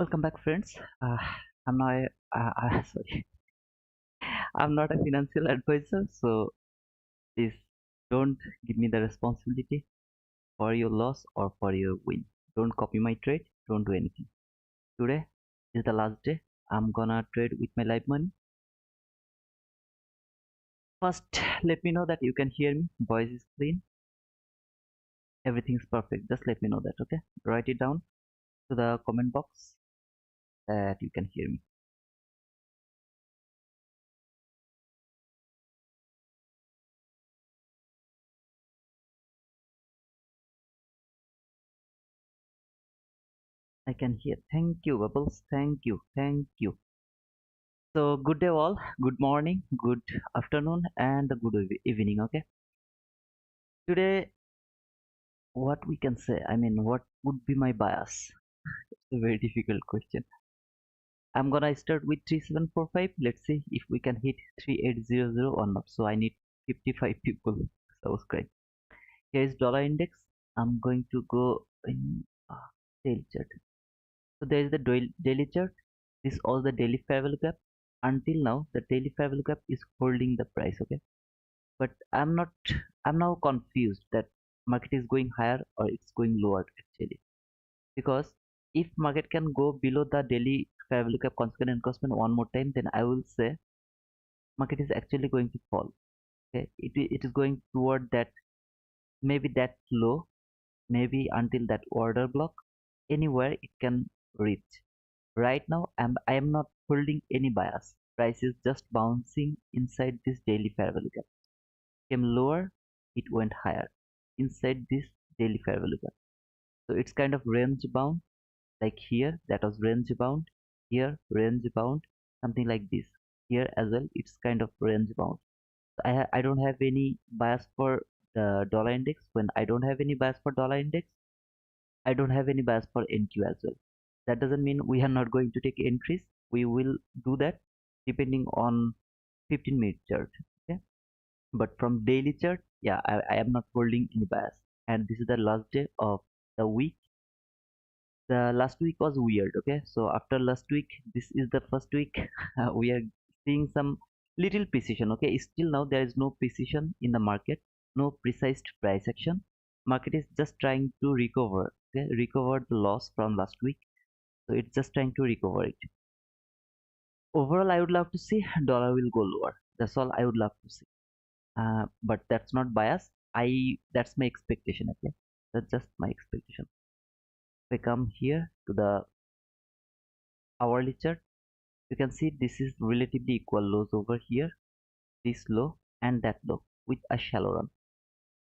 Welcome back, friends. I'm not. Sorry, I'm not a financial advisor, so please don't give me the responsibility for your loss or for your win. Don't copy my trade. Don't do anything. Today is the last day. I'm gonna trade with my live money. First, let me know that you can hear me. Voice is clean. Everything's perfect. Just let me know that. Okay. Write it down to the comment box that you can hear me. I can hear. Thank you, Bubbles. Thank you. Thank you. So, good day, all. Good morning, good afternoon, and good evening. Okay. Today, what we can say, what would be my bias? It's a very difficult question. I'm gonna start with 3745. Let's see if we can hit 3800 or not. So, I need 55 people to subscribe. Here is dollar index. I'm going to go in daily chart. So, there is the daily chart. This is all the daily fair value gap. Until now, the daily fair value gap is holding the price. Okay, but I'm now confused that market is going higher or it's going lower actually, because if market can go below the daily fair value cap consequent encroachment one more time, then I will say market is actually going to fall. Okay, it is going toward that, maybe that low, maybe until that order block, anywhere it can reach. Right now I am not holding any bias. Price is just bouncing inside this daily fair value gap. Came lower, it went higher inside this daily fair value gap. So it's kind of range bound, like here that was range bound, here range bound, something like this. Here as well, it's kind of range bound. So I don't have any bias for the dollar index. When I don't have any bias for dollar index, I don't have any bias for NQ as well. That doesn't mean we are not going to take entries. We will do that depending on 15-minute chart. Okay, but from daily chart, yeah, I am not holding any bias. And this is the last day of the week. The last week was weird. Okay, so after last week, this is the first week. We are seeing some little precision. Okay, still now there is no precision in the market, no precise price action. Market is just trying to recover. Okay, recover the loss from last week. So it's just trying to recover it. Overall, I would love to see dollar will go lower. That's all I would love to see. But that's not bias. That's my expectation. Okay, that's just my expectation. If I come here to the hourly chart, you can see this is relatively equal lows over here, this low and that low with a shallow run.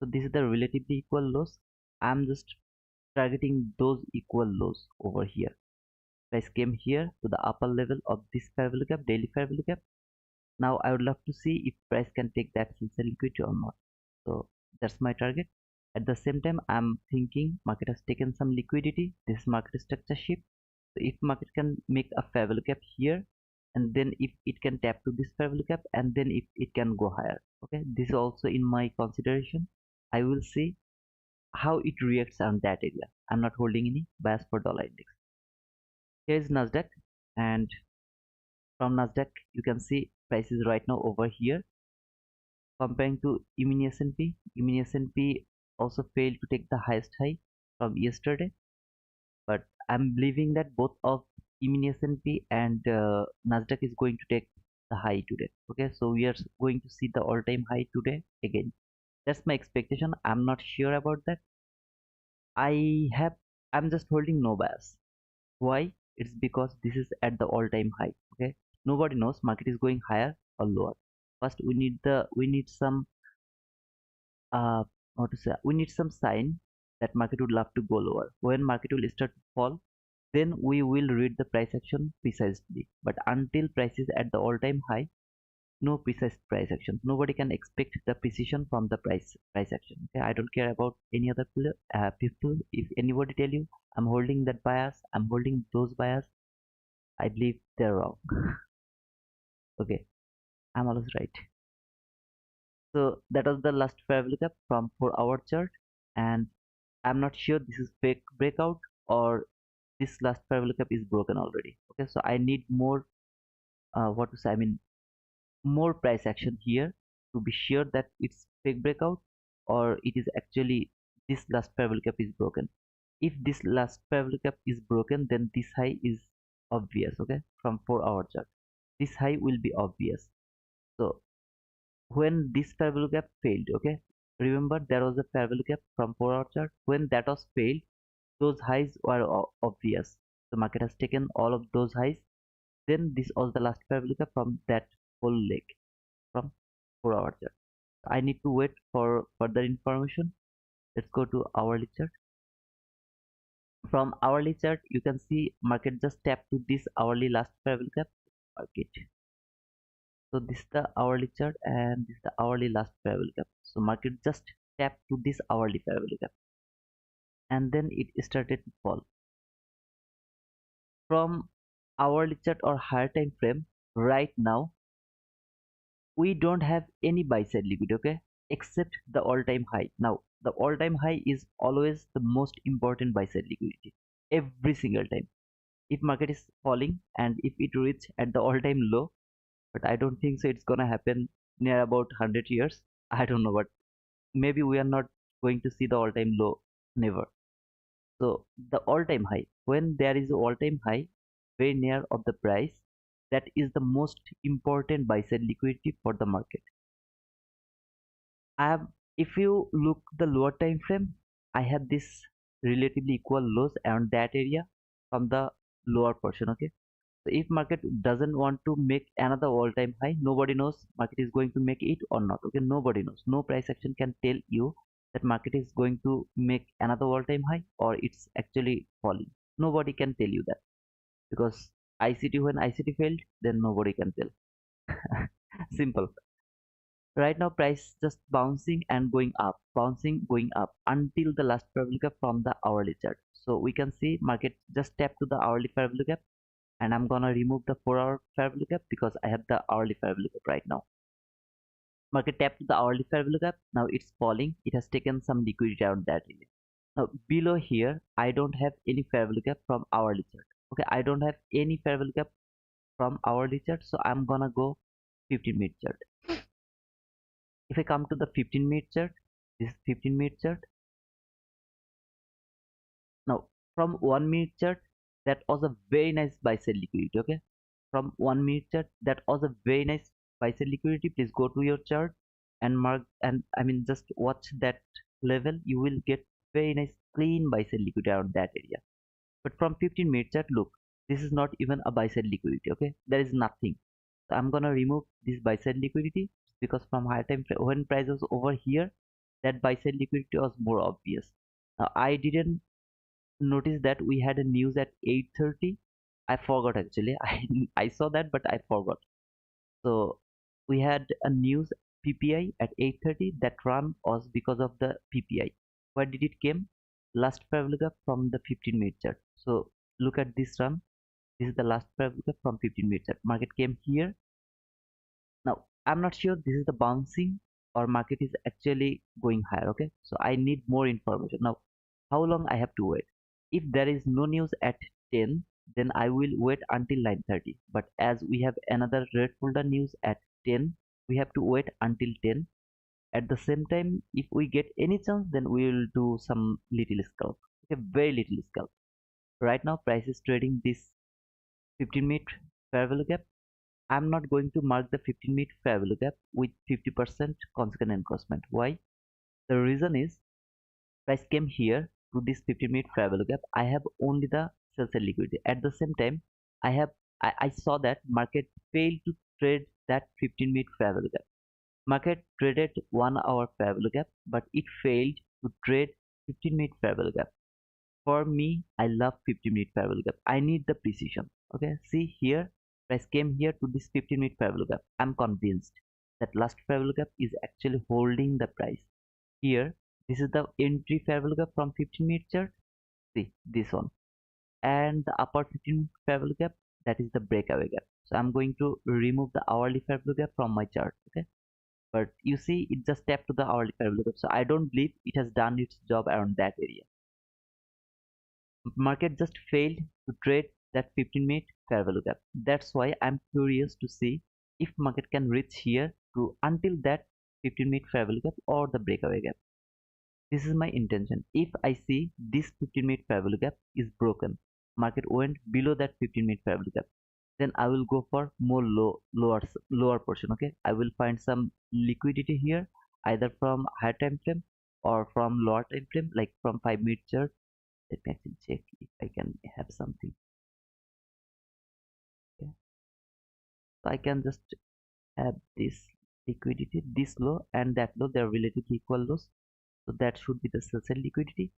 So this is the relatively equal lows. I'm just targeting those equal lows over here. Price came here to the upper level of this fair value gap, daily fair value gap. Now I would love to see if price can take that sell liquidity or not. So that's my target. At the same time, I'm thinking market has taken some liquidity. This market structure shift. So if market can make a fair value gap here, and then if it can tap to this fair value gap, and then if it can go higher. Okay, this is also in my consideration. I will see how it reacts on that area. I'm not holding any bias for dollar index. Here is Nasdaq, and from Nasdaq you can see price is right now over here. Comparing to mini S&P, mini S&P also failed to take the highest high from yesterday, but I'm believing that both of mini S&P and Nasdaq is going to take the high today. Okay, so we are going to see the all-time high today again. That's my expectation. I'm not sure about that. I'm just holding no bias. Why? It's because this is at the all-time high. Okay, nobody knows market is going higher or lower. First we need some what to say, we need some sign that market would love to go lower. When market will start to fall, then we will read the price action precisely. But until price is at the all-time high, no precise price action. Nobody can expect the precision from the price action. Okay, I don't care about any other people. If anybody tell you I'm holding that bias, I'm holding those bias, I believe they're wrong. Okay, I'm always right. So that was the last fair value gap from 4-hour chart, and I'm not sure this is fake breakout or this last fair value gap is broken already. Okay, so I need more what to say, I mean more price action here to be sure that it's fake breakout or it is actually this last fair value gap is broken. If this last fair value gap is broken, then this high is obvious. Okay, from 4-hour chart this high will be obvious. So when this fair value gap failed, okay, remember there was a fair value gap from 4-hour chart. When that was failed, those highs were obvious. The market has taken all of those highs. Then this was the last fair value gap from that whole leg from 4-hour chart. I need to wait for further information. Let's go to hourly chart. From hourly chart, you can see market just tap to this hourly last fair value gap. Market. So this is the hourly chart and this is the hourly last fair value gap. So market just tap to this hourly fair value gap and then it started to fall. From hourly chart or higher time frame, right now we don't have any buy side liquidity, okay, except the all-time high. Now the all-time high is always the most important buy side liquidity every single time. If market is falling and if it reach at the all-time low, but I don't think so it's gonna happen near about 100 years. I don't know, but maybe we are not going to see the all-time low, never. So the all-time high, when there is a all-time high very near of the price, that is the most important buy side liquidity for the market. I have, if you look the lower time frame, I have this relatively equal lows around that area from the lower portion. Okay, so if market doesn't want to make another all-time high, nobody knows market is going to make it or not. Okay, nobody knows. No price action can tell you that market is going to make another all-time high or it's actually falling. Nobody can tell you that because ICT, when ICT failed, then nobody can tell. Simple. Right now price just bouncing and going up, bouncing going up until the last fair value gap from the hourly chart. So we can see market just tap to the hourly fair value gap, and I'm gonna remove the 4-hour fair value gap because I have the hourly fair value gap right now. Market tap to the hourly fair value gap. Now it's falling. It has taken some liquidity out that area. Now below here I don't have any fair value gap from hourly chart. Okay, I don't have any fair value gap from hourly chart, so I'm gonna go 15-minute chart. If I come to the 15-minute chart, this is 15-minute chart. Now from 1-minute chart, that was a very nice buy side liquidity. Okay, from 1-minute chart, that was a very nice buy side liquidity. Please go to your chart and mark, and I mean just watch that level. You will get very nice clean buy side liquidity around that area. But from 15-minute chart, look, this is not even a buy side liquidity. Okay, there is nothing. So I'm gonna remove this buy side liquidity because from higher time frame, when price was over here, that buy side liquidity was more obvious. Now I didn't notice that we had a news at 8:30. I forgot actually. I saw that, but I forgot. So we had a news PPI at 8:30. That run was because of the PPI. Where did it came? Last fair value gap from the 15-minute chart. So look at this run. This is the last fair value gap from 15-minute chart. Market came here. Now I'm not sure this is the bouncing or market is actually going higher. Okay, so I need more information. Now how long I have to wait? If there is no news at 10, then I will wait until 9:30. But as we have another red folder news at 10, we have to wait until 10. At the same time, if we get any chance, then we will do some little scalp. Okay, very little scalp. Right now price is trading this 15-minute fair value gap. I'm not going to mark the 15-minute fair value gap with 50% consequent encroachment. Why? The reason is price came here to this 15-minute fair value gap. I have only the sell side liquidity. At the same time, I saw that market failed to trade that 15-minute fair value gap. Market traded 1-hour fair value gap, but it failed to trade 15-minute fair value gap. For me, I love 15-minute fair value gap. I need the precision. Okay, see here, price came here to this 15-minute fair value gap. I'm convinced that last fair value gap is actually holding the price. Here, this is the entry fair value gap from 15-minute chart. See this one, and the upper 15 fair value gap, that is the breakaway gap. So I'm going to remove the hourly fair value gap from my chart. Okay, but you see it just tapped to the hourly fair value gap, so I don't believe it has done its job around that area. Market just failed to trade that 15-minute fair value gap. That's why I'm curious to see if market can reach here to until that 15-minute fair value gap or the breakaway gap. This is my intention. If I see this 15-minute fair value gap is broken, market went below that 15-minute fair value gap, then I will go for more lower portion. Okay, I will find some liquidity here, either from higher time frame or from lower time frame, like from 5-minute chart. Let me actually check if I can have something. Okay, so I can just have this liquidity, this low and that low. They are relatively equal lows, so that should be the sell side liquidity.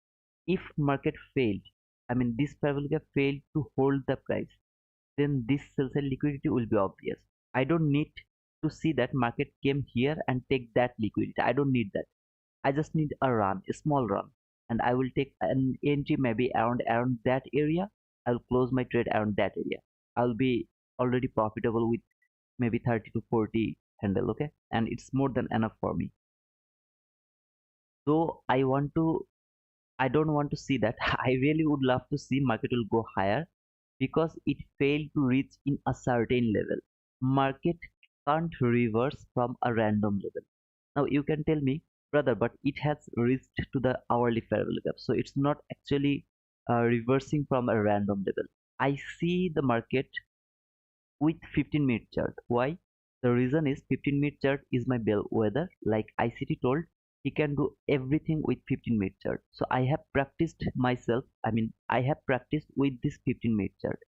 If market failed, I mean this fair value gap failed to hold the price, then this sell side liquidity will be obvious. I don't need to see that market came here and take that liquidity. I don't need that. I just need a run, a small run, and I will take an entry maybe around that area. I'll close my trade around that area. I'll be already profitable with maybe 30 to 40 handle. Okay, and it's more than enough for me. Though I don't want to see that. I really would love to see market will go higher because it failed to reach in a certain level. Market can't reverse from a random level. Now you can tell me, brother, but it has reached to the hourly fair value gap, so it's not actually reversing from a random level. I see the market with 15-minute chart. Why? The reason is 15-minute chart is my bellwether. Like ICT told, he can do everything with 15-minute chart. So I have practiced myself. I mean, I have practiced with this 15-minute chart,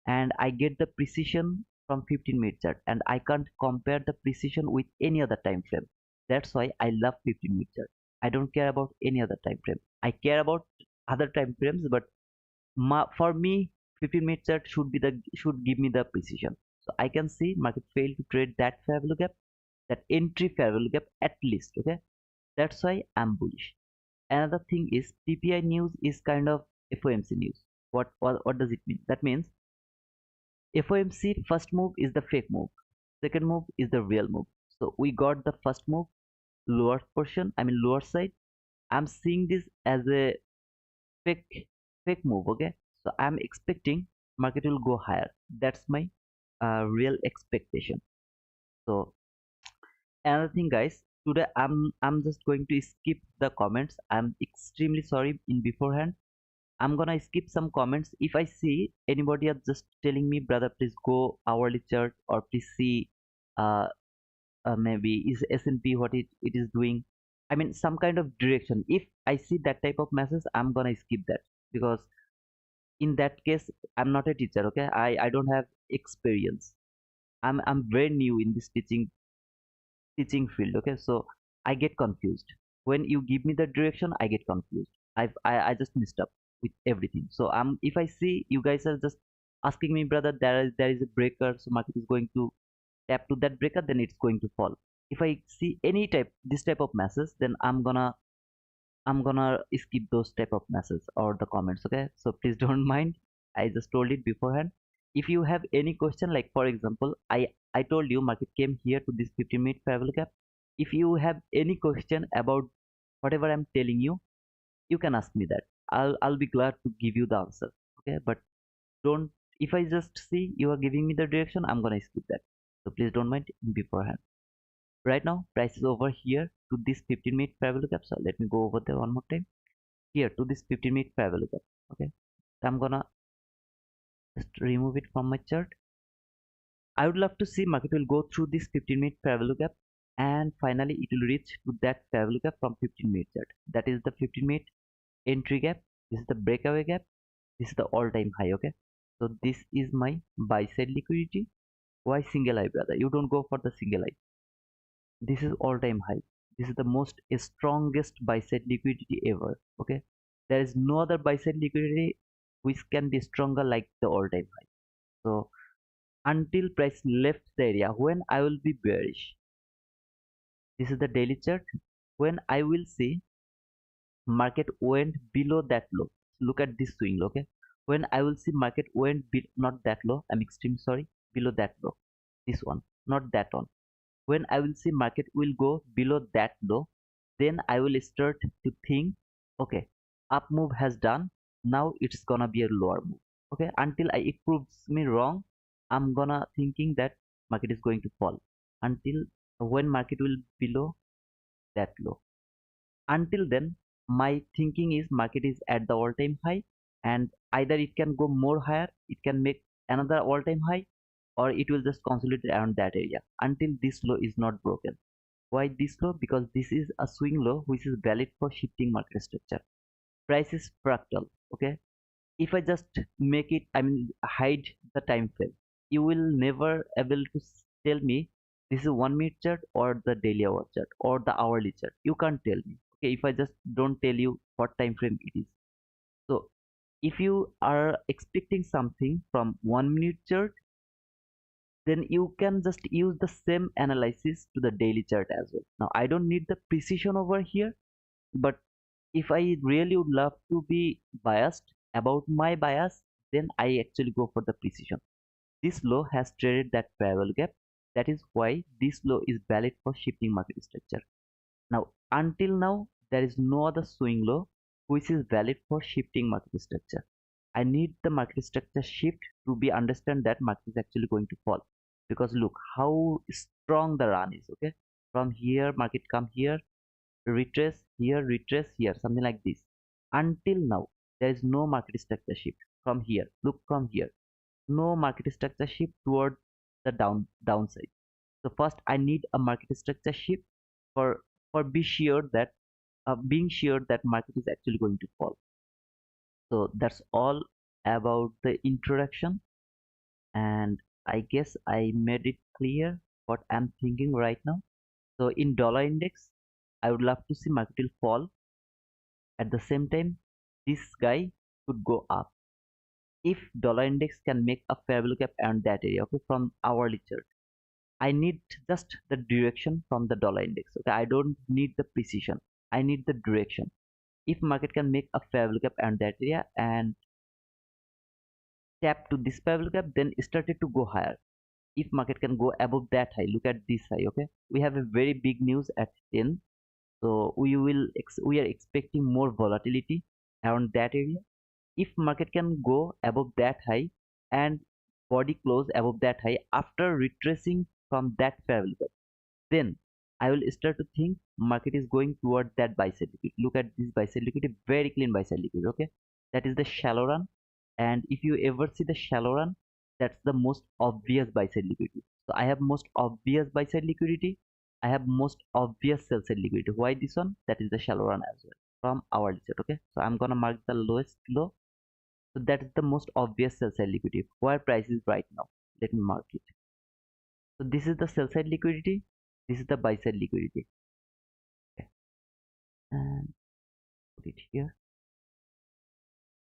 and I get the precision from 15-minute chart, and I can't compare the precision with any other time frame. That's why I love 15-minute chart. I don't care about any other time frame. I care about other time frames, but for me 15-minute chart should give me the precision. So I can see market fail to trade that fair value gap, that entry fair value gap at least. Okay, that's why I'm bullish. Another thing is PPI news is kind of FOMC news. What does it mean? That means FOMC first move is the fake move, second move is the real move. So we got the first move, lower portion, I mean lower side. I'm seeing this as a fake fake move. Okay, so I'm expecting market will go higher. That's my real expectation. So another thing, guys, today I'm just going to skip the comments. I'm extremely sorry in beforehand. I'm gonna skip some comments. If I see anybody are just telling me, brother, please go hourly chart, or please see uh, maybe is S&P what it is doing. I mean some kind of direction. If I see that type of message, I'm gonna skip that, because in that case I'm not a teacher. Okay, I don't have experience. I'm very new in this teaching field. Okay, so I get confused when you give me the direction. I get confused. I just messed up with everything. So if I see you guys are just asking me, brother, there is a breaker, so market is going to tap to that breaker, then it's going to fall. If I see any this type of message, then I'm gonna skip those type of messages or the comments. Okay, so please don't mind. I just told it beforehand. If you have any question, like for example, I told you market came here to this 15-minute fair value gap. If you have any question about whatever I'm telling you, you can ask me that. I'll be glad to give you the answer. Okay, but don't, if I just see you are giving me the direction, I'm gonna skip that. So please don't mind beforehand. Right now price is over here to this 15-minute fair value gap. So let me go over there one more time, here to this 15-minute fair value gap. Okay, so I'm gonna just remove it from my chart. I would love to see market will go through this 15-minute fair value gap, and finally it will reach to that fair value gap from 15-minute chart. That is the 15-minute entry gap. This is the breakaway gap. This is the all-time high. Okay, so this is my buy side liquidity. Why single eye, brother? You don't go for the single eye. This is all-time high. This is the most strongest buy side liquidity ever. Okay, there is no other buy side liquidity which can be stronger like the all-time high. So until price left the area, when I will be bearish, this is the daily chart. When I will see market went below that low, look at this swing. Okay, when I will see market went not that low, I'm extremely sorry, below that low, this one, not that one. When I will see market will go below that low, then I will start to think, okay, up move has done, now it's gonna be a lower move. Okay, until it proves me wrong, I'm gonna thinking that market is going to fall until when market will below that low. Until then, my thinking is market is at the all-time high, and either it can go more higher, it can make another all-time high, or it will just consolidate around that area until this low is not broken. Why this low? Because this is a swing low which is valid for shifting market structure. Price is fractal. Okay, if I just make it, I mean hide the time frame, you will never able to tell me this is 1 minute chart or the daily hour chart or the hourly chart. You can't tell me. Okay, if I just don't tell you what time frame it is. So if you are expecting something from 1 minute chart, then you can just use the same analysis to the daily chart as well. Now I don't need the precision over here, but if I really would love to be biased about my bias, then I actually go for the precision. This low has traded that parallel gap. That is why this low is valid for shifting market structure. Now, until now, there is no other swing low which is valid for shifting market structure. I need the market structure shift to be understand that market is actually going to fall. Because look how strong the run is. Okay, from here market come here, retrace here, something like this. Until now, there is no market structure shift from here. Look from here, no market structure shift toward the downside. So first, I need a market structure shift for be sure that being sure that market is actually going to fall. So that's all about the introduction, and I guess I made it clear what I'm thinking right now. So in dollar index, I would love to see market will fall. At the same time, this guy could go up. If dollar index can make a fair value gap around that area, okay, from hourly chart, I need just the direction from the dollar index. Okay, I don't need the precision. I need the direction. If market can make a fair value gap around that area and tap to this fair value gap, then started to go higher. If market can go above that high, look at this high. Okay, we have a very big news at 10, so we are expecting more volatility around that area. If market can go above that high and body close above that high after retracing from that fair value gap, then I will start to think market is going toward that buy side liquidity. Look at this buy side liquidity, very clean buy side liquidity. Okay, that is the shallow run, and if you ever see the shallow run, that's the most obvious buy side liquidity. So I have most obvious buy side liquidity. I have most obvious sell side liquidity. Why this one? That is the shallow run as well from our chart. Okay, so I'm gonna mark the lowest low, so that is the most obvious sell side liquidity where price is right now. Let me mark it. So this is the sell side liquidity. This is the buy side liquidity. Okay. And put it here.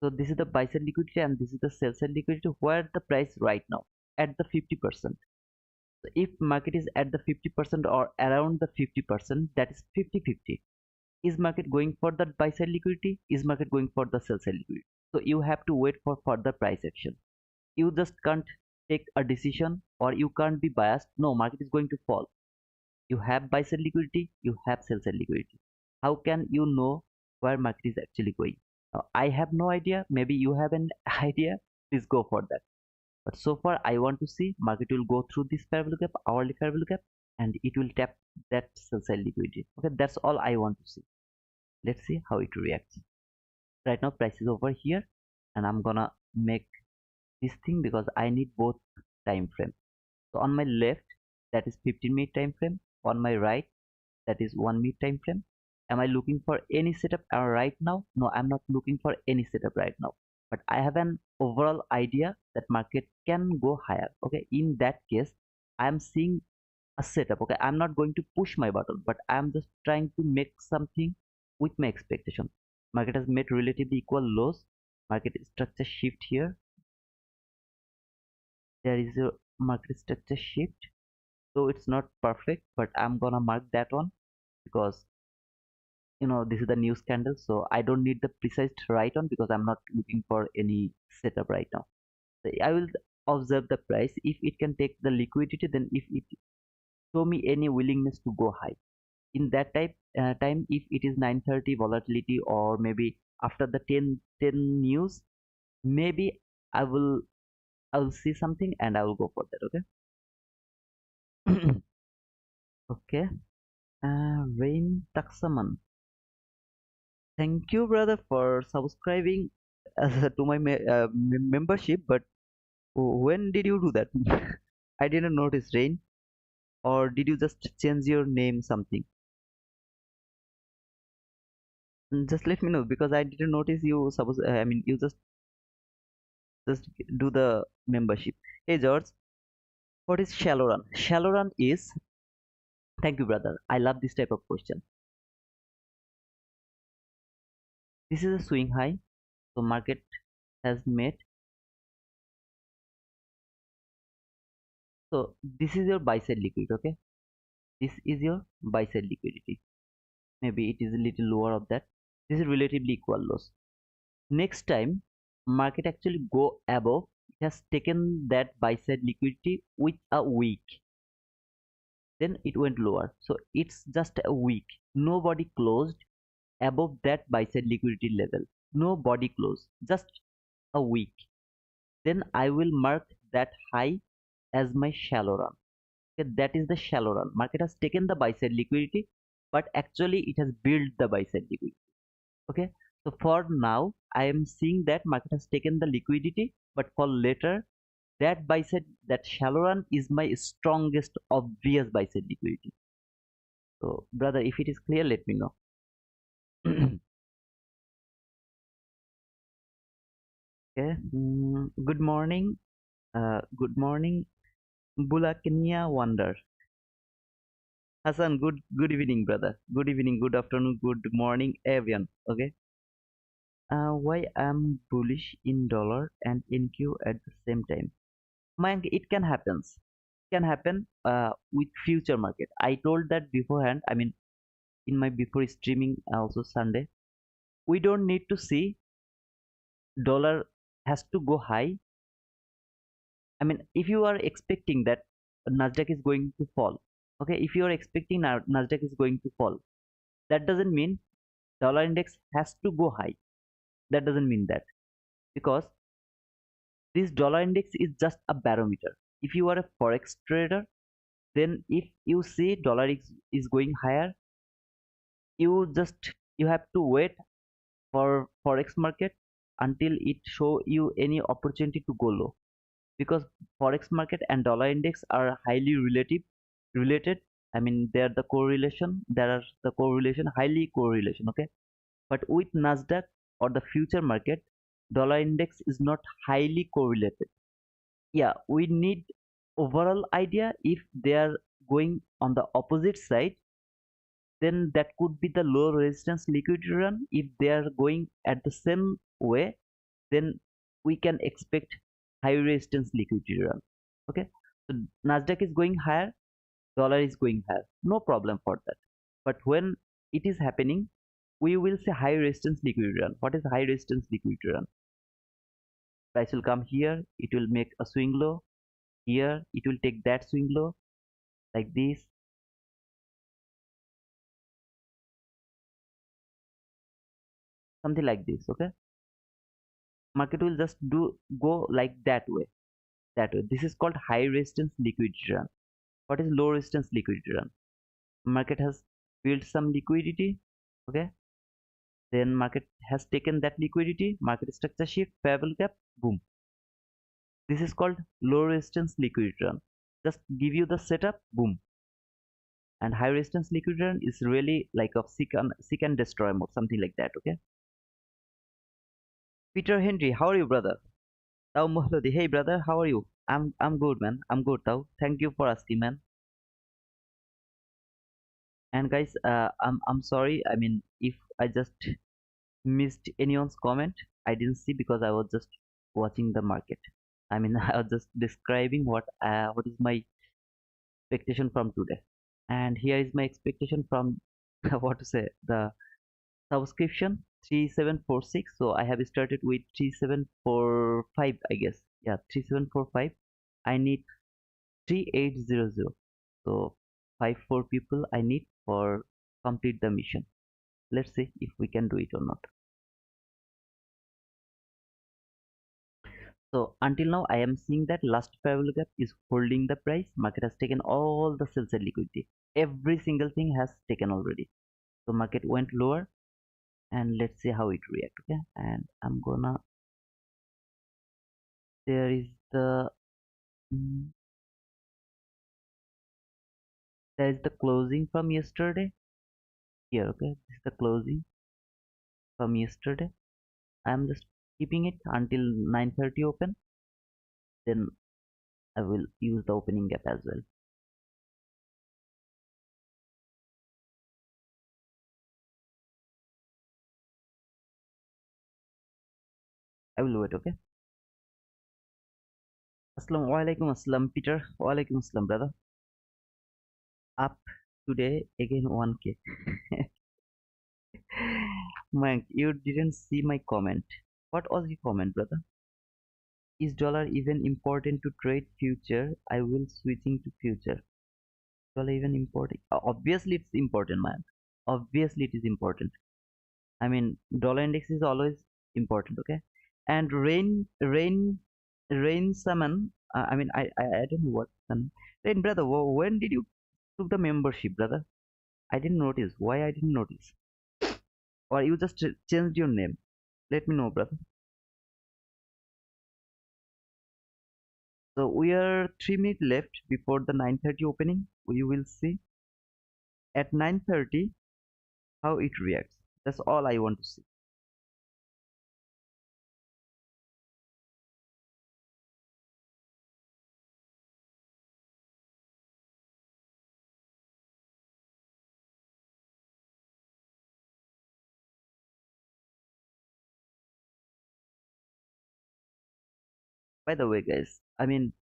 So this is the buy side liquidity and this is the sell side liquidity where the price right now at the 50%. So if market is at the 50% or around the 50%, that is 50-50. Is market going for the buy side liquidity? Is market going for the sell side liquidity? So you have to wait for further price action. You just can't take a decision or you can't be biased. No, market is going to fall. You have buy side liquidity, you have sell side liquidity. How can you know where market is actually going? I have no idea. Maybe you have an idea. Please go for that. But so far, I want to see market will go through this fair value gap, hourly fair value gap, and it will tap that sell side liquidity. Okay, that's all I want to see. Let's see how it reacts. Right now, price is over here, and I'm gonna make this thing because I need both time frame. So on my left, that is 15-minute time frame. On my right, that is 1 minute time frame. Am I looking for any setup right now? No, I'm not looking for any setup right now. But I have an overall idea that market can go higher. Okay, in that case, I am seeing a setup. Okay, I'm not going to push my button, but I'm just trying to make something with my expectation. Market has made relatively equal lows. Market structure shift here. There is a market structure shift, so it's not perfect, but I'm gonna mark that one because this is the news candle, so I don't need the precise write on because I'm not looking for any setup right now. So I will observe the price. If it can take the liquidity, then if it show me any willingness to go high in that time, if it is 9:30 volatility or maybe after the 10 news, maybe I will I will see something and I will go for that. Okay. Okay. Rain Taksaman. Thank you, brother, for subscribing to my membership. But when did you do that? I didn't notice, Rain. Or did you just change your name something? Just let me know because I didn't notice you. Suppose I mean you just do the membership. Hey George, what is shallow run? Shallow run is, thank you, brother. I love this type of question. This is a swing high, so market has made. So this is your buy side liquidity. Okay, this is your buy side liquidity. Maybe it is a little lower of that. This is relatively equal loss. Next time market actually go above, it has taken that buy side liquidity with a week, then it went lower, so it's just a week. Nobody closed above that buy side liquidity level. Nobody closed, just a week. Then I will mark that high as my shallow run. Okay, that is the shallow run. Market has taken the buy side liquidity, but actually it has built the buy side liquidity. Okay, so for now I am seeing that market has taken the liquidity, but for later that buy side, that shallow run is my strongest obvious buy side liquidity. So brother, if it is clear, let me know. Okay. Good morning. Good morning, Bulakania Wonder. Hassan, good evening, brother. Good evening, good afternoon, good morning, everyone. Okay. Why I'm bullish in dollar and in Q at the same time? Man, it can happen. Can happen with future market. I told that beforehand. I mean, in my before streaming also Sunday. We don't need to see dollar has to go high. I mean, if you are expecting that Nasdaq is going to fall, okay, if you are expecting Nasdaq is going to fall, that doesn't mean dollar index has to go high. That doesn't mean that, because this dollar index is just a barometer. If you are a forex trader, then if you see dollar is going higher, you have to wait for forex market until it show you any opportunity to go low, because forex market and dollar index are highly related. I mean, they are the correlation, there are the correlation, highly correlation. Okay, but with Nasdaq or the future market, dollar index is not highly correlated. Yeah, we need overall idea. If they are going on the opposite side, then that could be the low resistance liquidity run. If they are going at the same way, then we can expect high resistance liquidity run. Okay, so Nasdaq is going higher, dollar is going higher, no problem for that. But when it is happening, we will say high resistance liquidity run. What is high resistance liquidity run? Price will come here, it will make a swing low. Here it will take that swing low like this. Something like this. Okay, market will just do go like that way. This is called high resistance liquidity run. What is low resistance liquidity run? Market has built some liquidity. Okay, then market has taken that liquidity, market structure shift, parallel gap, boom. This is called low resistance liquidity run. Just give you the setup, boom. And high resistance liquidity run is really like a seek and destroy mode, something like that. Okay, Peter Henry, how are you, brother? Tao Mohlodi, hey brother, how are you? I'm good, man. I'm good, Tao. Thank you for asking, man. And guys, I'm sorry. I mean, if I just missed anyone's comment, I didn't see because I was just watching the market. I mean, I was just describing what is my expectation from today. And here is my expectation from what to say, the subscription 3746. So I have started with 3745, I guess. Yeah, 3745. I need 3800. So 54 people I need for complete the mission. Let's see if we can do it or not. So until now I am seeing that last parallel gap is holding the price. Market has taken all the sell side liquidity, every single thing has taken already. So market went lower, and let's see how it react. Okay, and I'm gonna, there is the mm, there is the closing from yesterday here. Okay, this is the closing from yesterday. I'm just keeping it until 9:30 open, then I will use the opening gap as well. I will wait. Okay. Assalamu alaikum. Assalam Peter. Walaikum assalam brother. Up today again 1k. Mike, you didn't see my comment. What was your comment, brother? Is dollar even important to trade future? I will switching to future. Dollar even important? Obviously it's important, man. Obviously it is important. I mean, dollar index is always important, okay? And rain summon. I mean, I don't know what summon. Rain brother, when did you took the membership, brother? I didn't notice. Why I didn't notice? Or you just changed your name? Let me know, brother. So we are 3 minutes left before the 9:30 opening. We will see at 9:30 how it reacts. That's all I want to see. By the way, guys, I mean,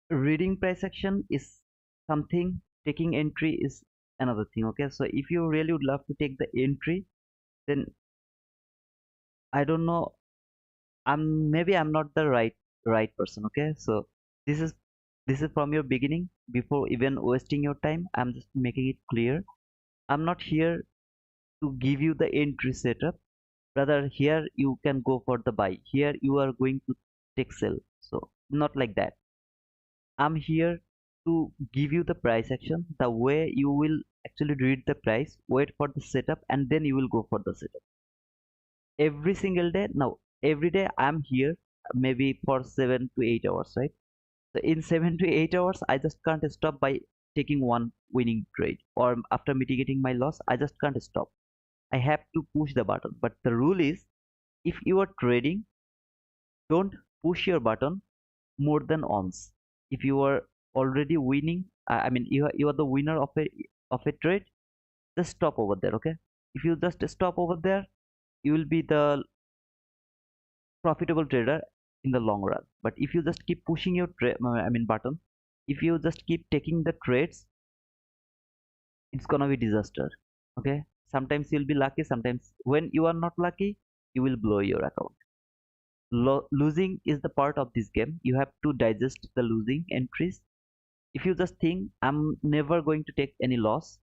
reading price action is something, taking entry is another thing. Okay, so if you really would love to take the entry, then I don't know, I'm not the right person. Okay, so this is this is from your beginning. Before even wasting your time, I'm just making it clear. I'm not here to give you the entry setup. Rather, here you can go for the buy. Here you are going to take sell. So not like that. I'm here to give you the price action, the way you will actually read the price, wait for the setup, and then you will go for the setup. Every single day. Now, every day I'm here maybe for 7 to 8 hours, right? So in 7 to 8 hours, I just can't stop by taking one winning trade, or after mitigating my loss, I just can't stop. I have to push the button. But the rule is, if you are trading, don't push your button more than once. If you are already winning, I mean you are the winner of a trade, just stop over there. Okay, if you just stop over there, you will be the profitable trader in the long run. But if you just keep pushing your I mean button, if you just keep taking the trades, it's gonna be disaster. Okay, sometimes you'll be lucky, sometimes when you are not lucky, you will blow your account. Losing is the part of this game. You have to digest the losing entries. If you just think I'm never going to take any loss,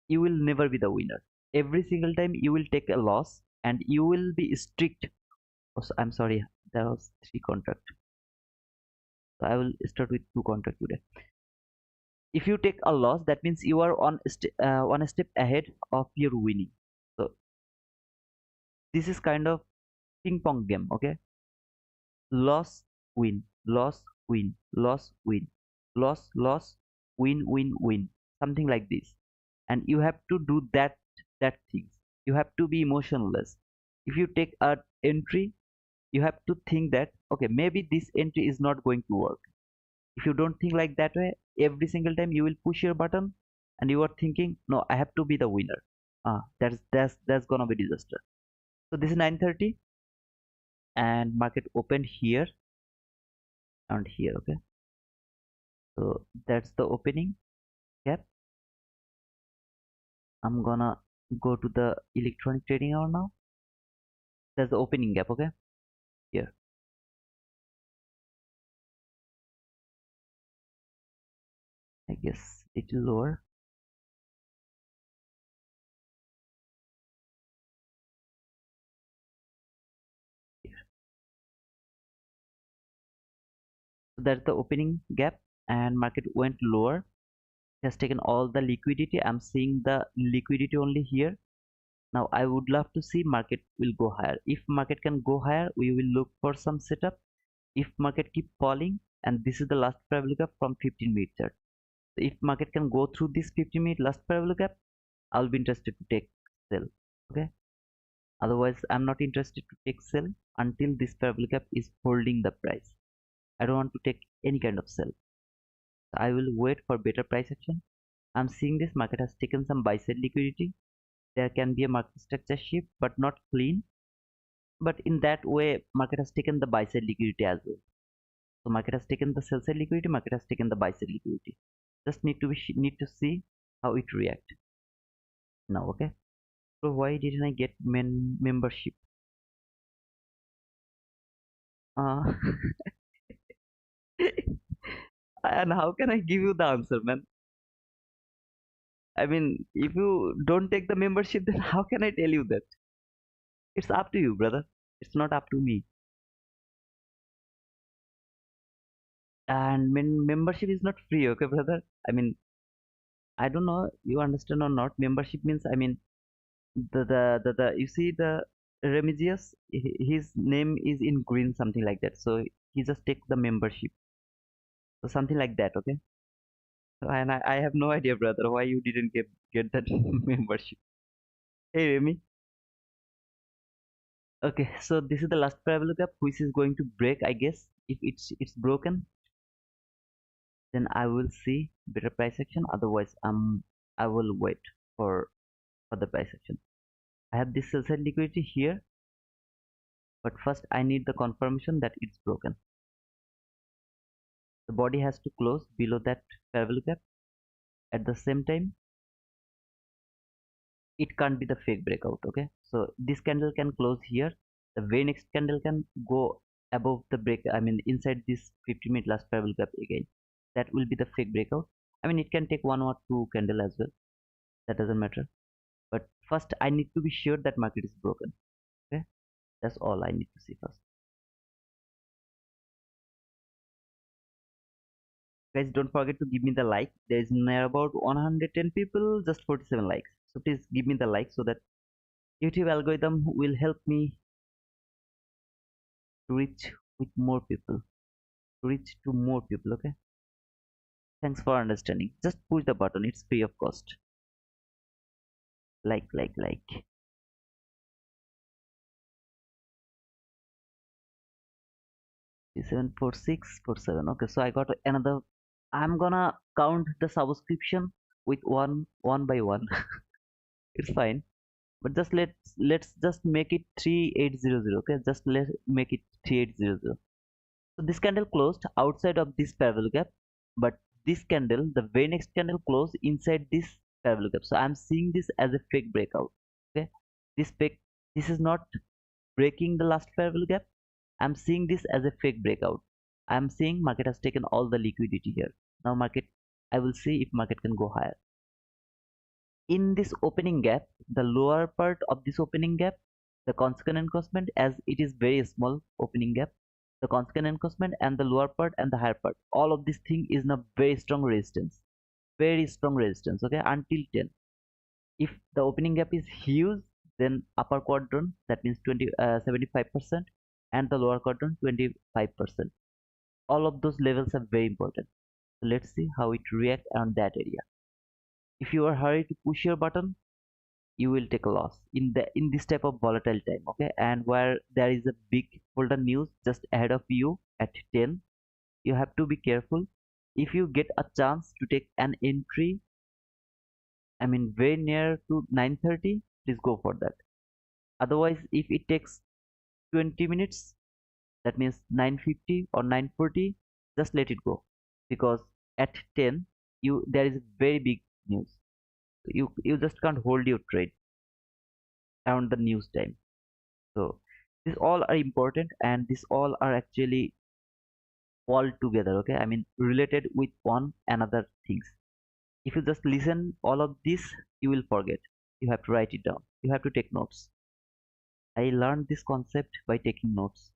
you will never be the winner. Every single time you will take a loss, and you will be strict. Oh, I'm sorry, there was three contract. So I will start with two contract today. If you take a loss, that means you are one step ahead of your winning. So this is kind of ping pong game. Okay, loss, win, loss, win, loss, win, loss, win, win, win, something like this. And you have to do that things. You have to be emotionless. If you take a entry, you have to think that, okay, maybe this entry is not going to work. If you don't think like that way, every single time you will push your button, and you are thinking, no, I have to be the winner. That's gonna be disaster. So this is 9:30, and market opened here and here. Okay, so that's the opening gap. I'm gonna go to the electronic trading hour now. That's the opening gap. Okay, here I guess it is lower. Here. So that's the opening gap, and market went lower. It has taken all the liquidity. I'm seeing the liquidity only here. Now I would love to see market will go higher. If market can go higher, we will look for some setup. If market keep falling, and this is the last parallel gap from 15-minute chart. So if market can go through this 15-minute last parallel gap, I'll be interested to take sell. Okay. Otherwise, I'm not interested to take sell until this parallel gap is holding the price. I don't want to take any kind of sell. I will wait for better price action. I'm seeing this market has taken some buy side liquidity. There can be a market structure shift, but not clean. But in that way, market has taken the buy side liquidity as well. So market has taken the sell side liquidity, market has taken the buy side liquidity. Just need to see how it react now. Okay. So why didn't I get membership? Uh, and how can I give you the answer, man? I mean, if you don't take the membership, then how can I tell you that? It's up to you, brother. It's not up to me. And membership is not free, okay, brother? I mean, I don't know you understand or not. Membership means, I mean, the you see the Remigius, his name is in green, something like that. So he just take the membership. So something like that, okay? So, and I have no idea, brother, why you didn't get that membership. Hey, Remy. Okay, so this is the last parallel gap which is going to break, I guess. If it's broken, then I will see better price action. Otherwise, I will wait for the price action. I have this sell side liquidity here, but first I need the confirmation that it's broken. The body has to close below that parallel gap. At the same time, it can't be the fake breakout. Okay, so this candle can close here. The very next candle can go above the break. I mean, inside this 50-minute last parallel gap again. That will be the fake breakout. I mean, it can take one or two candle as well. That doesn't matter. But first, I need to be sure that market is broken. Okay, that's all I need to see first. Guys, don't forget to give me the like. There is near about 110 people, just 47 likes. So please give me the like so that YouTube algorithm will help me to reach with more people, to reach to more people. Okay. Thanks for understanding. Just push the button. It's free of cost. Like. 74647. Okay, so I got another. I'm gonna count the subscription with one by one. It's fine, but just let's just make it 3800. Okay, just let's make it 3800. So this candle closed outside of this parallel gap, but this candle, the very next candle closed inside this parallel gap. So I'm seeing this as a fake breakout. Okay, this is not breaking the last parallel gap. I'm seeing this as a fake breakout. I'm seeing market has taken all the liquidity here. Now market, I will see if market can go higher. In this opening gap, the lower part of this opening gap, the consequent encroachment, as it is very small opening gap, the consequent encroachment and the lower part and the higher part, all of this thing is a very strong resistance. Very strong resistance, okay, until 10. If the opening gap is huge, then upper quadrant, that means 75%, and the lower quadrant 25%. All of those levels are very important. So let's see how it reacts on that area. If you are hurried to push your button, you will take a loss in this type of volatile time. Okay, and where there is a big golden news just ahead of you at 10, you have to be careful. If you get a chance to take an entry, I mean very near to 9:30, please go for that. Otherwise, if it takes 20 minutes, that means 9:50 or 9:40, just let it go, because at 10 there is very big news. You just can't hold your trade around the news time. So these all are important, and these all are actually all together. Okay, I mean related with one another things. If you just listen all of this, you will forget. You have to write it down. You have to take notes. I learned this concept by taking notes.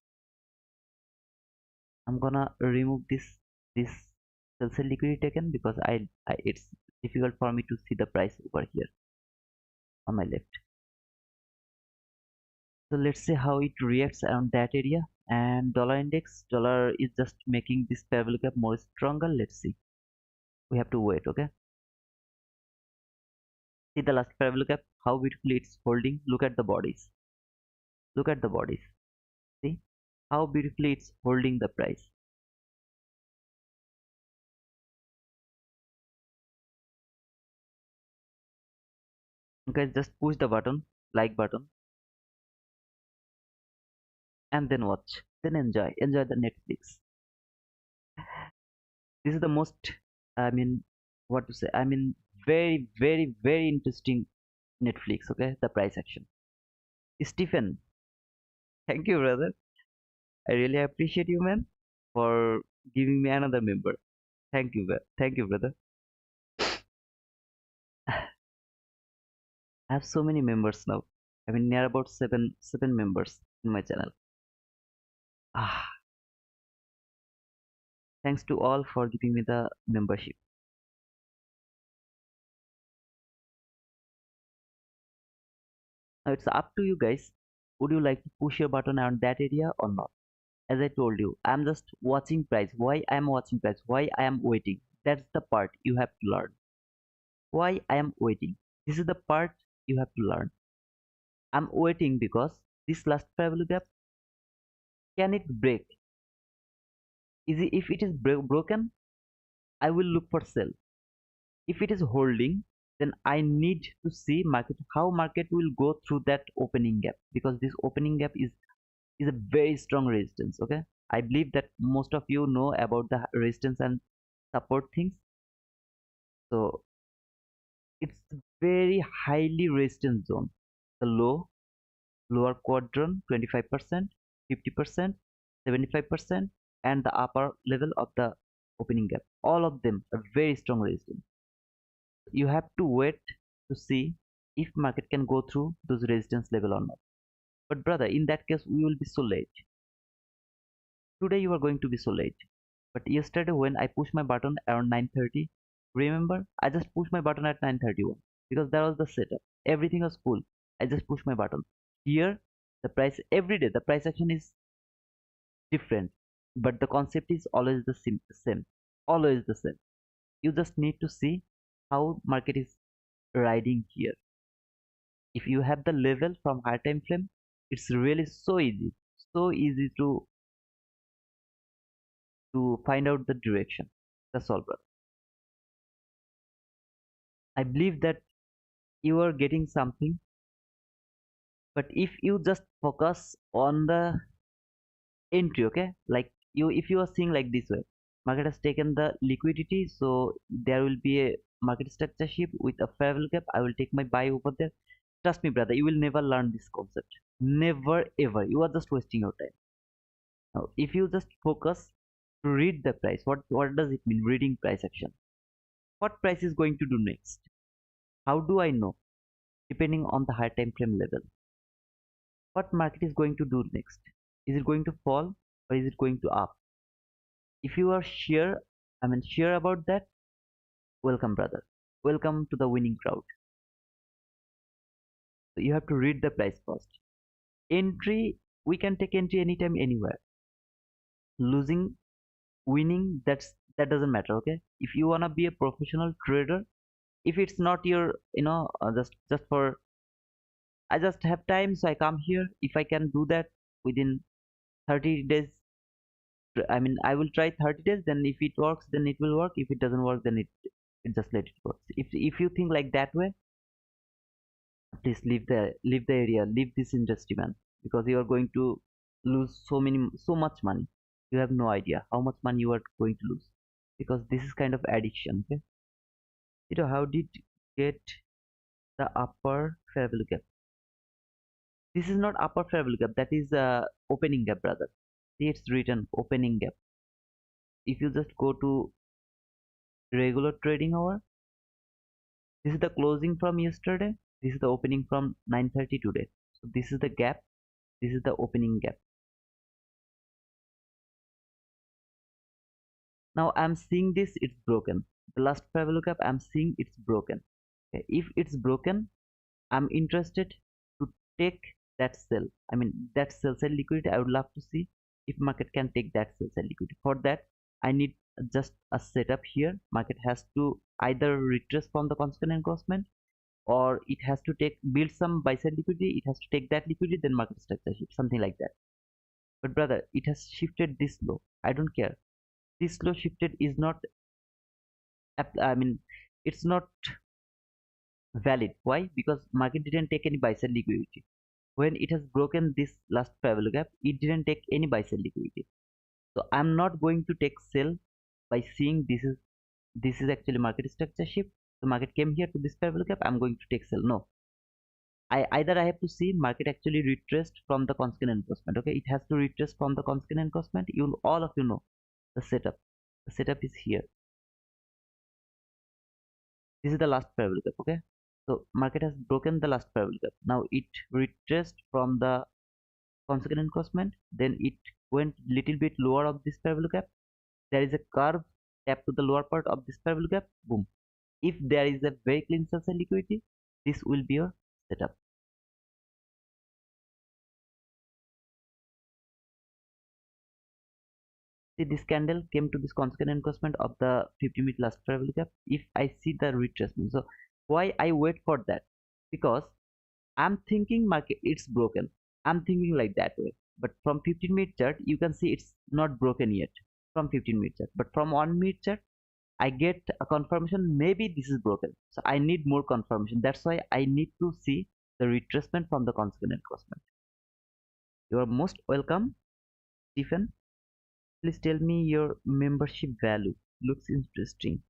I'm gonna remove this sell side liquidity taken because I it's difficult for me to see the price over here on my left. So let's see how it reacts around that area. And dollar index, dollar is just making this parallel gap more stronger. Let's see. We have to wait, okay? See the last parallel gap, how beautifully it's holding. Look at the bodies. Look at the bodies. See how beautifully it's holding the price. Okay, just push the button, like button, and then watch. Then enjoy. Enjoy the Netflix. This is the most, I mean, what to say? I mean, very, very, very interesting Netflix. Okay, the price action. Stephen, thank you, brother. I really appreciate you, man, for giving me another member. Thank you, brother. I have so many members now. I mean, near about seven members in my channel. Ah, thanks to all for giving me the membership. Now it's up to you guys. Would you like to push your button around that area or not? As I told you, I'm just watching price. Why I'm watching price? Why I am waiting? That's the part you have to learn. Why I am waiting? This is the part you have to learn. I'm waiting because this last parallel gap, can it break? If it is broken, I will look for sell. If it is holding, then I need to see market how market will go through that opening gap, because this opening gap is a very strong resistance. Okay, I believe that most of you know about the resistance and support things. So it's very highly resistant zone. The lower quadrant 25%, 50%, 75%, and the upper level of the opening gap, all of them are very strong resistance. You have to wait to see if market can go through those resistance level or not. But brother, in that case we will be so late. Today you are going to be so late. But yesterday when I pushed my button around 9:30, remember, I just pushed my button at 9:31 because that was the setup. Everything was cool. I just pushed my button. Here, the price every day, the price action is different, but the concept is always the same. Always the same. You just need to see how market is riding here. If you have the level from higher time frame, it's really so easy to find out the direction. That's all, brother. I believe that you are getting something, but if you just focus on the entry, okay, like if you are seeing like this way, market has taken the liquidity, so there will be a market structure shift with a fair gap. I will take my buy over there. Trust me, brother, you will never learn this concept. Never ever. You are just wasting your time. Now if you just focus to read the price, what does it mean reading price action? What price is going to do next? How do I know? Depending on the high time frame level, what market is going to do next. Is it going to fall or is it going to up? If you are sure, sure about that, welcome, brother. Welcome to the winning crowd. So you have to read the price first. Entry, we can take entry anytime, anywhere. Losing, winning, that doesn't matter. Okay, if you wanna be a professional trader, if it's not your, just for, I just have time, so I come here. If I can do that within 30 days, I will try 30 days. Then if it works, then it will work. If it doesn't work, then it just let it work. If you think like that way, please leave the area, leave this industry, man, because you are going to lose so much money. You have no idea how much money you are going to lose, because this is kind of addiction. Okay, how did get the upper fair value gap? This is not upper fair value gap, that is opening gap, brother. See, it's written opening gap. If you just go to regular trading hour, this is the closing from yesterday, this is the opening from 9:30 today. So this is the gap, this is the opening gap. Now I'm seeing this, it's broken. The last parallel gap, I'm seeing it's broken. Okay, if it's broken, I'm interested to take that sell. I mean that sell side liquidity. I would love to see if market can take that sell side liquidity. For that, I need just a setup here. Market has to either retrace from the constant encroachment, or it has to take build some buy side liquidity. It has to take that liquidity, then market structure shift, something like that. But brother, it has shifted this low. I don't care. This low shifted is not. I mean, it's not valid. Why? Because market didn't take any buy side liquidity. When it has broken this last parallel gap, it didn't take any buy sell liquidity. So I'm not going to take sell by seeing this is actually market structure shift. The market came here to this parallel gap, I'm going to take sell. No, I have to see market actually retraced from the constant encroachment. Okay, it has to retrace from the constant encroachment. You all of you know the setup. The setup is here. This is the last parallel gap. Okay, so market has broken the last parallel gap. Now it retraced from the constant encroachment, then it went little bit lower of this parallel gap. There is a curve, tap to the lower part of this parallel gap, boom. If there is a very clean sell side liquidity, this will be your setup. See, this candle came to this constant encroachment of the 50-minute last parallel gap. If I see the retracement, so why I wait for that? Because I'm thinking market it's broken. I'm thinking like that way. But from 15-minute chart, you can see it's not broken yet. From 15-minute chart, but from 1-minute chart, I get a confirmation maybe this is broken. So I need more confirmation. That's why I need to see the retracement from the constant encroachment. You are most welcome, Stephen. Please tell me your membership value. Looks interesting.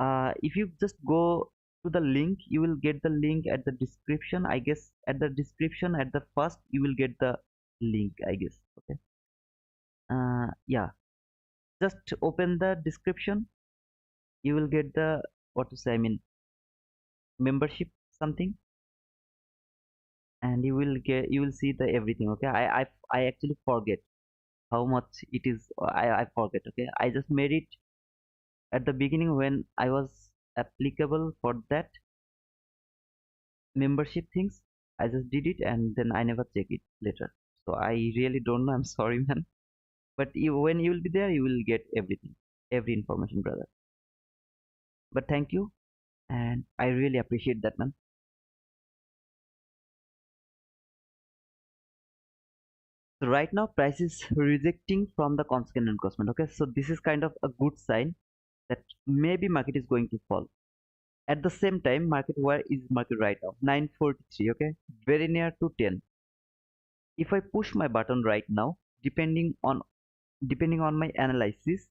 If you just go to the link, you will get the link at the description. I guess at the description at the first you will get the link. I guess. Okay. Yeah. Just open the description. You will get the what to say. I mean membership something, and you will see the everything. Okay. I actually forget how much it is. I forget. Okay. I just made it at the beginning when I was applicable for that membership things. I just did it and then I never check it later. So I really don't know. I'm sorry, man. But when you will be there, you will get everything, every information, brother. But thank you, and I really appreciate that, man. So right now, price is rejecting from the constant encroachment. Okay, so this is kind of a good sign that maybe market is going to fall. At the same time, market, where is market right now? 943. Okay, very near to 10. If I push my button right now, depending on my analysis,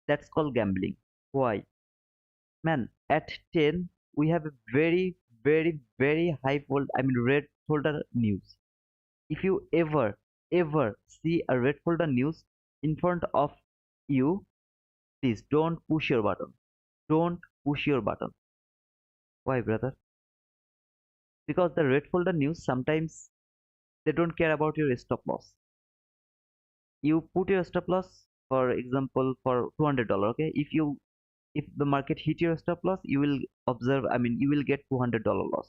that's called gambling. Why? Man, at 10 we have a very high red folder news. If you ever see a red folder news in front of you, please don't push your button. Don't push your button. Why, brother? Because the red folder news, sometimes they don't care about your stop loss. You put your stop loss, for example, for $200. Okay, if the market hit your stop loss, you will observe, I mean you will get $200 loss.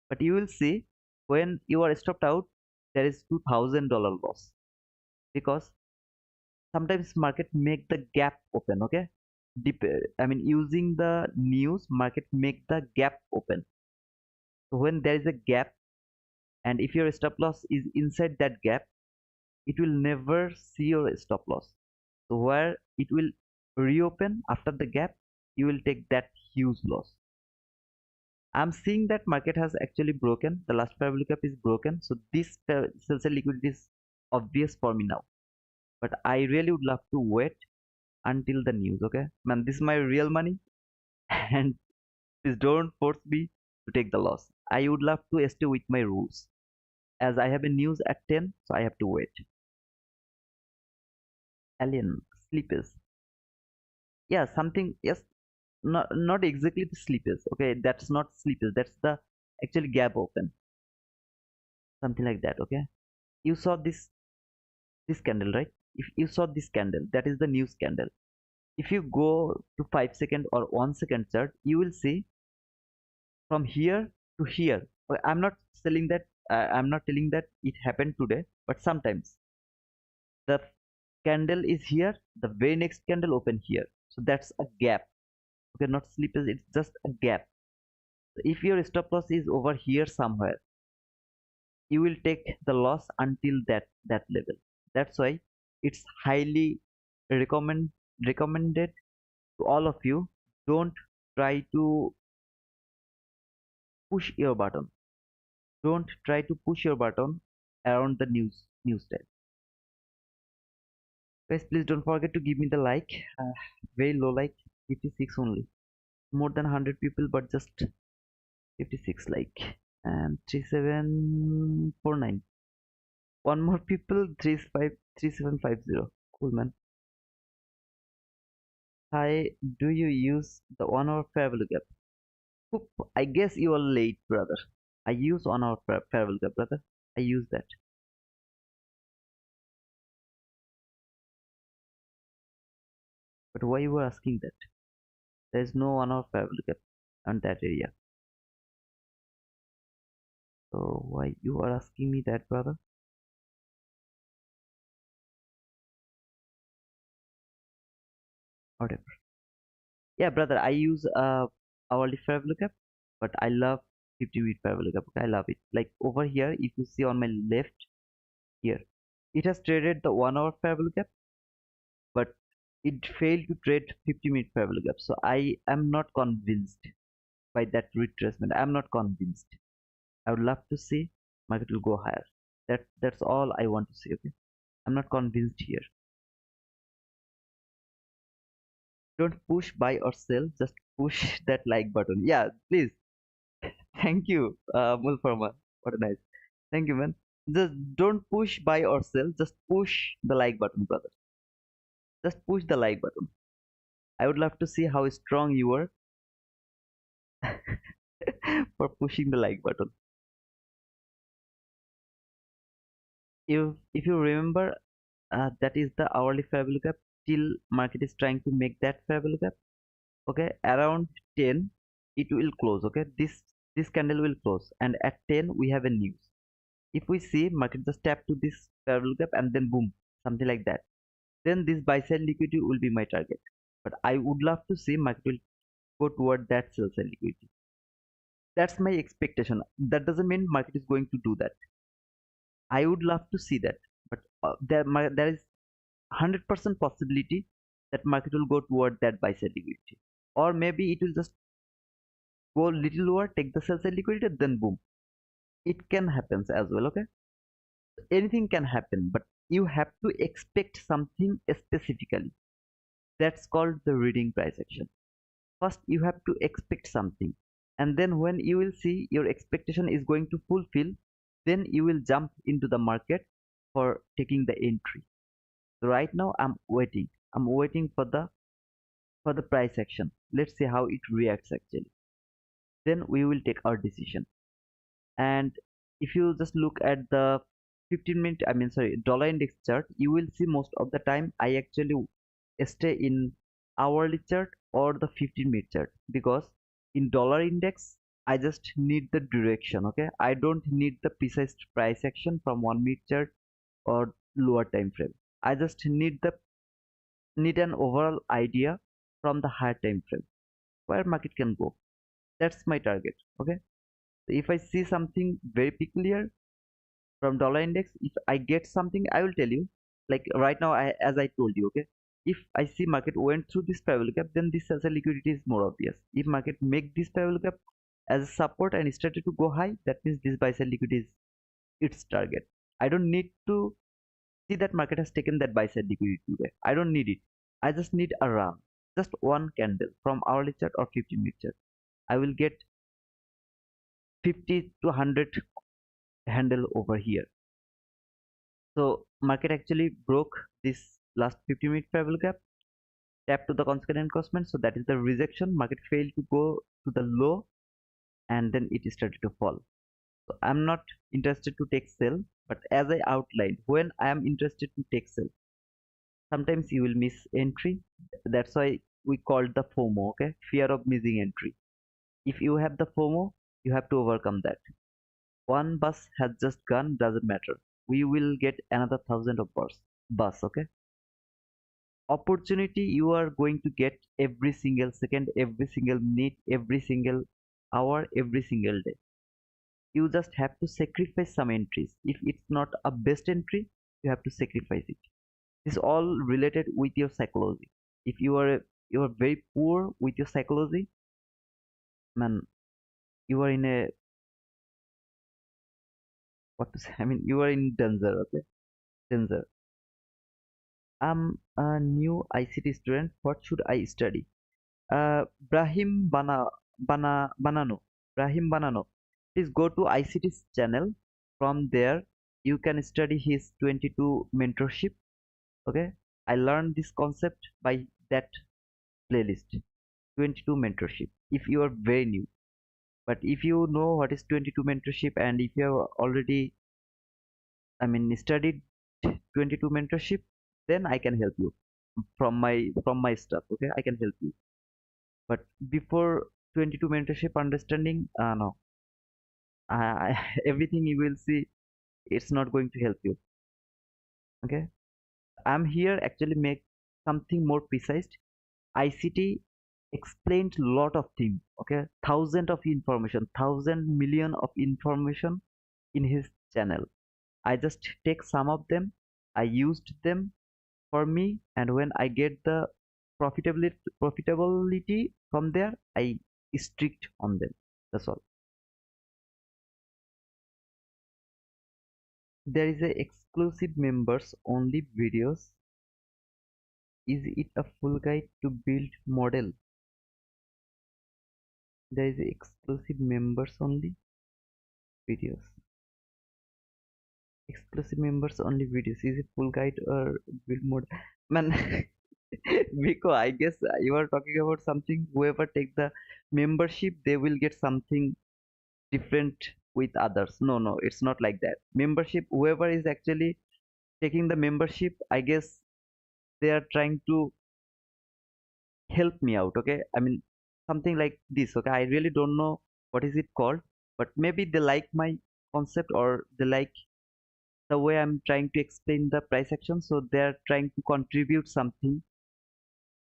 But you will see when you are stopped out, there is $2,000 loss. Because sometimes market make the gap open. Okay, I mean using the news, market make the gap open. So when there is a gap, and if your stop loss is inside that gap, it will never see your stop loss. So where it will reopen after the gap, you will take that huge loss. I'm seeing that market has actually broken. The last parallel gap is broken. So this sell side liquidity is obvious for me now. But I really would love to wait until the news. Okay, man, this is my real money, and please don't force me to take the loss. I would love to stay with my rules. As I have a news at 10, so I have to wait. Alien sleepers. Yeah, something. Yes, not exactly the sleepers. Okay, that's not sleepers. That's the actually gap open. Something like that. Okay, you saw this candle, right? if you saw this candle, that is the news candle. If you go to 5 second or 1 second chart, you will see from here to here. I'm not selling that. I'm not telling that it happened today, but sometimes the candle is here, the very next candle open here. So that's a gap. Okay, not slippage, it's just a gap. If your stop loss is over here somewhere, you will take the loss until that level. That's why it's highly recommend recommended to all of you. Don't try to push your button. Don't try to push your button around the news tab. Guys, please don't forget to give me the like. Very low like, 56 only. More than 100 people, but just 56 like. And 3749. One more people, 3750. Cool, man. Hi, do you use the 1 hour fair value gap? Oop, I guess you are late, brother. I use 1 hour fair value gap, brother. I use that. But why you were asking that? There is no 1 hour fair value gap on that area. So why you are asking me that, brother? Whatever. Yeah, brother, I use hourly fair value gap, but I love 50-minute fair value gap. Okay, I love it. Like over here, if you see on my left here, it has traded the 1 hour fair value gap, but it failed to trade 50-minute fair value gap. So I am not convinced by that retracement. I'm not convinced. I would love to see market will go higher. That's all I want to see. Okay, I'm not convinced here. Don't push buy or sell. Just push that like button. Yeah, please. Thank you, Mulfarma. What a nice. Thank you, man. Just don't push buy or sell. Just push the like button, brother. Just push the like button. I would love to see how strong you are for pushing the like button. If you remember, that is the hourly fair value gap. Till market is trying to make that fair value gap. Okay, around 10, it will close. Okay, this candle will close, and at 10 we have a news. If we see market just tap to this fair value gap and then boom, something like that, then this buy side liquidity will be my target. But I would love to see market will go toward that sell side liquidity. That's my expectation. That doesn't mean market is going to do that. I would love to see that, but there is 100% possibility that market will go toward that buy side liquidity, or maybe it will just go little lower, take the sell side liquidity, then boom. It can happen as well. Okay, anything can happen, but you have to expect something specifically. That's called the reading price action. First you have to expect something, and then when you will see your expectation is going to fulfill, then you will jump into the market for taking the entry. So right now I'm waiting for the price action. Let's see how it reacts actually, then we will take our decision. And if you just look at the 15-minute, I mean sorry, dollar index chart, you will see most of the time I actually stay in hourly chart or the 15-minute chart, because in dollar index I just need the direction. Okay, I don't need the precise price action from 1 minute chart or lower time frame. I just need an overall idea from the higher time frame where market can go. That's my target. Okay, so if I see something very peculiar from dollar index, if I get something, I will tell you. Like right now, as I told you, okay, if I see market went through this parallel gap, then this as a liquidity is more obvious. If market make this parallel gap as a support and started to go high, that means this buy side liquidity is its target. I don't need to see that market has taken that buy side liquidity today. I don't need it. I just need a run, just one candle from hourly chart or 15-minute chart. I will get 50 to 100 handle over here. So market actually broke this last 50-minute fair gap, tapped to the consequent encroachment. So that is the rejection. Market failed to go to the low, and then it started to fall. So I'm not interested to take sell, but as I outlined, when I am interested to take sell, Sometimes you will miss entry. That's why we called the FOMO, okay? Fear of missing entry. If you have the FOMO, you have to overcome that. One bus has just gone, doesn't matter. We will get another thousand of bus, okay? Opportunity you are going to get every single second, every single minute, every single hour, every single day. You just have to sacrifice some entries. If it's not a best entry, you have to sacrifice it. This is all related with your psychology. If you are very poor with your psychology, man, you are in a what to say? I mean, you are in danger. Okay, danger. I'm a new ICT student. What should I study? Brahim Banano. Brahim Banano. Please go to ICT's channel. From there, you can study his 22 mentorship. Okay, I learned this concept by that playlist. 22 mentorship. If you are very new, but if you know what is 22 mentorship and if you have already, I mean, studied 22 mentorship, then I can help you from my stuff. Okay, I can help you. But before 22 mentorship understanding, no, everything you will see, it's not going to help you. Okay, I'm here actually make something more precise. ICT explained lot of things. Okay, thousand of information, thousand million of information in his channel. I just take some of them, I used them for me, and when I get the profitability from there, I strict on them. That's all. There is a exclusive members only videos. Is it a full guide to build model? There is a exclusive members only videos. Exclusive members only videos. Is it full guide or build model? Man, Vico, I guess you are talking about something. Whoever take the membership, they will get something different with others. No, no, it's not like that. Membership, whoever is actually taking the membership, I guess they are trying to help me out. Okay, I mean something like this. Okay, I really don't know what is it called, but maybe they like my concept or they like the way I'm trying to explain the price action, so they're trying to contribute something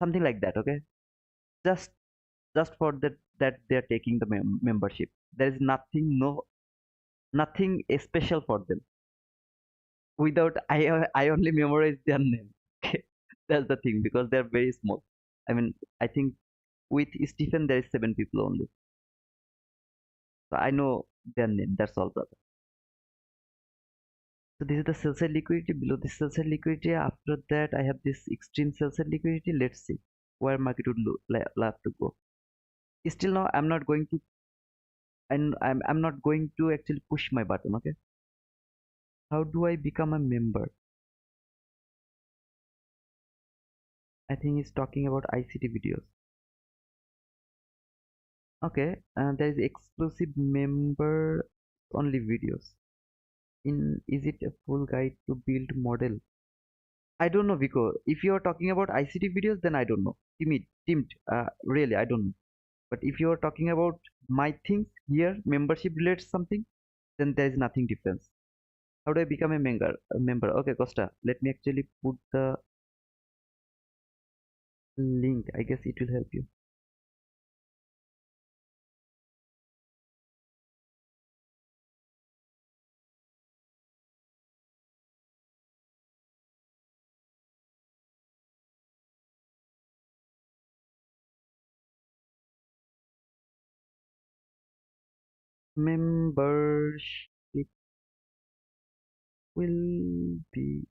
like that. Okay, just for that they're taking the membership. There is nothing, no, nothing special for them. Without I only memorize their name. Okay, that's the thing because they're very small. I mean, I think with Stephen there is 7 people only, so I know their name. That's all, brother. So this is the sell side liquidity. Below this sell side liquidity, after that I have this extreme sell side liquidity. Let's see where market would love to go. Still now I'm not going to, and I'm not going to actually push my button. Okay, how do I become a member? I think he's talking about ICT videos. Okay, there is exclusive member only videos. In is it a full guide to build model? I don't know, Vico. If you are talking about ICT videos, then I don't know. Timid, really, I don't know. But if you are talking about my things here, membership related something, then there is nothing difference. How do I become a member? Okay, Costa. Let me actually put the link. I guess it will help you. Membership will be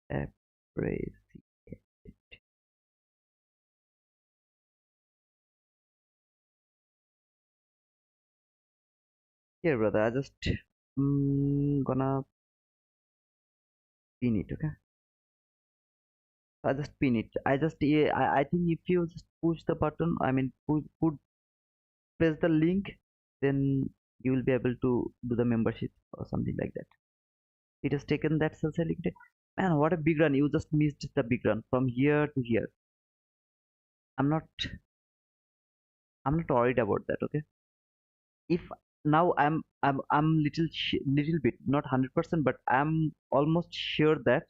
appreciated. Here, brother. I just gonna pin it. Okay. I just pin it. I just yeah, I think if you just push the button, I mean press the link, then you will be able to do the membership or something like that. It has taken that social link. Man, what a big run. You just missed the big run from here to here. I'm not I'm not worried about that, okay? If now I'm little bit, not 100%, but I'm almost sure that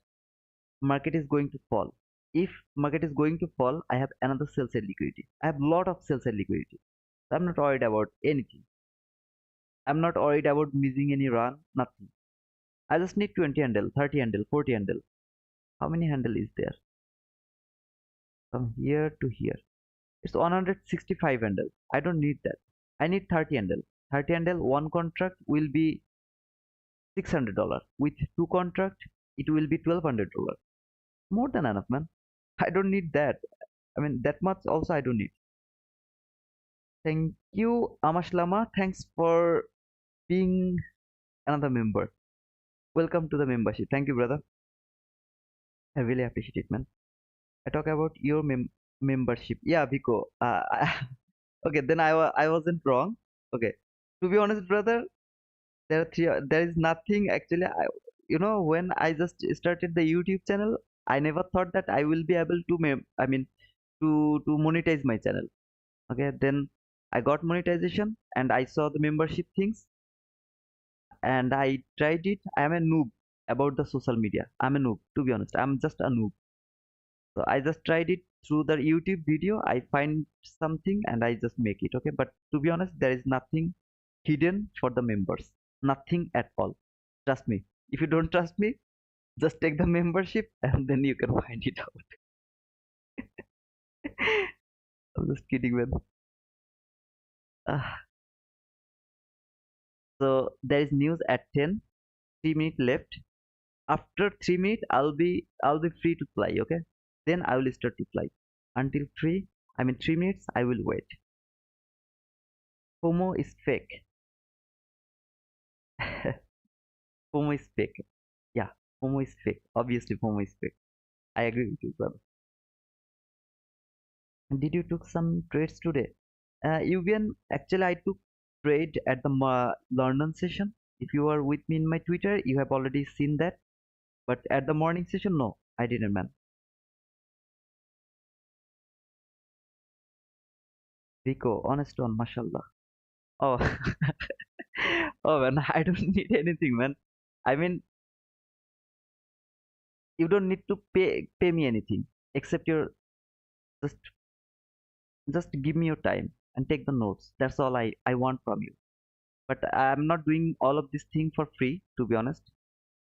market is going to fall. If market is going to fall, I have another sell side liquidity. I have lot of sell side liquidity. So I'm not worried about anything. I'm not worried about missing any run, nothing. I just need 20 handle, 30 handle, 40 handle. How many handle is there? From here to here. It's 165 handle. I don't need that. I need 30 handle. 30 handle, one contract will be $600. With two contract, it will be $1,200. More than enough, man. I don't need that. I mean, that much also I don't need. Thank you, Amash Lama. Thanks for being another member. Welcome to the membership. Thank you, brother. I really appreciate it, man. I talk about your membership. Yeah, Biko. Okay, then I wasn't wrong. Okay. To be honest, brother, there is nothing actually. When I just started the YouTube channel, I never thought that I will be able to to monetize my channel. Okay, then I got monetization and I saw the membership things and I tried it. I am a noob about the social media. I'm a noob, to be honest. I'm just a noob. So I just tried it through the YouTube video. I find something and I just make it. Okay, but to be honest, there is nothing hidden for the members. Nothing at all. Trust me. If you don't trust me, just take the membership and then you can find it out. I'm just kidding, man. Ah, so there is news at 10. 3 minutes left. After 3 minutes, I'll be free to fly. Okay, then I will start to fly. Until 3 minutes, I will wait. FOMO is fake. FOMO is fake. Yeah, FOMO is fake. Obviously, FOMO is fake. I agree with you, brother. Did you took some trades today? Yubian, actually, I took trade at the London session. If you are with me in my Twitter, you have already seen that. But at the morning session, no, I didn't, man. Rico, honest one, mashallah. Oh, oh man, I don't need anything, man. I mean, you don't need to pay me anything except your just just give me your time and take the notes. That's all I want from you. But I'm not doing all of this thing for free, to be honest.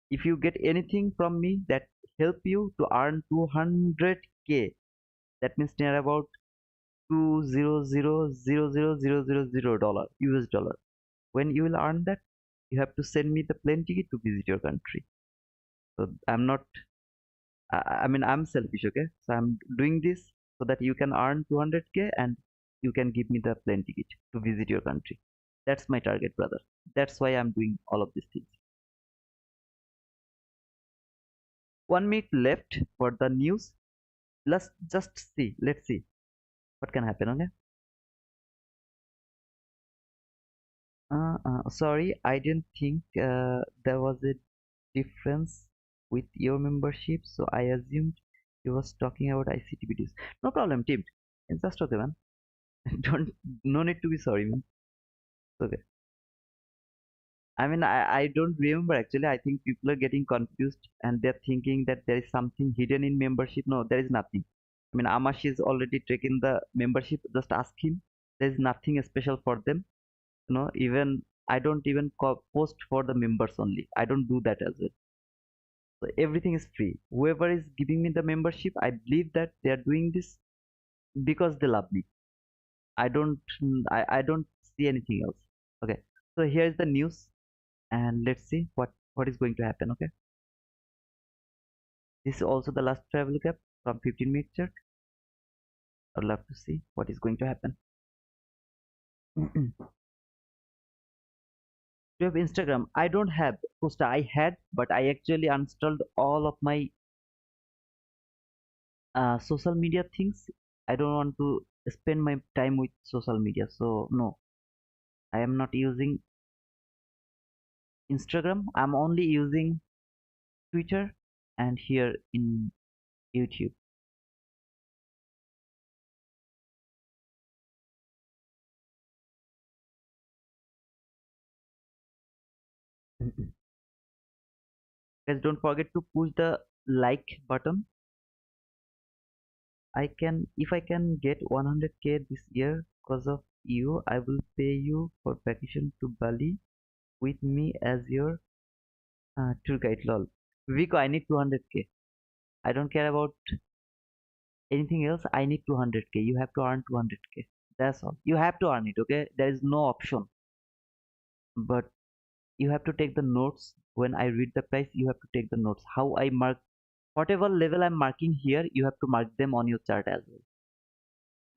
If you get anything from me that help you to earn 200K, that means near about 200,000,000 dollar US dollar. When you will earn that, you have to send me the plane ticket to visit your country. So I'm not I mean, I'm selfish, okay? So I'm doing this so that you can earn 200K and you can give me the plane ticket to visit your country. That's my target, brother. That's why I'm doing all of these things. 1 minute left for the news. Let's just see. Let's see what can happen, okay? Sorry, I didn't think there was a difference with your membership, so I assumed you was talking about ICT videos. No problem, Tim. It's just okay, man. Don't no need to be sorry, man. It's okay. I don't remember actually. I think people are getting confused and they're thinking that there is something hidden in membership. No, there is nothing. I mean, Amash is already taken the membership. Just ask him. There is nothing special for them. Even I don't even post for the members only. I don't do that as well. So everything is free. Whoever is giving me the membership, I believe that they are doing this because they love me. I don't see anything else. Okay. So here is the news and let's see what is going to happen. Okay, this is also the last travel gap from 15 minute chart. I'd love to see what is going to happen. Do you have Instagram? I don't have. Costa, I had, but I actually uninstalled all of my social media things. I don't want to spend my time with social media, so no, I am not using Instagram. I'm only using Twitter and here in YouTube. Guys, don't forget to push the like button. If I can get 100k this year because of you, I will pay you for vacation to Bali with me as your tour guide. Lol. Vico, I need 200k. I don't care about anything else. I need 200k. You have to earn 200k. That's all. You have to earn it. Okay. There is no option. But you have to take the notes when I read the price. You have to take the notes. How I mark whatever level I'm marking here. You have to mark them on your chart as well.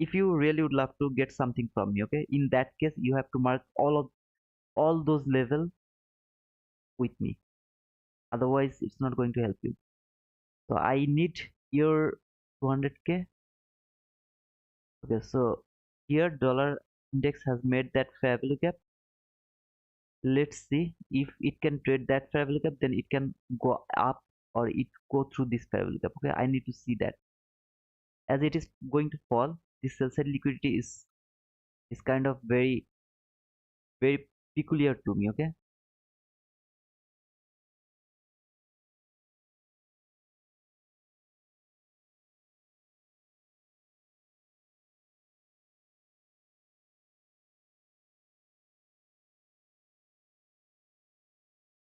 If you really would love to get something from me, okay, in that case you have to mark all those levels with me, otherwise it's not going to help you. So I need your 200k. Okay, so here dollar index has made that fair value gap. Let's see if it can trade that fair value gap, then it can go up or it go through this fair value gap. Okay, I need to see that. As it is going to fall, this sell side liquidity is kind of very peculiar to me. Okay,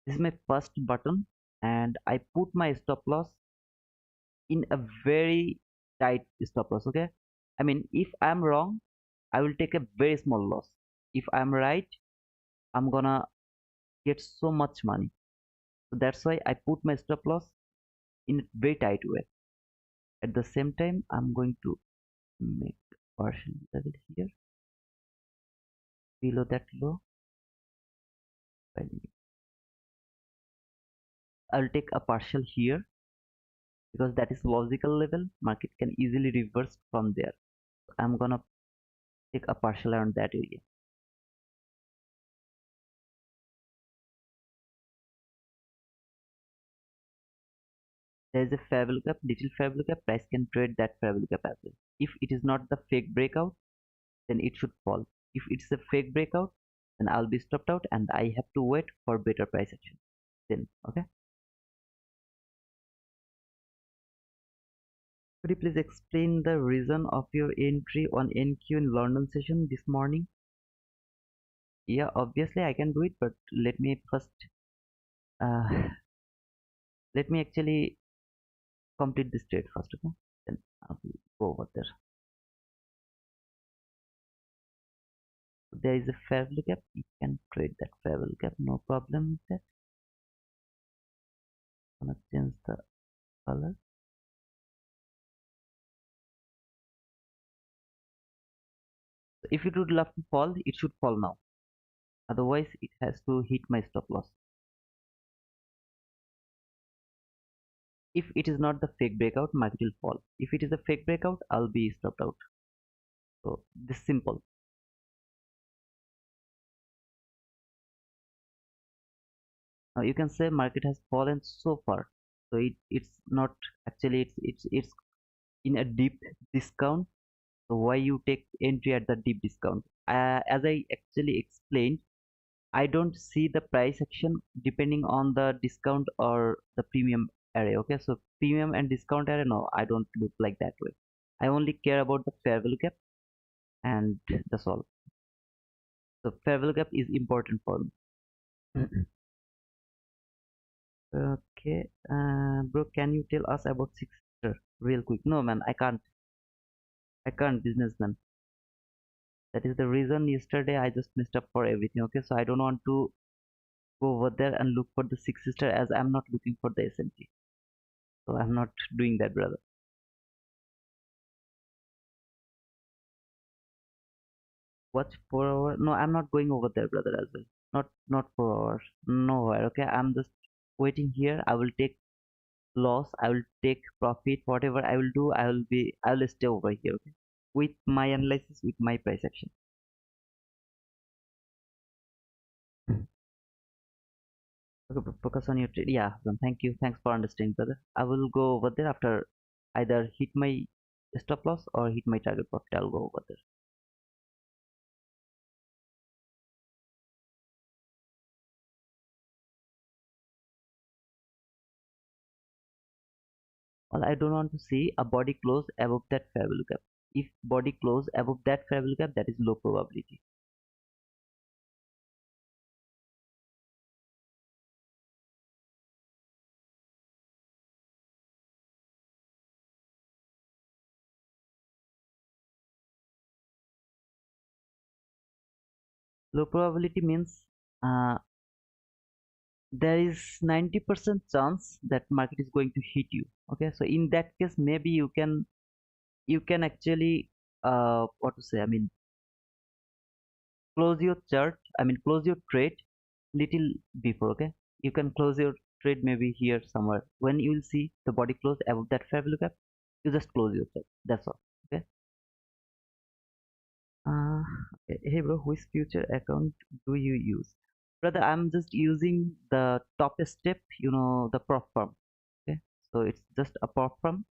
this is my first button and I put my stop loss in a very tight stop loss. Okay, I mean, if I'm wrong, I will take a very small loss. If I'm right, I'm gonna get so much money. So that's why I put my stop loss in a very tight way. At the same time, I'm going to make a partial level here below that low value. I'll take a partial here because that is logical level. Market can easily reverse from there. I'm gonna take a partial around that area. There is a fair value gap, little fair value gap. Price can trade that fair value gap as well. If it is not the fake breakout, then it should fall. If it's a fake breakout, then I'll be stopped out and I have to wait for better price action. Then, okay. Could you please explain the reason of your entry on NQ in London session this morning? Yeah, obviously I can do it, but let me first, uh, let me actually complete this trade first, okay? Then I'll go over there. There is a fair value gap. You can trade that fair value gap, no problem with that. I'm gonna change the color. So if it would love to fall, it should fall now. Otherwise, it has to hit my stop loss. If it is not the fake breakout, market will fall. If it is a fake breakout, I'll be stopped out. So this simple. Now you can say market has fallen so far. So it's not actually it's in a deep discount. So why you take entry at the deep discount? As I actually explained, I don't see the price action depending on the discount or the premium area. Okay, so premium and discount area, no, I don't look like that way. I only care about the fair value gap and that's all. So fair value gap is important for me. Okay, bro, can you tell us about six real quick? No, man, I can't. I can't, businessman. That is the reason yesterday I just messed up for everything. Okay, so I don't want to go over there and look for the six sister as I'm not looking for the SMT. So I'm not doing that, brother. Watch 4 hour? No, I'm not going over there, brother, as well. Not 4 hours. Nowhere. Okay, I'm just waiting here. I will take loss. I will take profit. Whatever I will do, I will stay over here. Okay, with my analysis, with my price action. Okay, focus on your trade. Yeah, then thank you. Thanks for understanding, brother. I will go over there after either hit my stop loss or hit my target profit. I'll go over there. Well, I don't want to see a body close above that fair value gap. If body close above that fair value gap, that is low probability. Low probability means uh, there is 90% chance that market is going to hit you. Okay, so in that case, maybe you can actually what to say? I mean, close your chart. I mean, close your trade little before. Okay, you can close your trade maybe here somewhere. When you will see the body close above that fair value gap, you just close your trade. That's all. Okay. Uh, hey bro, which future account do you use? Brother, I'm just using the top step, the prop firm. Okay, so it's just a prop firm.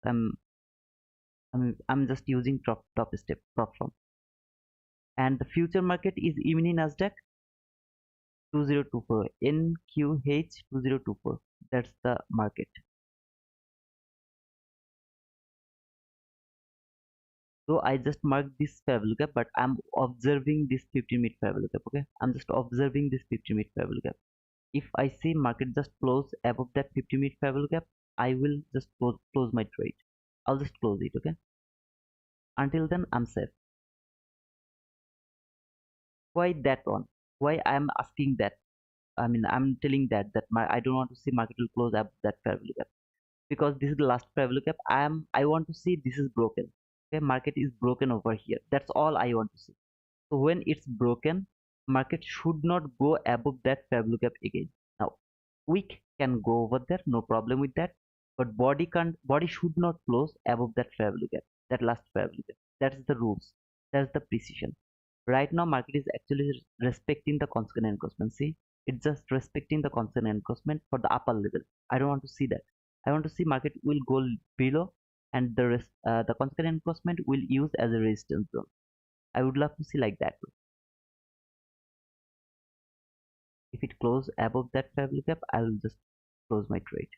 I'm just using top step prop firm, and the future market is mini Nasdaq 2024 NQH 2024. That's the market. So I just marked this fair value gap, but I'm observing this 50-minute fair value gap. Okay, I'm just observing this 50-minute fair value gap. If I see market just close above that 50-minute fair value gap, I will just close my trade. I'll just close it. Okay, until then I'm safe. Why that one? Why I'm asking that? I mean, I'm telling that I don't want to see market will close above that fair value gap, because this is the last fair value gap. I want to see this is broken. Okay, market is broken over here. That's all I want to see. So when it's broken, market should not go above that fair value gap again. Now, wick can go over there, no problem with that. But body should not close above that fair value gap, that last fair value gap. That's the rules. That's the precision. Right now, market is actually respecting the constant encroachment. See, it's just respecting the constant encroachment for the upper level. I don't want to see that. I want to see market will go below, and the constant encroachment will use as a resistance zone. I would love to see like that. If it close above that fair value gap, I will just close my trade.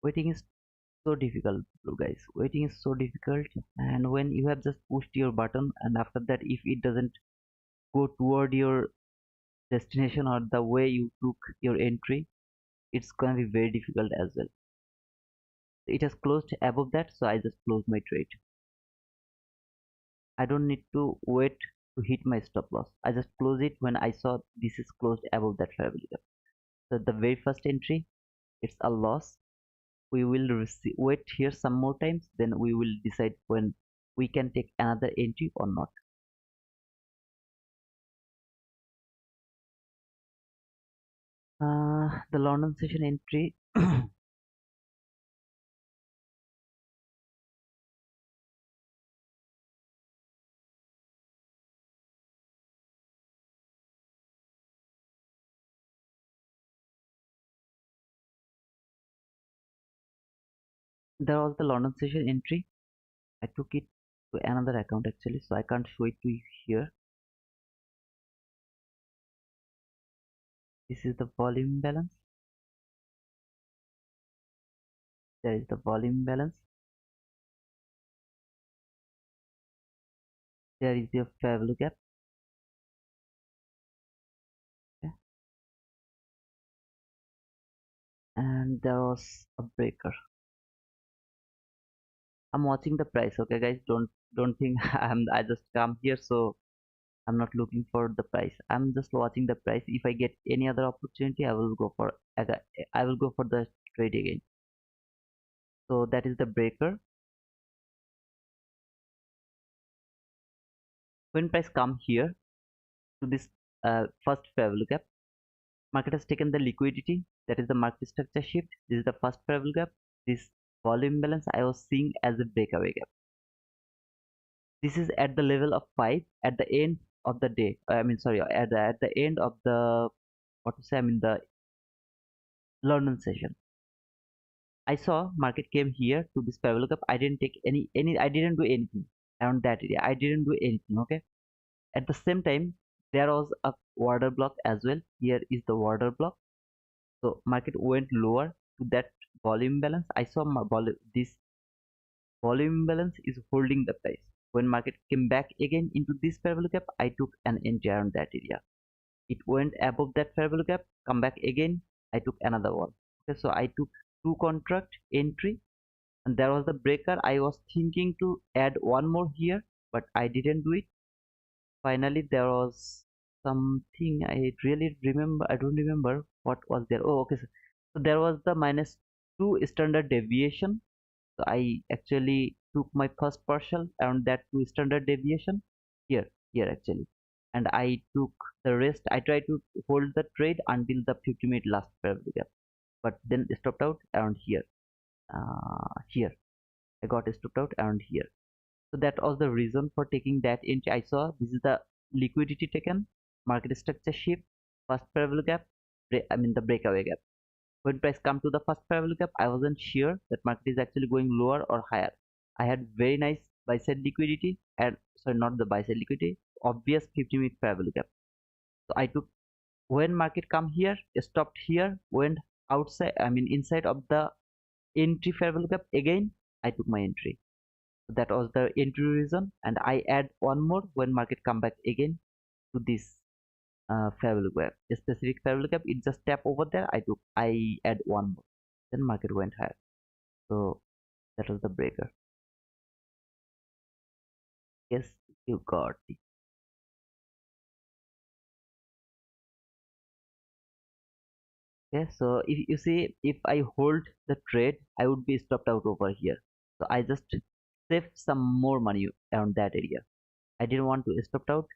Waiting is so difficult, guys. Waiting is so difficult, and when you have just pushed your button, and after that, if it doesn't go toward your destination or the way you took your entry, it's gonna be very difficult as well. It has closed above that, so I just closed my trade. I don't need to wait to hit my stop loss. I just close it when I saw this is closed above that fair value gap. So the very first entry, it's a loss. We will wait here some more times, then we will decide when we can take another entry or not. The London session entry. There was the London session entry. I took it to another account actually, so I can't show it to you here. This is the volume balance. There is the volume balance. There is your fair value gap. Okay. And there was a breaker. I'm watching the price. Okay, guys, don't think I just come here, so I'm not looking for the price. I'm just watching the price. If I get any other opportunity, I will go for the trade again. So that is the breaker. When price come here to this first fair value gap, market has taken the liquidity, that is the market structure shift. This is the first fair value gap. This volume balance I was seeing as a breakaway gap. This is at the level of 5 at the end of the day. I mean, sorry, at the end of the, what to say, I mean the London session. I saw market came here to this parallel gap. I didn't take any. I didn't do anything around that area. I didn't do anything. Okay. At the same time, there was a order block as well. Here is the order block. So market went lower to that volume balance. I saw my this volume balance is holding the price. When market came back again into this parallel gap, I took an entry around that area. It went above that fair value gap, come back again, I took another one. Okay, so I took two contract entry, and there was the breaker. I was thinking to add one more here, but I didn't do it. Finally there was something I really remember, I don't remember what was there. Oh, okay, so there was the -2 standard deviation. So I actually took my first partial around that 2 standard deviation here actually, and I took the rest. I tried to hold the trade until the 50-minute last parallel gap, but then stopped out around here. Here I got stopped out around here. So that was the reason for taking that entry. I saw this is the liquidity taken, market structure shift, first parallel gap, I mean the breakaway gap. When price come to the first parallel gap, I wasn't sure that market is actually going lower or higher. I had very nice buy side liquidity, and sorry, not the buy side liquidity, obvious 50-minute parallel gap. So I took, when market come here, stopped here, went outside, I mean inside of the entry parallel gap again, I took my entry. So that was the entry reason, and I add one more when market come back again to this fair value gap, a specific fair value gap. It just tap over there. I add one more, then market went higher. So that was the breaker. Yes, you got it. Okay, so if you see, if I hold the trade, I would be stopped out over here. So I just saved some more money around that area. I didn't want to stop out.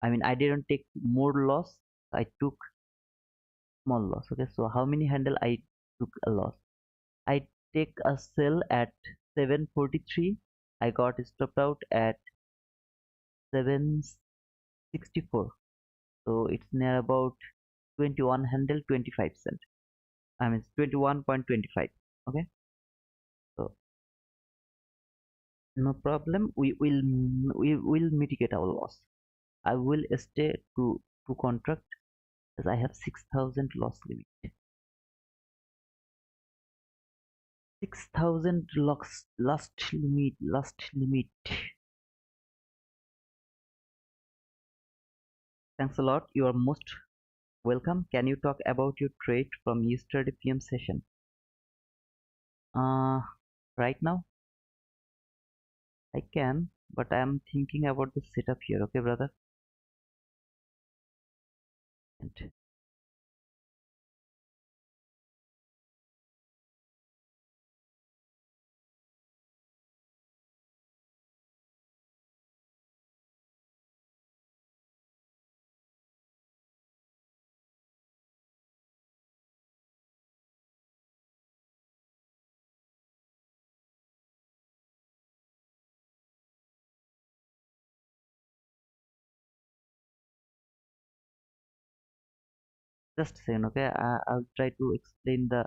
I mean, I didn't take more loss. I took small loss. Okay, so how many handle I took a loss? I take a sell at 743. I got stopped out at 764. So it's near about 21 handle 25 cent. I mean 21.25. Okay, so no problem. We will mitigate our loss. I will stay to contract as I have 6,000 loss limit. 6,000 loss last limit. Thanks a lot. You are most welcome. Can you talk about your trade from yesterday PM session? Uh, right now I can, but I am thinking about the setup here. Okay, brother. And just a second, okay. I'll try to explain the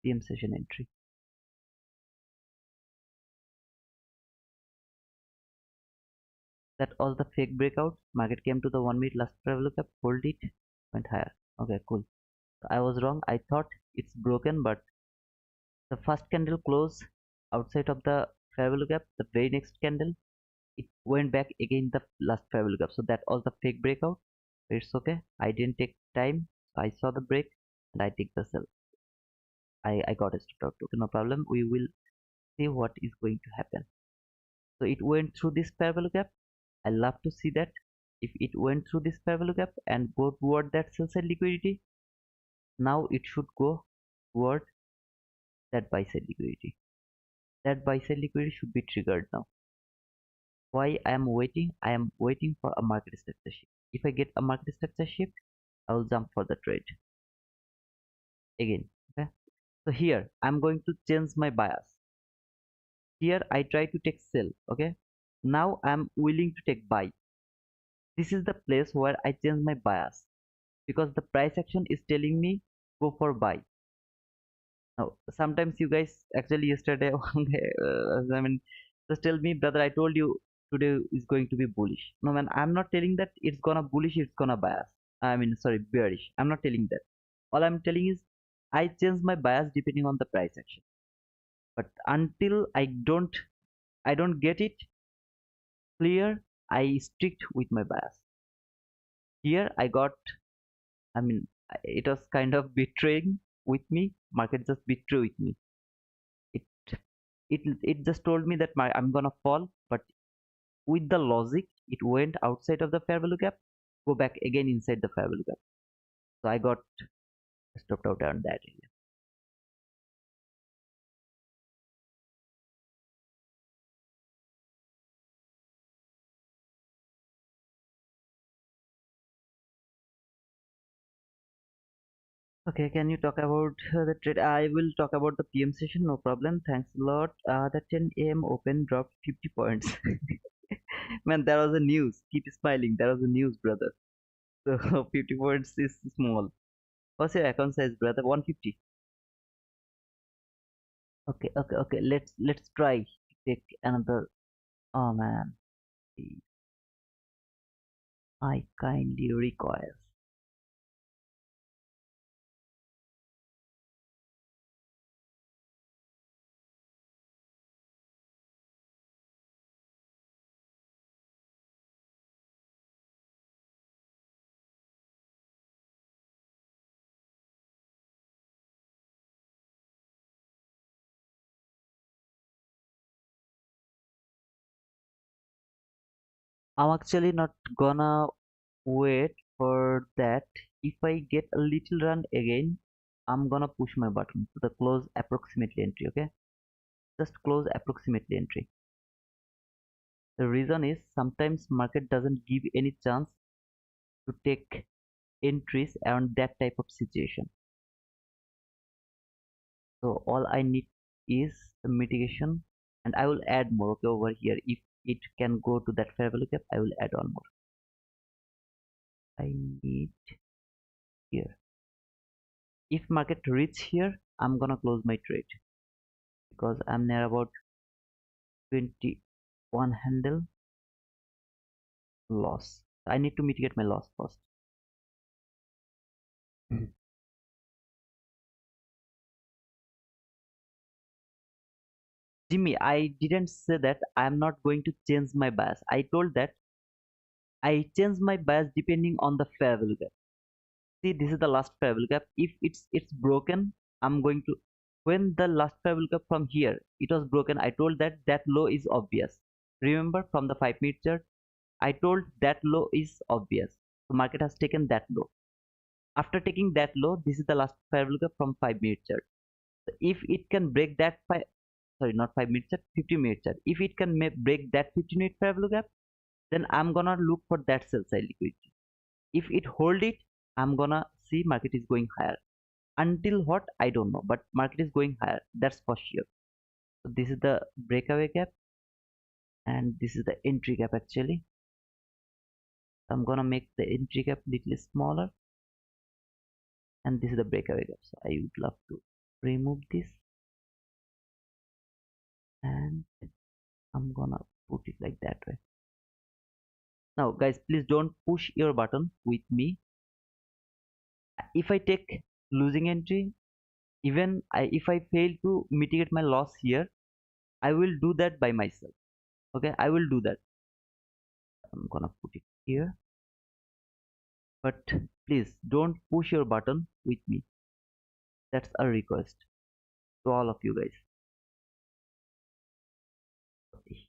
PM session entry. That was the fake breakout. Market came to the 1 minute last travel up, hold it, went higher. Okay, cool. I was wrong. I thought it's broken, but the first candle closed outside of the fair value gap. The very next candle, it went back again the last fair value gap. So that was the fake breakout. It's okay. I didn't take time. So I saw the break and I take the sell. I got a stop out. Okay, no problem. We will see what is going to happen. So it went through this fair value gap. I love to see that. If it went through this fair value gap and go toward that sell side liquidity, now it should go toward that buy side liquidity. That buy side liquidity should be triggered now. Why I am waiting? I am waiting for a market structure shift. If I get a market structure shift, I will jump for the trade again. Okay. So here I'm going to change my bias. Here I try to take sell. Okay. Now I'm willing to take buy. This is the place where I change my bias because the price action is telling me go for buy. Now, sometimes you guys actually yesterday, I mean, just tell me, brother, I told you today is going to be bullish. No, man, I'm not telling that it's gonna bullish, it's gonna bias. I mean, sorry, bearish. I'm not telling that. All I'm telling is I change my bias depending on the price action. But until I don't get it clear, I strict with my bias. Here I got, I mean, it was kind of betraying with me. Market just betray with me. It it just told me that I'm gonna fall, but with the logic, it went outside of the fair value gap, go back again inside the fair value gap. So I got stopped out on that area. Okay, can you talk about the trade? I will talk about the PM session, no problem. Thanks a lot. The 10 a.m. open dropped 50 points. Man, there was a news. Keep smiling. There was a news, brother. So 50 points is small. What's your account size, brother? 150. Okay, okay, okay. Let's try to take another. Oh man, I kindly require. I'm actually not gonna wait for that. If I get a little run again, I'm gonna push my button to the close approximately entry. Okay, just close approximately entry. The reason is sometimes market doesn't give any chance to take entries around that type of situation. So all I need is the mitigation, and I will add more. Okay, over here, if it can go to that fair value gap, I will add on more. I need here. If market reach here, I'm gonna close my trade because I'm near about 21 handle loss. I need to mitigate my loss first. Jimmy, I didn't say that I'm not going to change my bias. I told that I change my bias depending on the fair value gap. See, this is the last fair value gap. If it's broken, I'm going to, when the last fair value gap from here it was broken, I told that that low is obvious. Remember from the 5 minute chart, I told that low is obvious. The market has taken that low. After taking that low, this is the last fair value gap from 5 minute chart. So if it can break that sorry, not 5 minute chart, 50 minute chart. If it can break that 15-minute fair value gap, then I'm gonna look for that sell side liquidity. If it hold it, I'm gonna see market is going higher. Until what, I don't know, but market is going higher. That's for sure. So this is the breakaway gap, and this is the entry gap actually. I'm gonna make the entry gap little smaller, and this is the breakaway gap. So I would love to remove this, and I'm gonna put it like that way. Now, guys, please don't push your button with me. If I take losing entry, even if I fail to mitigate my loss here, I will do that by myself. Okay, I will do that. I'm gonna put it here, but please don't push your button with me. That's a request to all of you guys. Okay,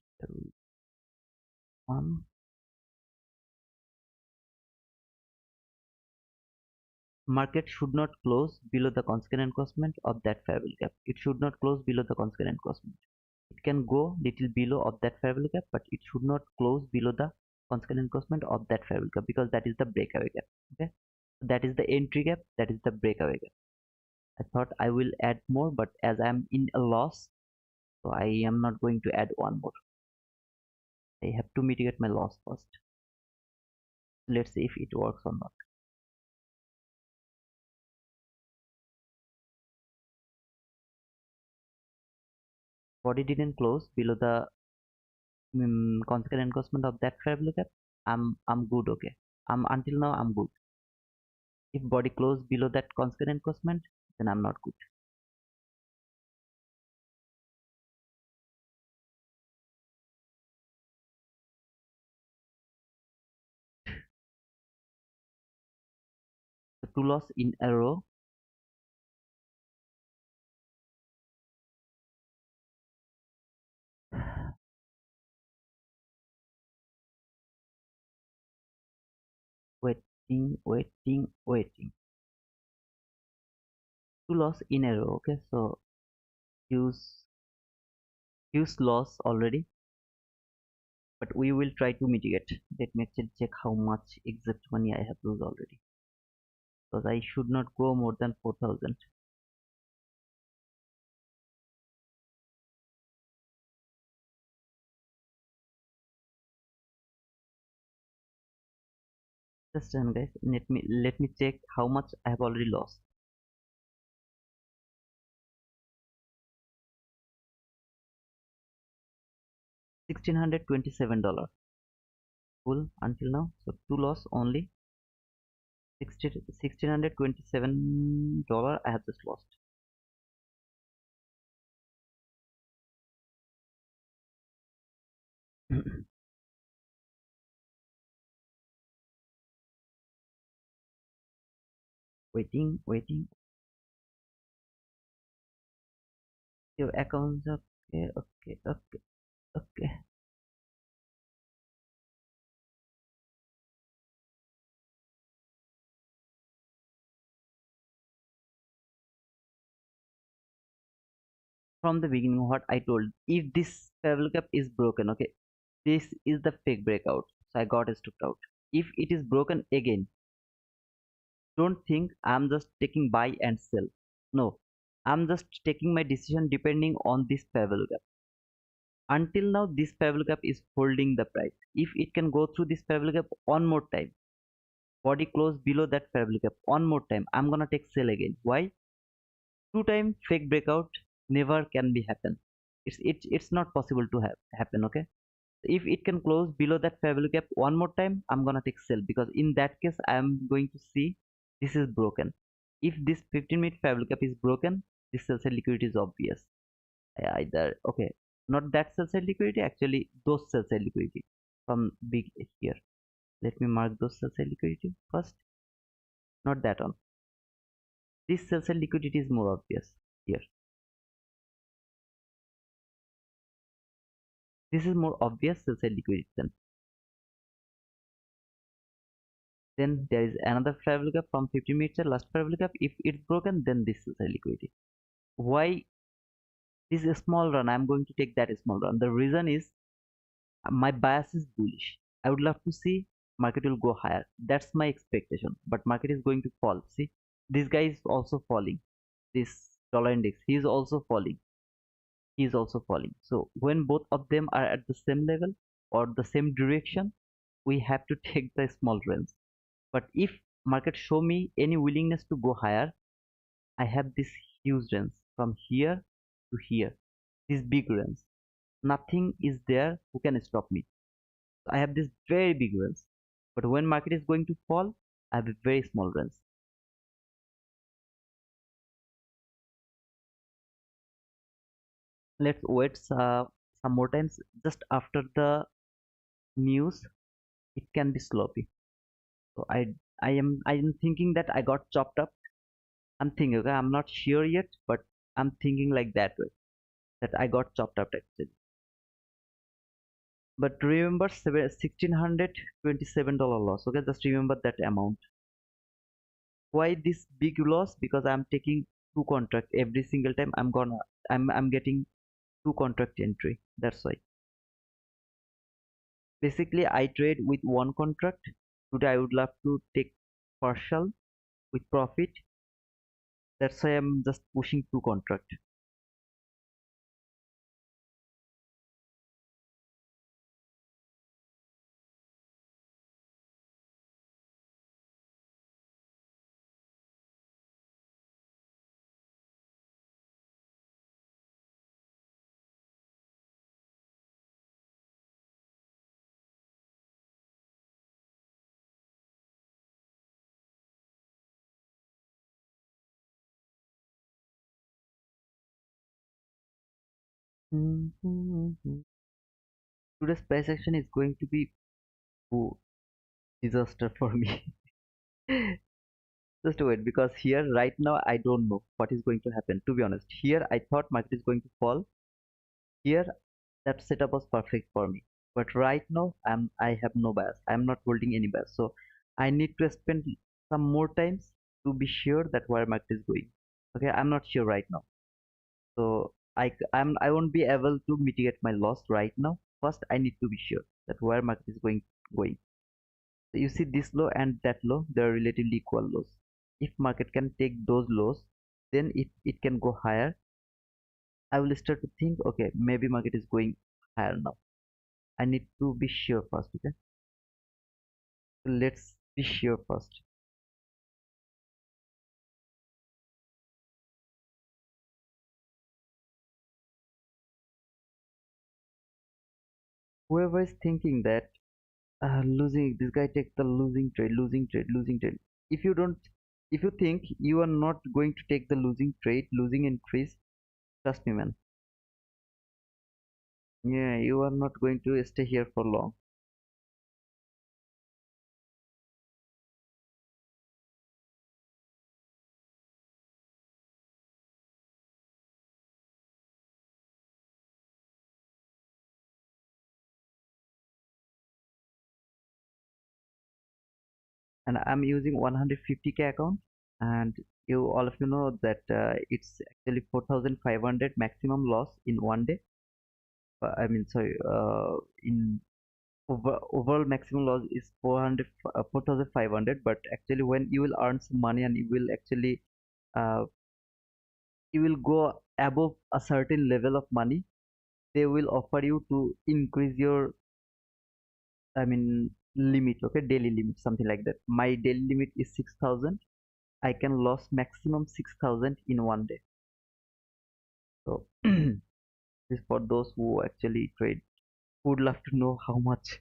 one. Market should not close below the constant encroachment of that fair value gap. It should not close below the constant encroachment. It can go little below of that fair value gap, but it should not close below the consequent encroachment of that fair value gap, because that is the breakaway gap. Okay, that is the entry gap, that is the breakaway gap. I thought I will add more, but as I'm in a loss, so I am not going to add one more. I have to mitigate my loss first. Let's see if it works or not. Body didn't close below the consequent encroachment of that fair value gap. I'm good. Okay, until now I'm good. If body close below that consequent encroachment, then I'm not good. So two loss in a row. Waiting, waiting, waiting. Two loss in a row. Okay, so use loss already, but we will try to mitigate. Let me actually check how much exact money I have lose already, because I should not go more than 4,000. Just guys, let me check how much I have already lost. 1,627 dollars full until now. So two loss only. 1,627 dollars I have just lost. Waiting. Your accounts. Okay. From the beginning, what I told, if this travel gap is broken, okay, this is the fake breakout. So I got stopped out. If it is broken again, don't think I'm just taking buy and sell. No, I'm just taking my decision depending on this travel gap. Until now, this travel gap is holding the price. If it can go through this travel gap one more time, body close below that travel gap one more time, I'm gonna take sell again. Why? Two time fake breakout never can be happen. It's not possible to have happen. Okay, if it can close below that fair value gap one more time, I'm gonna take sell, because in that case I am going to see this is broken. If this 15-minute fair value gap is broken, this sell side liquidity is obvious. Either okay, not that sell side liquidity, actually those sell side liquidity from big here. Let me mark those sell side liquidity first, not that one. This sell side liquidity is more obvious here. This is more obvious sell side liquidity then. Then there is another fair value gap from 50 minutes last fair value gap. If it's broken, then this is a liquidity. Why this is a small run? I'm going to take that small run. The reason is my bias is bullish. I would love to see market will go higher. That's my expectation. But market is going to fall. See, this guy is also falling. This dollar index, he is also falling. He is also falling. So when both of them are at the same level or the same direction, we have to take the small range. But if market show me any willingness to go higher, I have this huge range from here to here, this big range. Nothing is there who can stop me. I have this very big range. But when market is going to fall, I have a very small range. Let's wait some more times. Just after the news, it can be sloppy. So I am thinking that I got chopped up. I'm thinking, okay, I'm not sure yet, but I'm thinking like that way, that I got chopped up actually. But remember, $1,627 loss. Okay, just remember that amount. Why this big loss? Because I'm taking two contract every single time. I'm getting two contract entry. That's why. Basically, I trade with one contract. Today, I would love to take partial with profit. That's why I'm just pushing two contract. Mhm. Today's price action is going to be oh, disaster for me. Just wait because here right now I don't know what is going to happen. To be honest, here I thought market is going to fall. Here that setup was perfect for me. But right now I have no bias. I'm not holding any bias. So I need to spend some more times to be sure that where market is going. Okay, I'm not sure right now. So I won't be able to mitigate my loss right now. First I need to be sure that where market is going. So you see this low and that low, they are relatively equal lows. If market can take those lows, then it can go higher. I will start to think, okay, maybe market is going higher now. I need to be sure first, okay? So let's be sure first. Whoever is thinking that losing this guy take the losing trade. If you don't, if you think you are not going to take the losing trade, losing entries, trust me, man. Yeah, you are not going to stay here for long. And I'm using 150K account, and you all of you know that it's actually 4,500 maximum loss in one day. I mean, sorry, in overall maximum loss is 4,500. But actually, when you will earn some money and you will actually uh, you will go above a certain level of money, they will offer you to increase your, I mean, limit, okay, daily limit, something like that. My daily limit is 6,000. I can lose maximum 6,000 in one day. So this is for those who actually trade. Who would love to know how much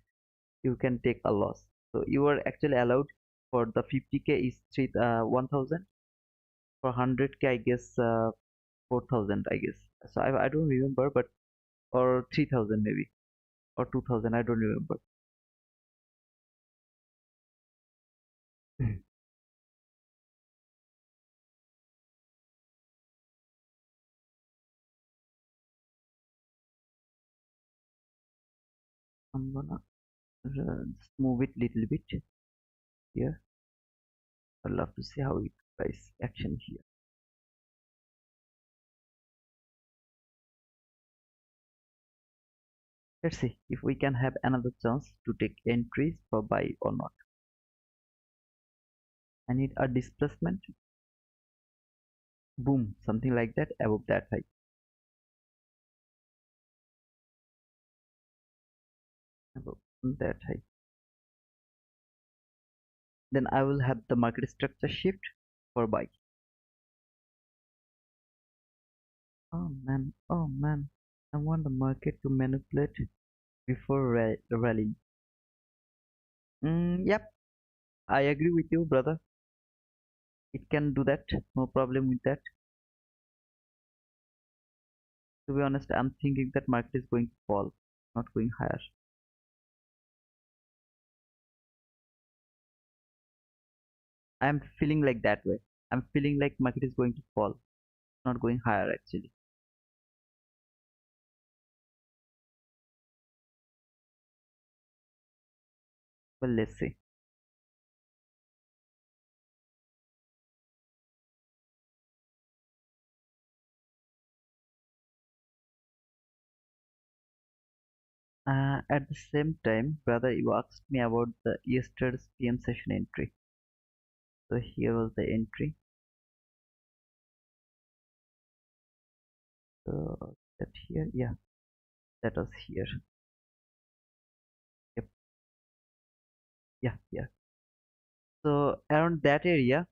you can take a loss. So you are actually allowed for the 50K is 1,000. For 100K, I guess 4,000. I guess. So I don't remember, but or 3,000 maybe or 2,000. I don't remember. I'm gonna just move it little bit here. I'd love to see how it price action here. Let's see if we can have another chance to take entries for buy or not. I need a displacement. Boom, something like that above that high. Above that high. Then I will have the market structure shift for buy. Oh man, I want the market to manipulate before rallying. Yep, I agree with you, brother. It can do that, no problem with that. To be honest, I'm thinking that market is going to fall, not going higher. I'm feeling like that way. I'm feeling like market is going to fall, not going higher actually. Well, let's see. At the same time, brother, you asked me about the yesterday's PM session entry. So here was the entry. So that here, yeah, that was here. Yep, yeah, yeah. So around that area,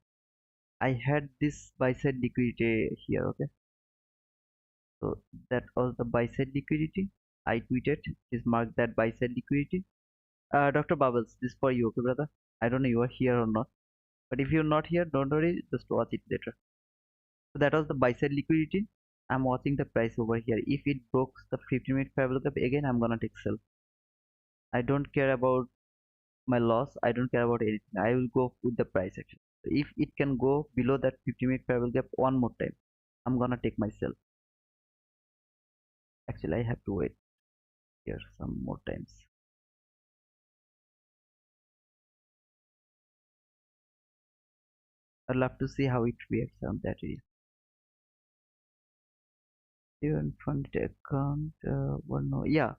I had this buy side liquidity here. Okay, so that was the buy side liquidity. I tweeted, is mark that buy side liquidity. Dr. Bubbles, this for you, okay, brother? I don't know you are here or not, but if you're not here, don't worry, just watch it later. So that was the buy side liquidity. I'm watching the price over here. If it breaks the 15-minute fair value gap again, I'm gonna take sell. I don't care about my loss. I don't care about anything. I will go with the price action. So if it can go below that 15-minute fair value gap one more time, I'm gonna take my sell. Actually, I have to wait here some more times. I'd love to see how it reacts on that area. Even fund account, one no, yeah.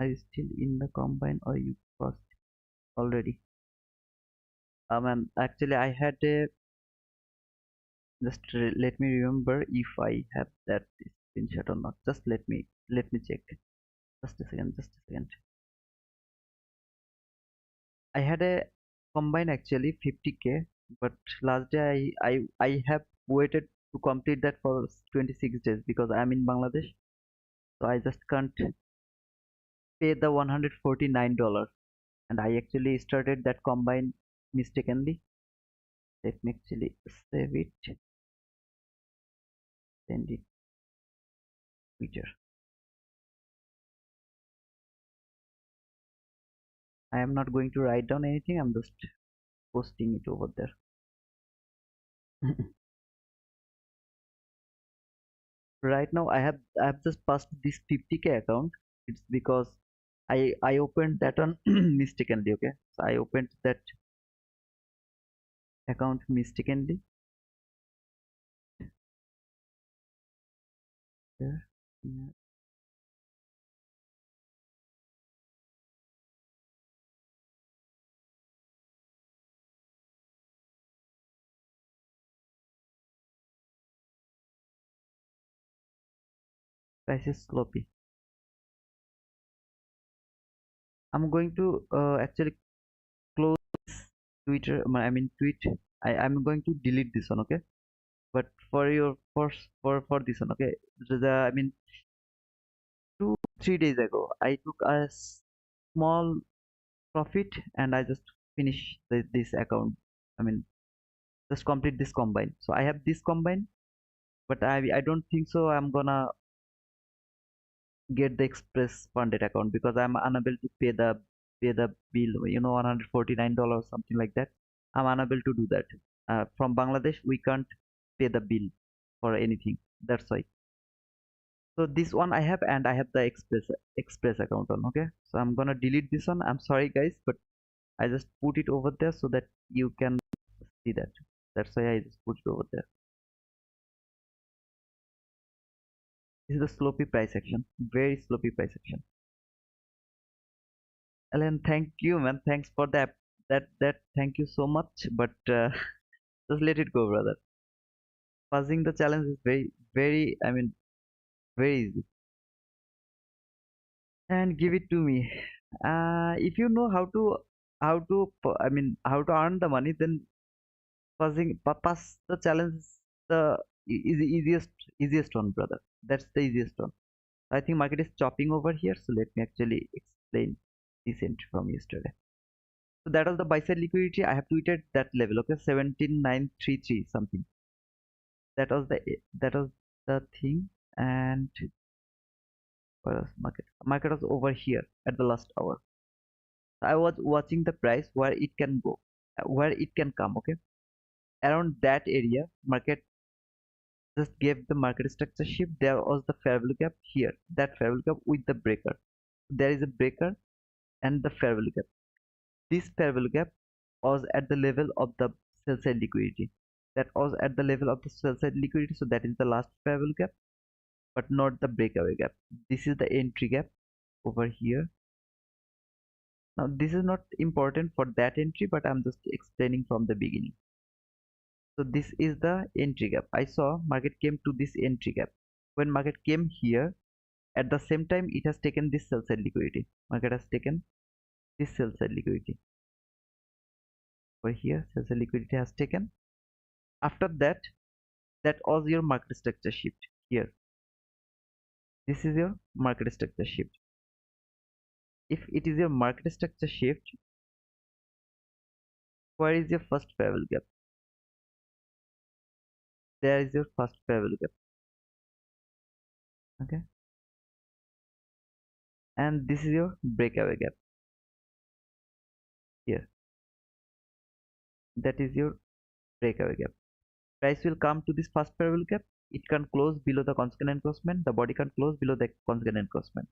Are you still in the combine or you crossed already? And actually, I had a just let me remember if I have that screenshot or not. Just let me check. Just a second. Just a second. I had a combine actually 50K, but last day I have waited to complete that for 26 days because I'm in Bangladesh, so I just can't pay the $149, and I actually started that combine mistakenly. Let me actually save it, send it Twitter. I am not going to write down anything. I'm just posting it over there. Right now I have just passed this 50K account. It's because I opened that one mistakenly. Okay, so I opened that account mistakenly. Here, yeah, price is sloppy. I'm going to actually close Twitter. I mean tweet. I'm going to delete this one. Okay, but for your for this one. Okay, I mean 2 3 days ago I took a small profit and I just finish this account. I mean just complete this combine. So I have this combine, but I don't think so I'm gonna get the express funded account because I'm unable to pay the bill, $149 something like that. I'm unable to do that. From Bangladesh we can't pay the bill for anything. That's why. So this one I have, and I have the express account on. Okay, so I'm gonna delete this one. I'm sorry guys, but I just put it over there so that you can see that. That's why I just put it over there. This is the sloppy price action, very sloppy price action. Alan, thank you, man. Thanks for that. Thank you so much. But just let it go, brother. Passing the challenge is very, very. I mean, very easy. And give it to me. If you know I mean, how to earn the money, then pass the challenge is the easiest one, brother. That's the easiest one. I think market is chopping over here, so let me actually explain this entry from yesterday. So that was the buy side liquidity. I have tweeted that level, okay, 17933 something. That was the thing, and where was market? Market was over here at the last hour. I was watching the price where it can go, where it can come, okay. Around that area, market just gave the market structure shift. There was the fair value gap here. That fair value gap with the breaker. There is a breaker and the fair value gap. This fair value gap was at the level of the sell side liquidity. That was at the level of the sell side liquidity, so that is the last fair value gap, but not the breakaway gap. This is the entry gap over here. Now this is not important for that entry, but I'm just explaining from the beginning. So this is the entry gap. I saw market came to this entry gap. When market came here, at the same time it has taken this sell side liquidity. Market has taken this sell side liquidity. Over here, sell side liquidity has taken. After that, that was your market structure shift. Here, this is your market structure shift. If it is your market structure shift, where is your first parallel gap? There is your first parallel gap. Okay, and this is your breakaway gap. Here, that is your breakaway gap. Price will come to this first parallel gap. It can close below the consequent encroachment. The body can close below the consequent encroachment.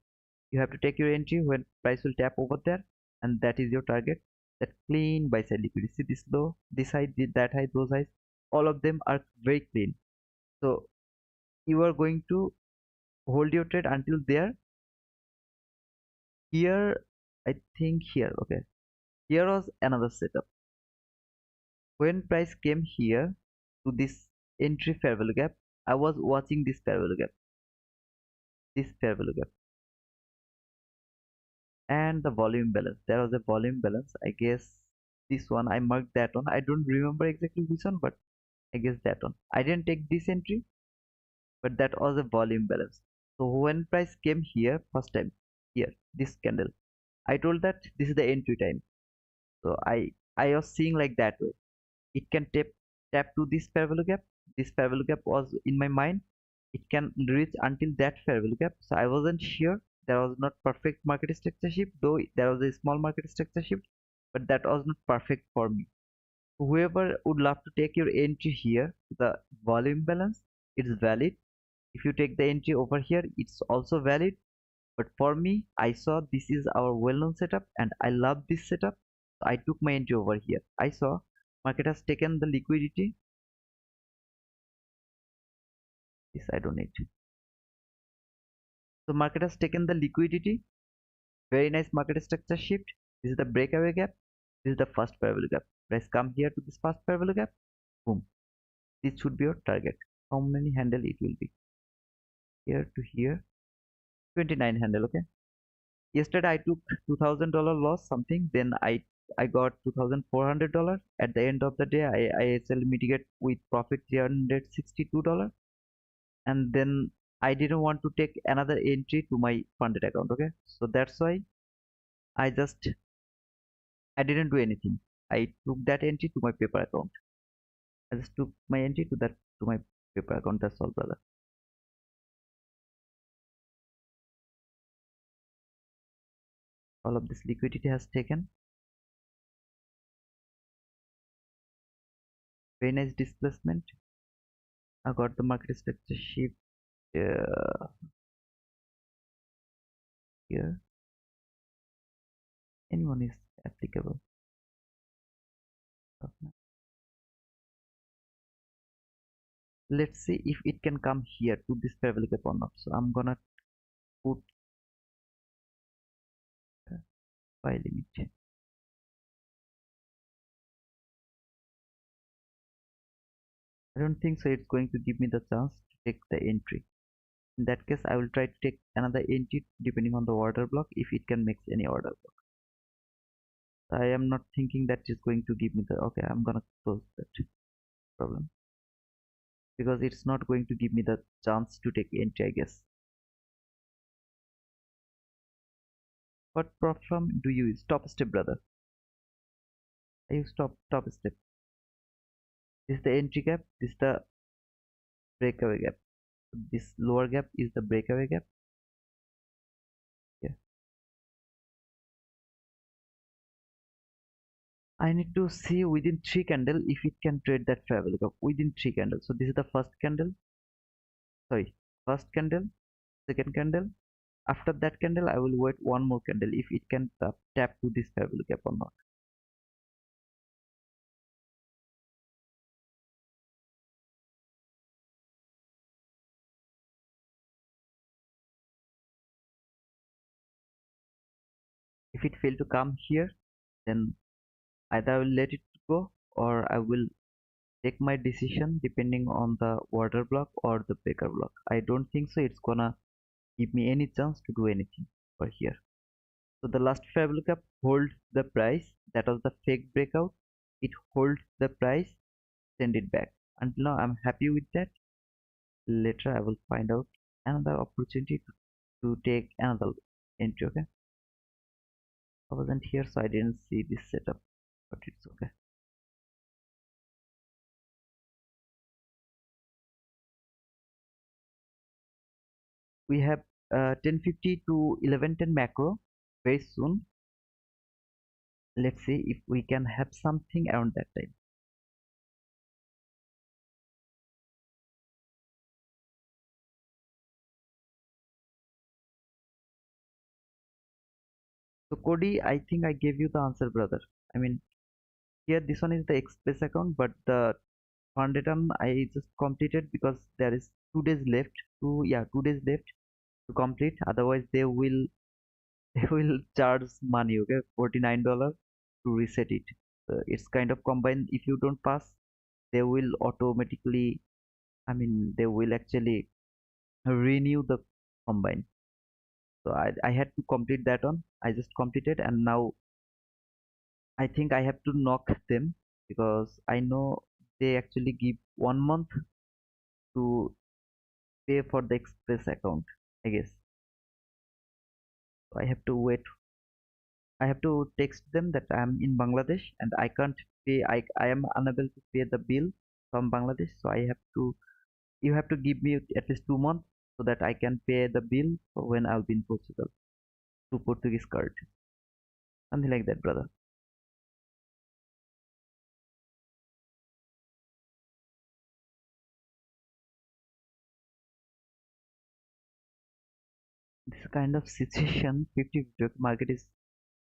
You have to take your entry when price will tap over there, and that is your target. That clean buy side liquidity. See this low, this high, that high, those highs, all of them are very clean. So you are going to hold your trade until there. Here, I think here, okay. Here was another setup. When price came here to this entry fair value gap, I was watching this fair value gap, this fair value gap, and the volume balance. There was a volume balance. I guess this one I marked that one. I don't remember exactly which one, but I guess that one. I didn't take this entry, but that was a volume balance. So when price came here first time, here this candle, I told that this is the entry time. So I was seeing like that way. It can tap to this fair value gap. This fair value gap was in my mind. It can reach until that fair value gap. So I wasn't sure. There was not perfect market structure shift, though there was a small market structure shift, but that was not perfect for me. Whoever would love to take your entry here, the volume balance, it's valid. If you take the entry over here, it's also valid. But for me, I saw this is our well-known setup and I love this setup. So I took my entry over here. I saw market has taken the liquidity. This I don't need. So market has taken the liquidity. Very nice market structure shift. This is the breakaway gap. This is the first parallel gap. Price come here to this first parallel gap. Boom. This should be your target. How many handle it will be? Here to here. 29 handle. Okay. Yesterday I took $2,000 loss something. Then I got $2,400. At the end of the day, I sell mitigate with profit $362. And then I didn't want to take another entry to my funded account. Okay, so that's why I just I didn't do anything. I took that entry to my paper account. I just took my entry to my paper account. That's all, brother. All of this liquidity has taken. Very nice displacement. I got the market structure shift here. Anyone is applicable. Let's see if it can come here to this parallel gap or not. So I'm gonna put buy limit. I don't think so. It's going to give me the chance to take the entry. In that case, I will try to take another entry depending on the order block if it can make any order block. I am not thinking that is going to give me the okay. I'm gonna close that problem because it's not going to give me the chance to take entry, I guess. What platform do you use? Topstep, brother. I use Topstep. This is the entry gap. This is the breakaway gap. This lower gap is the breakaway gap. Yeah. I need to see within 3 candle if it can trade that fair value gap within 3 candles. So this is the first candle. Sorry, first candle, second candle. After that candle, I will wait one more candle if it can tap to this fair value gap or not. If If it fail to come here, then either I will let it go or I will take my decision depending on the order block or the breaker block. I don't think so it's gonna give me any chance to do anything for here. So the last fair lookup hold the price. That was the fake breakout. It hold the price, send it back. Until now I'm happy with that. Later I will find out another opportunity to take another entry. Okay, I wasn't here so I didn't see this setup, but it's okay. We have 10:50 to 11:10 macro very soon. Let's see if we can have something around that time. So Cody, I think I gave you the answer, brother. I mean, here this one is the express account, but the fund return I just completed because there is 2 days left to, yeah, 2 days left to complete. Otherwise they will they will charge money, okay, $49 to reset it. It's kind of combined. If you don't pass, they will automatically, I mean, they will actually renew the combine. So I had to complete that one. I just completed, and now I think I have to knock them because I know they actually give 1 month to pay for the express account, I guess. So I have to wait. I have to text them that I am in Bangladesh and I can't pay. I am unable to pay the bill from Bangladesh. So I have to. You have to give me at least 2 months so that I can pay the bill for when I'll be in Portugal to Portuguese card. Something like that, brother. This kind of situation, 50-50 market is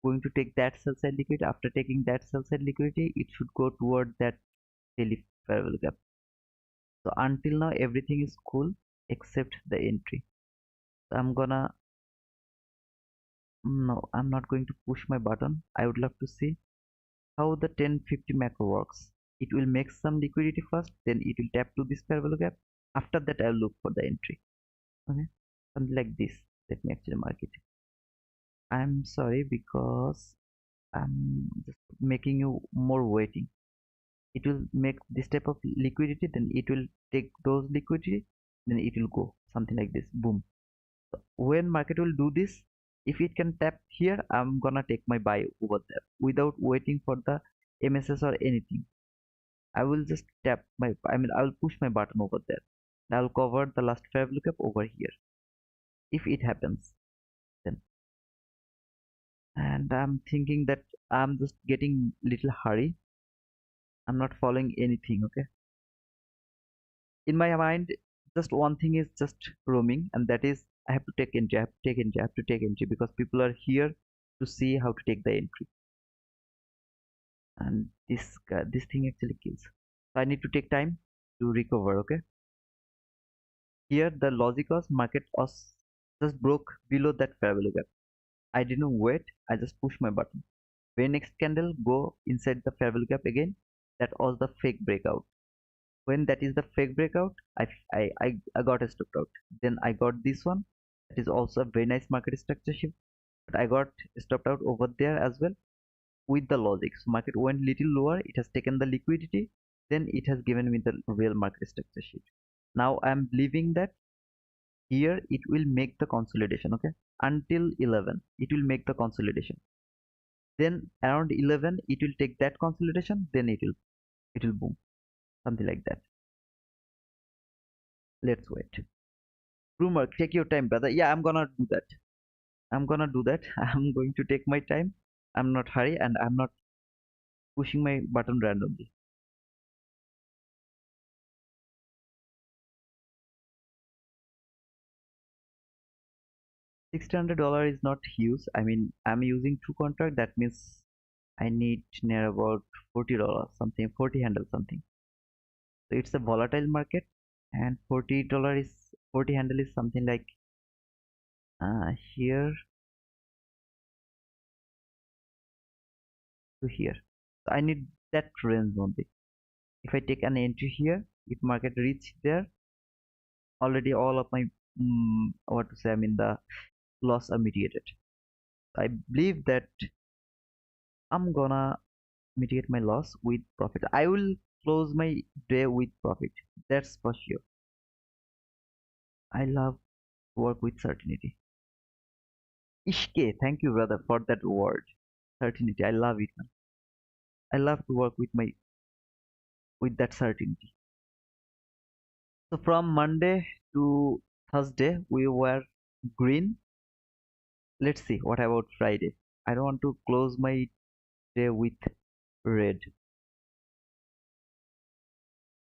going to take that sell side liquidity. After taking that sell side liquidity, it should go toward that daily fair value gap. So until now, everything is cool except the entry. So I'm gonna, no, I'm not going to push my button. I would love to see how the 1050 macro works. It will make some liquidity first, then it will tap to this fair value gap. After that, I'll look for the entry. Okay, something like this. Let me actually mark it. I'm sorry because I'm just making you more waiting. It will make this type of liquidity, then it will take those liquidity, then it will go something like this. Boom. So when market will do this, if it can tap here, I'm gonna take my buy over there without waiting for the MSS or anything. I will just tap my, I mean, I will push my button over there. I'll cover the last fair lookup over here if it happens then. And I'm thinking that I'm just getting little hurry. I'm not following anything. Okay, in my mind, just one thing is just roaming, and that is I have to take entry. I have to take entry. I have to take entry because people are here to see how to take the entry. And this thing actually kills. So I need to take time to recover. Okay, here the logic was market was just broke below that fair value gap. I didn't wait, I just pushed my button. When next candle go inside the fair value gap again, that was the fake breakout. When that is the fake breakout, I got a stopped out. Then I got this one, that is also a very nice market structure shift, but I got stopped out over there as well with the logic. So market went little lower, it has taken the liquidity, then it has given me the real market structure sheet. Now I am believing that here it will make the consolidation. Okay, until 11 it will make the consolidation, then around 11 it will take that consolidation, then it will boom, something like that. Let's wait. Rumor, take your time, brother. Yeah, I'm gonna do that. I'm gonna do that. I'm going to take my time. I'm not hurry and I'm not pushing my button randomly. $600 is not huge. I mean, I'm using two contract. That means I need near about $40, something 40 handle something. So it's a volatile market, and $40 is 40 handle is something like here to here. So I need that range only. If I take an entry here, if market reach there, already all of my what to say, I mean the loss are mitigated. I believe that I'm gonna mitigate my loss with profit. I will close my day with profit. That's for sure. I love work with certainty. Ishke, thank you, brother, for that word. Certainty. I love it, man. I love to work with that certainty. So from Monday to Thursday, we were green. Let's see what about Friday. I don't want to close my day with red.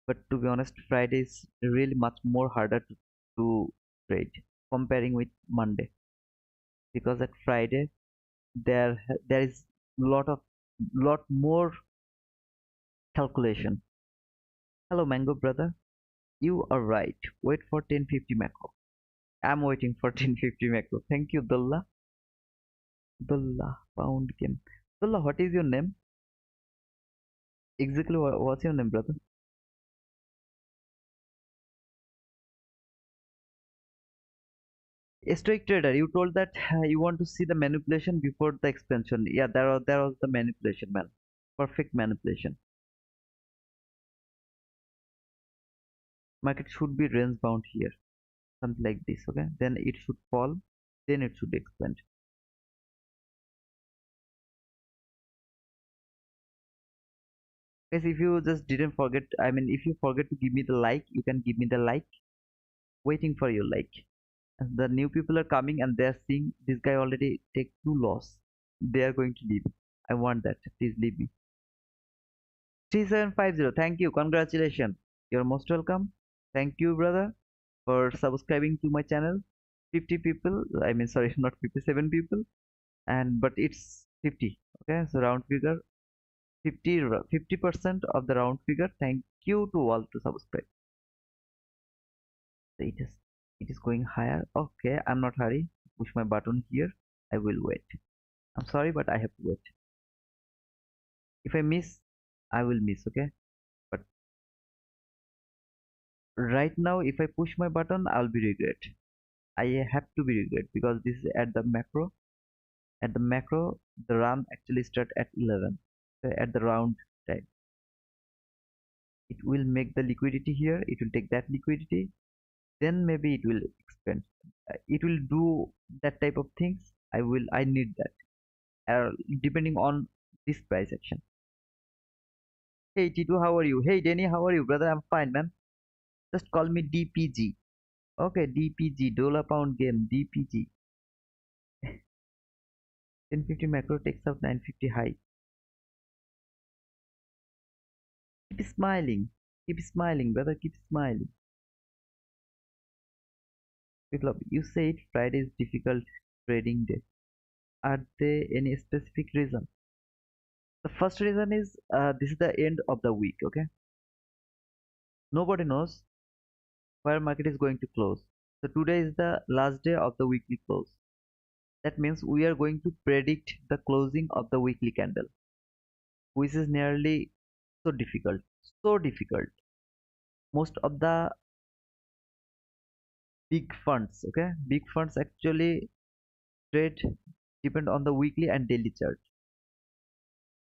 But to be honest, Friday is really much more harder to trade comparing with Monday, because at Friday there is lot more calculation. Hello, Mango brother. You are right. Wait for 1050 macro. I'm waiting for 1050 macro. Thank you, Dullah. Dullah, pound game. Dullah, what is your name? Exactly what's your name, brother? A stoic trader, you told that you want to see the manipulation before the expansion. Yeah, there was the manipulation, man. Perfect manipulation. Market should be range bound here, something like this. Okay, then it should fall, then it should expand. Guys, if you just didn't forget, I mean, if you forget to give me the like, you can give me the like. Waiting for your like. And the new people are coming and they're seeing this guy already take two loss. They are going to leave. I want that. Please leave me. 3750. Thank you. Congratulations. You're most welcome. Thank you, brother, for subscribing to my channel. 50 people. I mean, sorry, not 57 people. And but it's 50. Okay, so round figure 50% of the round figure. Thank you to all to subscribe. So it is going higher. Okay, I'm not hurry. Push my button here. I will wait. I'm sorry, but I have to wait. If I miss, I will miss. Okay, but right now, if I push my button, I'll be regret. I have to be regret because this is at the macro. At the macro, the run actually start at 11. At the round time, it will make the liquidity here. It will take that liquidity. Then maybe it will expand. It will do that type of things. I need that. Depending on this price action. Hey Titu, how are you? Hey Danny, how are you, brother? I'm fine, man. Just call me DPG. Okay, DPG, Dollar Pound Game, DPG. 1050 macro takes out 950 high. Keep smiling, brother. Keep smiling. Biplab, you said Friday is difficult trading day. Are there any specific reason? The first reason is this is the end of the week. Okay, nobody knows where market is going to close. So today is the last day of the weekly close. That means we are going to predict the closing of the weekly candle, which is nearly so difficult. So difficult. Most of the big funds, okay, big funds actually trade depend on the weekly and daily chart.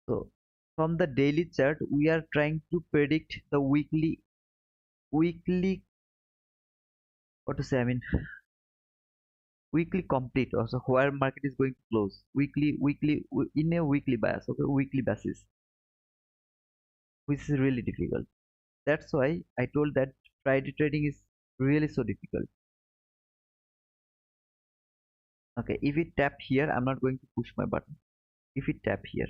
So from the daily chart, we are trying to predict the weekly, what to say, I mean, weekly complete also where market is going to close in a weekly bias, okay, weekly basis, which is really difficult. That's why I told that Friday trading is really so difficult. Okay, if it tap here, I'm not going to push my button. If it tap here,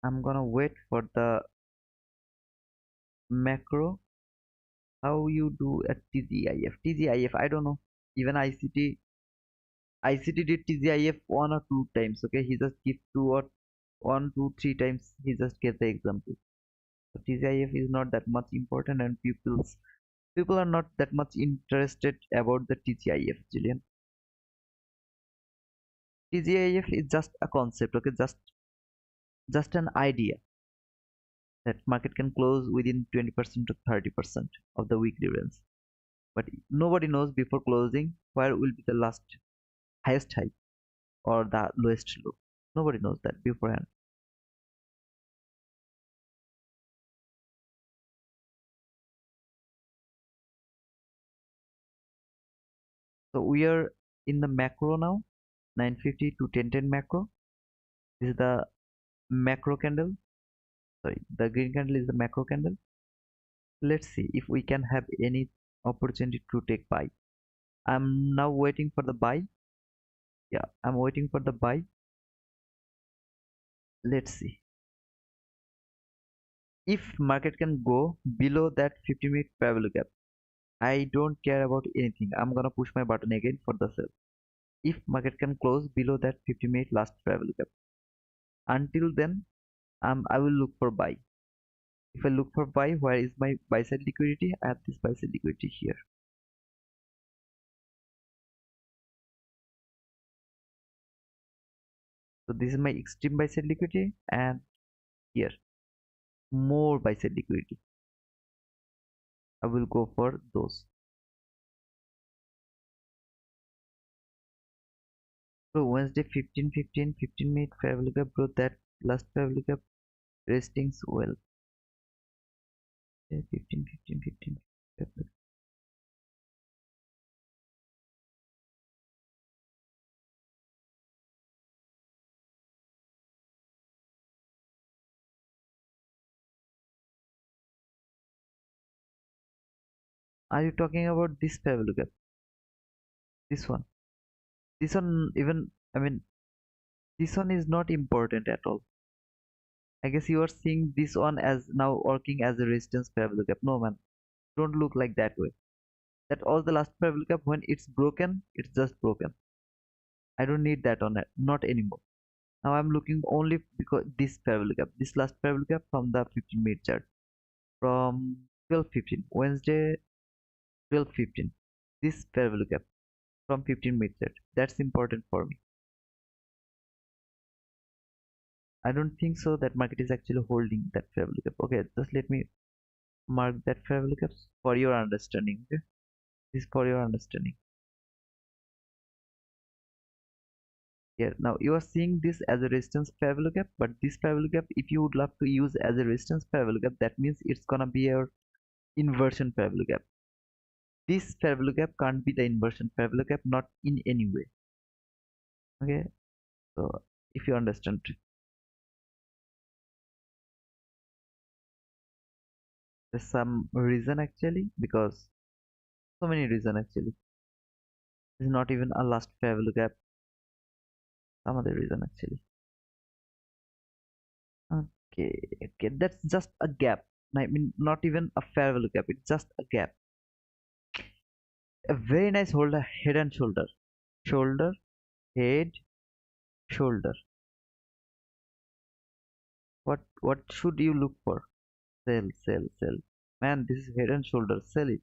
I'm gonna wait for the macro. How you do at TGIF? I don't know. Even ICT did TGIF 1 or 2 times. Okay, he just give 2 or 1, 2, 3 times. He just gave the example. So TGIF is not that much important, and people are not that much interested about the TGIF, Julian. TGIF is just a concept, okay, just an idea that market can close within 20% to 30% of the weekly range. But nobody knows before closing where will be the last highest high or the lowest low. Nobody knows that beforehand. So we are in the macro now, 950 to 1010 macro. This is the macro candle. Sorry, the green candle is the macro candle. Let's see if we can have any opportunity to take buy. I'm now waiting for the buy. Yeah, I'm waiting for the buy. Let's see if market can go below that 50-minute parallel gap. I don't care about anything. I'm gonna push my button again for the sell. If market can close below that 50-minute last parallel gap. Until then, I will look for buy. If I look for buy, where is my buy side liquidity? I have this buy side liquidity here. So this is my extreme buy side liquidity, and here more buy side liquidity. I will go for those. So Wednesday 15 minute fair value gap, bro. That last fair value gap restings well. 15. Are you talking about this fair value gap? This one. This one even, I mean, this one is not important at all. I guess you are seeing this one as now working as a resistance fair value gap. No man, don't look like that way. That all the last fair value gap, when it's broken, it's just broken. I don't need that on it, not anymore. Now I'm looking only because this fair value gap, this last fair value gap from the 15-minute chart, from 12:15 Wednesday 12:15. This fair value gap from 15-minute chart. That's important for me. I don't think so that market is actually holding that fair value gap. Okay, just let me mark that fair value gaps for your understanding. Okay, this is for your understanding. Here now you are seeing this as a resistance fair value gap, but this fair value gap, if you would love to use as a resistance fair value gap, that means it's gonna be your inversion fair value gap. This fair value gap can't be the inversion fair value gap, not in any way. Okay, so if you understand, there's some reason actually, because so many reason actually. This is not even a last fair value gap, some other reason actually. Okay, okay, that's just a gap. I mean, not even a fair value gap, it's just a gap. A very nice holder, head and shoulder, shoulder, head, shoulder. What should you look for? Sell. Man, this is head and shoulder. Sell it.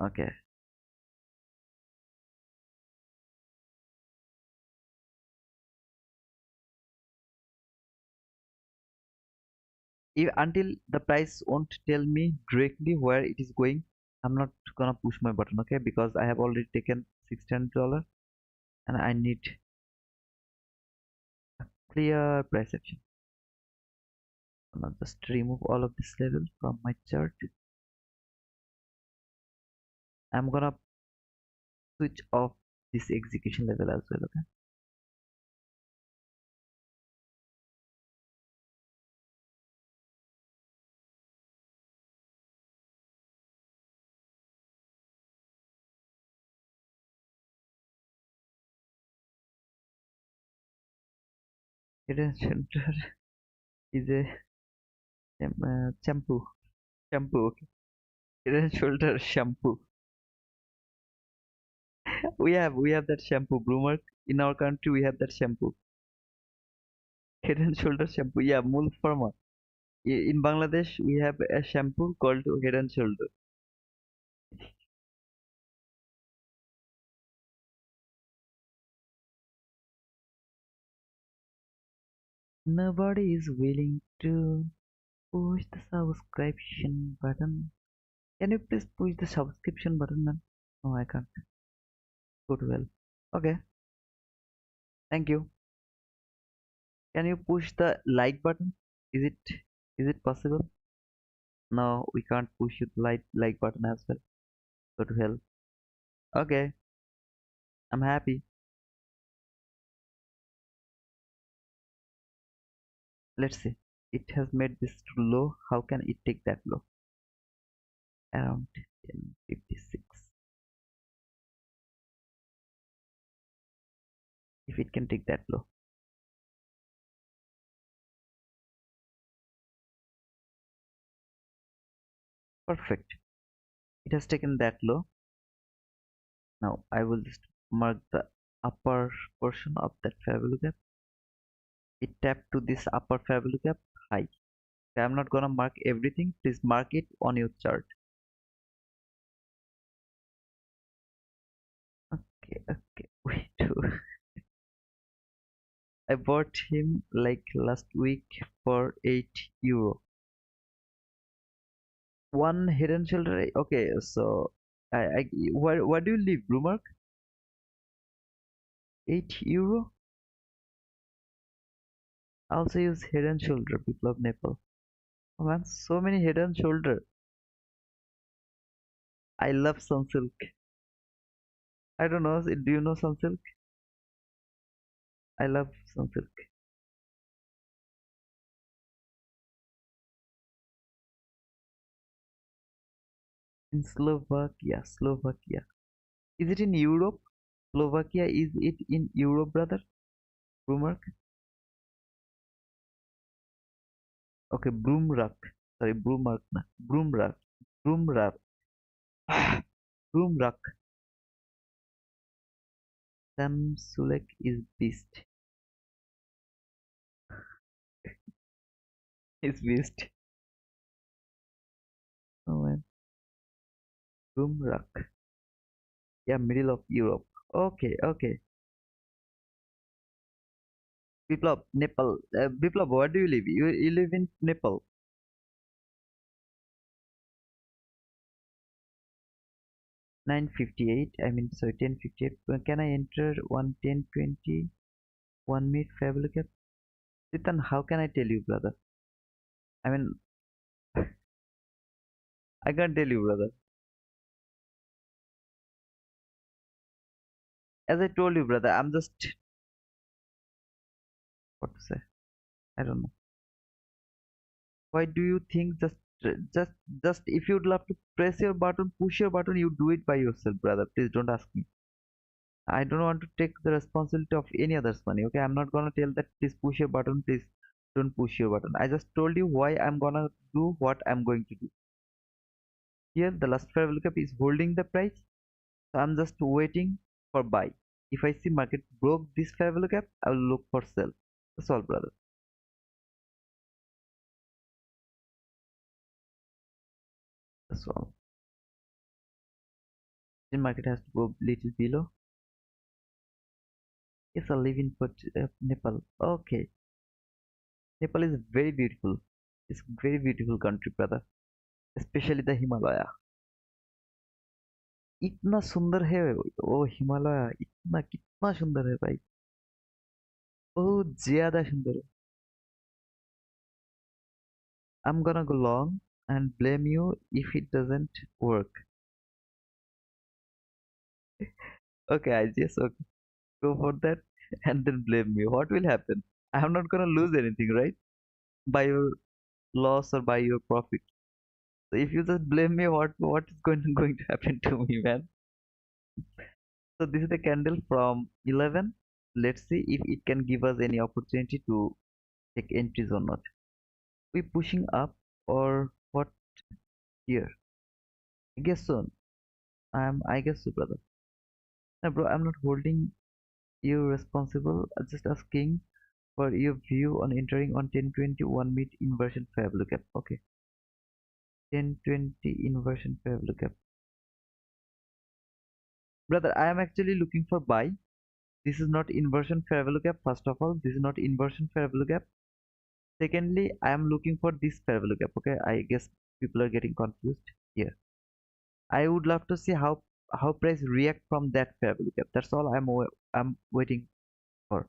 Okay. If, until the price won't tell me directly where it is going, I'm not gonna push my button, okay? Because I have already taken $600 and I need clear price action. I'm gonna just remove all of this level from my chart. I'm gonna switch off this execution level as well, okay? Hidden center is a shampoo. Shampoo, okay. Hidden shoulder shampoo. We have that shampoo, Bloomer. In our country, we have that shampoo. Head and shoulder shampoo. Yeah, Mul Pharma. In Bangladesh, we have a shampoo called Head and Shoulder. Nobody is willing to push the subscription button. Can you please push the subscription button, man? No, I can't. Go to hell. Okay, thank you. Can you push the like button? Is it possible? No, we can't push the like button as well. Go to hell. Okay, I'm happy. Let's see. It has made this low. How can it take that low? Around 1056. If it can take that low. Perfect. It has taken that low. Now I will just mark the upper portion of that fair value gap. It tapped to this upper fair value gap high. Okay, I'm not gonna mark everything. Please mark it on your chart. Okay, okay. Wait. I bought him like last week for €8. One head and shoulder. Okay, so where do you live, Bloomer? €8. I also use head and shoulder, people of Nepal. Oh man, so many head and shoulder. I love Sunsilk. I don't know. Do you know Sunsilk? I love Sunsilk. In Slovakia, Slovakia. Is it in Europe? Slovakia, is it in Europe, brother? Bloomer? Okay, Broomrock. Sorry, Broomrock. Broomrock. Broomrock. Broomrock. Sam Sulek is beast. Is beast. Oh man. Broomrock. Yeah, middle of Europe. Okay, okay. Biplab, Nepal. Biplab, where do you live? You live in Nepal. 958. I mean, sorry, 1058. Can I enter 11020? 1 minute fair cap? Sitan, how can I tell you, brother? I mean, I can't tell you, brother. As I told you, brother, I'm just what to say. I don't know. Why do you think just just if you'd love to press your button, push your button, you do it by yourself, brother. Please don't ask me. I don't want to take the responsibility of any other's money. Okay, I'm not gonna tell that please push your button, please don't push your button. I just told you why I'm gonna do what I'm going to do. Here, the last fair value cap is holding the price, so I'm just waiting for buy. If I see market broke this fair value cap, I will look for sell. That's all, brother. That's all. The market has to go little below. Yes, I live in Nepal. Okay, Nepal is very beautiful. It's very beautiful country, brother. Especially the Himalaya. इतना सुंदर है वो हिमालय इतना कितना सुंदर है भाई बहुत ज्यादा सुंदर है I'm gonna go long and blame you if it doesn't work. Okay, I just okay, go for that and then blame me. What will happen? I'm not gonna lose anything, right? By your loss or by your profit. So if you just blame me, what is going to happen to me, man? So this is the candle from 11. Let's see if it can give us any opportunity to take entries or not. We pushing up or what here? I guess so. I guess so, brother. No, bro, I'm not holding you responsible. I'm just asking for your view on entering on 1021 mid inversion fair value gap. Okay, 1020 inversion fair value gap. Brother, I am actually looking for buy. This is not inversion fair value gap. First of all, this is not inversion fair value gap. Secondly, I am looking for this fair value gap. Okay, I guess people are getting confused here. I would love to see how price react from that fair value gap. That's all I'm waiting for.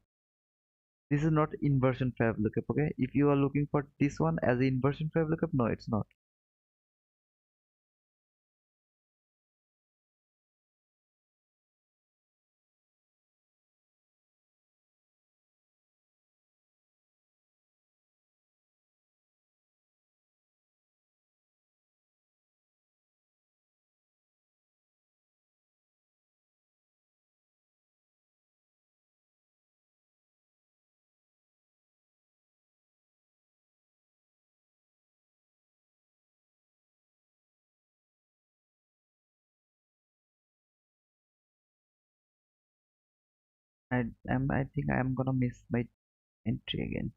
This is not inversion fair value gap. Okay, if you are looking for this one as an inversion fair value gap, no, it's not. I think I'm gonna miss my entry again.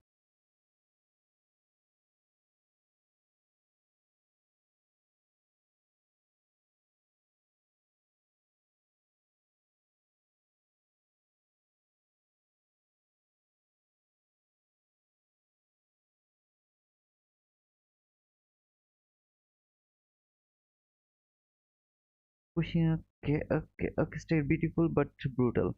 Pushing. Okay, okay, okay. Still beautiful but brutal.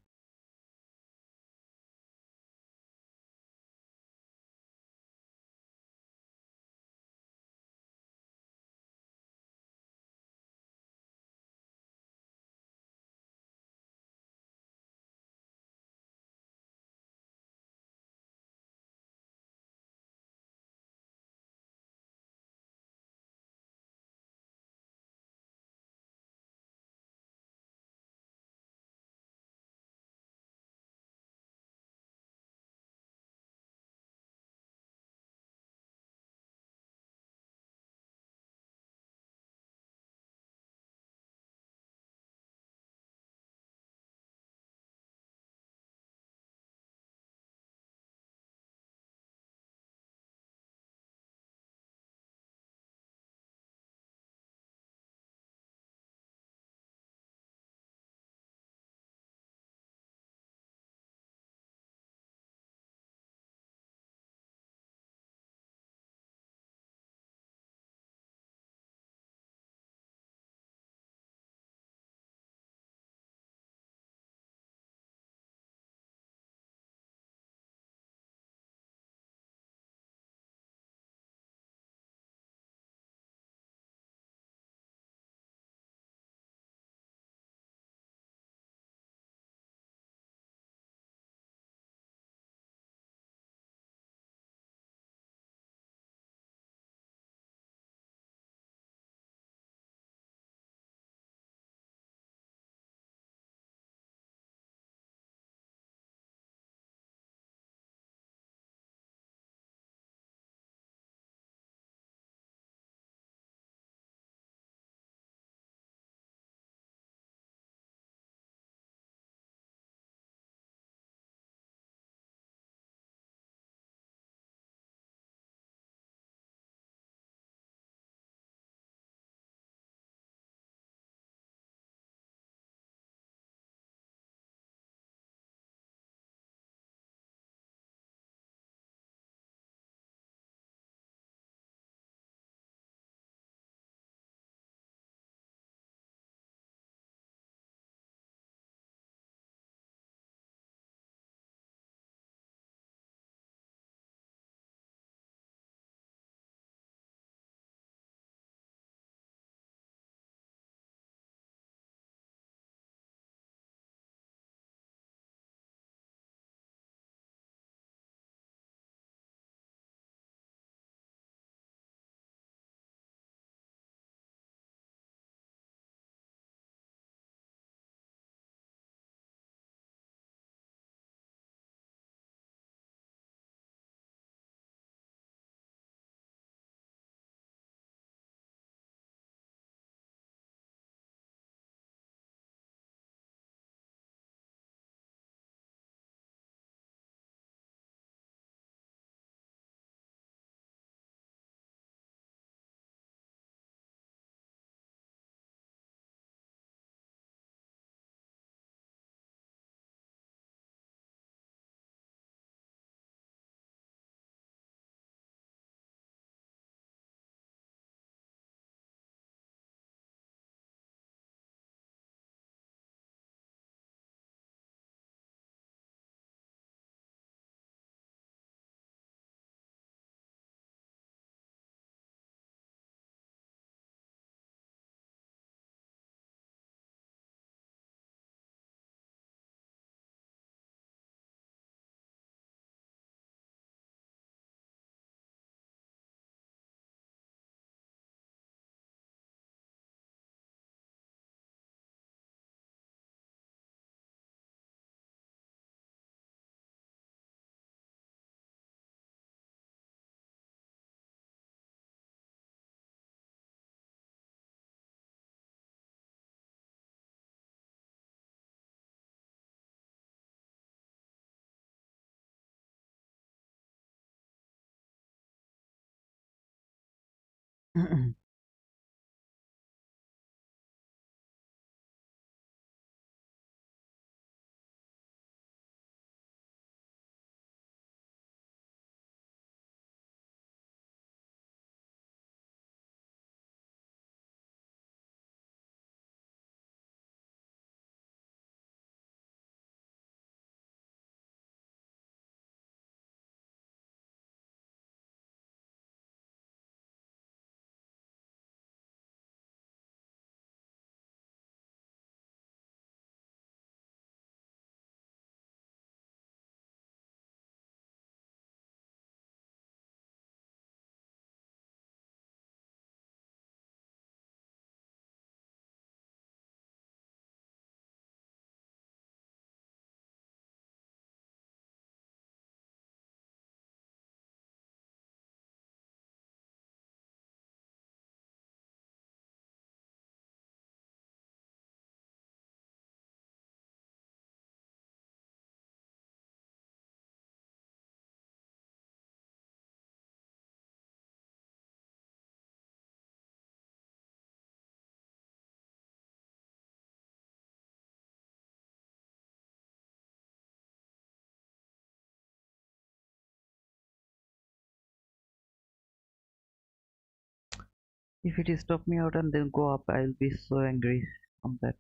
If it stop me out and then go up, I'll be so angry on that.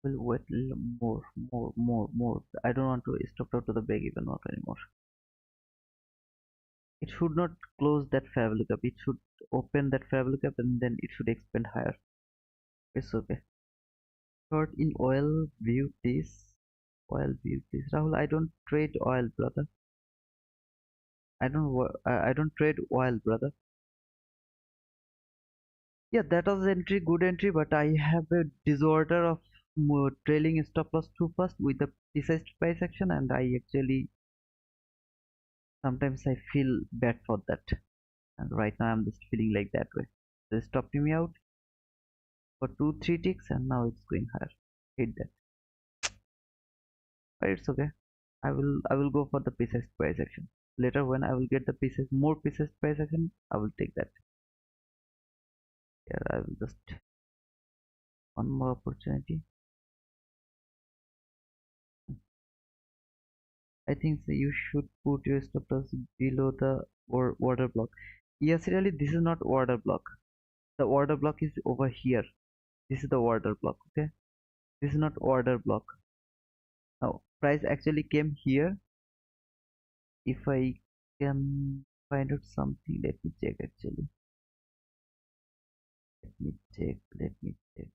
Will wait more. I don't want to stop out to the break even not anymore. It should not close that fair gap. It should open that fair gap and then it should expand higher. It's okay. Short in oil, view this. Oil, view this. Rahul, I don't trade oil, brother. I don't trade oil, brother. Yeah, that was entry, good entry, but I have a disorder of trailing stop loss too fast with the precise price action, and I actually sometimes I feel bad for that. And right now I'm just feeling like that way. So it stopped me out for 2 3 ticks, and now it's going higher. Hate that, but it's okay. I will go for the precise price action later when I will get the pieces more precise price action. I will take that. Here I will just one more opportunity. I think so you should put your stop loss below the order block. Yes, really, this is not order block. The order block is over here. This is the order block. Okay, this is not order block. Now price actually came here. If I can find out something, let me check actually. Let me check.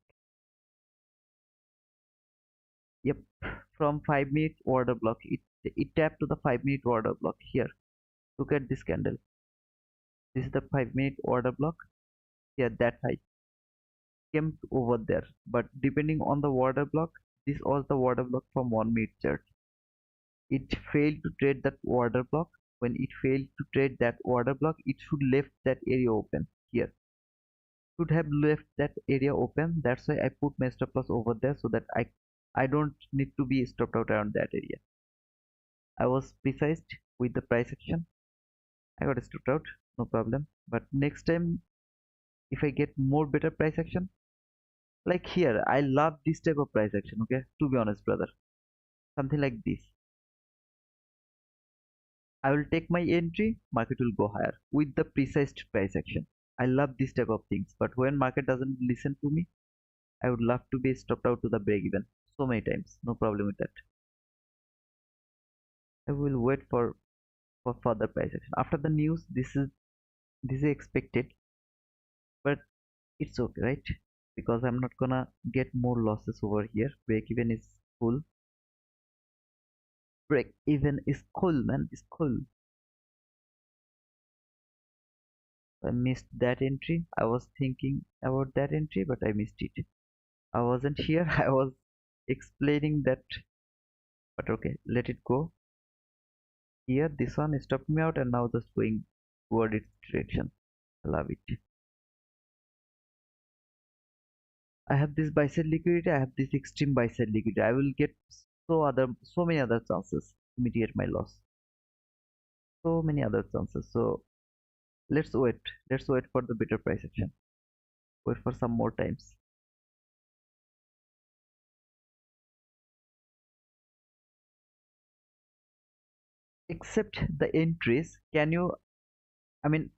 Yep, from 5 minute order block, it tapped to the 5 minute order block here. Look at this candle. This is the 5 minute order block. Here, that high came over there. But depending on the order block, this was the order block from 1 minute chart. It failed to trade that order block. When it failed to trade that order block, it should left that area open here. Should have left that area open. That's why I put my stop loss over there so that I don't need to be stopped out around that area. I was precise with the price action. I got stopped out, no problem. But next time, if I get more better price action, like here, I love this type of price action. Okay, to be honest, brother, something like this. I will take my entry, market will go higher with the precise price action. I love this type of things. But when market doesn't listen to me, I would love to be stopped out to the break even so many times. No problem with that. I will wait for further price action. After the news, this is expected, but it's okay, right? Because I'm not gonna get more losses over here. Break even is cool. Break even is cool, man. It's cool. I missed that entry. I was thinking about that entry, but I missed it. I wasn't here. I was explaining that, but okay, let it go. Here, this one stopped me out, and now just going toward its direction. I love it. I have this buy side liquidity. I have this extreme buy side liquidity. I will get so many other chances to mitigate my loss. So many other chances. So let's wait. Let's wait for the better price action. Wait for some more times. Except the entries, can you? I mean,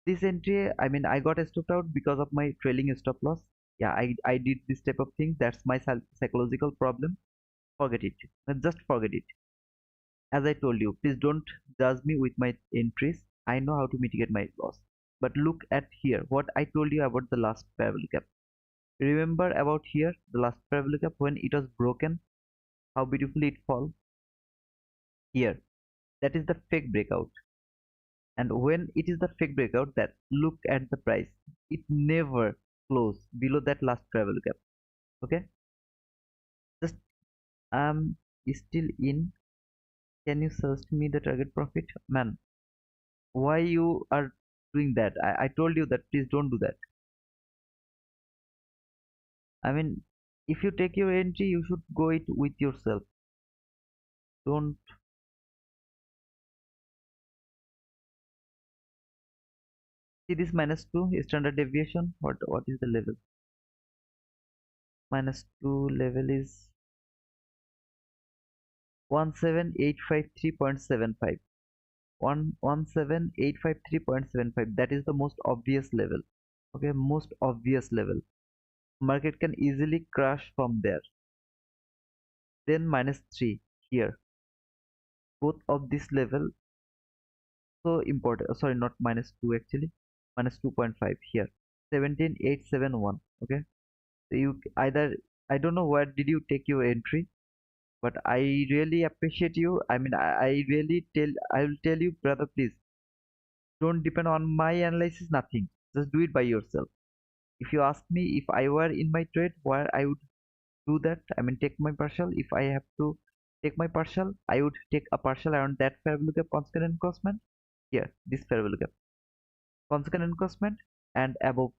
this entry. I mean, I got stopped out because of my trailing stop loss. Yeah, I did this type of thing. That's my psychological problem. Forget it. Just forget it. As I told you, please don't judge me with my entries. I know how to mitigate my loss. But look at here, what I told you about the last parallel gap. Remember about here, the last parallel gap when it was broken, how beautifully it fall here. That is the fake breakout. And when it is the fake breakout, that look at the price. It never close below that last parallel gap. Okay, just still in. Can you suggest me the target profit, man? Why you are doing that? I told you that please don't do that. I mean, if you take your entry, you should go it with yourself. Don't see this -2 standard deviation. What is the level? -2 level is 17853.75. 17853.75. That is the most obvious level. Okay, most obvious level. Market can easily crash from there. Then -3 here. Both of this level so important. Sorry, not -2 actually. -2.5 here. 17871. Okay. So you either, I don't know where did you take your entry, but I really appreciate you. I mean, I really I will tell you, brother, please don't depend on my analysis, nothing. Just do it by yourself. If you ask me if I were in my trade, where I would do that, I mean, take my partial. If I have to take my partial, I would take a partial around that fair value gap consequent encroachment. Here, this fair value gap consequent encroachment and above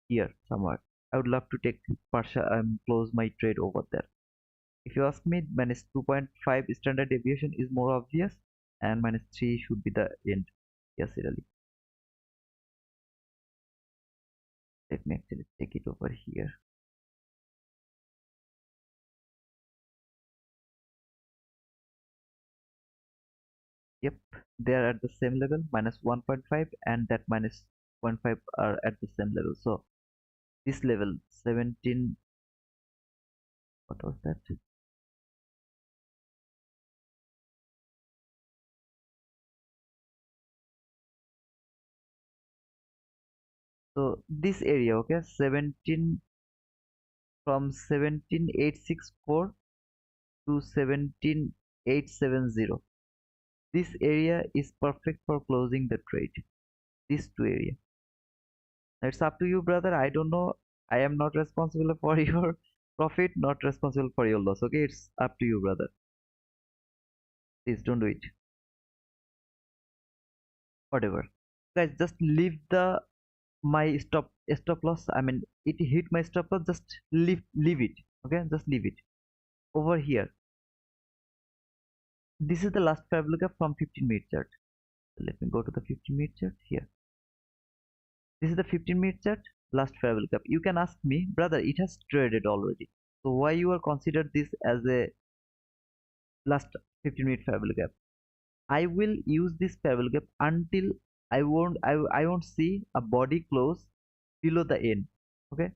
here somewhere. I would love to take partial close my trade over there. If you ask me, -2.5 standard deviation is more obvious, and -3 should be the end. Yes, really. Let me actually take it over here. Yep, they are at the same level, -1.5, and that -0.5 are at the same level. So this level 17, what was that? So this area, okay, 17, from 17864 to 17870. This area is perfect for closing the trade. These two areas. It's up to you, brother. I don't know. I am not responsible for your profit, not responsible for your loss. Okay, it's up to you, brother. Please don't do it. Whatever. Guys, just leave the my stop loss. I mean, it hit my stop loss. Just leave it. Okay, just leave it. Over here. This is the last fair gap from 15-minute chart. So let me go to the 15-minute chart here. This is the 15-minute chart, last fair gap. You can ask me, brother, it has traded already. So why you are considered this as a last 15-minute fair gap? I will use this fair gap until I won't see a body close below the end. Okay,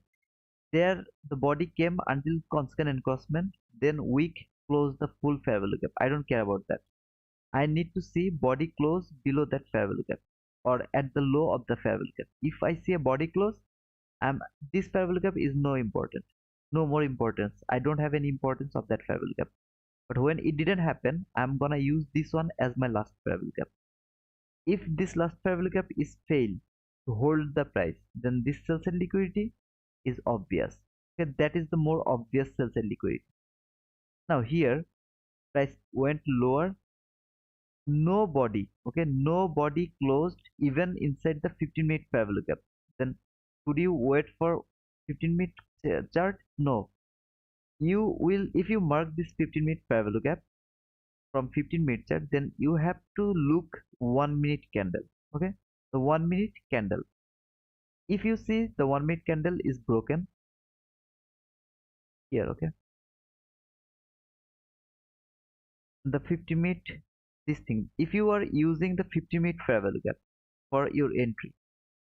there the body came until consequent encroachment, then wick close the full fair gap. I don't care about that. I need to see body close below that fair value gap or at the low of the fair value gap. If I see a body close, this fair value gap is no important, no more importance. I don't have any importance of that fair value gap. But when it didn't happen, I'm gonna use this one as my last fair value gap. If this last fair value gap is fail to hold the price, then this sell side liquidity is obvious. Okay, that is the more obvious sell side liquidity. Now here price went lower, nobody, okay, nobody closed even inside the 15-minute fair value gap, then could you wait for 15-minute chart? No, you will, if you mark this 15-minute fair value gap from 15-minute chart, then you have to look 1 minute candle, okay, the 1 minute candle. If you see the 1 minute candle is broken here, okay, the 50-minute, this thing, if you are using the 50-minute fair value gap for your entry,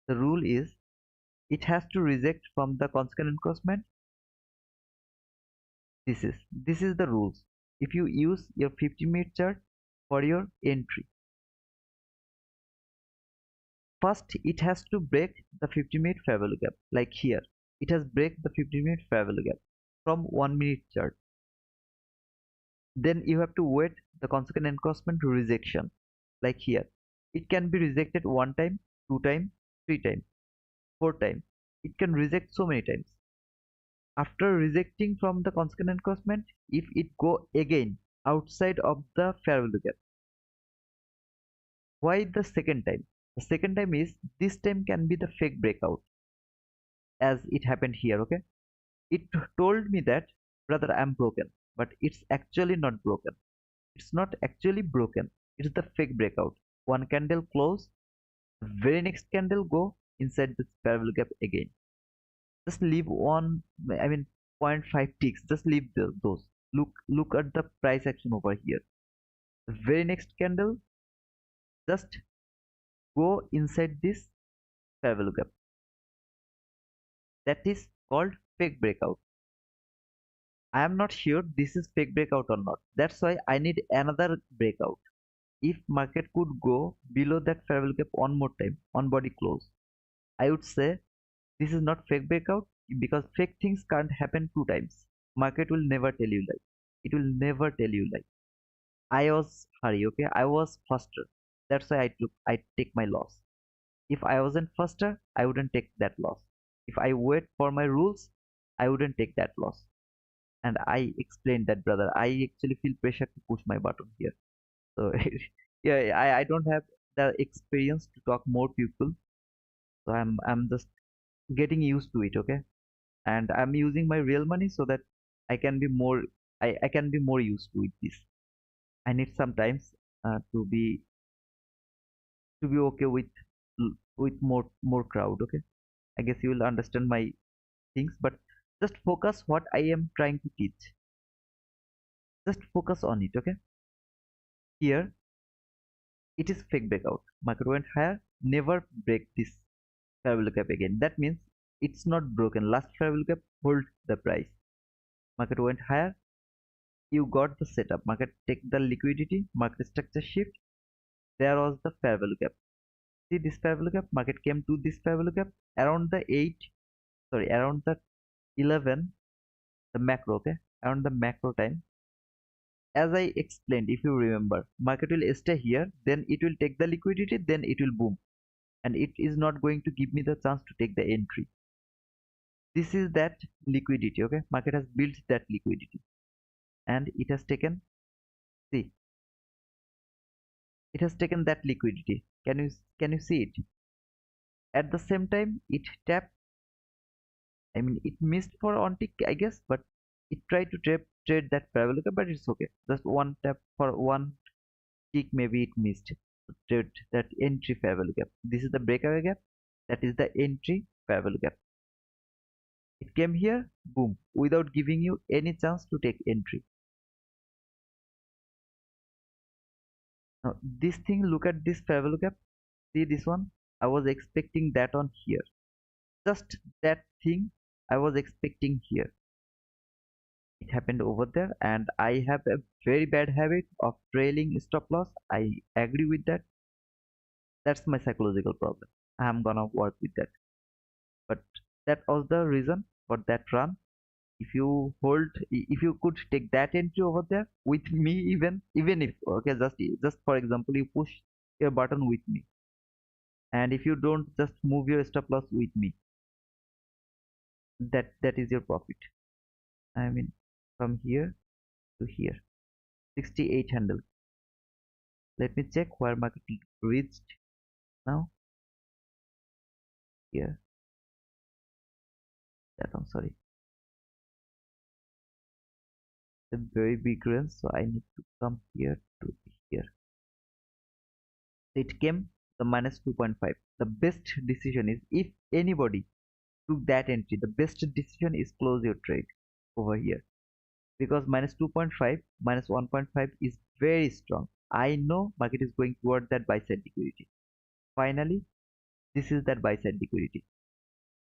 the rule is it has to reject from the consequent encroachment. This is the rules. If you use your 50-minute chart for your entry, first it has to break the 50-minute fair value gap, like here it has break the 50-minute fair value gap from 1 minute chart. Then you have to wait the consequent encroachment rejection, like here it can be rejected 1 time, 2 time, 3 time, 4 time. It can reject so many times. After rejecting from the consequent encroachment, if it go again outside of the fair value gap, why the second time? The second time is, this time can be the fake breakout, as it happened here, okay. It told me that, brother, I'm broken, but it's actually not broken. It's not actually broken. It's the fake breakout. One candle close, very next candle go inside this fair value gap again. Just leave one, I mean, zero 0.5 ticks. Just leave those. Look at the price action over here. The very next candle, just go inside this fair value gap. That is called fake breakout. I am not sure this is fake breakout or not. That's why I need another breakout. If market could go below that fair value gap one more time on body close, I would say this is not fake breakout, because fake things can't happen 2 times. Market will never tell you lie. It will never tell you lie. I was hurry, okay? I was faster. That's why I take my loss. If I wasn't faster, I wouldn't take that loss. If I wait for my rules, I wouldn't take that loss. And I explained that, brother. I actually feel pressure to push my button here. So yeah, I don't have the experience to talk more people. So I'm just getting used to it, okay? And I'm using my real money so that I can be more, I can be more used to it this. I need sometimes to be okay with more crowd, okay? I guess you will understand my things, but just focus what I am trying to teach. Just focus on it, okay? Here it is fake breakout. Market went higher, never break this fair value gap again. That means it's not broken. Last fair value gap hold the price. Market went higher, you got the setup. Market take the liquidity, market structure shift. There was the fair value gap. See this fair value gap, market came to this fair value gap around the 8, sorry, around the 11, the macro, okay, around the macro time. As I explained, if you remember, market will stay here, then it will take the liquidity, then it will boom, and it is not going to give me the chance to take the entry. This is that liquidity, okay. Market has built that liquidity, and it has taken, see, it has taken that liquidity. Can you see it? At the same time, it tapped, I mean, it missed for on tick, I guess, but it tried to trade that parabolic, but it's okay. Just one tap for one tick, maybe it missed to trade that entry parabolic gap. This is the breakaway gap. That is the entry parabolic gap. It came here, boom, without giving you any chance to take entry. Now, this thing, look at this parabolic gap. See this one? I was expecting that on here. Just that thing I was expecting here. It happened over there, and I have a very bad habit of trailing stop loss. I agree with that. That's my psychological problem. I'm gonna work with that. But that was the reason for that run. If you hold, if you could take that entry over there with me, even if, okay, just for example, you push your button with me, and if you don't just move your stop loss with me, that is your profit. I mean, from here to here, 68 handle. Let me check where market reached now. Here, that one, sorry. A very big range, so I need to come here to here. It came the minus 2.5. The best decision is, if anybody took that entry, the best decision is close your trade over here, because minus 2.5 minus 1.5 is very strong. I know market is going toward that buy side liquidity. Finally, this is that buy side liquidity.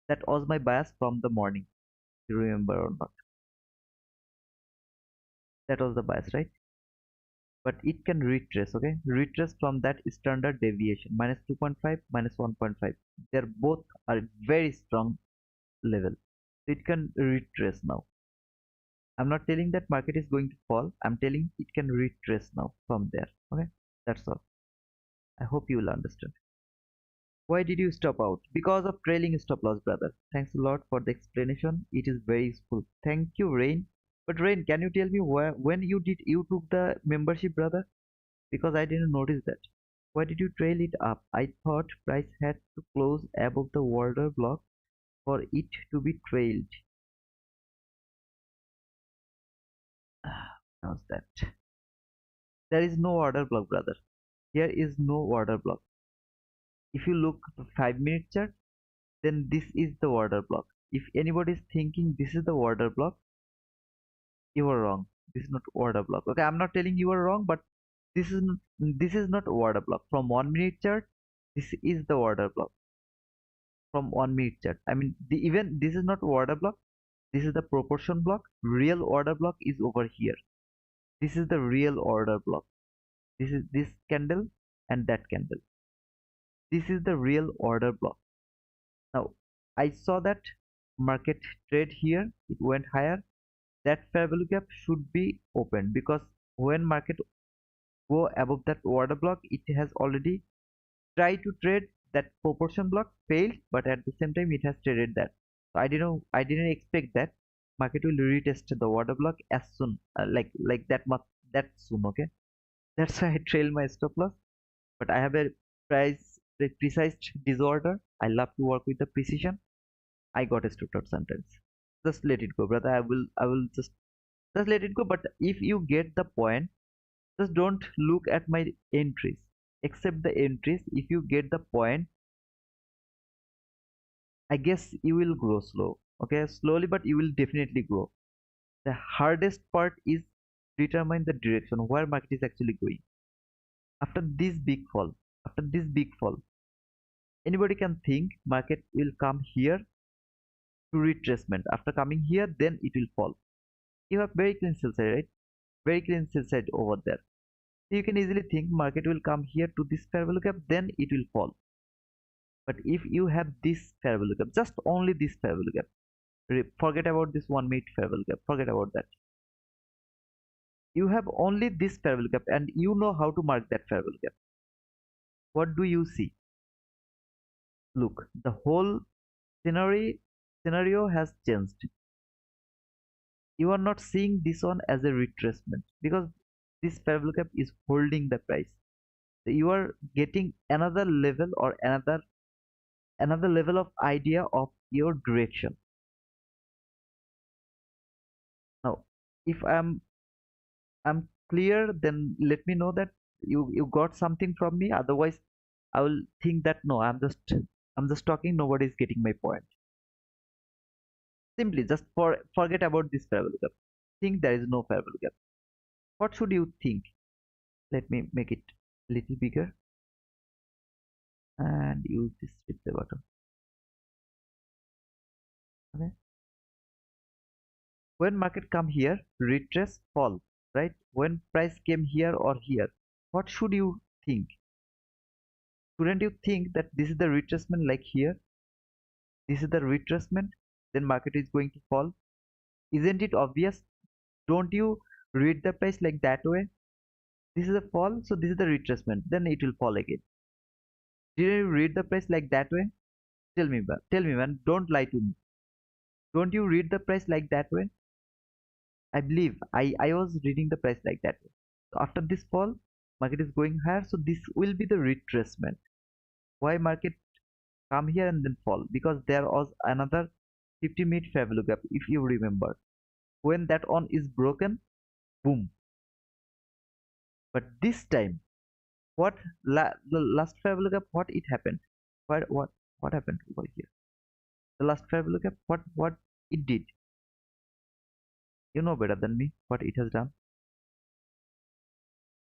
That was my bias from the morning. You remember or not? That was the bias, right? But it can retrace, okay? Retrace from that standard deviation, minus 2.5 minus 1.5. They're both are very strong level. So it can retrace now. I'm not telling that market is going to fall. I'm telling it can retrace now from there. Okay, that's all. I hope you will understand. Why did you stop out? Because of trailing stop loss, brother. Thanks a lot for the explanation. It is very useful. Thank you, Rain. But Rain, can you tell me when you took the membership, brother? Because I didn't notice that. Why did you trail it up? I thought price had to close above the order block for it to be trailed. How's that? There is no order block, brother. Here is no order block. If you look at the 5-minute chart, then this is the order block. If anybody is thinking this is the order block, you are wrong. This is not order block. Okay, I'm not telling you are wrong, but this is not order block. From 1-minute chart, this is the order block. From 1-minute chart, I mean, even this is not order block. This is the proportion block. Real order block is over here. This is the real order block. This is this candle and that candle. This is the real order block. Now, I saw that market trade here. It went higher. That fair value gap should be open, because when market go above that order block, it has already tried to trade that proportion block, failed, but at the same time it has traded that. So I didn't expect that market will retest the order block as soon, like that soon. Okay, that's why I trail my stop loss. But I have a precise disorder. I love to work with the precision. I got a stop loss sometimes. Just let it go, brother. I will just let it go. But if you get the point, just don't look at my entries. Accept the entries. If you get the point, I guess you will grow slow. Okay, slowly, but you will definitely grow. The hardest part is determine the direction where market is actually going. After this big fall, after this big fall, anybody can think market will come here to retracement. After coming here, then it will fall. You have very clean sell side, right? Very clean sell side over there. So you can easily think market will come here to this fair value gap, then it will fall. But if you have this fair value gap, just only this fair value gap, forget about this 1-minute fair value gap, forget about that. You have only this fair value gap, and you know how to mark that fair value gap. What do you see? Look, the whole scenario has changed. You are not seeing this one as a retracement, because this fair value gap is holding the price. So you are getting another level, or another level of idea of your direction. Now, if I'm clear, then let me know that you got something from me. Otherwise, I will think that no, I'm just talking. Nobody is getting my point. Simply just forget about this fair value gap. Think there is no fair value gap. What should you think? Let me make it a little bigger and use this replay button. Okay. When market come here, retrace, fall, right? When price came here or here, what should you think? Shouldn't you think that this is the retracement, like here? This is the retracement, then market is going to fall. Isn't it obvious? Don't you read the price like that way? This is a fall, so this is the retracement, then it will fall again. Did you read the price like that way? Tell me, man. Don't lie to me. Don't you read the price like that way? I believe I was reading the price like that way. So after this fall, market is going higher, so this will be the retracement. Why market come here and then fall? Because there was another 50-minute fair value gap, if you remember. When that one is broken, boom. But this time, what the last fair value gap, what it happened? What happened over here? The last fair value gap, what it did? You know better than me what it has done.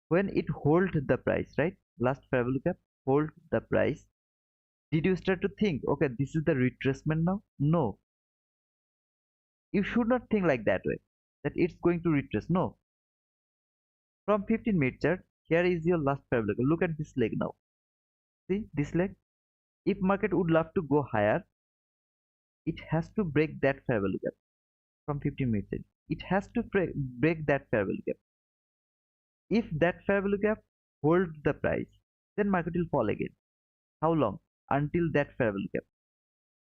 When it hold the price, right? Last fair value gap hold the price. Did you start to think, okay, this is the retracement now? No, you should not think like that way, that it's going to retrace. No, from 15-minute chart, here is your last fair value gap. Look at this leg now. See this leg. If market would love to go higher, it has to break that fair value gap from 15-minute chart. It has to break that fair value gap. If that fair value gap hold the price, then market will fall again. How long? Until that fair value gap.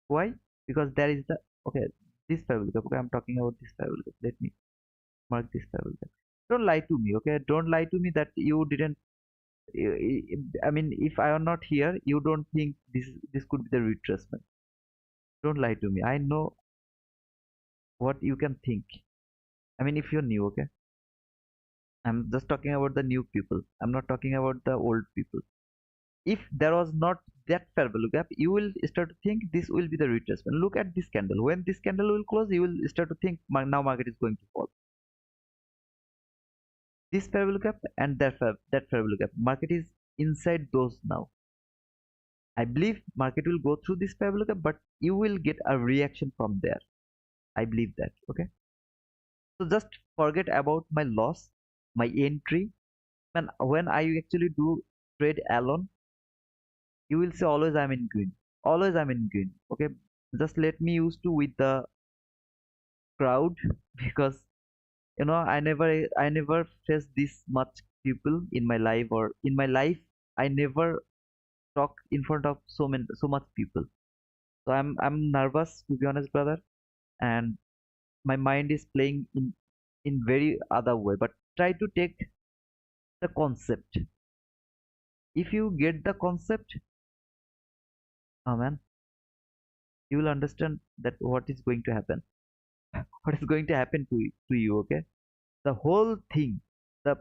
Why? Because there is the, okay, this fair value gap. Okay, I'm talking about this fair value gap. Let me mark this fair value gap. Don't lie to me, okay? Don't lie to me that you didn't. I mean, if I am not here, you don't think this could be the retracement. Don't lie to me. I know what you can think. I mean, if you're new, okay? I'm just talking about the new people. I'm not talking about the old people. If there was not that fair value gap, you will start to think this will be the retracement. Look at this candle. When this candle will close, you will start to think now market is going to fall. This fair value gap and that fair value gap, market is inside those now. I believe market will go through this fair value gap, but you will get a reaction from there. I believe that. Okay. So just forget about my loss, my entry. When I actually do trade alone, you will see always I'm in green. Always I'm in green. Okay. Just let me used to with the crowd because I never faced this much people in my life, or in my life I never talk in front of so much people. So I'm nervous, to be honest, brother, and my mind is playing in very other way. But try to take the concept. If you get the concept, oh man, you will understand that what is going to happen. What is going to happen to you, okay? The whole thing, the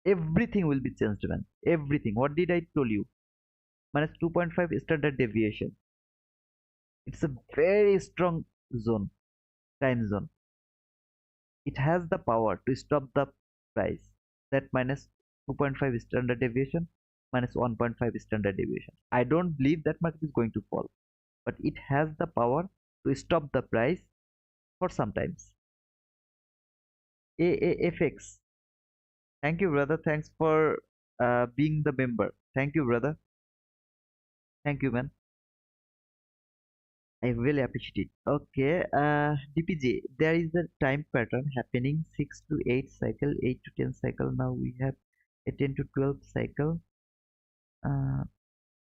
everything will be changed, man. Everything. What did I tell you? Minus 2.5 standard deviation. It's a very strong zone, time zone. It has the power to stop the price. That minus 2.5 standard deviation, minus 1.5 standard deviation. I don't believe that market is going to fall, but it has the power to stop the price for sometimes. AAFX. Thank you, brother. Thanks for being the member. Thank you, brother. Thank you, man. I really appreciate it. Okay, DPJ, there is a time pattern happening 6 to 8 cycle, 8 to 10 cycle. Now we have a 10 to 12 cycle. Uh,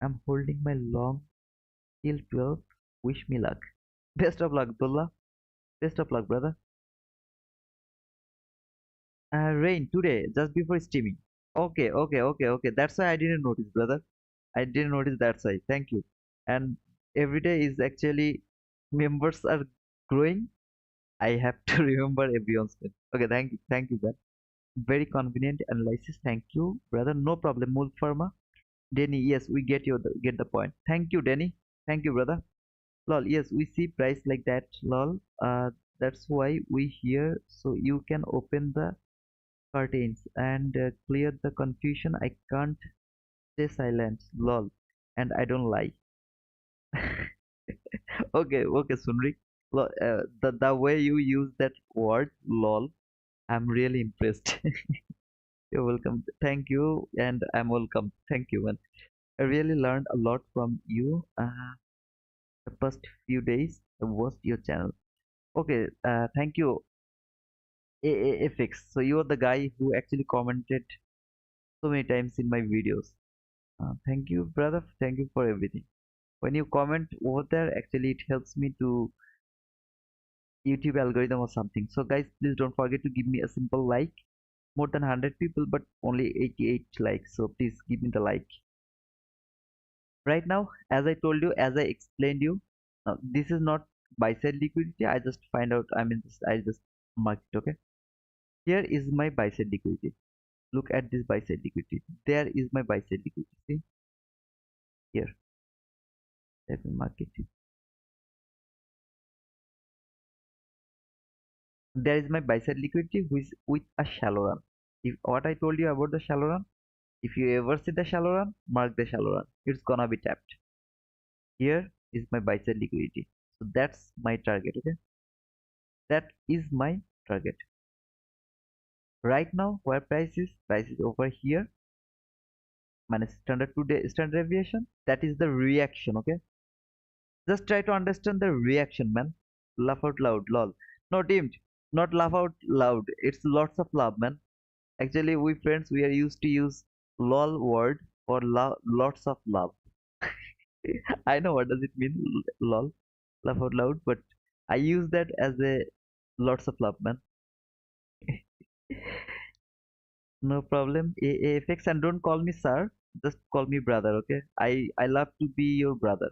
I'm holding my long till 12. Wish me luck. Best of luck, Dullah. Best of luck, brother. Rain today, just before streaming. Okay. That's why I didn't notice, brother. I didn't notice that side. Thank you. And every day is actually members are growing. I have to remember everyone's name. Okay, thank you, man. Very convenient analysis. Thank you, brother. No problem, Mul Pharma. Denny, yes, we get the point. Thank you, Denny. Thank you, brother. Lol, yes, we see price like that. Lol, that's why we here, so you can open the curtains and clear the confusion. I can't stay silent. Lol, and I don't lie. Okay, Sunrik. The way you use that word, lol, I'm really impressed. You're welcome. Thank you, and I'm welcome. Thank you, man. I really learned a lot from you. The first few days I watched your channel. Okay, thank you, AAFX. So you are the guy who actually commented so many times in my videos. Thank you, brother. Thank you for everything. When you comment over there, actually it helps me to YouTube algorithm or something. So guys, please don't forget to give me a simple like. more than 100 people, but only 88 likes. So please give me the like. Right now, as I told you, as I explained you, this is not buy side liquidity. I just find out, I mean, I just mark it, okay? Here is my buy side liquidity. Look at this buy side liquidity. There is my buy side liquidity. See here, let me mark it. There is my buy side liquidity with a shallow run. If what I told you about the shallow run, if you ever see the shallow run, mark the shallow run. It's gonna be tapped. Here is my buy side liquidity. So that's my target. Okay, that is my target. Right now, where price is over here minus standard today standard deviation. That is the reaction. Okay, just try to understand the reaction, man. Laugh out loud, lol. No, team, not laugh out loud. It's lots of love, man. Actually, we friends, we are used to use lol word for lots of love. I know what does it mean, lol, laugh out loud, but I use that as a lots of love, man. No problem. AAFX, and don't call me sir, just call me brother, okay? I love to be your brother,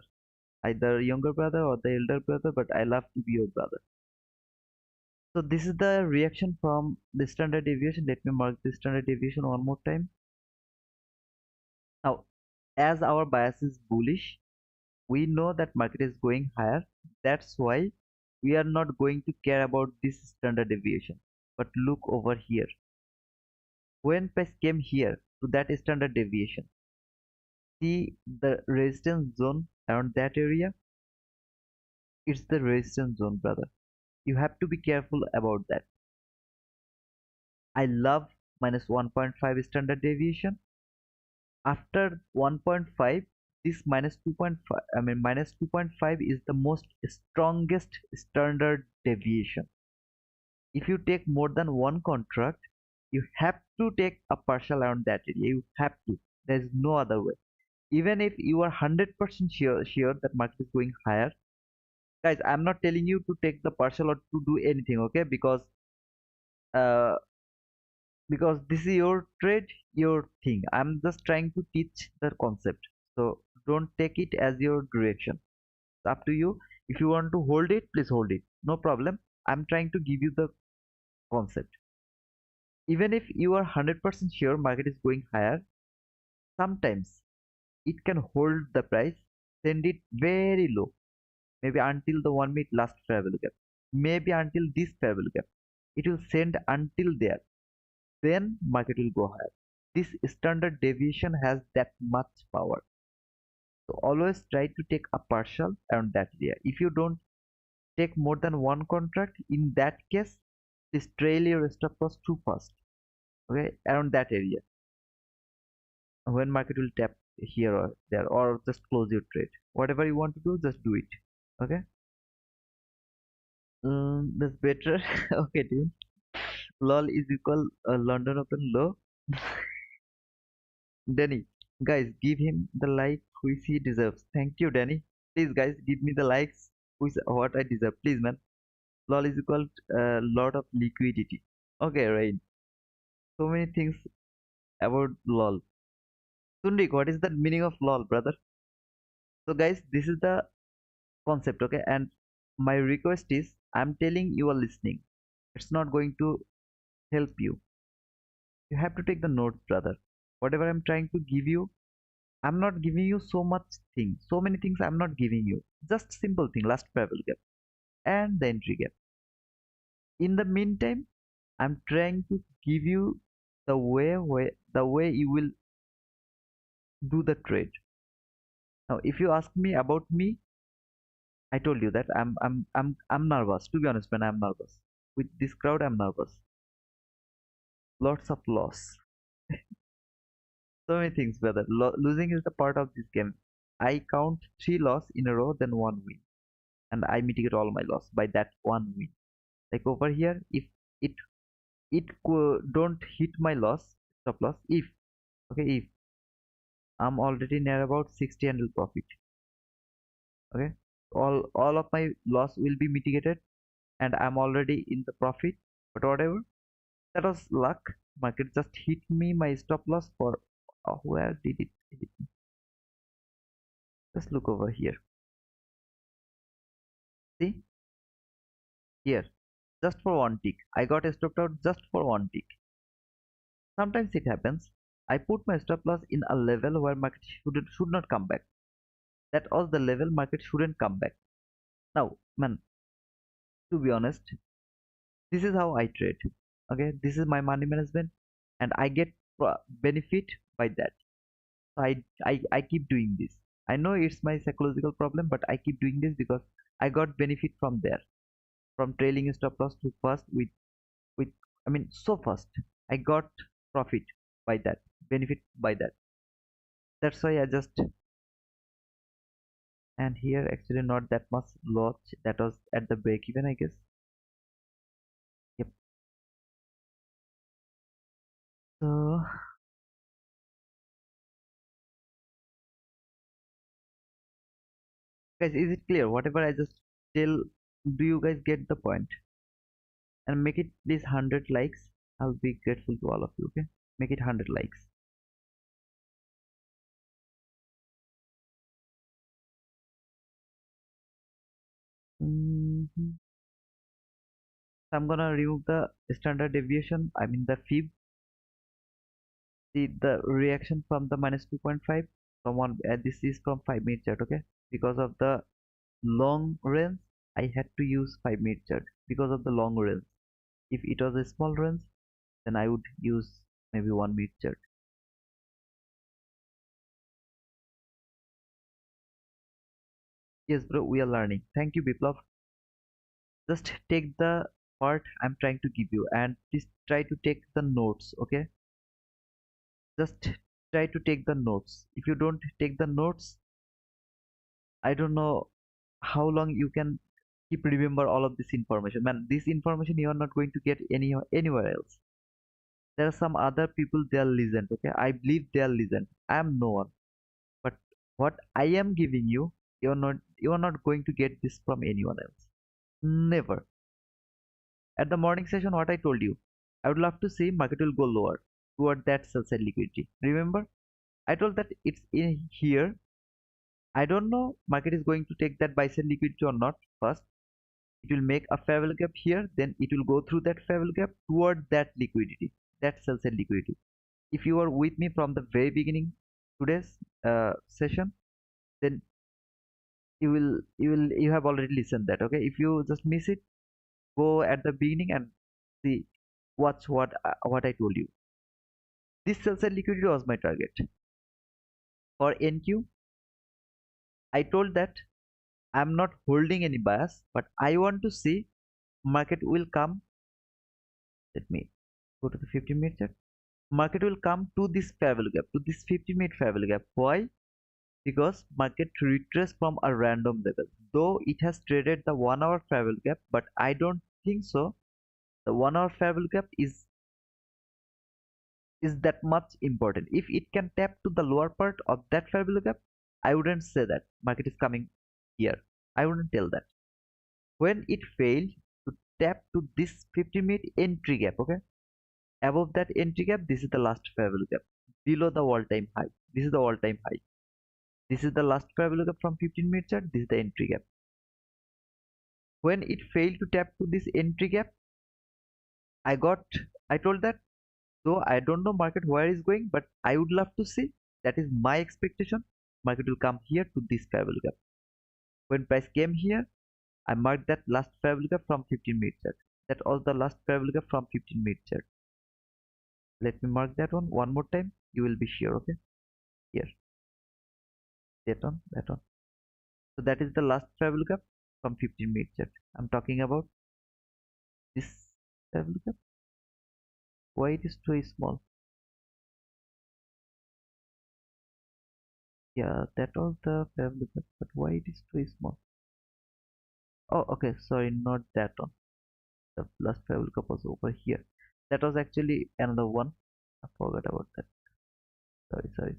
either younger brother or the elder brother, but I love to be your brother. So this is the reaction from the standard deviation. Let me mark the standard deviation one more time. Now, as our bias is bullish, we know that market is going higher. That's why we are not going to care about this standard deviation. But look over here. When price came here to that standard deviation, see the resistance zone around that area. It's the resistance zone, brother. You have to be careful about that. I love minus 1.5 standard deviation. After 1.5, this minus 2.5, I mean minus 2.5 is the most strongest standard deviation. If you take more than one contract, you have to take a partial around that area. You have to. There is no other way. Even if you are 100% sure that market is going higher, guys, I'm not telling you to take the partial or to do anything, okay? Uh, because this is your trade, your thing. I'm just trying to teach the concept. So don't take it as your direction. It's up to you. If you want to hold it, please hold it. No problem. I'm trying to give you the concept. Even if you are 100% sure market is going higher, sometimes it can hold the price, send it very low, maybe until the 1 minute last fair value gap, maybe until this fair value gap. It will send until there. Then market will go higher. This standard deviation has that much power. So always try to take a partial around that area. If you don't take more than one contract, in that case, please trail your stop loss too fast. Okay, around that area. When market will tap here or there, or just close your trade. Whatever you want to do, just do it. Okay. That's better. Okay, dude. Lol is equal London Open low. Danny, guys, give him the like which he deserves. Thank you, Danny. Please, guys, give me the likes which what I deserve. Please, man. LOL is equal lot of liquidity. Okay, right. So many things about LOL. Sundik, what is the meaning of LOL, brother? So, guys, this is the concept, okay? And my request is, I'm telling you are listening. It's not going to help you. You have to take the notes, brother. Whatever I'm trying to give you, I'm not giving you so much things, so many things I'm not giving you. Just simple thing, last travel gap and the entry gap. In the meantime, I'm trying to give you the way you will do the trade. Now, if you ask me about me, I told you that I'm nervous. To be honest, when I'm nervous with this crowd, I'm nervous. Lots of loss. So many things, brother. Losing is the part of this game. I count three loss in a row, then one win, and I mitigate all my loss by that one win. Like over here, if it don't hit my loss stop loss, if okay, if I'm already near about 60 handle profit, okay, all of my loss will be mitigated, and I'm already in the profit. But whatever, that was luck. market just hit me my stop loss for where did it hit me? Just look over here. See here, just for one tick. I got stopped out just for one tick. Sometimes it happens. I put my stop loss in a level where market should not come back. That was the level market shouldn't come back. Now, man, to be honest, this is how I trade. Okay, this is my money management, and I get benefit by that. So I keep doing this. I know it's my psychological problem, but I keep doing this because I got benefit from there, from trailing stop loss to first with I mean so fast. I got profit by that, benefit by that. That's why I just, and here actually not that much loss. That was at the break even, I guess. Yep. So guys, is it clear? Whatever I just tell, do you guys get the point? And make it please 100 likes. I'll be grateful to all of you. Okay, make it 100 likes. Mhm. So I'm gonna remove the standard deviation. I mean the fib. See the reaction from the minus 2.5 from one. This is from 5 minute chart. Okay, because of the long range, I had to use 5 minute chart because of the long range. If it was a small range, then I would use maybe 1 minute chart. Yes, bro, we are learning. Thank you, Biplav. Just take the part I'm trying to give you and please try to take the notes. Okay, just try to take the notes. If you don't take the notes, I don't know how long you can keep remember all of this information. Man, this information you are not going to get anywhere else. There are some other people, they are listened. Okay, I believe they are listened. I am no one, but what I am giving you, you are not going to get this from anyone else. Never. At the morning session, what I told you, I would love to see market will go lower toward that sell side liquidity. Remember, I told that it's in here. I don't know market is going to take that buy side liquidity or not. First, it will make a fair value gap here, then it will go through that fair value gap toward that liquidity, that sell side liquidity. If you are with me from the very beginning today's session, then you have already listened that. Okay, if you just miss it, go at the beginning and see, watch what I told you. This sell side liquidity was my target for NQ. I told that I'm not holding any bias, but I want to see market will come. Let me go to the 15-minute chart. Market will come to this fair value gap, to this 50-minute fair value gap. Why? Because market retraced from a random level. Though it has traded the 1 hour fair value gap, but I don't think so. The 1 hour fair value gap is that much important. If it can tap to the lower part of that fair value gap, I wouldn't say that market is coming here. I wouldn't tell that. When it failed to tap to this 50-minute entry gap, okay, above that entry gap, this is the last fair value gap. Below the all-time high, this is the all-time high. This is the last fair value gap from 15-minute chart. This is the entry gap. When it failed to tap to this entry gap, I told that, though I don't know market where is going, but I would love to see. That is my expectation. Market will come here to this fair value gap. When price came here, I marked that last fair value gap from 15-minute chart. That was the last fair value gap from 15-minute chart. Let me mark that one more time. You will be sure. Okay, here, that one. So that is the last fair value gap from 15-minute chart. I'm talking about this fair value gap. Why it is too small? Yeah, that was the fair value gap, but why it is too small? Oh, okay, sorry, not that one. The last fair value gap was over here. That was actually another one. I forgot about that. Sorry.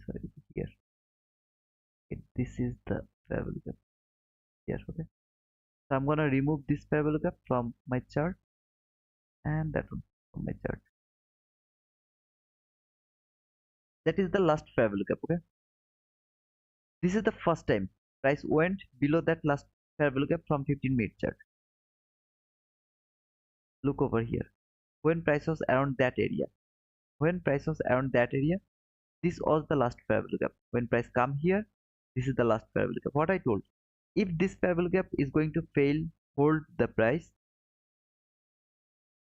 Here, this is the fair value gap. Here, okay. So I'm gonna remove this fair value gap from my chart and that one from my chart. That is the last fair value gap. Okay, this is the first time price went below that last fair value gap from 15-minute chart. Look over here. When price was around that area, when price was around that area, this was the last fair value gap. When price come here, this is the last fair value gap. What I told, if this fair value gap is going to fail, hold the price,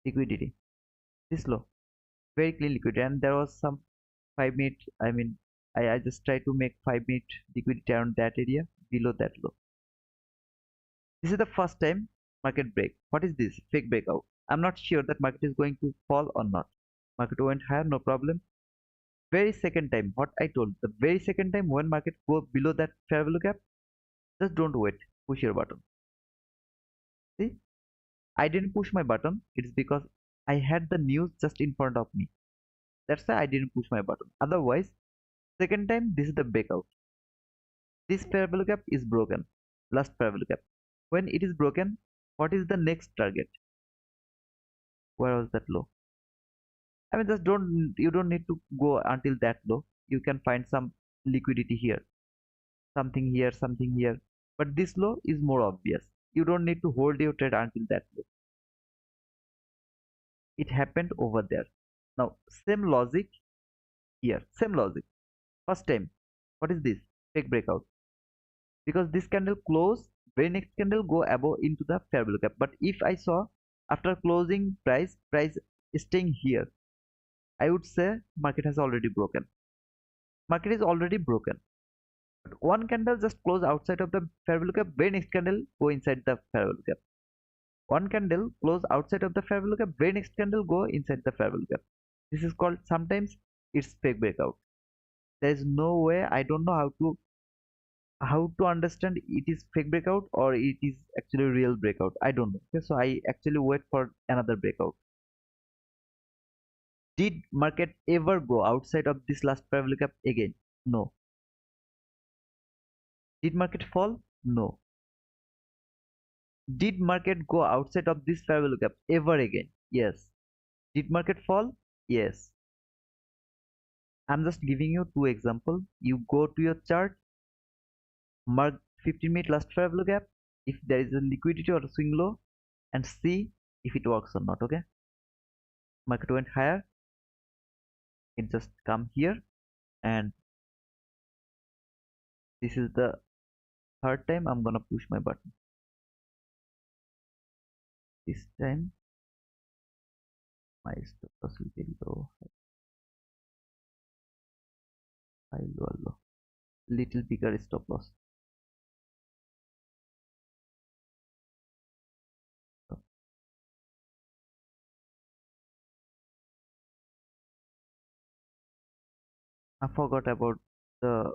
liquidity, this low, very clean liquidity, and there was some 5-minute. I mean, I just try to make 5-minute liquidity around that area below that low. This is the first time market break. What is this? Fake breakout. I'm not sure that market is going to fall or not. Market went higher, no problem. Very second time, what I told, the very second time when market go below that fair value gap, just don't wait. Push your button. See, I didn't push my button. It's because I had the news just in front of me. That's why I didn't push my button. Otherwise, second time, this is the breakout. This fair value gap is broken. Last fair value gap. When it is broken, what is the next target? Where was that low? I mean, just you don't need to go until that low. You can find some liquidity here, something here. But this low is more obvious. You don't need to hold your trade until that low. It happened over there. Now, same logic here, same logic. First time, what is this? Fake breakout. Because this candle close, very next candle go above into the fair value gap. But if I saw after closing price staying here, I would say market has already broken. Market is already broken. But one candle just close outside of the fair value gap, very next candle go inside the fair value gap. One candle close outside of the fair value gap, very next candle go inside the fair value gap. This is called, sometimes it's fake breakout. There is no way, I don't know how to understand it is fake breakout or it is actually real breakout. I don't know. Okay, so I actually wait for another breakout. Did market ever go outside of this last fair value gap again? No. Did market fall? No. Did market go outside of this fair value gap ever again? Yes. Did market fall? Yes. I'm just giving you two examples. You go to your chart, mark 15-minute last fair value gap, if there is a liquidity or a swing low, and see if it works or not. Okay, market went higher, it just come here, and this is the third time I'm gonna push my button. This time my stop loss will be low, high, low, little bigger stop loss. I forgot about the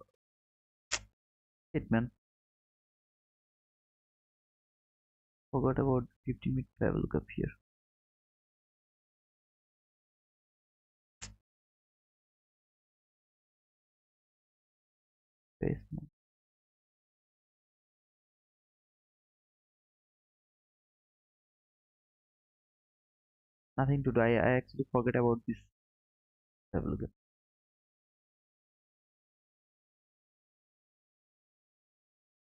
statement. Forgot about 15-minute fair value gap here. Very small. Nothing to do. I actually forget about this fair value gap.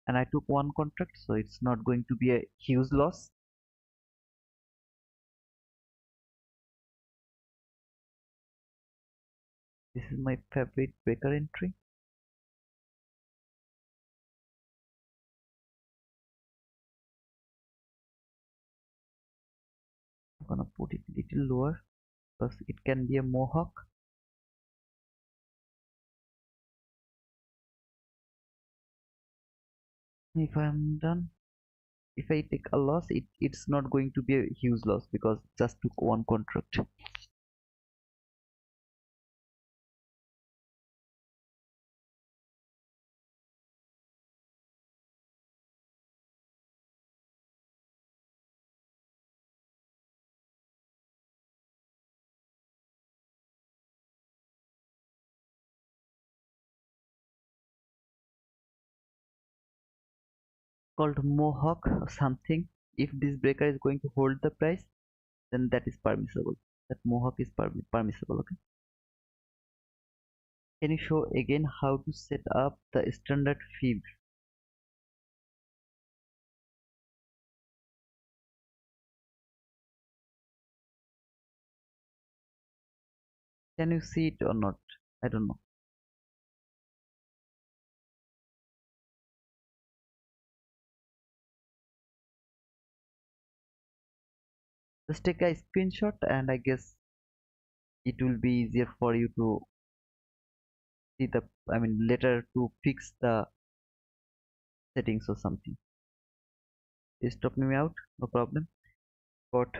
And I took one contract, so it's not going to be a huge loss. This is my favorite breaker entry. I'm gonna put it a little lower because it can be a mohawk. If I'm done, if I take a loss, it's not going to be a huge loss because just took one contract. Called mohawk or something. If this breaker is going to hold the price, then that is permissible. That mohawk is permissible. Okay. Can you show again how to set up the standard fee? Can you see it or not? I don't know. Just take a screenshot and I guess it will be easier for you to see the, I mean, later to fix the settings or something. Just stop me out, no problem. Got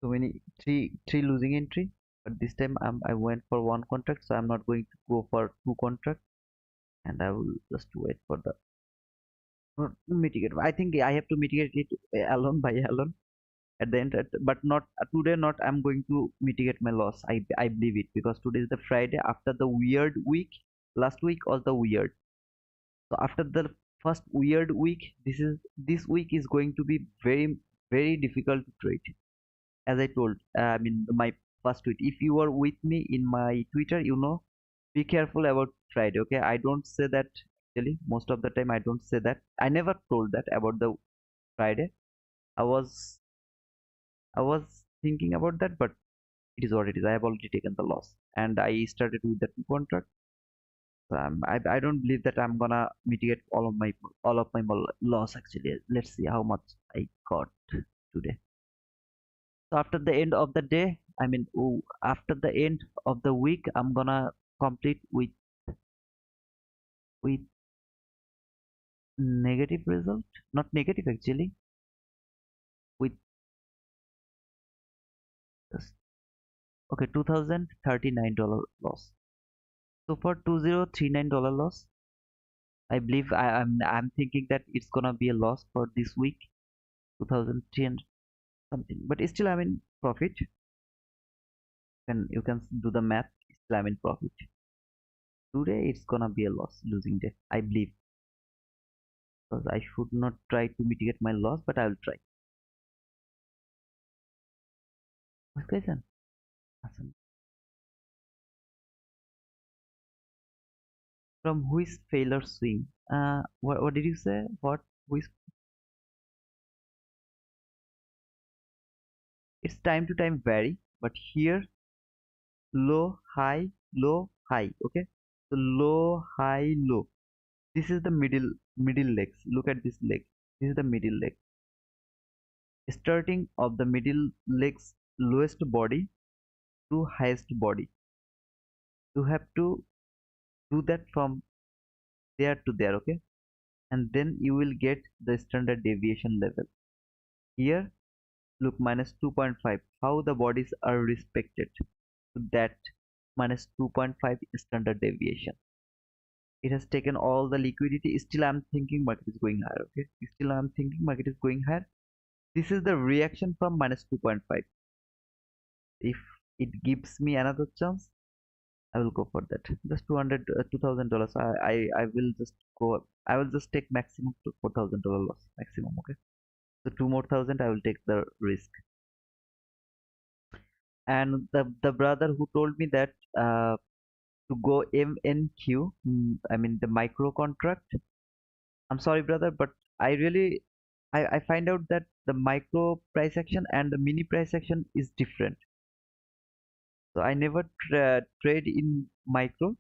so many three losing entry, but this time I went for one contract, so I'm not going to go for two contracts, and I will just wait for the mitigate. I think I have to mitigate it alone by alone at the end, but not today. Not I'm going to mitigate my loss. I believe it because today is the Friday after the weird week. Last week was the weird. So after the first weird week, this week is going to be very difficult to trade. As I told, I mean my first tweet. If you are with me in my Twitter, you know, be careful about Friday. Okay, I don't say that actually. Most of the time, I don't say that. I never told that about the Friday. I was I was thinking about that, but it is what it is. I have already taken the loss, and I started with the two contract. So I don't believe that I'm gonna mitigate all of my loss actually. Let's see how much I got today. So after the end of the day, I mean, after the end of the week, I'm gonna complete with negative result. Not negative actually. With just okay, $2,039 loss. So for $2,039 loss, I believe I'm thinking that it's gonna be a loss for this week, 2,300 something. But still, I'm in profit. You can do the math. Still, I'm in profit. Today, it's gonna be a loss, losing day. I believe because I should not try to mitigate my loss, but I will try. Okay, then. Awesome. From which failure swing? What did you say? What which? It's time to time vary, but here low, high. Okay, so low, high, low. This is the middle legs. Look at this leg. This is the middle leg. Starting of the middle legs lowest body to highest body. You have to do that from there to there. Okay, and then you will get the standard deviation level. Here look minus 2.5 how the bodies are respected to that minus 2.5 standard deviation. It has taken all the liquidity. Still I'm thinking market is going higher. Okay, still I'm thinking market is going higher. This is the reaction from minus 2.5. If it gives me another chance, I will go for that. Just 200 $2,000. I will just go. I will just take maximum to $4,000 loss maximum. Okay, so two more thousand I will take the risk. And the brother who told me that to go MNQ, I mean the micro contract. I'm sorry, brother, but I really I find out that the micro price action and the mini price action is different. So I never trade in micro,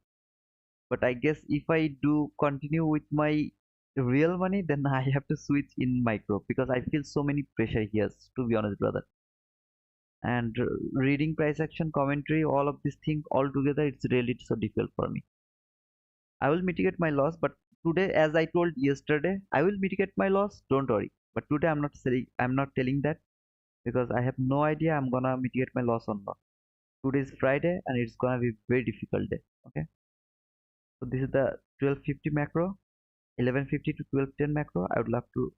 but I guess if I do continue with my real money, then I have to switch in micro because I feel so many pressure here. To be honest, brother, and reading price action commentary, all of these things all together, it's really so difficult for me. I will mitigate my loss, but today, as I told yesterday, I will mitigate my loss. Don't worry. But today, I'm not selling. I'm not telling that because I have no idea I'm gonna mitigate my loss or not. Today is Friday, and it's gonna be very difficult day. Okay. So this is the 1250 macro, 1150 to 1210 macro. I would love to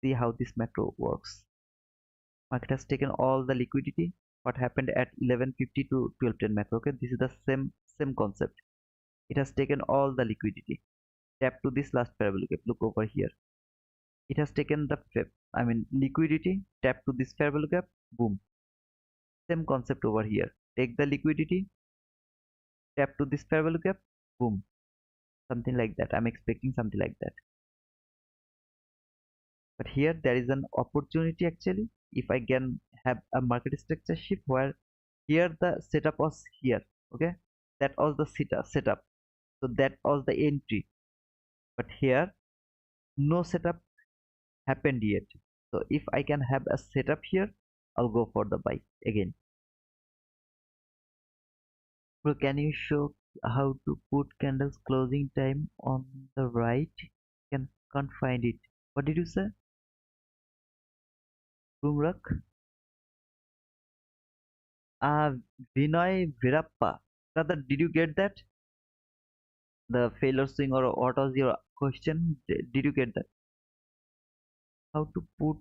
see how this macro works. Market has taken all the liquidity. What happened at 1150 to 1210 macro? Okay, this is the same concept. It has taken all the liquidity. Tap to this last parabolic. Look over here. It has taken the liquidity. Tap to this parabolic gap. Boom. Same concept over here. Take the liquidity. tap to this fair value gap, boom, something like that. I'm expecting something like that. But here there is an opportunity actually. If I can have a market structure shift where here the setup was here, okay, that was the setup. So that was the entry. But here no setup happened yet. So if I can have a setup here, I'll go for the buy again. Bro, can you show how to put candles closing time on the right? Can't find it. What did you say? Boomrak? Uh, Vinoy Virappa. Brother, did you get that? The failure swing, or what was your question? Did you get that? How to put.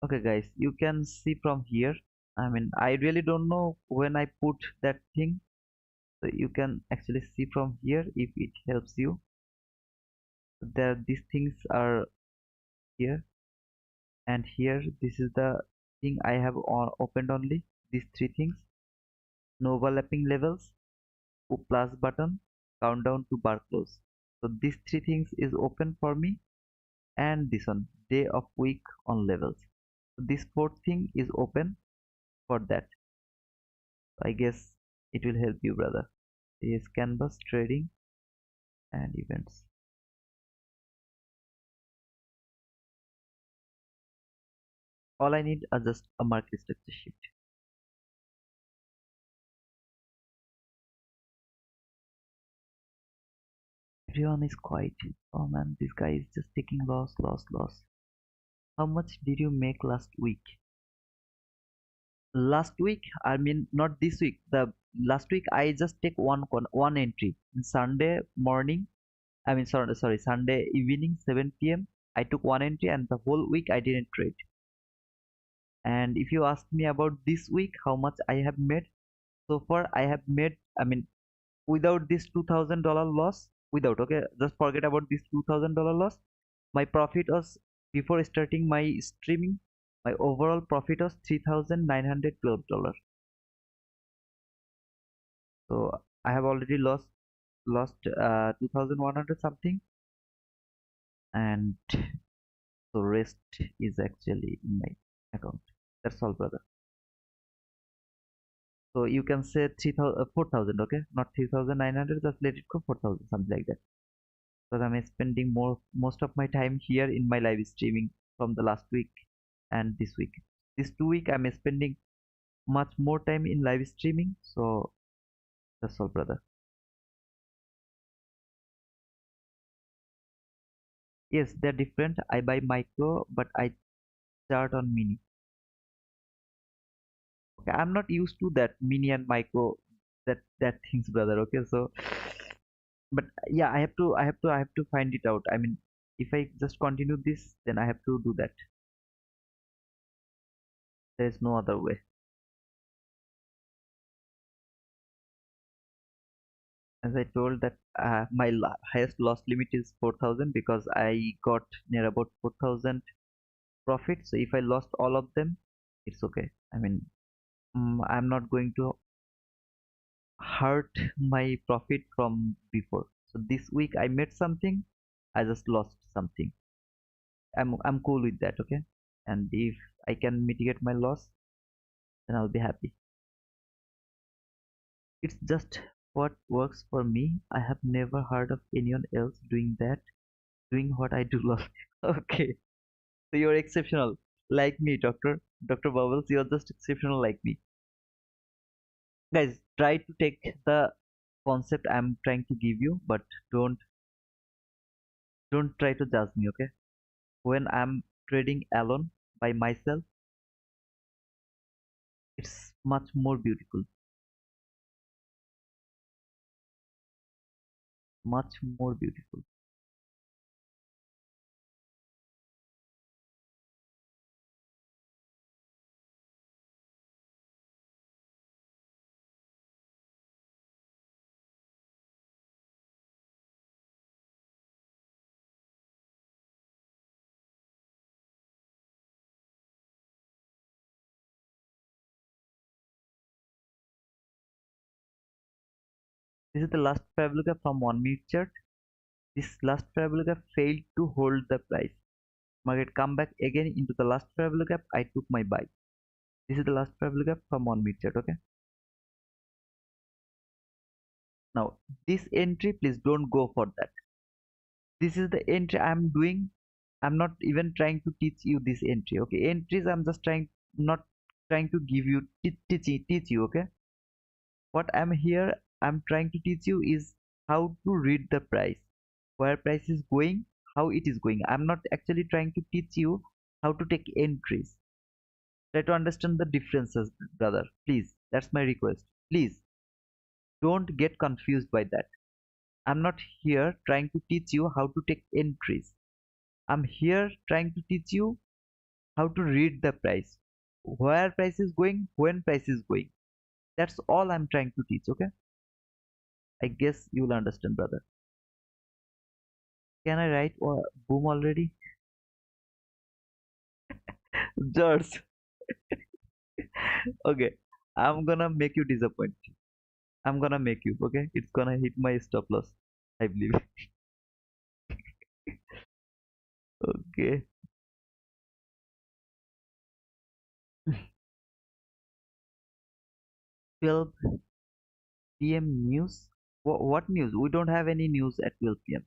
Okay, guys, you can see from here. I mean, I really don't know when I put that thing. So you can actually see from here if it helps you. There, these things are here, and here this is the thing I have on opened only. These three things: no overlapping levels, plus button, countdown to bar close. So these three things is open for me, and this one, day of week on levels. So this fourth thing is open for that. So I guess it will help you, brother. Is canvas trading and events. All I need are just a market structure shift. Everyone is quiet. Oh man, this guy is just taking loss, loss, loss. How much did you make last week? Last week, I mean not this week. The last week I just take one entry. Sunday morning, I mean sorry, Sunday evening 7 p.m. I took one entry, and the whole week I didn't trade. And if you ask me about this week, how much I have made so far, I have made, I mean, without this $2,000 loss, without, okay, just forget about this $2,000 loss. My profit was, before starting my streaming, my overall profit was $3,912. So I have already lost 2,100 something, and so rest is actually in my account. That's all, brother. So you can say 3,000, 4,000, okay, not 3,900. Just let it go 4,000, something like that. Because I'm spending most of my time here in my live streaming from the last week and this week. This 2 week I'm spending much more time in live streaming. So that's all, brother. Yes, they're different. I buy micro, but I chart on mini. Okay, I'm not used to that mini and micro, that things, brother. Okay, so but yeah, I have to find it out. I mean, if I just continue this, then I have to do that. There is no other way. As I told that my highest loss limit is 4,000 because I got near about 4,000 profit. So if I lost all of them, it's okay. I mean, I'm not going to hurt my profit from before. So this week I made something, I just lost something. I'm cool with that, okay? And if I can mitigate my loss, then I'll be happy. It's just what works for me. I have never heard of anyone else doing that, doing what I do love. Okay, so you're exceptional, like me, Doctor Bubbles. You're just exceptional, like me. Guys, try to take the concept I'm trying to give you, but don't don't try to judge me. Okay, when I'm trading alone by myself, it's much more beautiful, much more beautiful. This is the last fair value gap from 1 minute chart. This last fair value gap failed to hold the price. Market come back again into the last fair value gap. I took my buy. This is the last fair value gap from 1 minute chart. Okay. Now this entry, please don't go for that. This is the entry I'm doing. I'm not even trying to teach you this entry. Okay, entries I'm just trying, not trying to give you teach you. Okay, what I'm trying to teach you is how to read the price, where price is going, how it is going. I'm not actually trying to teach you how to take entries. Try to understand the differences, brother, please. That's my request. Please don't get confused by that. I'm not here trying to teach you how to take entries. I'm here trying to teach you how to read the price, where price is going, when price is going. That's all I'm trying to teach. Okay, I guess you'll understand, brother. Can I write or boom already? George. Okay, I'm gonna make you disappoint. I'm gonna make you. Okay, it's gonna hit my stop loss, I believe. Okay. 12 p.m. news. What news? We don't have any news at 12 p.m.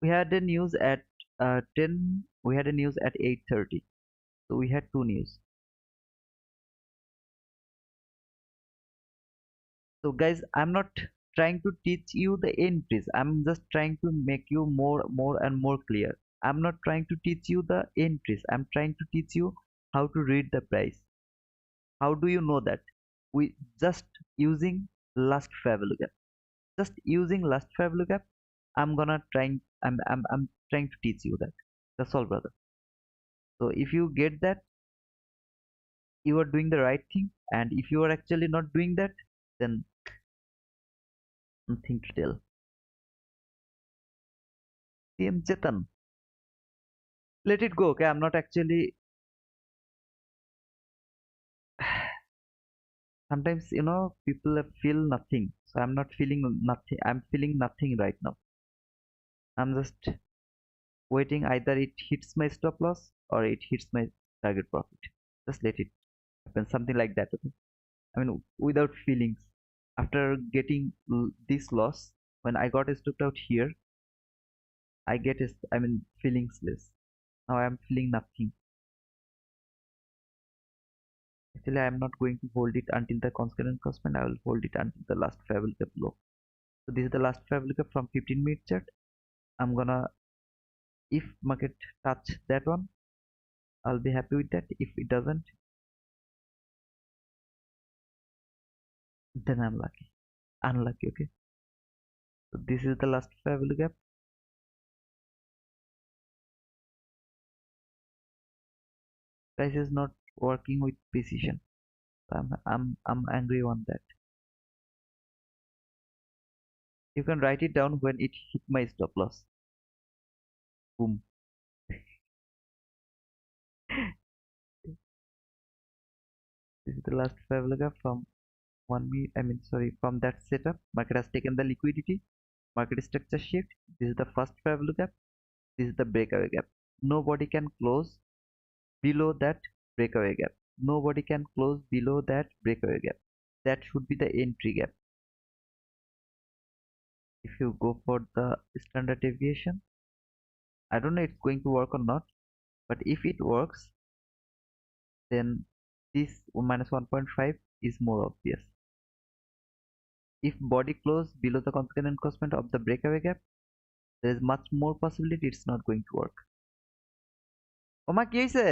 We had a news at 10. We had a news at 8:30. So we had two news. So guys, I'm not trying to teach you the entries. I'm just trying to make you more and more clear. I'm not trying to teach you the entries. I'm trying to teach you how to read the price. How do you know that? We just using last fair value gap. Just using last fair value gap. I'm trying to teach you that. That's all, brother. So if you get that, you are doing the right thing. And if you are actually not doing that, then nothing to tell. CM Chetan, let it go. Okay, I'm not actually. Sometimes people feel nothing, so I'm not feeling nothing. I'm feeling nothing right now. I'm just waiting, either it hits my stop loss or it hits my target profit. Just let it happen, something like that. Okay, I mean, without feelings. After getting this loss, when I got stopped out here, I mean, feelings less. Now I'm feeling nothing. Actually, I'm not going to hold it until the constant cosment. I will hold it until the last fair value gap low. So this is the last fair value gap from 15-minute chart. I'm gonna, if market touch that one, I'll be happy with that. If it doesn't, then I'm lucky. Unlucky. Okay. So this is the last fair value gap. Price is not working with precision. So I'm angry on that. You can write it down when it hit my stop loss. Boom. This is the last fair value gap from 1 minute. I mean, sorry, from that setup. Market has taken the liquidity. Market structure shift. This is the first fair value gap. This is the breakaway gap. Nobody can close below that breakaway gap. Nobody can close below that breakaway gap. That should be the entry gap. If you go for the standard deviation, I don't know it's going to work or not, but if it works, then this minus 1.5 is more obvious. If body close below the constant encroachment of the breakaway gap, there is much more possibility it's not going to work. ওমা কি হয়েছে?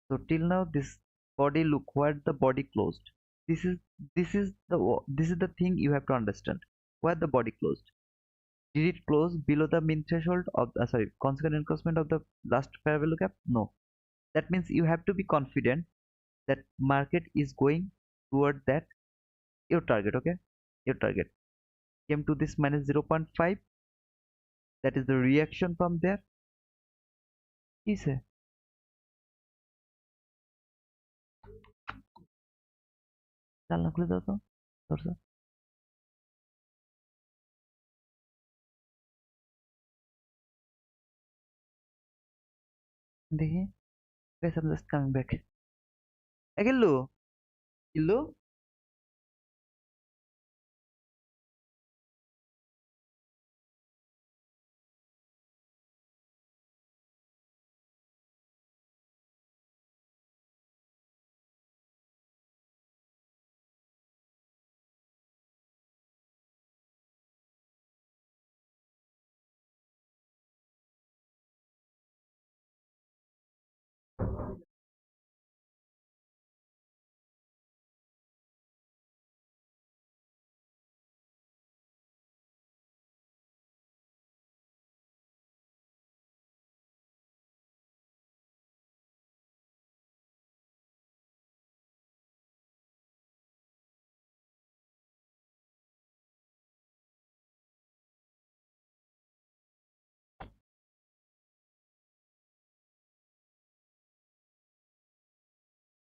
So till now this body, look where the body closed. This is this is the thing you have to understand. Where the body closed. Did it close below the mean threshold of sorry, consequent encroachment of the last fair value gap? No. That means you have to be confident that market is going toward that your target. Okay, your target came to this minus 0.5. That is the reaction from there. কিসে জানলা খুলে দাও তো দরজা দেখি guys I'm just coming back গেলো গেলো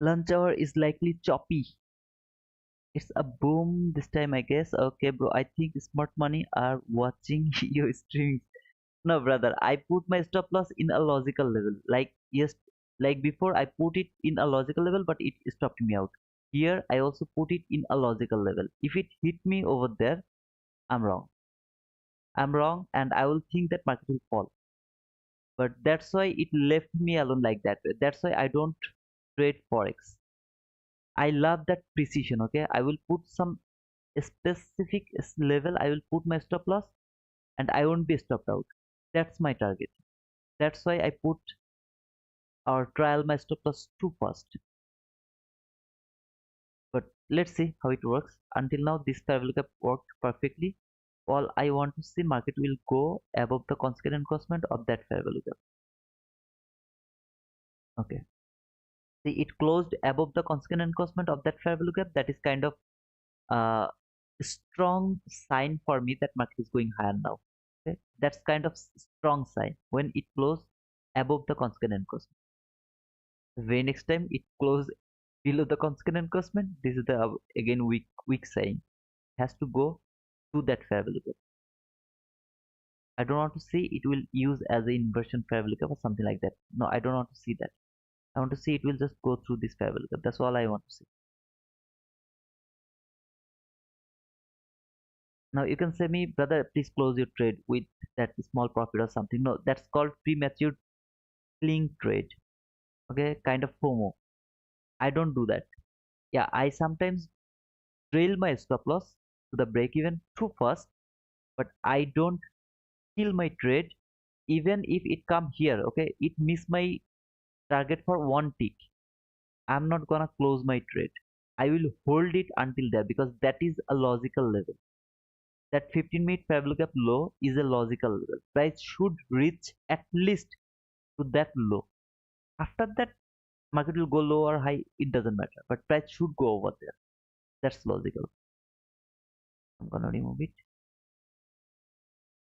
lunch hour is likely choppy. It's a boom this time, I guess. Okay, bro. I think smart money are watching your streams. No, brother. I put my stop loss in a logical level. Like yes, like before, I put it in a logical level, but it stopped me out. Here, I also put it in a logical level. If it hit me over there, I'm wrong. I'm wrong, and I will think that market will fall. But that's why it left me alone like that. That's why I don't trade forex. I love that precision. Okay, I will put some specific level. I will put my stop loss and I won't be stopped out. That's my target. That's why I put or trial my stop loss too fast. But let's see how it works. Until now, this parallel gap worked perfectly. All I want to see market will go above the constant encroachment of that parallel gap. Okay. See, it closed above the constant encroachment of that parallel gap. That is kind of uh, strong sign for me that market is going higher now. Okay, that's kind of strong sign when it close above the constant encroachment. When next time it close below the constant encroachment, this is the again weak sign. Has to go to that fair value gap. I don't want to see it will use as an inversion fair value gap or something like that. No, I don't want to see that. I want to see it will just go through this fair value gap. That's all I want to see. Now you can say me, brother, please close your trade with that small profit or something. No, that's called premature cling trade. Okay, kind of FOMO. I don't do that. Yeah, I sometimes drill my stop loss to the break even too fast, but I don't kill my trade even if it come here. Okay, it miss my target for one tick. I'm not gonna close my trade. I will hold it until there because that is a logical level. That 15-minute parallel gap low is a logical level. Price should reach at least to that low. After that, market will go low or high, it doesn't matter. But price should go over there. That's logical. I'm gonna remove it.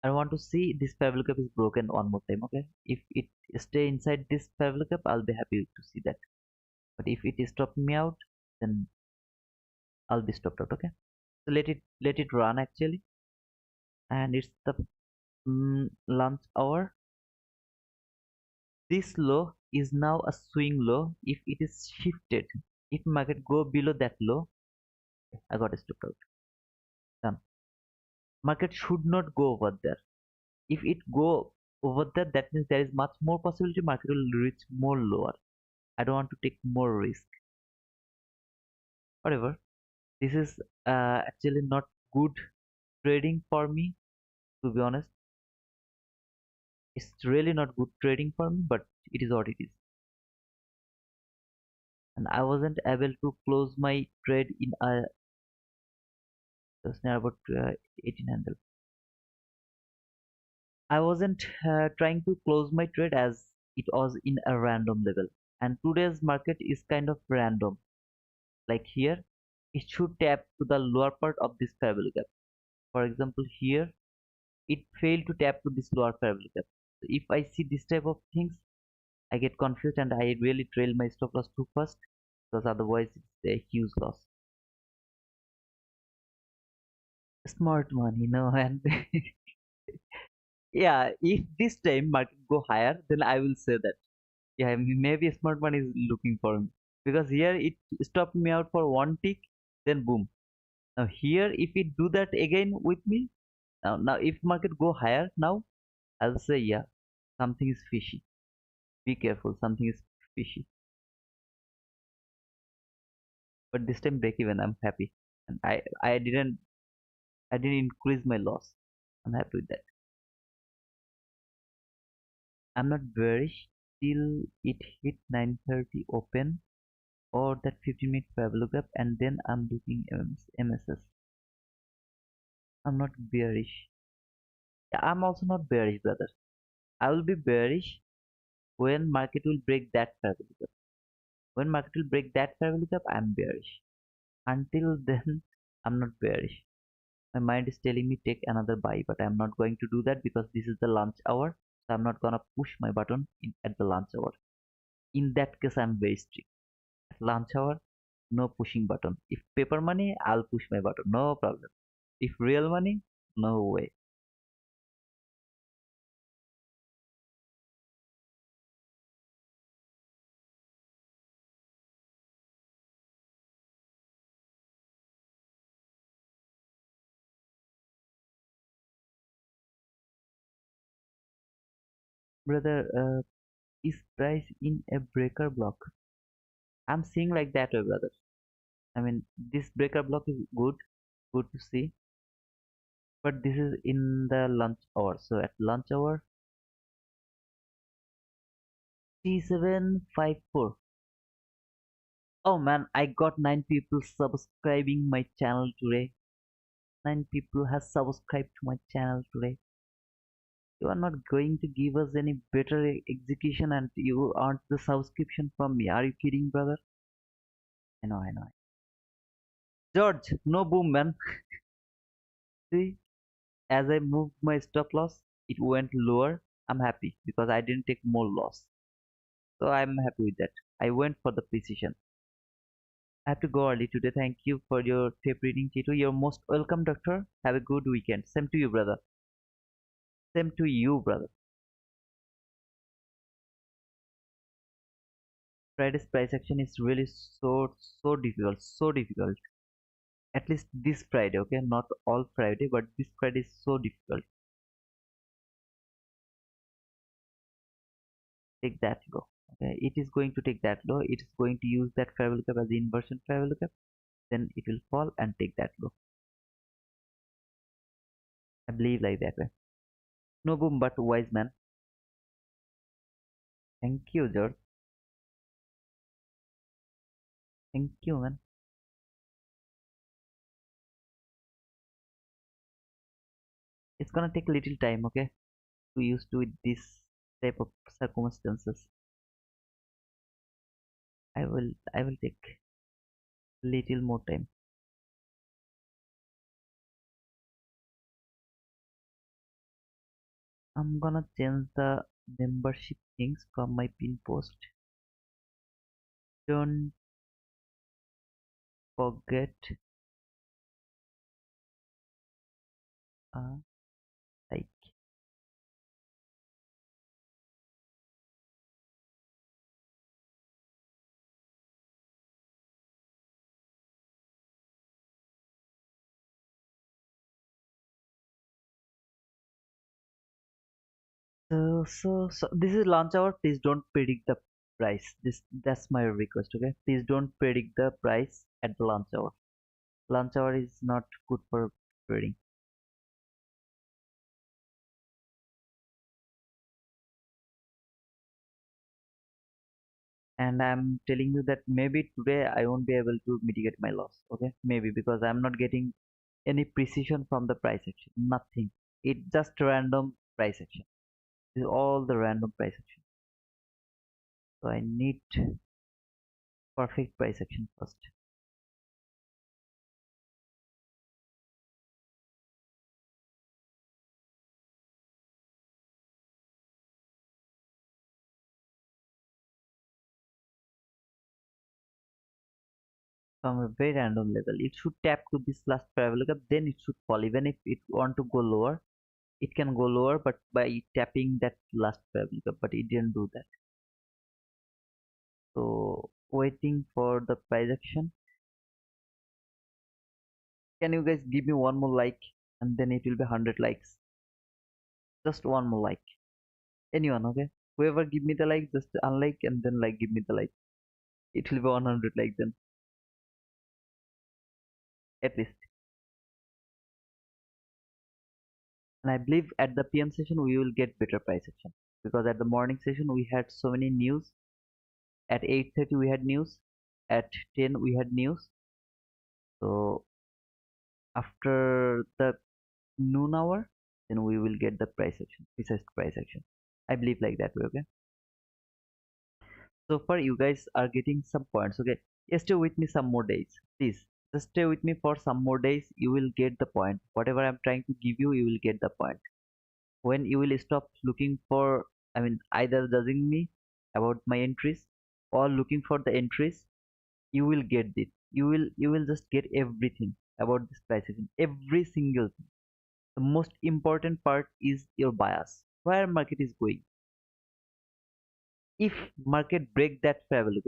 I want to see this parallel gap is broken one more time. Okay, if it stay inside this parallel gap, I'll be happy to see that. But if it is stopping me out, then I'll be stopped out. Okay, so let it run actually, and it's the lunch hour. This low is now a swing low. If it is shifted, if market go below that low, I got stopped out. Done. Market should not go over there. If it go over there, that means there is much more possibility market will reach more lower. I don't want to take more risk. Whatever. This is actually not good trading for me, to be honest. It's really not good trading for me, but it is what it is. And I wasn't able to close my trade in a just near about 1800. I wasn't trying to close my trade as it was in a random level, and today's market is kind of random. Like here, it should tap to the lower part of this fair value gap. For example, here it failed to tap to this lower fair value gap. So if I see this type of things, I get confused and I really trail my stop loss too fast because otherwise it's a huge loss. Smart money, no, and yeah, if this time market go higher, then I will say that yeah, maybe smart money is looking for me because here it stopped me out for one tick, then boom. Now here, if it do that again with me, now if market go higher now, I'll say yeah, something is fishy. Be careful, something is fishy. But this time break even, I'm happy, and I didn't increase my loss. I'm happy with that. I'm not bearish till it hit 930 open or that 15-minute parallel gap, and then I'm looking MSS. I'm not bearish. Yeah, I'm also not bearish, brother. I will be bearish when market will break that parallel gap. When market will break that parallel gap, I'm bearish. Until then, I'm not bearish. My mind is telling me take another buy, but I'm not going to do that because this is the lunch hour. So I'm not gonna push my button at the lunch hour. In that case, I'm very strict. At lunch hour, no pushing button. If paper money, I'll push my button, no problem. If real money, no way. Brother, is price in a breaker block? I'm seeing like that way, brother. I mean, this breaker block is good to see, but this is in the lunch hour. So at lunch hour, T754. Oh man, I got 9 people subscribing my channel today. 9 people has subscribed to my channel today. You are not going to give us any better execution and you aren't the subscription from me. Are you kidding, brother? I know. George, no boom, man. See, as I moved my stop loss, it went lower. I'm happy because I didn't take more loss. So I'm happy with that. I went for the precision. I have to go early today. Thank you for your tape reading, Tito. You're most welcome, doctor. Have a good weekend. Same to you, brother. Same to you, brother. Friday's price action is really so difficult, so difficult. At least this Friday, okay? Not all Friday, but this Friday is so difficult. Take that low. Okay, it is going to take that low. It is going to use that fair value gap as the inversion fair value gap. Then it will fall and take that low. I believe like that way. No boom, but wise man. Thank you, George. Thank you, man. It's gonna take a little time, okay, to used to with this type of circumstances. I will take little more time. I'm gonna change the membership things from my pin post. Don't forget uh, like. So this is launch hour. Please don't predict the price. That's my request. Okay, please don't predict the price at the launch hour. Launch hour is not good for trading. And I'm telling you that maybe today I won't be able to mitigate my loss. Okay, maybe because I'm not getting any precision from the price action. Nothing. It just random price action. This is all the random price action. So I need perfect price action first. from a very random level. It should tap to this last parabolic, then it should fall. Even if it want to go lower, it can go lower, but by tapping that last parabolic, but it didn't do that. So waiting for the price action. Can you guys give me one more like, and then it will be 100 likes. Just one more like. Anyone, okay? Whoever give me the like, just unlike and then like give me the like. It will be 100 like then, at least. And I believe at the PM session we will get better price action, because at the morning session we had so many news. At 8:30 we had news. At 10 we had news. So after the noon hour, then we will get the price action, precise price action. I believe like that way, okay? So far you guys are getting some points, okay? Stay with me some more days, please. Just stay with me for some more days. You will get the point. Whatever I'm trying to give you, you will get the point. When you will stop looking for, I mean, either judging me about my entries or looking for the entries, you will get it. You will just get everything about this price action, every single thing. The most important part is your bias, where market is going. If market break that parabolic,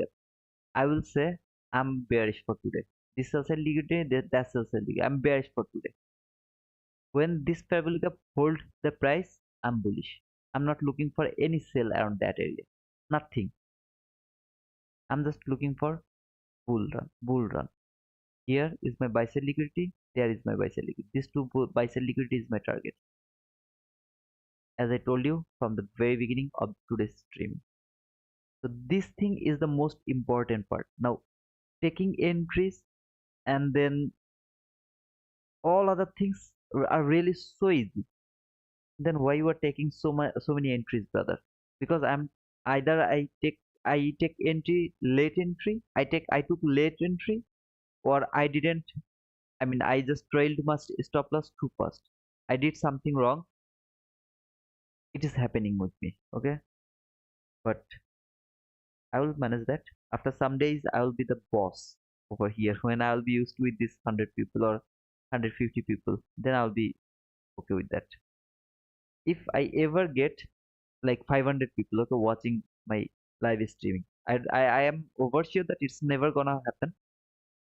I will say I'm bearish for today. This sell side liquidity, that sell side liquidity. I'm bearish for today. When this parabolic hold the price, I'm bullish. I'm not looking for any sell around that area. Nothing. I'm just looking for bull run. Bull run. Here is my buy side liquidity. There is my buy side liquidity. These two buy side liquidity is my target. As I told you from the very beginning of today's stream. So this thing is the most important part. Now taking entries and then all other things are really so easy. Then why you are taking so many entries, brother? Because I'm either I take entry late entry, I took late entry, or I didn't. I mean, I just trailed my stop loss too fast. I did something wrong. It is happening with me, okay? But I will manage that. After some days, I will be the boss over here. When I will be used with this 100 people or 150 people, then I'll be okay with that. If I ever get like 500 people okay watching my live streaming, I am oversure that it's never gonna happen.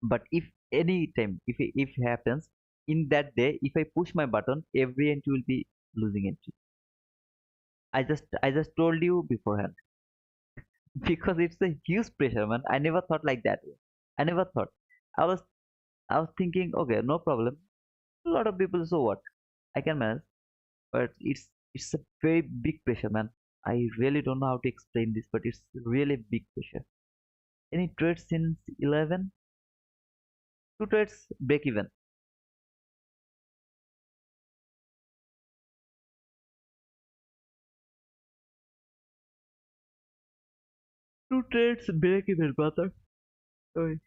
But if any time, if it happens in that day, if I push my button, every entry will be losing entry. I just told you beforehand. Because it's a huge pressure, man. I never thought like that way. I never thought. I was i was thinking, okay, no problem, a lot of people, so what, I can manage. But it's a very big pressure, man. I really don't know how to explain this, but it's really big pressure. Any trades since 11? Two trades break even. Two trades break even, brother. Sorry.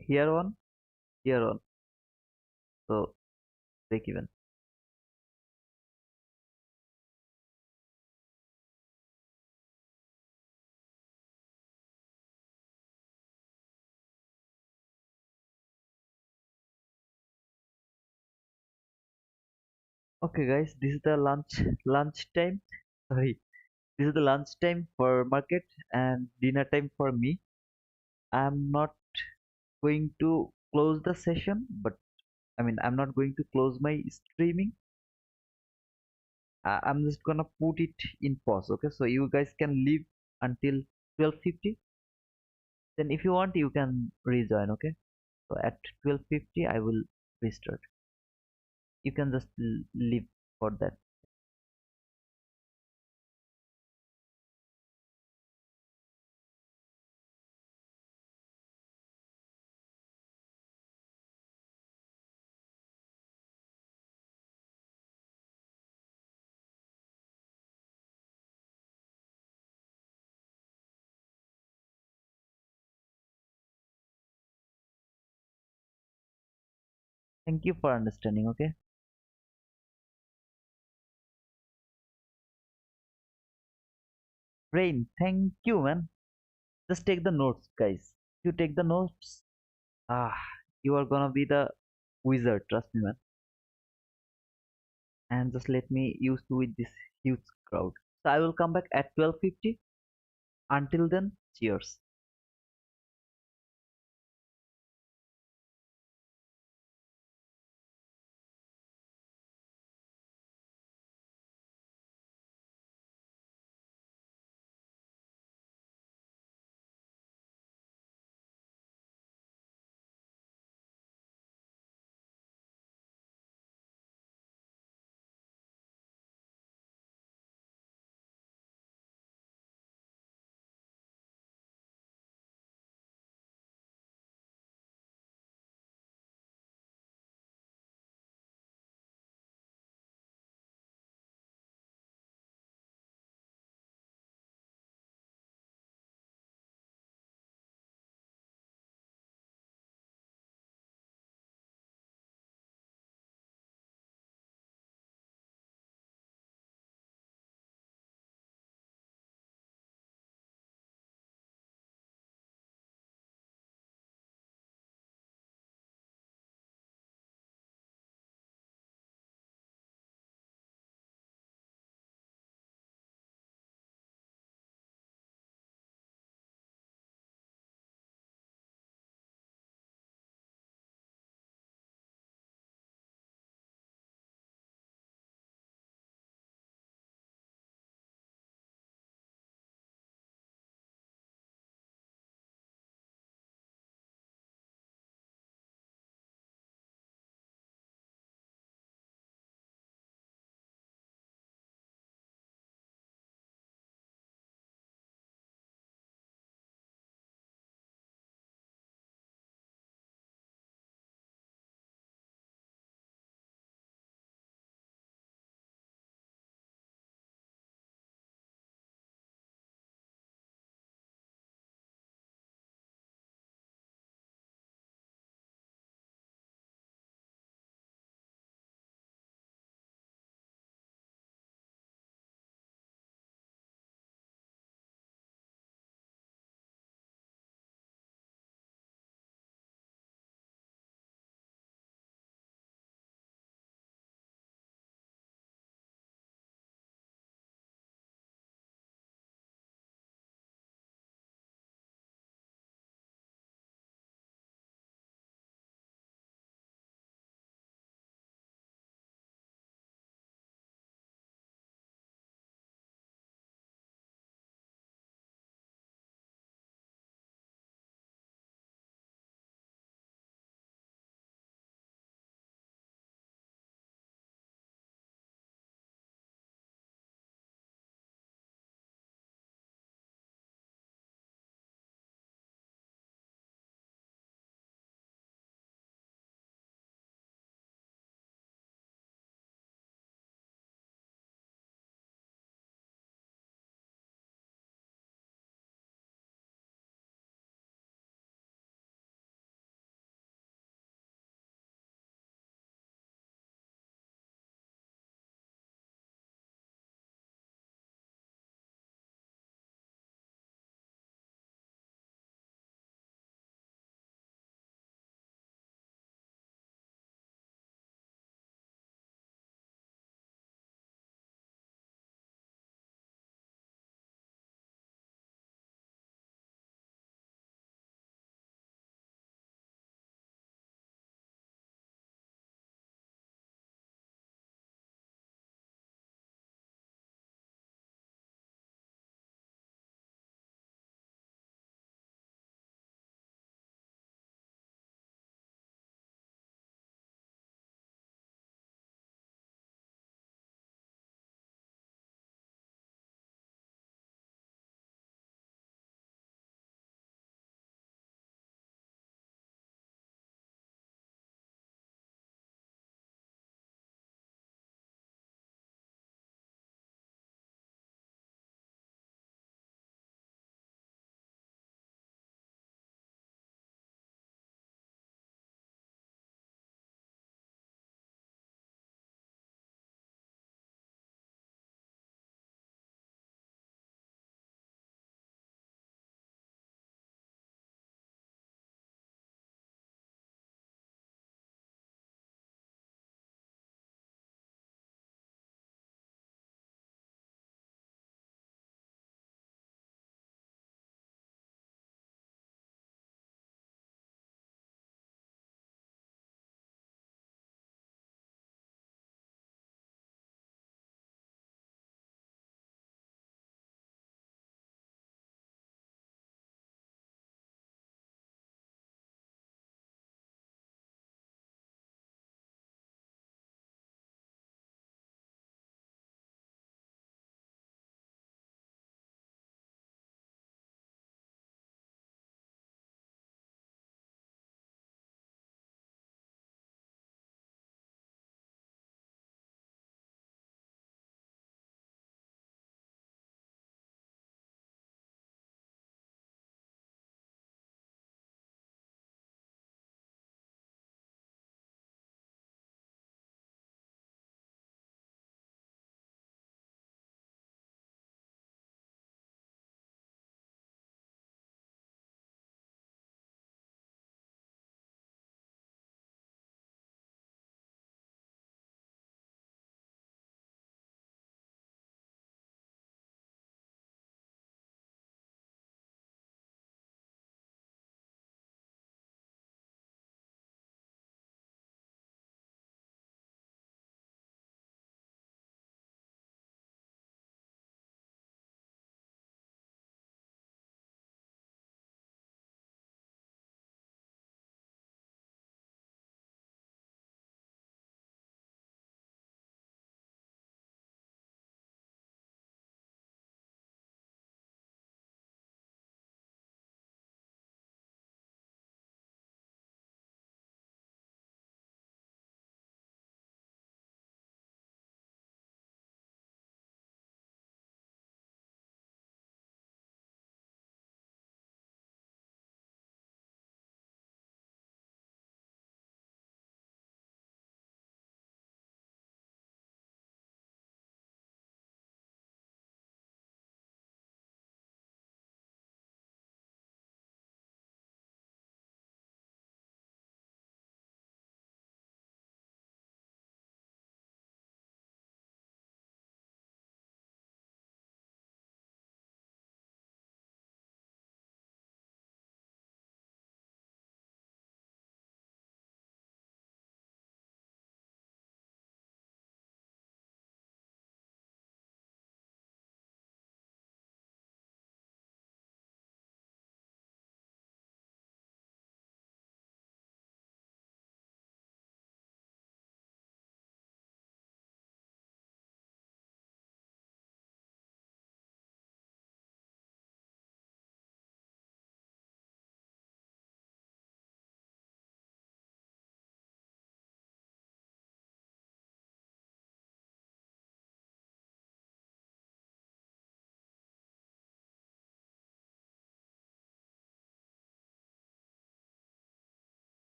Here one, here one. So break even. Okay, guys, this is the lunch time. Sorry, this is the lunch time for market and dinner time for me. I'm not going to close the session, but I mean, I'm not going to close my streaming. I'm just gonna put it in pause. Okay, so you guys can leave until 12:50. Then if you want, you can rejoin. Okay, so at 12:50, I will restart. You can just leave for that. Thank you for understanding. Okay, Rain. Thank you, man. Just take the notes, guys. If you take the notes, ah, you are gonna be the wizard, trust me, man. And just let me used to with this huge crowd. So I will come back at 12:50. Until then, cheers.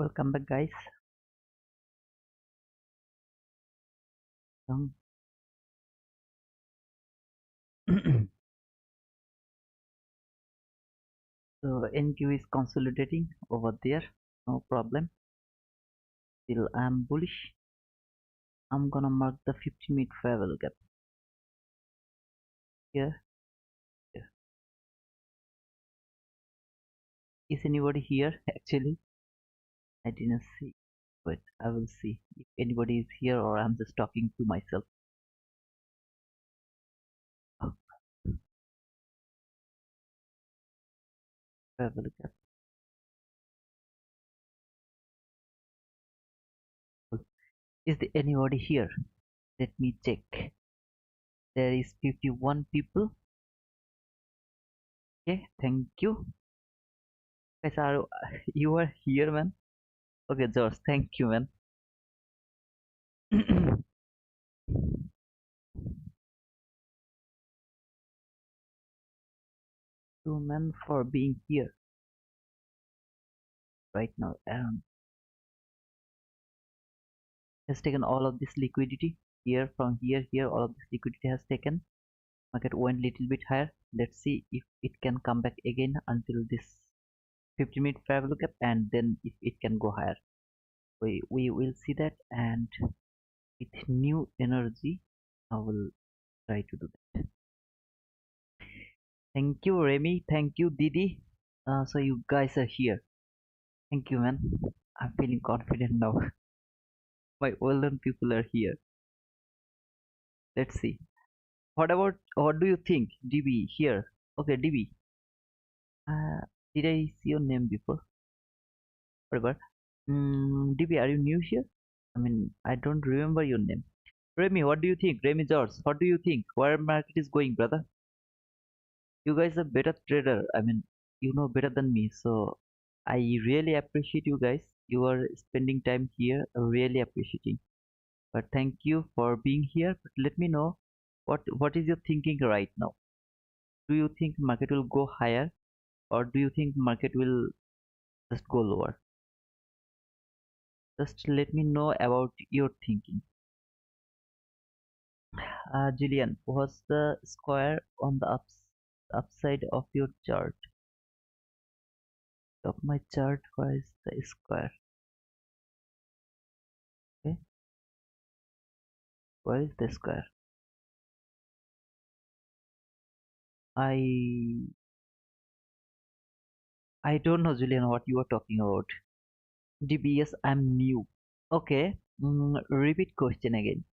Welcome back, guys. Um, so NQ is consolidating over there, no problem. Still, I'm bullish. I'm gonna mark the 50-minute travel gap here. Here. Is anybody here? Actually, I didn't see, but I will see if anybody is here or I'm just talking to myself. Oh, travel gap. Is there anybody here? Let me check. There is 51 people. Okay, thank you. Guys, are you are here, man? Okay, George, thank you, man. You, man, for being here right now. Has taken all of this liquidity here from here. All of this liquidity has taken. Market went little bit higher. Let's see if it can come back again until this 50-minute fair look up, and then if it can go higher. We will see that, and with new energy, I will try to do that. Thank you, Remy. Thank you, Didi. So you guys are here. Thank you, man. I'm feeling confident now. My older people are here. Let's see. What do you think, DB here? Okay, DB. Uh, did I see your name before? Whatever. DB, are you new here? I mean, I don't remember your name. Remy, what do you think? Remy George, what do you think? Where market is going, brother? You guys are better trader. I mean, you know better than me. So I really appreciate you guys. You are spending time here. Really appreciating. But thank you for being here. But let me know what is your thinking right now? Do you think market will go higher, or do you think market will just go lower? Just let me know about your thinking. Julian, what's the square on the upside of your chart? Of my chart, where is the square? Okay, where is the square? I I don't know, Julian, what you are talking about. DBS, I'm new. Okay, repeat question again.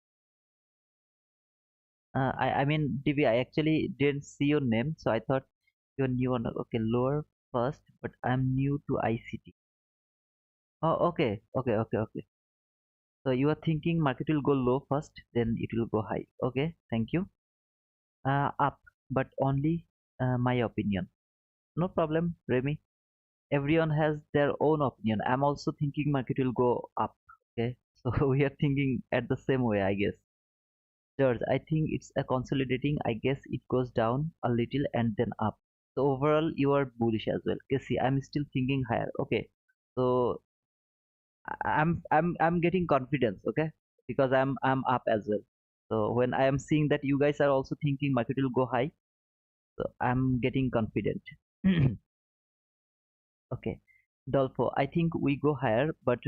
I mean, DB, I actually didn't see your name, so I thought you're new on. Okay, lower first, but I'm new to ICT. Oh, okay. So you are thinking market will go low first, then it will go high. Okay, thank you. Up, but only my opinion. No problem, Remy. Everyone has their own opinion. I'm also thinking market will go up. Okay, so we are thinking at the same way, I guess. George, I think it's a consolidating. I guess it goes down a little and then up. So overall, you are bullish as well. Okay, see, I'm still thinking higher. Okay, so I'm getting confidence. Okay, because I'm up as well. So when I am seeing that you guys are also thinking market will go high, so I'm getting confident. Okay, Dolfo, I think we go higher, but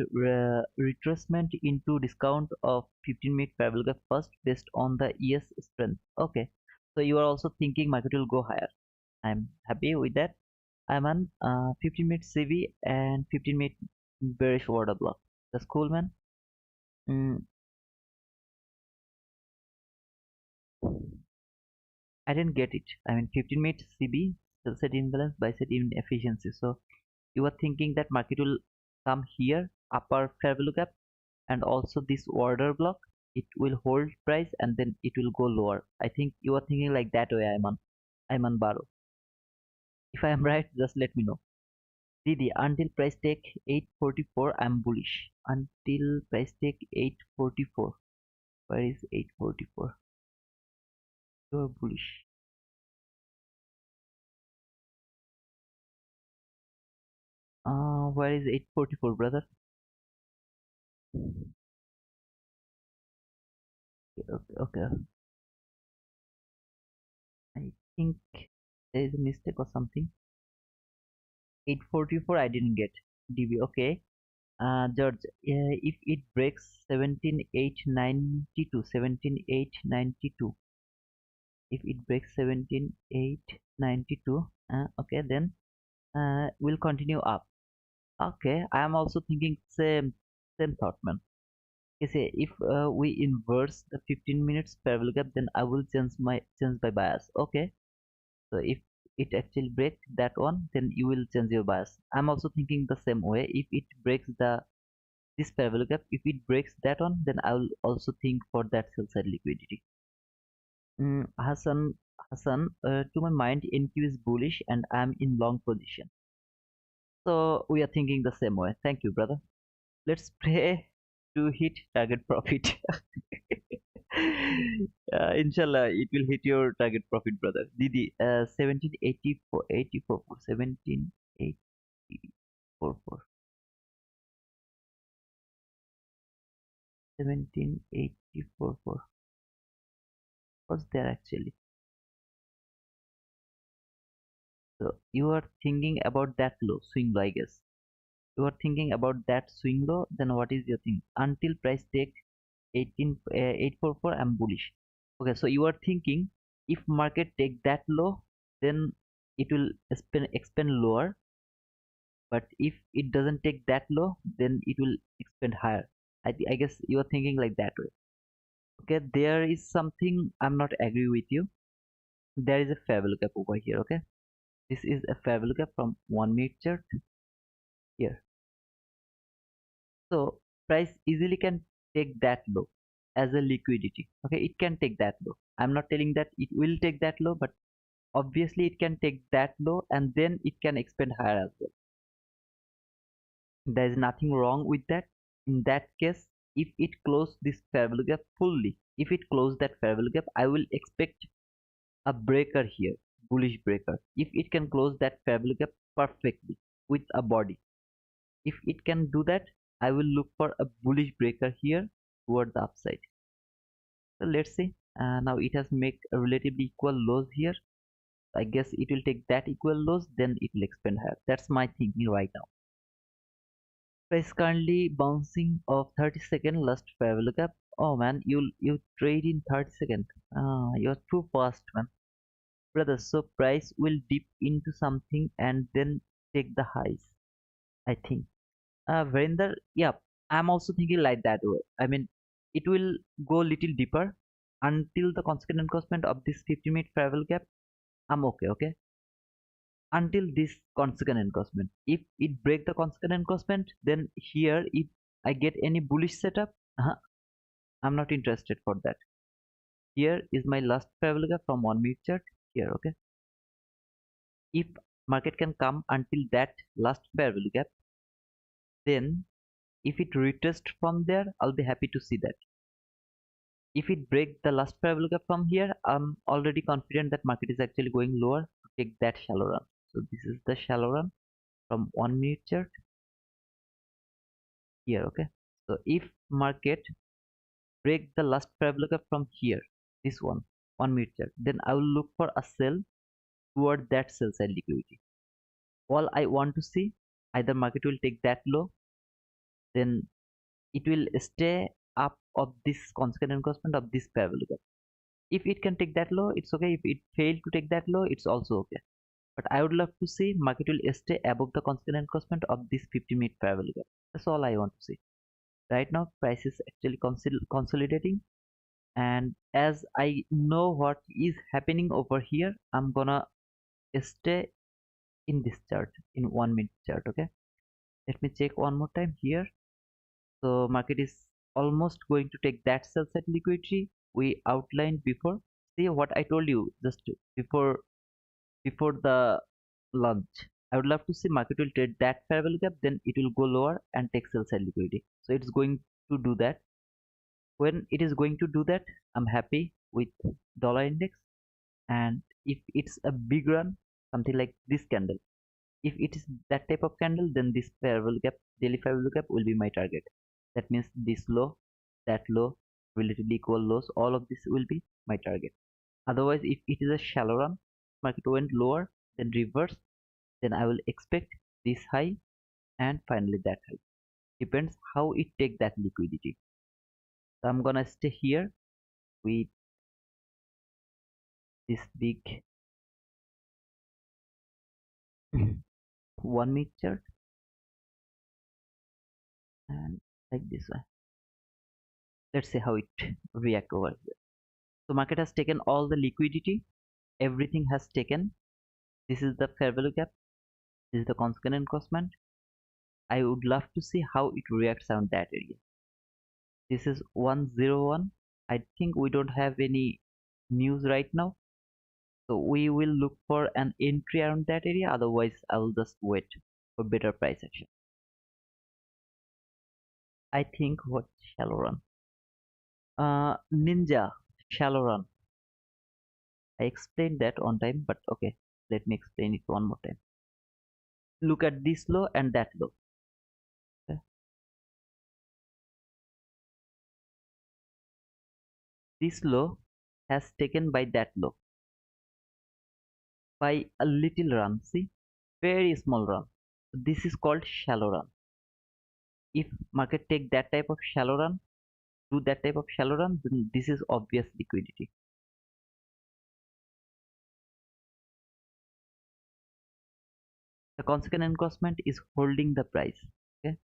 retracement into discount of 15-minute parabolic first based on the ES strength. Okay, so you are also thinking market will go higher. I'm happy with that. I'm on 15-minute CV and 15-minute bearish order block. That's cool, man. Mm, I didn't get it. I mean, 15-minute CB, sell set imbalance, buy set inefficiency. So you are thinking that market will come here, upper fair value gap, and also this order block. It will hold price and then it will go lower. I think you are thinking like that way, I'm on Baro. If I am right, just let me know. Didi, until price take 844, I'm bullish. Until price take 844. Where is 844? You are bullish. Where is 844, brother? Okay, okay. I think there is a mistake or something. 844 I didn't get. DB, okay. George, if it breaks 17,892, 17,892, if it breaks 17,892, okay, then we'll continue up. Okay, I am also thinking same thought, man. Okay, say if we inverse the 15 minutes parallel gap, then I will change my bias. Okay, so if it actually breaks that one, then you will change your bias. I'm also thinking the same way. If it breaks this parallel gap, if it breaks that one, then I will also think for that sell side liquidity. Hassan, to my mind, NQ is bullish and I'm in long position. So we are thinking the same way. Thank you, brother. Let's pray to hit target profit. Inshallah, it will hit your target profit, brother. Didi, 1784, 84, 1784, 1784, was there actually? So you are thinking about that low swing low, I guess. You are thinking about that swing low, then what is your thing? Until price take 844, I'm bullish. Okay, so you are thinking if market take that low, then it will expand lower, but if it doesn't take that low, then it will expand higher. I guess you are thinking like that way. Okay, there is something I'm not agree with you. There is a fair value gap over here. Okay, this is a fair value gap from 1 minute chart here. So price easily can take that low as a liquidity. Okay, it can take that low. I'm not telling that it will take that low, but obviously it can take that low and then it can expand higher as well. There is nothing wrong with that. In that case, if it close this fair value gap fully, if it close that fair value gap, I will expect a breaker here, bullish breaker. If it can close that fair value gap perfectly with a body, if it can do that, I will look for a bullish breaker here toward the upside. So let's see. Now it has make a relatively equal lows here. I guess it will take that equal lows, then it will expand higher. That's my thinking right now. Price currently bouncing off 30-second last fair value gap. Oh man, you trade in 30 seconds. You're too fast, man. Brother, so price will dip into something and then take the highs, I think. Verinder, yeah, I'm also thinking like that way. I mean, it will go little deeper until the consequent encroachment of this 50-minute fair value gap. I'm okay, okay. Until this consequent encroachment. If it break the consequent encroachment, then here if I get any bullish setup, I'm not interested for that. Here is my last fair value gap from 1 minute chart here, okay. If market can come until that last fair value gap, then if it retest from there, I'll be happy to see that. If it break the last fair value gap from here, I'm already confident that market is actually going lower to take that shallow run. So this is the shallow run from 1 minute chart here, okay. So if market break the last fair value gap from here, this 1 minute chart, then I will look for a sell toward that sell side liquidity. All I want to see, either market will take that low, then it will stay up of this consequent encroachment of this fair value gap. If it can take that low, it's okay. If it failed to take that low, it's also okay. But I would love to see market will stay above the constant encroachment of this 50-minute fair value gap. That's all I want to see. Right now, price is actually consolidating, and as I know what is happening over here, I'm gonna stay in this chart in 1 minute chart. Okay, let me check one more time here. So market is almost going to take that sell side liquidity we outlined before. See what I told you just before the launch. I would love to see market will trade that fair value gap, then it will go lower and take sell side liquidity. So it's going to do that. When it is going to do that, I'm happy with dollar index. And if it's a big run, something like this candle, if it is that type of candle, then this fair value gap, daily fair value gap will be my target. That means this low, that low, relatively equal lows, all of this will be my target. Otherwise, if it is a shallow run, market went lower, then reverse, then I will expect this high and finally that high. Depends how it take that liquidity. So I'm gonna stay here with this big 1 minute chart and like this one. Let's see how it react over here. So market has taken all the liquidity, everything has taken. This is the fair value gap, this is the consequent encroachment. I would love to see how it reacts on that area. This is 101. I think we don't have any news right now, so we will look for an entry around that area. Otherwise, I will just wait for better price action. I think what shallow run. Ninja shallow run. I explained that on time, but okay, let me explain it one more time. Look at this low and that low. Okay. This low has taken by that low by a little run. See, very small run. So this is called shallow run. If market take that type of shallow run, do that type of shallow run, then this is obvious liquidity. The consequent encroachment is holding the price. Okay,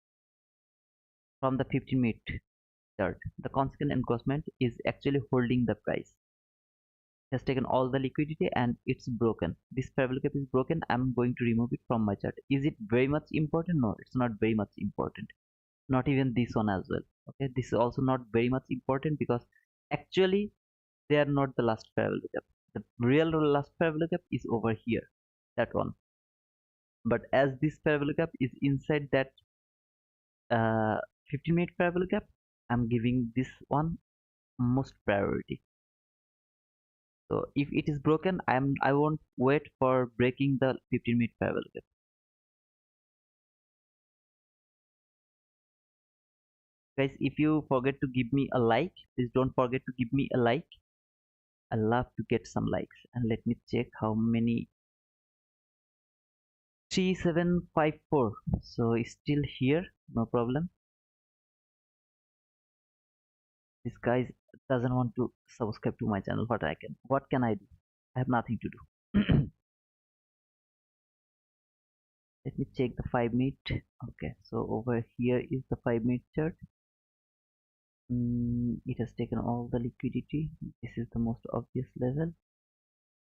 from the 15-minute chart, the consequent encroachment is actually holding the price. Has taken all the liquidity and it's broken. This fair value gap is broken. I'm going to remove it from my chart. Is it very much important? No, it's not very much important. Not even this one as well. Okay, this is also not very much important because actually they are not the last fair value gap. The real last fair value gap is over here, that one. But as this fair value gap is inside that 15-minute fair value gap, I'm giving this one most priority. So if it is broken, I won't wait for breaking the 15-minute fair value gap. Guys, if you forget to give me a like, please don't forget to give me a like. I love to get some likes. And let me check how many. 3754. So it's still here, no problem. This guy doesn't want to subscribe to my channel. What can I do? I have nothing to do. Let me check the 5 minute. Okay, so over here is the 5 minute chart. It has taken all the liquidity. This is the most obvious level.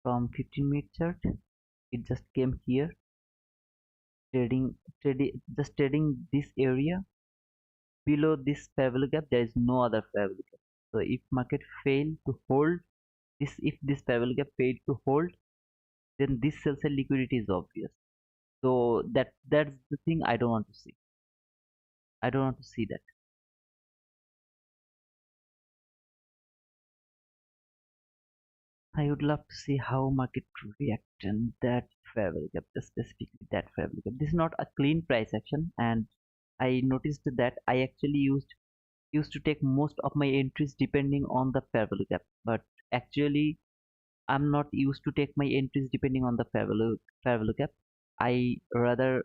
From 15-minute chart, it just came here, just trading this area. Below this fair value gap, there is no other fair value gap. So if market fail to hold this, if this fair value gap failed to hold, then this sell side liquidity is obvious. So that's the thing I don't want to see. I don't want to see that. I would love to see how market react and that fair value gap, specifically that fair value gap. This is not a clean price action, and I noticed that I actually used to take most of my entries depending on the fair value gap, but actually I'm not used to take my entries depending on the fair value gap. I rather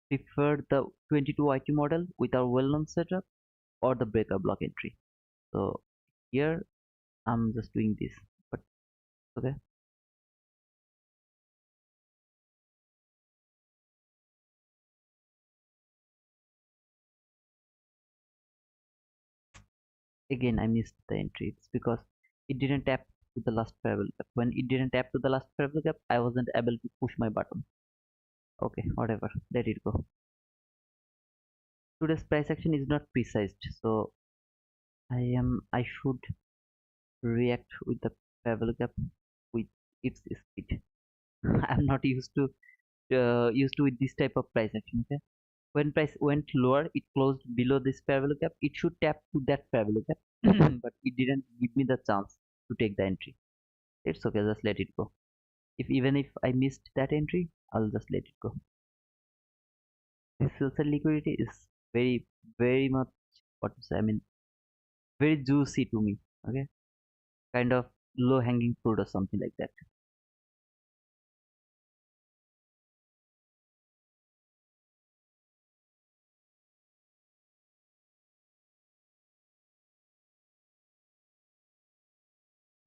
prefer the 22 YT model with our well-known setup or the breaker block entry. So here I'm just doing this, but okay. Again, I missed the entry. It's because it didn't tap to the last fair value gap. When it didn't tap to the last fair value gap, I wasn't able to push my button. Okay, whatever, let it go. Today's price action is not precise, so I should react with the fair value gap with its speed. I'm not used to with this type of price action. Okay, when price went lower, it closed below this fair value gap. It should tap to that fair value gap, but it didn't give me the chance to take the entry. It's okay, just let it go. If even if I missed that entry, I'll just let it go. This social liquidity is very much what to say, I mean, very juicy to me. Okay, kind of low hanging fruit or something like that.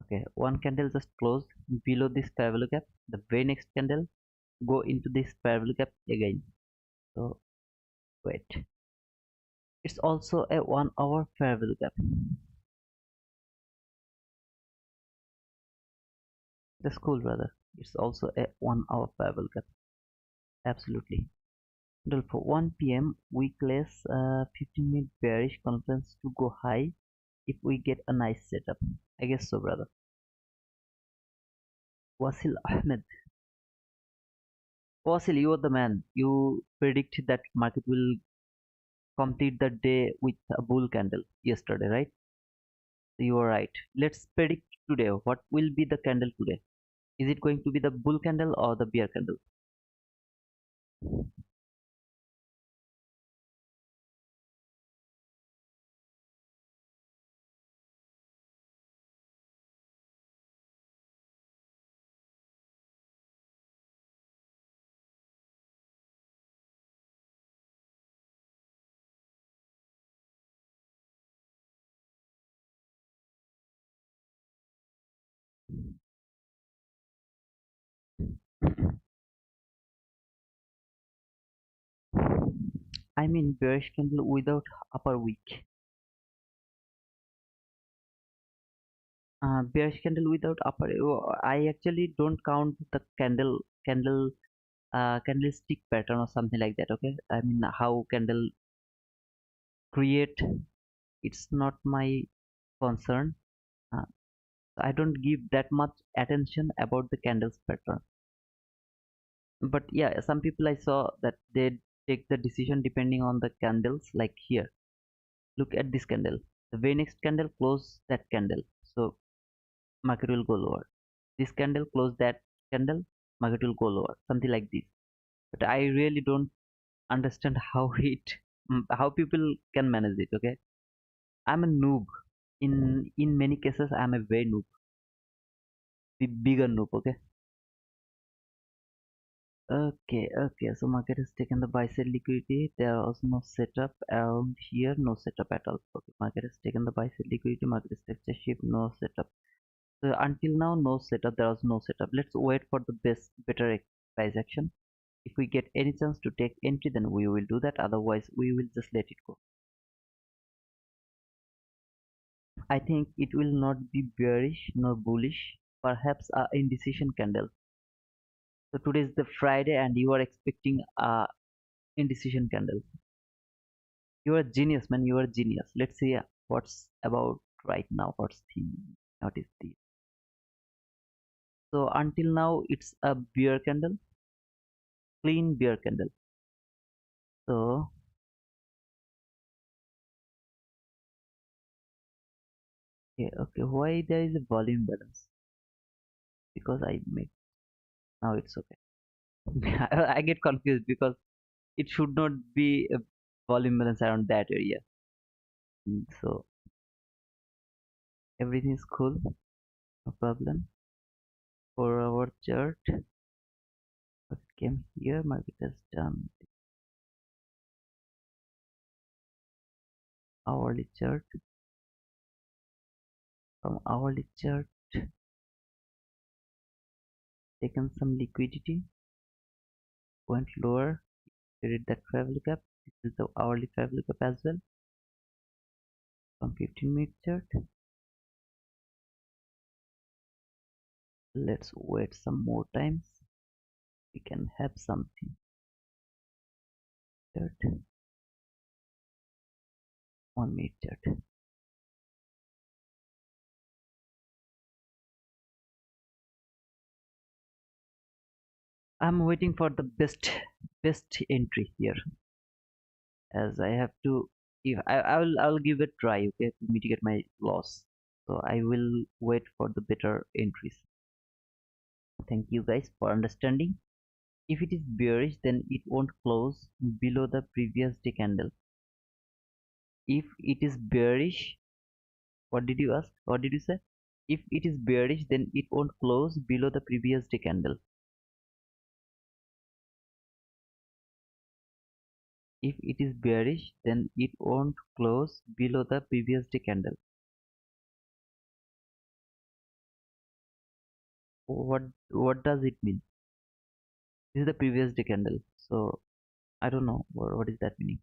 Okay, one candle just closed below this parallel gap. The very next candle go into this parallel gap again. So wait, it's also a 1 hour parallel gap. That's cool, brother. It's also a 1 hour parallel gap. Absolutely. Well, for 1 p.m. we place 15-minute bearish conference to go high if we get a nice setup. I guess so, brother. Wasil Ahmed. Wasil, you are the man. You predict that market will complete the day with a bull candle yesterday, right? You are right. Let's predict today. What will be the candle today? Is it going to be the bull candle or the bear candle? I mean bearish candle without upper wick. Bearish candle without upper. I actually don't count the candlestick pattern or something like that. Okay, I mean how candle create. It's not my concern. Uh, I don't give that much attention about the candles pattern. But yeah, some people I saw that they take the decision depending on the candles. Like here, look at this candle. The very next candle close that candle, so market will go lower. This candle close that candle, market will go lower. Something like this. But I really don't understand how how people can manage it. Okay, I'm a noob. In many cases, I'm a very noob, bigger noob. Okay. Okay. So market has taken the buy side liquidity. There was no setup around here, no setup at all. Okay, market has taken the buy side liquidity. Market is structure shift, no setup. So until now, no setup. There was no setup. Let's wait for the better price action. If we get any chance to take entry, then we will do that. Otherwise, we will just let it go. I think it will not be bearish nor bullish. Perhaps a indecision candle. So today is the Friday, and you are expecting a indecision candle. You are a genius, man. You are a genius. Let's see what's about right now. What's the what is the so until now it's a bear candle, clean bear candle. So okay. Why there is a volume balance? Because I make now it's okay. I get confused because it should not be a volume balance around that area. So everything is cool, no problem. For our chart, what came here, market has done hourly chart. From hourly chart, taken some liquidity, went lower, created that travel gap. This is the hourly travel gap as well. From 15-minute chart, let's wait some more times. We can have something. Chart, 1 minute chart. I'm waiting for the best entry here, as I have to. If I will give it a try, okay, to mitigate my loss. So I will wait for the better entries. Thank you guys for understanding. If it is bearish, then it won't close below the previous day candle. If it is bearish, what did you ask? What did you say? If it is bearish, then it won't close below the previous day candle. If it is bearish, then it won't close below the previous day candle. What does it mean? This is the previous day candle. So I don't know what is that meaning.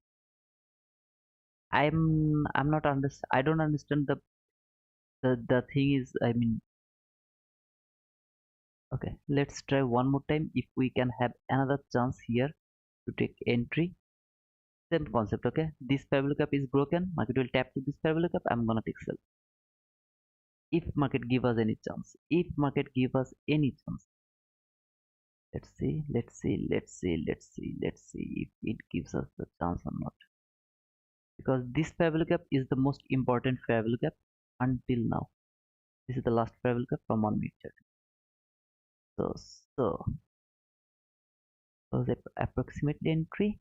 I'm not understand. I don't understand the thing is. I mean, okay. Let's try one more time. If we can have another chance here to take entry. Same concept. Okay. This parallel cap is broken. Market will tap to this parallel cap. I'm gonna take sell. If market give us any chance. If market give us any chance. Let's see. Let's see. Let's see. Let's see. Let's see if it gives us the chance or not. Because this parallel gap is the most important parallel gap until now. This is the last parallel gap from 1 minute chart. So, so, so the approximately entry,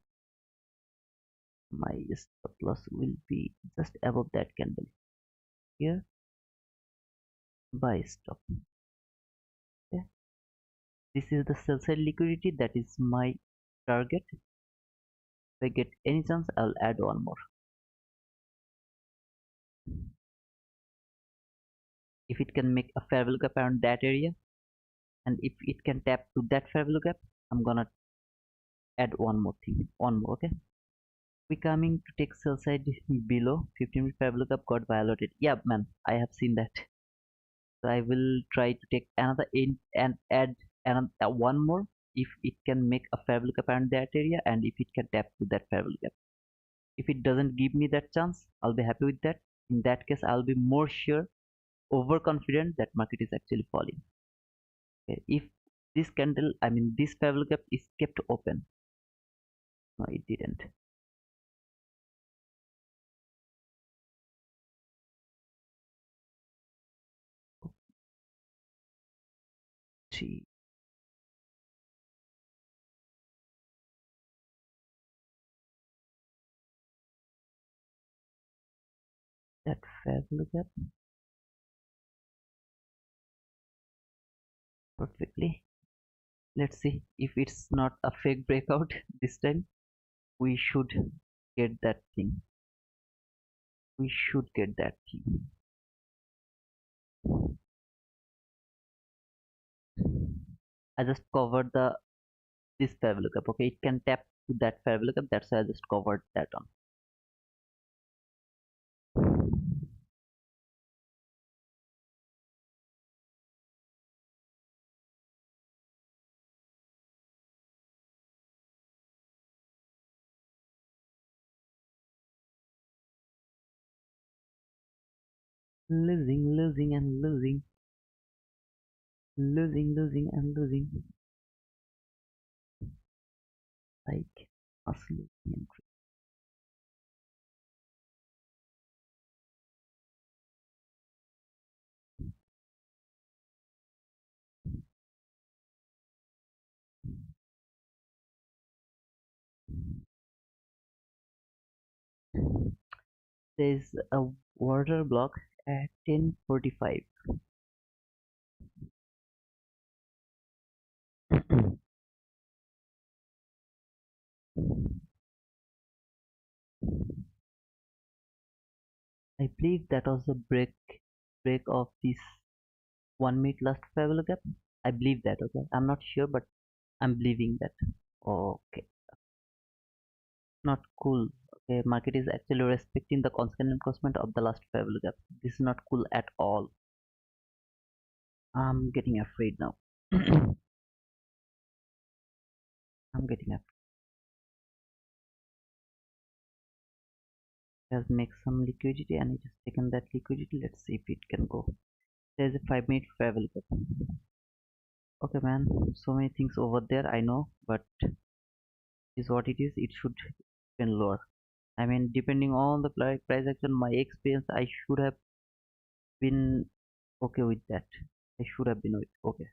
my stop loss will be just above that candle. Here, buy stop. Okay. This is the sell side liquidity. That is my target. If I get any chance, I'll add one more. If it can make a parallel gap around that area, and if it can tap to that parallel gap, I'm gonna add one more thing. One more, okay? We coming to take sell side below 15-minute parallel gap got violated. Yeah, man, I have seen that. So I will try to take another in and add another one more if it can make a parallel gap around that area and if it can tap to that parallel gap. If it doesn't give me that chance, I'll be happy with that. In that case, I'll be more sure, overconfident that market is actually falling. Okay. If this candle, I mean this parallel gap is kept open. No, it didn't. See that parallel gap perfectly. Let's see if it's not a fake breakout this time. We should get that thing. We should get that thing. I just covered the this parallel gap. Okay, it can tap to that parallel gap. That's why I just covered that on. Losing, losing, and losing, losing, losing, and losing. Like us losing. There's a water block at 10:45. I believe that was a break of this 1 minute last parallel gap. I believe that. Okay, I'm not sure, but I'm believing that. Okay, not cool. Okay, market is actually respecting the constant encroachment of the last parallel gap. This is not cool at all. I'm getting afraid now. I'm getting afraid. It has make some liquidity and it has taken that liquidity. Let's see if it can go. There's a 5 minute parallel gap. Okay, man. So many things over there. I know, but is what it is. It should be lower. I mean, depending on the price action, my experience, I should have been okay with that. I should have been okay.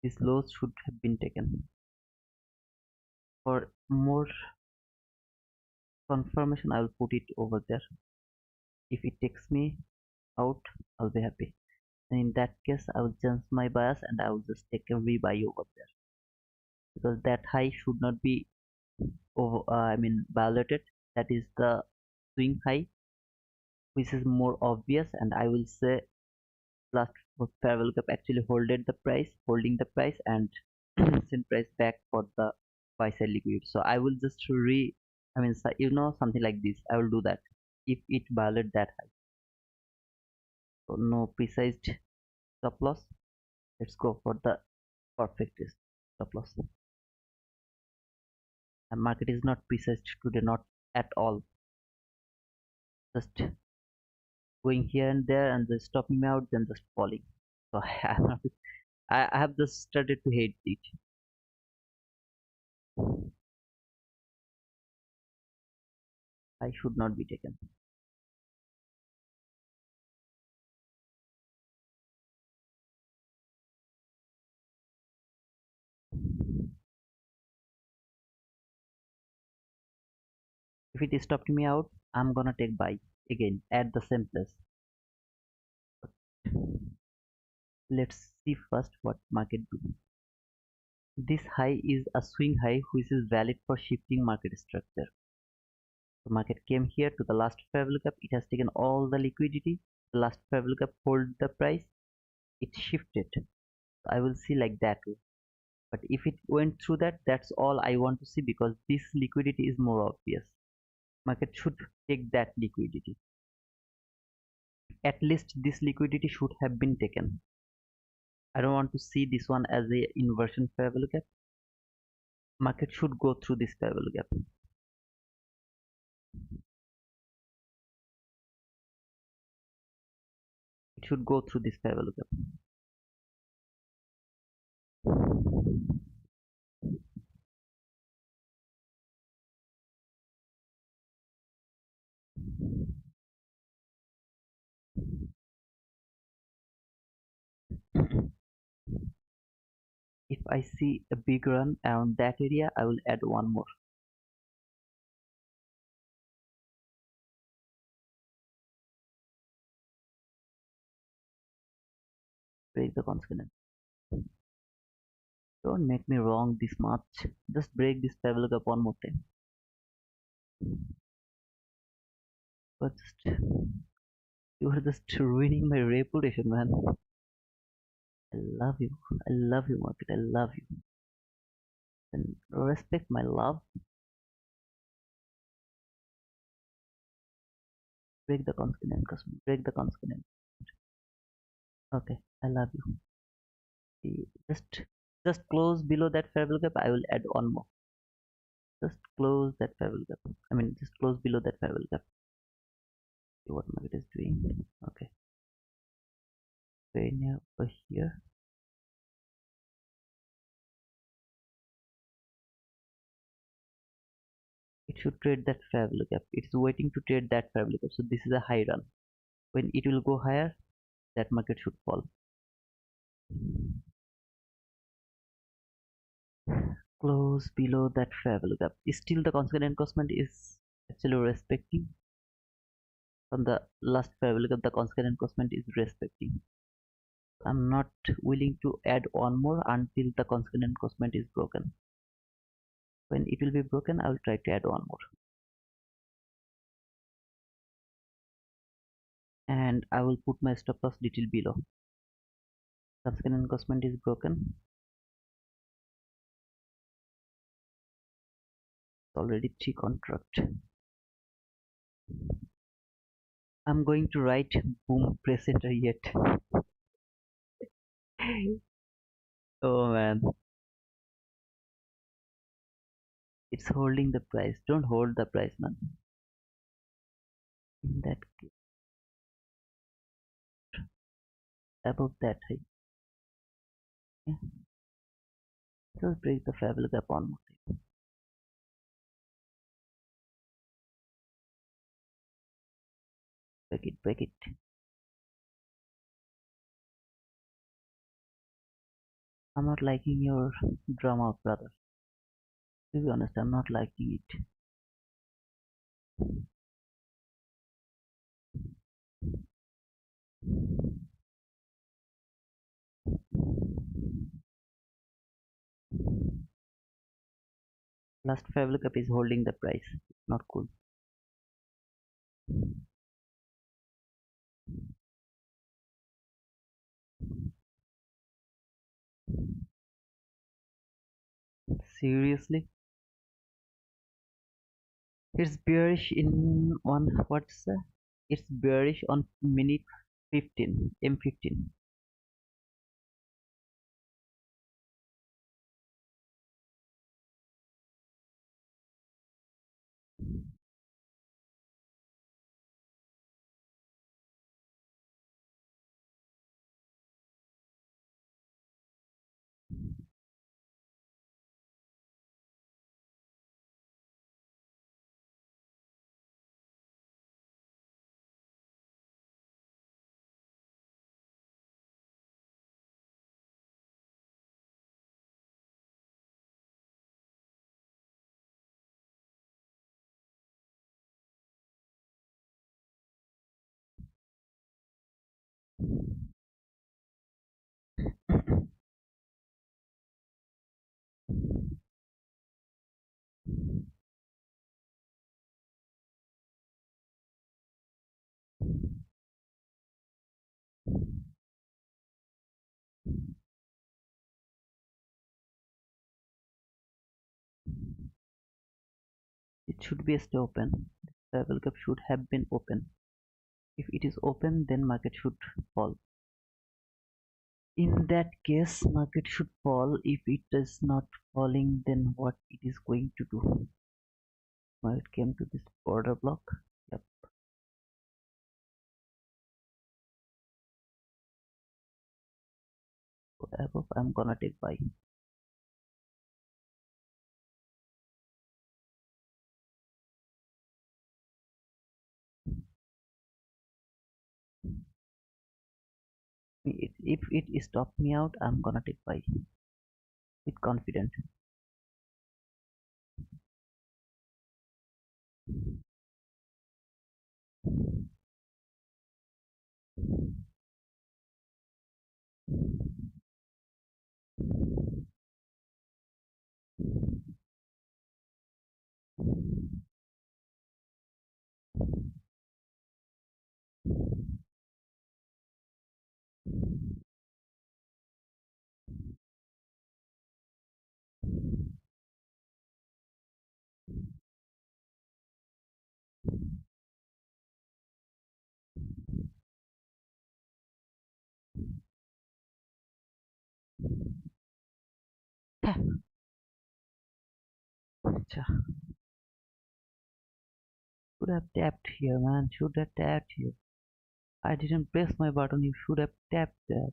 These lows should have been taken for more. confirmation, I will put it over there. If it takes me out, I'll be happy. And in that case, I will change my bias and I will just take a rebuy over there, because that high should not be violated. That is the swing high, which is more obvious, and I will say last fair value gap actually holding the price and send price back for the buy side liquidity. So I will just something like this. I will do that if it violate that high. So no precise stop loss. Let's go for the perfect stop loss. And market is not precise today, not at all. Just going here and there and just stopping me out, then just falling. So I have just started to hate it. I should not be taken. If it stopped me out, I'm gonna take buy again at the same place. Let's see first what market do. This high is a swing high which is valid for shifting market structure. The market came here to the last fair value gap. It has taken all the liquidity. The last fair value gap hold the price. It shifted. I will see like that way. But if it went through that, that's all I want to see, because this liquidity is more obvious. Market should take that liquidity. At least this liquidity should have been taken. I don't want to see this one as a inversion fair value gap. Market should go through this fair value gap. It should go through this fair value gap. If I see a big run around that area, I will add one more. Break the consonant. Don't make me wrong this much. Just break this fair value gap one more time. But you are just ruining my reputation, man. I love you. I love you, market. I love you. And respect my love. Break the consonant, customer. Break the consonant. Okay, I love you. Just close below that fair value gap. I will add one more. Just close that fair value gap. Just close below that fair value gap. See what market is doing. Okay, very near over here. It should trade that fair value gap. It's waiting to trade that fair value gap. So this is a high run. When it will go higher, that market should fall. Close below that fair value gap. Still the constant encroachment is actually respecting. From the last fair value gap, the constant encroachment is respecting. I'm not willing to add one more until the constant encroachment is broken. When it will be broken, I will try to add one more. And I will put my stop loss little below. Constant encroachment is broken. Already 3 contract. I'm going to write boom press enter yet. Oh man, it's holding the price. Don't hold the price, man. In that case, above that high, yeah, just break the fair value gap one more time. Break it, break it. I'm not liking your drama, brother. To be honest, I'm not liking it. Last five lookup is holding the price. Not cool. Seriously? It's bearish in one what's that? It's bearish on minute 15, M15. It should be stay open. The level gap should have been open. If it is open, then market should fall. In that case, market should fall. If it is not falling, then what it is going to do? Now it came to this border block. Yep. So above, I'm gonna take buy. If it stop me out, I'm gonna take buy with confident. Acha, should have tapped here, man. Should have tapped here. I didn't press my button. You should have tapped there.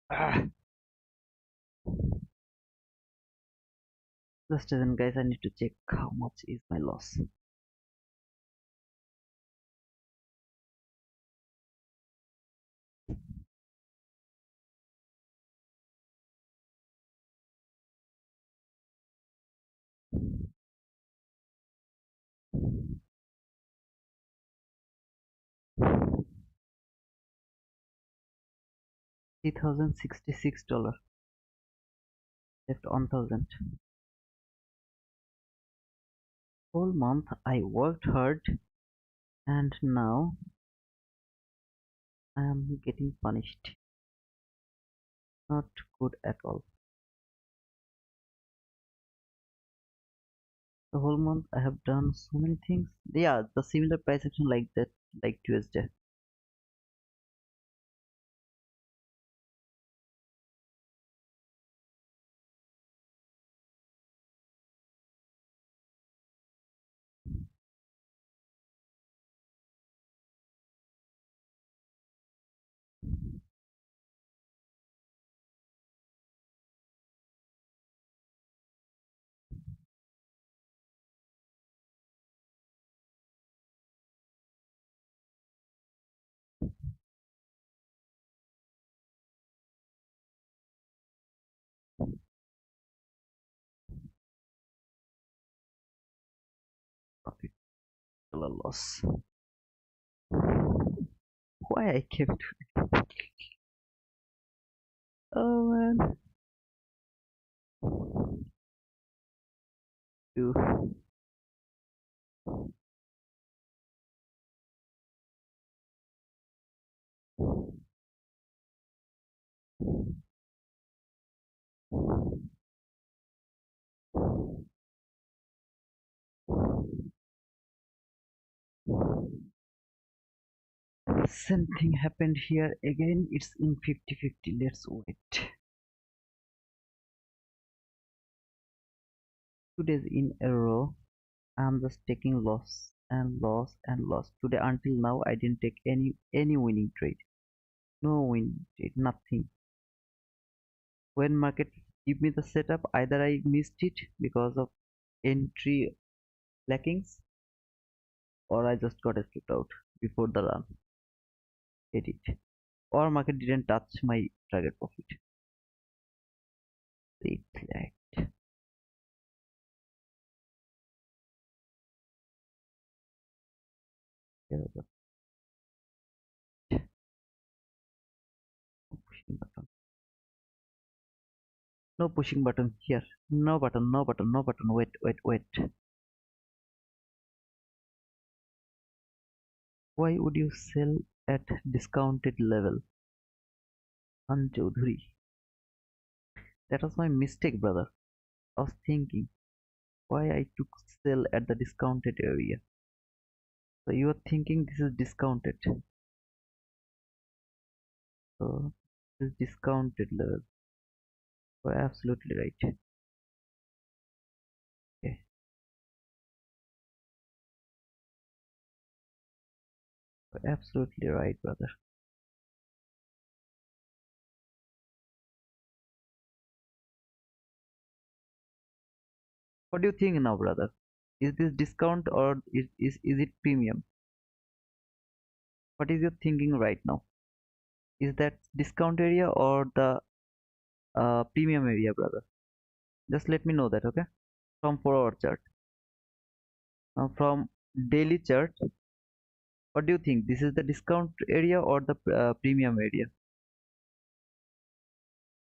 Ah. Just a second, guys. I need to check how much is my loss. 3,066 dollars left on 1,000. Whole month I worked hard, and now I am getting punished. Not good at all. The whole month I have done so many things. Yeah, the similar price action like that, like Tuesday. Profit, dollar loss. Why I came to? Oh man. You same thing happened here again. It's in 50-50. Let's wait. 2 days in a row. I'm just taking loss and loss and loss. Today until now I didn't take any winning trade. No winning trade, nothing. When market give me the setup, either I missed it because of entry lackings or I just got escaped out before the run. Edit. Or market didn't touch my target profit. Reflect. Here we go. Pushing button. No pushing button here. No button, no button, no button. Wait, wait, wait. Why would you sell at discounted level? Han Chaudhary. That was my mistake, brother. I was thinking why I took sell at the discounted area. So you are thinking this is discounted. So this is discounted level. So absolutely right. Okay, so absolutely right, brother. What do you think now, brother? Is this discount or is it premium? What is your thinking right now? Is that discount area or the premium area, brother? Just let me know that, okay? From 4 hour chart. Now from daily chart, what do you think? This is the discount area or the premium area?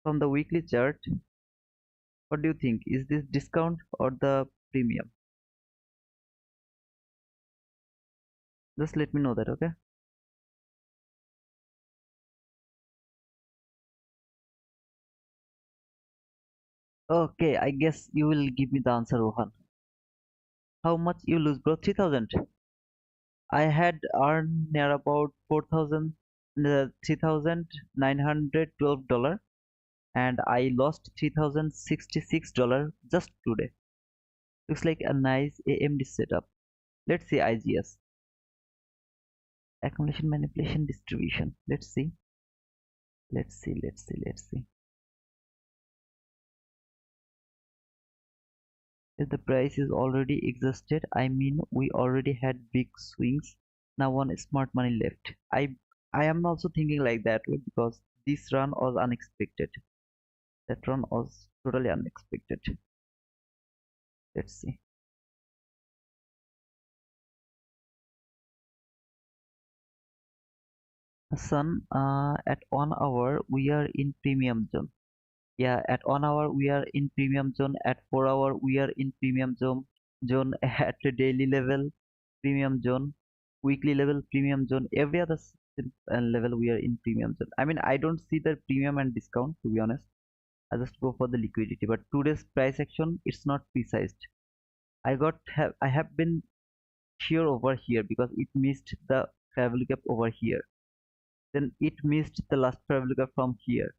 From the weekly chart, what do you think? Is this discount or the premium? Just let me know that, okay? Okay, I guess you will give me the answer, Rohan. How much you lose, bro? 3,000. I had earned near about 4,000, $3,912, and I lost $3,066 just today. Looks like a nice AMD setup. Let's see IGS. Accumulation, manipulation, distribution. Let's see. Let's see. Let's see. Let's see. If the price is already exhausted, I mean we already had big swings. Now one smart money left. I am also thinking like that way because this run was unexpected. That run was totally unexpected. Let's see. Sun, at 1 hour we are in premium zone. Yeah, at 1 hour we are in premium zone. At 4 hour we are in premium zone. Zone at the daily level, premium zone. Weekly level, premium zone. Every other level we are in premium zone. I mean, I don't see the premium and discount to be honest. I just go for the liquidity. But today's price action, it's not precise. I have been sure over here because it missed the travel gap over here. Then it missed the last travel gap from here.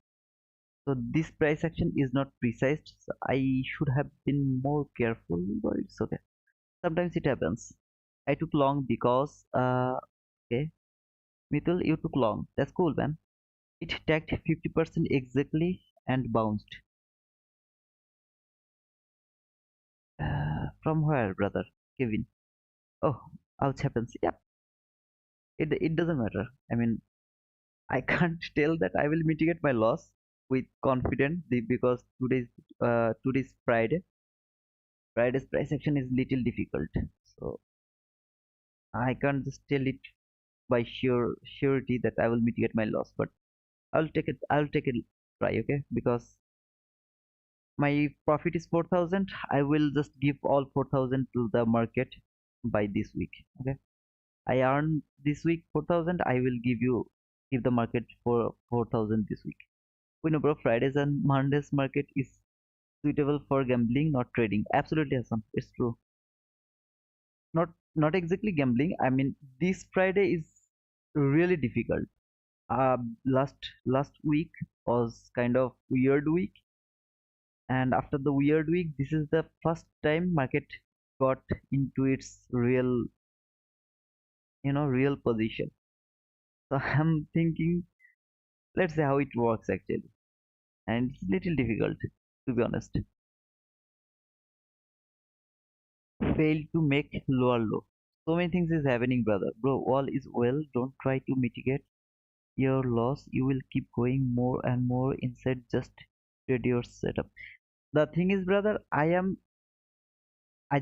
So this price action is not precise. So I should have been more careful, but it's okay. Sometimes it happens. I took long because okay, Mithul, you took long. That's cool, man. It tagged 50% exactly and bounced. From where, brother? Kevin. Oh, ouch happens. Yeah, it doesn't matter. I mean, I can't tell that I will mitigate my loss with confidence because today's Friday. Friday's price action is little difficult, so I can't just tell it. by surety that I will mitigate my loss, but I'll take it. I'll take it try, okay? Because my profit is 4,000. I will just give all 4,000 to the market by this week. Okay. I earn this week 4,000. I will give the market for 4,000 this week. We know, bro. Fridays and Mondays market is suitable for gambling, not trading. Absolutely, Hassan. It's true. Not exactly gambling. I mean, this Friday is really difficult. Last week was kind of weird week, and after the weird week, this is the first time market got into its real position. So I'm thinking, let's see how it works actually, and it's little difficult to be honest. Fail to make lower low. So many things is happening, brother. Bro, all is well. Don't try to mitigate your loss. You will keep going more and more inside. Just trade your setup. The thing is, brother, I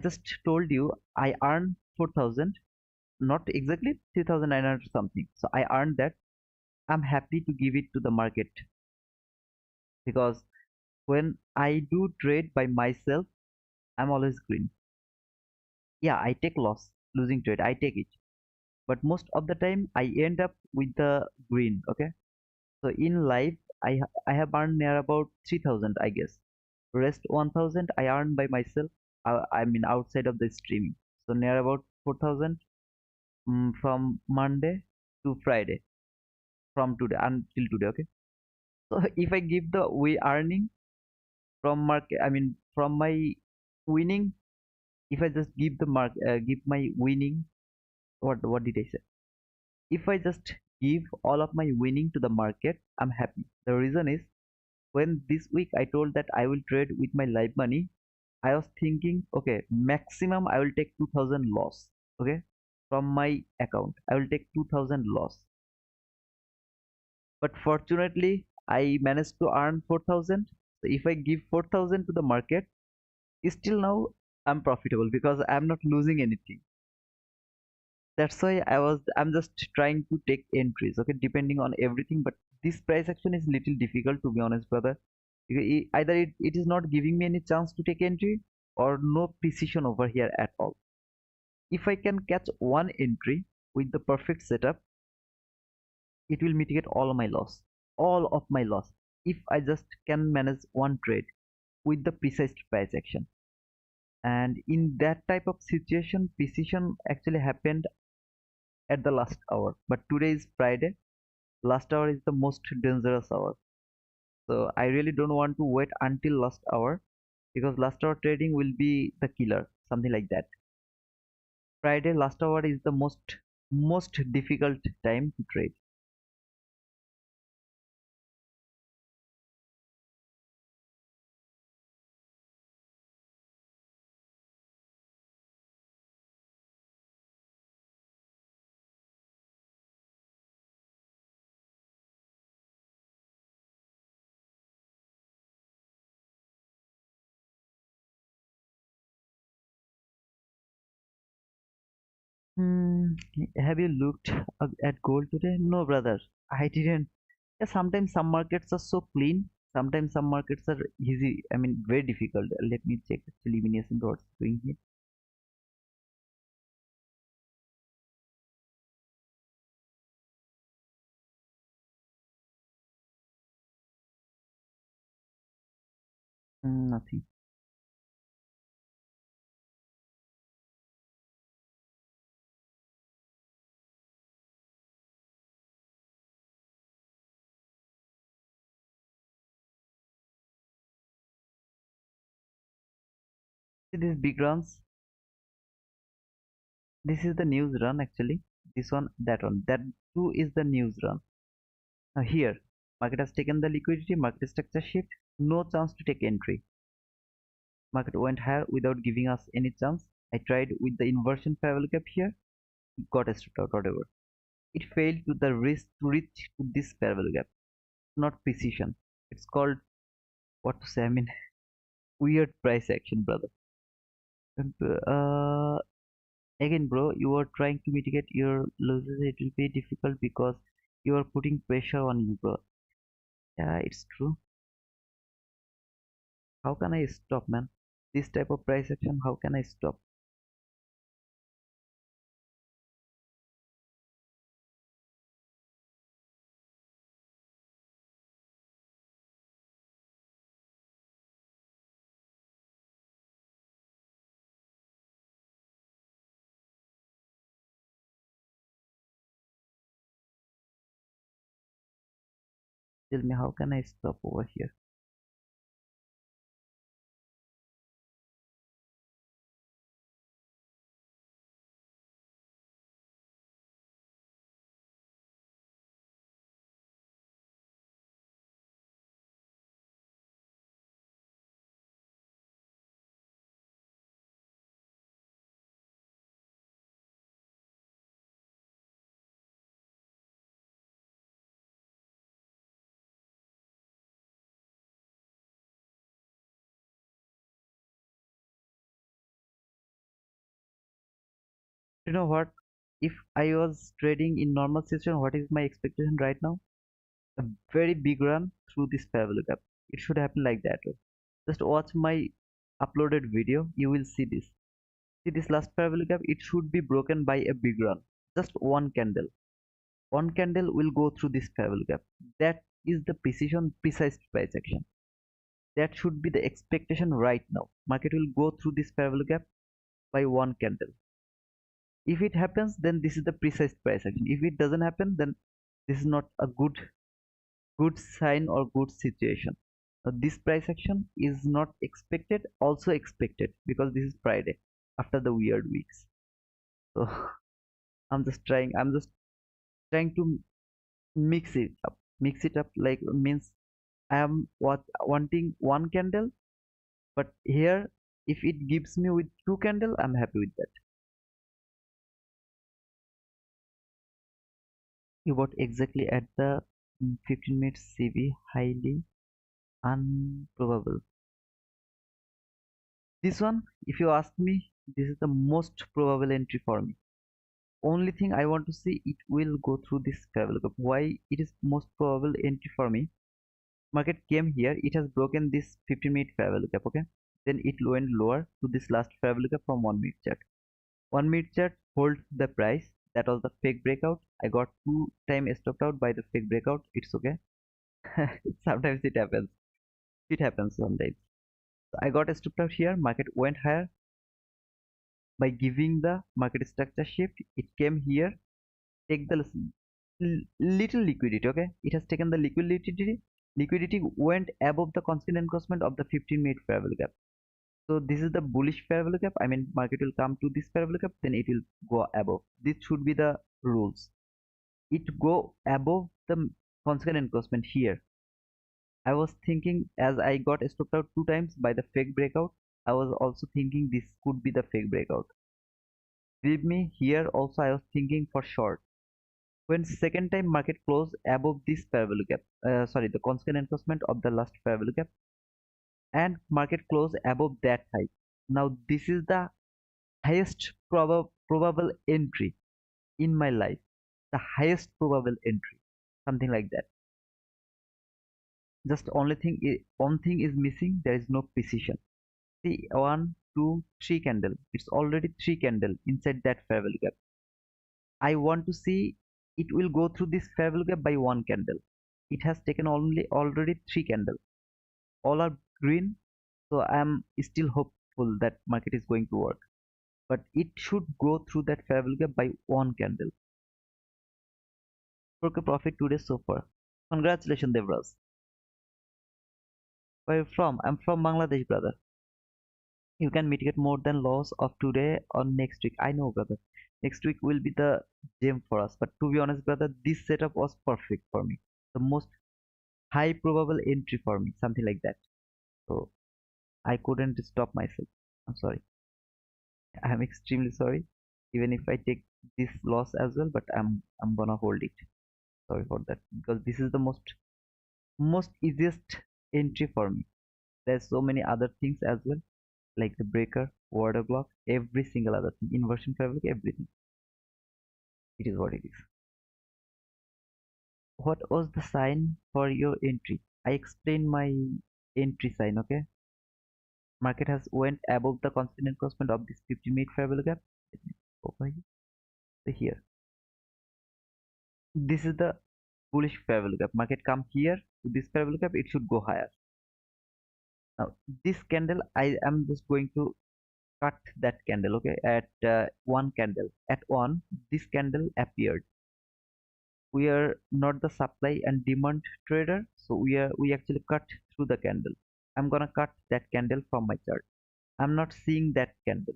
just told you I earned 4,000, not exactly 3,900 something. So I earned that. I'm happy to give it to the market because when I do trade by myself, I'm always green. Yeah, I take loss, losing trade, I take it. But most of the time, I end up with the green. Okay, so in life, I have earned near about 3,000, I guess. Rest 1,000 I earned by myself. I mean outside of the streaming. So near about 4,000 from Monday to Friday, from today until today. Okay, so if I give the we earning from market, I mean from my winning, if I just give my winning, what did I say? If I just give all of my winning to the market, I'm happy. The reason is when this week I told that I will trade with my live money, I was thinking, okay, maximum I will take 2,000 loss. Okay, from my account, I will take 2,000 loss. But fortunately, I managed to earn 4,000. So if I give 4,000 to the market, still now I'm profitable because I'm not losing anything. That's why I'm just trying to take entries, okay, depending on everything. But this price action is little difficult to be honest, brother. Either it is not giving me any chance to take entry or no precision over here at all. If I can catch one entry with the perfect setup, it will mitigate all of my loss. If I just can manage one trade with the precise price action. And in that type of situation, precision actually happened at the last hour. But today is Friday. Last hour is the most dangerous hour. So I really don't want to wait until last hour because last hour trading will be the killer, something like that. Friday last hour is the most difficult time to trade. Hmm, have you looked at gold today? No, brother, I didn't. Yeah, sometimes some markets are so clean. Sometimes some markets are easy. I mean, very difficult. Let me check actually elimination what's doing here. Nothing. See these big runs. This is the news run actually. This one, that one. That two is the news run. Now here, market has taken the liquidity, market structure shift, no chance to take entry. Market went higher without giving us any chance. I tried with the inversion parallel gap here, got a straight out, whatever. It failed to the risk to reach to this parallel gap. It's not precision. It's called what to say, I mean weird price action, brother. And, Again, bro, you are trying to mitigate your losses. It will be difficult because you are putting pressure on you, bro. Yeah, it's true. How can I stop, man? This type of price action, how can I stop? Tell me, how can I stop over here? You know what? If I was trading in normal situation, what is my expectation right now? A very big run through this parallel gap. It should happen like that. Just watch my uploaded video. You will see this. See this last parallel gap. It should be broken by a big run. Just one candle. One candle will go through this parallel gap. That is the precise price action. That should be the expectation right now. Market will go through this parallel gap by one candle. If it happens, then this is the precise price action. If it doesn't happen, then this is not a good sign or good situation. Now, this price action is not expected, also expected because this is Friday after the weird weeks. So I'm just trying to mix it up like means I am wanting one candle, but here if it gives me with two candle, I'm happy with that. You bought exactly at the 15 minutes CV, highly improbable. This one, if you ask me, this is the most probable entry for me. Only thing I want to see, it will go through this travel gap. Why it is most probable entry for me? Market came here, it has broken this 15-minute travel gap, okay? Then it went lower to this last travel gap from 1 minute chart. 1 minute chart hold the price. That was the fake breakout. I got two time stopped out by the fake breakout. It's okay. Sometimes it happens. It happens sometimes. So I got stopped out here. Market went higher by giving the market structure shift. It came here, take the little liquidity. Okay, it has taken the liquidity. Liquidity went above the constant encroachment of the 15-minute fair value gap. So this is the bullish fair value gap. I mean, market will come to this fair value gap, then it will go above. This should be the rules. It go above the constant encroachment here. I was thinking as I got stopped out two times by the fake breakout, I was also thinking this could be the fake breakout. Believe me, here also I was thinking for short. When second time market closed above this fair value gap, sorry, the constant encroachment of the last fair value gap, and market closed above that high. Now this is the highest probable entry in my life. The highest probable entry, something like that. Just one thing is missing. There is no precision. See, one, two, three candle. It's already three candle inside that fair value gap. I want to see it will go through this fair value gap by one candle. It has taken only already three candle. All are green, so I am still hopeful that market is going to work. But it should go through that fair value gap by one candle. Okay, profit today so far. Congratulations, Devraj. Where are you from? I'm from Bangladesh, brother. You can mitigate more than loss of today or next week. I know, brother. Next week will be the gem for us. But to be honest, brother, this setup was perfect for me. The most high probable entry for me, something like that. So I couldn't stop myself. I'm sorry. I'm extremely sorry. Even if I take this loss as well, but I'm gonna hold it. Sorry for that because this is the most easiest entry for me. There's so many other things as well. like the breaker, order block, every single other thing, inversion fabric, everything. It is what it is. What was the sign for your entry? I explained my entry sign, okay? Market has went above the constant encroachment of this 50-minute fair value gap. Let me over here. So here, this is the bullish fair value gap. Market come here to this fair value gap, it should go higher. Now this candle, I am just going to cut that candle, okay? At one candle, at one, this candle appeared. We are not the supply and demand trader, so we actually cut through the candle. I'm gonna cut that candle from my chart. I'm not seeing that candle.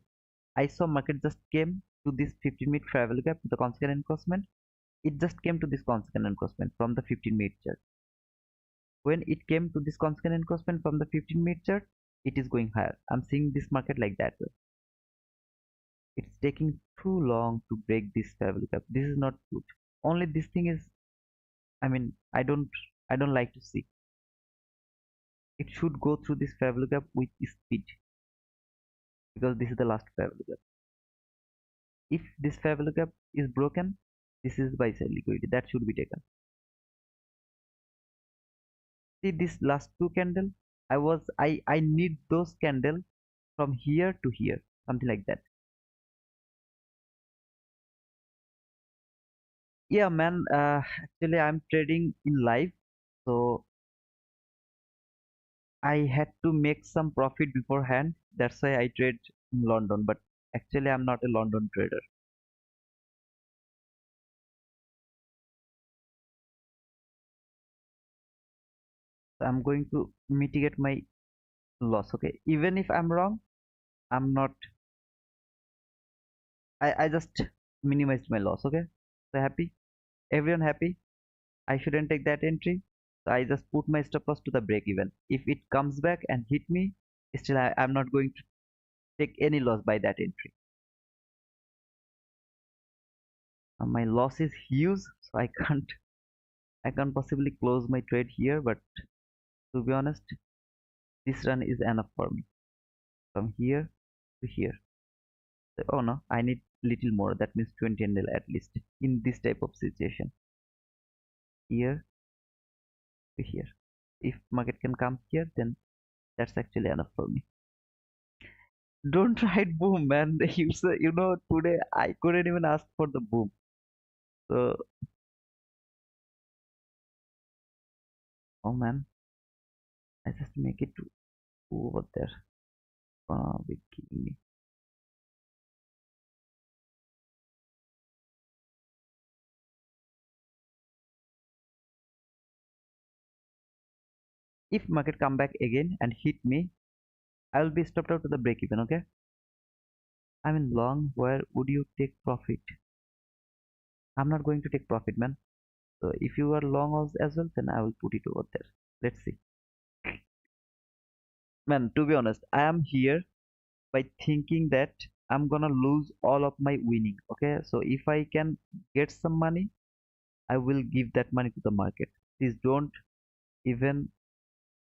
I saw market just came to this 15-minute fair value gap, the consequent encroachment. It just came to this consequent encroachment from the 15-minute chart. When it came to this consequent encroachment from the 15-minute chart, it is going higher. I'm seeing this market like that way. It's taking too long to break this fair value gap. This is not good. Only this thing is, I mean, I don't like to see. It should go through this fair value gap with speed, because this is the last fair value gap. If this fair value gap is broken, this is buy side liquidity that should be taken. See this last two candle, I need those candle from here to here, something like that. Yeah, man, actually I'm trading in live, so I had to make some profit beforehand. That's why I trade in London, but actually I'm not a London trader. So I'm going to mitigate my loss. Okay, even if I'm wrong, I'm not. I just minimized my loss. Okay, so happy, everyone happy. I shouldn't take that entry. So I just put my stop loss to the break even. If it comes back and hit me, still I'm not going to take any loss by that entry. My loss is huge, so I can't possibly close my trade here. But to be honest, this run is enough for me from here to here. So, oh no, I need little more. That means 20 candle at least in this type of situation. Here to here. If market can come here, then that's actually enough for me. Don't write boom, man. Today I couldn't even ask for the boom. So, oh man, I just make it to over there. Be kidding me. If market come back again and hit me, I will be stopped out to the break even. Okay. I'm in long. Where would you take profit? I'm not going to take profit, man. So if you are long as well, then I will put it over there. Let's see. Man, to be honest, I am here by thinking that I'm gonna lose all of my winning. Okay, so if I can get some money, I will give that money to the market. Please don't even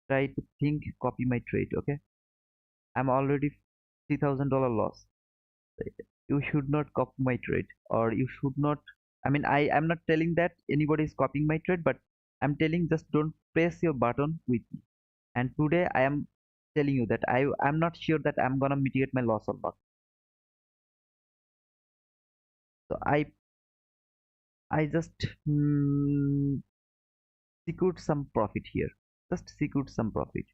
try to think copy my trade. Okay, I'm already $3,000 loss. You should not copy my trade, or you should not. I mean, I am not telling that anybody is copying my trade, but I'm telling just don't press your button with me. And today I am telling you that I'm not sure that I'm gonna mitigate my loss or not. So I just secured some profit here. Just secured some profit.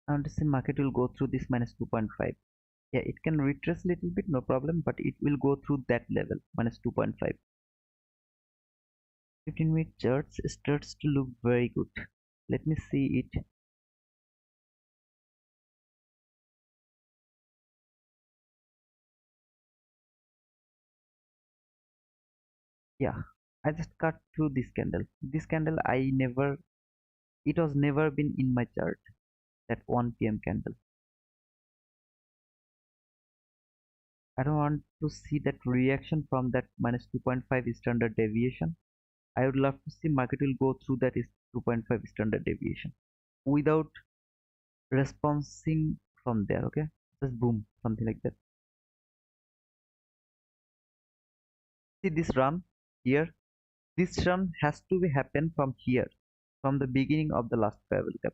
And the market will go through this minus 2.5. Yeah, it can retrace a little bit, no problem, but it will go through that level, minus 2.5. 15-minute charts starts to look very good. Let me see it. Yeah, I just cut through this candle. This candle I never It was never been in my chart, that 1 p.m. candle. I don't want to see that reaction from that minus 2.5 standard deviation. I would love to see market will go through that is 2.5 standard deviation without responding from there. Okay, just boom, something like that. See this run here. This run has to be happen from here, from the beginning of the last parallel gap.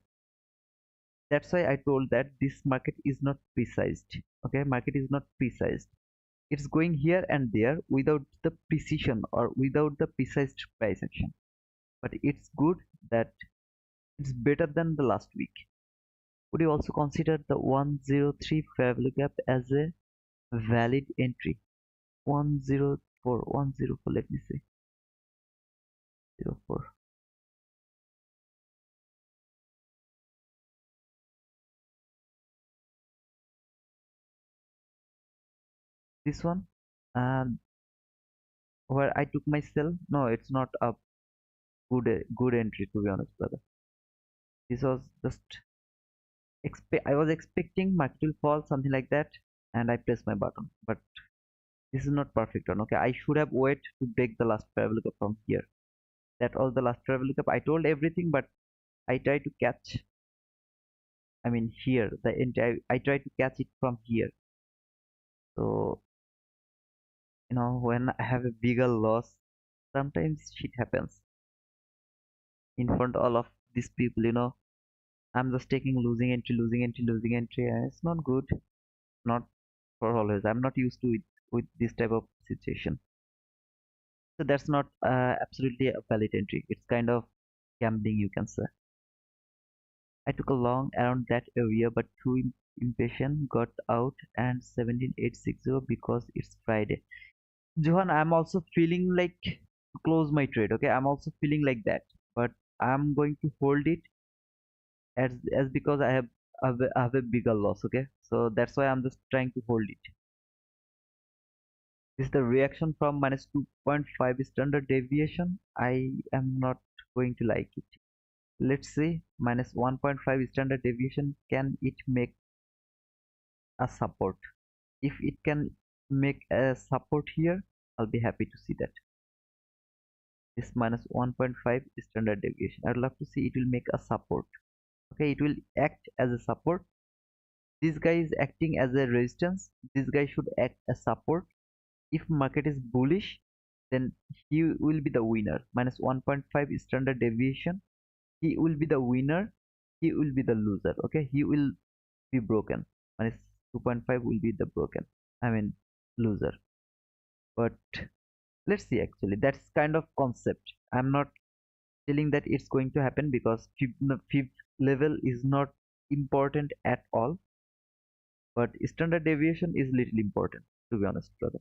That's why I told that this market is not precised. Okay, market is not precised. It's going here and there without the precision or without the precise price action. But it's good that it's better than the last week. Would you also consider the 103 fair value gap as a valid entry? 104, 104, let me see. 04. This one, and where I took my sell. No, it's not a good entry, to be honest, brother. This was just I was expecting market will fall something like that, and I pressed my button. But this is not perfect one. Okay, I should have waited to break the last parallel gap from here. That was the last parallel gap. I told everything, but I tried to catch. I mean here the entire. I tried to catch it from here. So when I have a bigger loss, sometimes shit happens in front of all of these people. I'm just taking losing entry, losing entry, losing entry, and it's not good. Not for always. I'm not used to it with this type of situation. So that's not absolutely a valid entry. It's kind of gambling, you can say. I took a long around that area, but too impatient, got out and 17860 because it's Friday. Johan, I'm also feeling like to close my trade. Okay, I'm also feeling like that, but I'm going to hold it as because I have a bigger loss. Okay, so that's why I'm just trying to hold it. This is the reaction from minus 2.5 standard deviation. I am not going to like it. Let's see, minus 1.5 standard deviation, can it make a support? If it can make a support here, I'll be happy to see that. This minus 1.5 standard deviation, I'd love to see it will make a support. Okay, it will act as a support. This guy is acting as a resistance. This guy should act as support. If market is bullish, then he will be the winner. Minus 1.5 standard deviation, he will be the winner, he will be the loser. Okay, he will be broken. Minus 2.5 will be the broken, I mean loser. But let's see, actually that's kind of concept. I'm not telling that it's going to happen because fifth level is not important at all, but standard deviation is little important, to be honest, brother.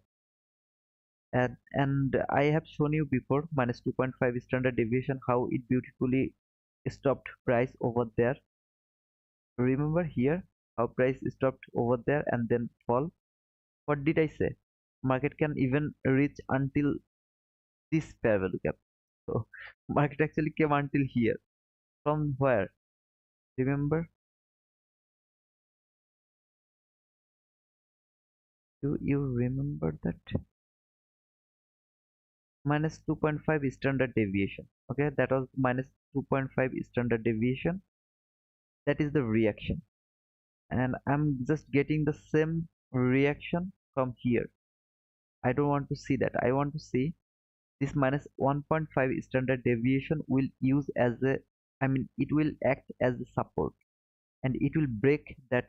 And I have shown you before minus 2.5 standard deviation how it beautifully stopped price over there. Remember here how price stopped over there and then fall. What did I say? Market can even reach until this parallel gap. So market actually came until here. From where? Remember? Do you remember that? Minus 2.5 standard deviation. Okay, that was minus 2.5 standard deviation. That is the reaction. And I'm just getting the same reaction from here. I don't want to see that. I want to see this minus 1.5 standard deviation will use as a, I mean it will act as a support, and it will break that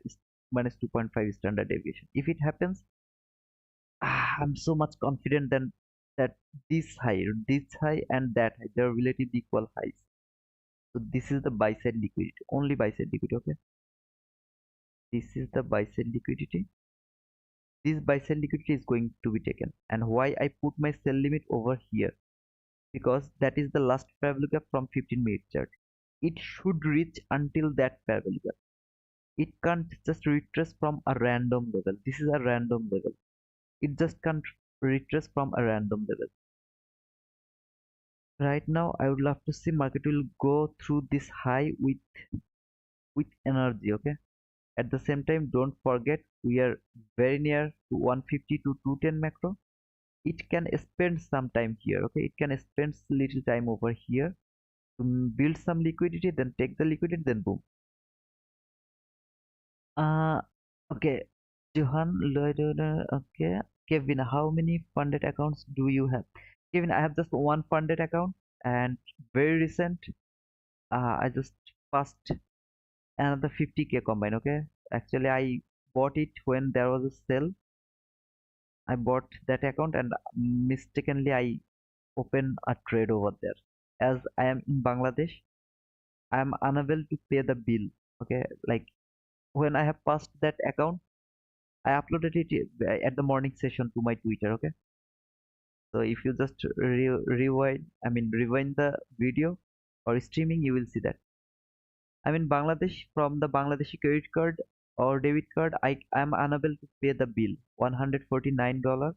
minus 2.5 standard deviation. If it happens, I'm so much confident then that this high and that high, they are relatively equal highs. So this is the buy side liquidity, only buy side liquidity. Okay, this is the buy side liquidity. This buy sell liquidity is going to be taken, and why I put my sell limit over here, because that is the last parallel gap from 15-minute chart. It should reach until that parallel gap. It can't just retrace from a random level. This is a random level. It just can't retrace from a random level. Right now I would love to see market will go through this high with energy, okay? At the same time, don't forget we are very near to 150 to 210 macro. It can spend some time here, okay? It can spend little time over here to build some liquidity, then take the liquidity, then boom. Uh, okay, Johan, okay. Kevin, how many funded accounts do you have? Kevin, I have just one funded account and very recent. I just passed another 50K combine, okay? Actually, I bought it when there was a sale. I bought that account and mistakenly I opened a trade over there. As I am in Bangladesh, I am unable to pay the bill, okay? Like when I have passed that account, I uploaded it at the morning session to my Twitter, okay? So if you just rewind the video or streaming, you will see that. I'm in Bangladesh from the Bangladeshi credit card or debit card. I am unable to pay the bill, $149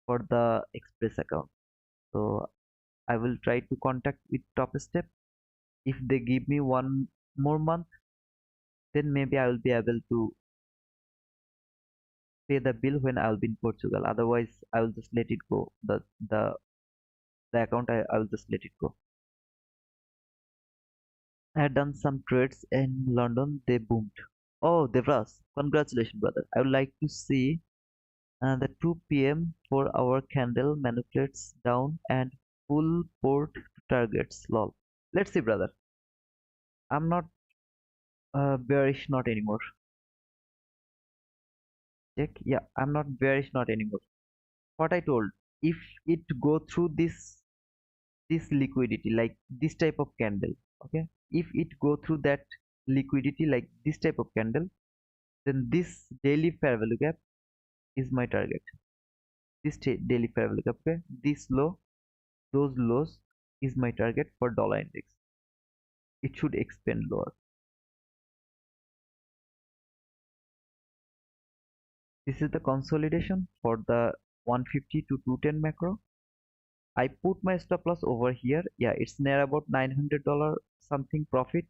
for the express account. So I will try to contact with Topstep. If they give me one more month, then maybe I will be able to pay the bill when I'll be in Portugal. Otherwise, I will just let it go. The account I will just let it go. I had done some trades in London. They boomed. Oh, Devras, congratulations, brother. I would like to see the 2 p.m. 4 hour candle manipulates down and full port to targets. Lol. Let's see, brother. I'm not bearish, not anymore. Check. Yeah, I'm not bearish, not anymore. What I told, if it go through this liquidity like this type of candle, okay, if it go through that liquidity like this type of candle, then this daily fair value gap is my target. This daily fair value gap, okay, this low, those lows is my target for dollar index. It should expand lower. This is the consolidation for the 150 to 210 macro. I put my stop loss over here. Yeah, it's near about $900 something profit.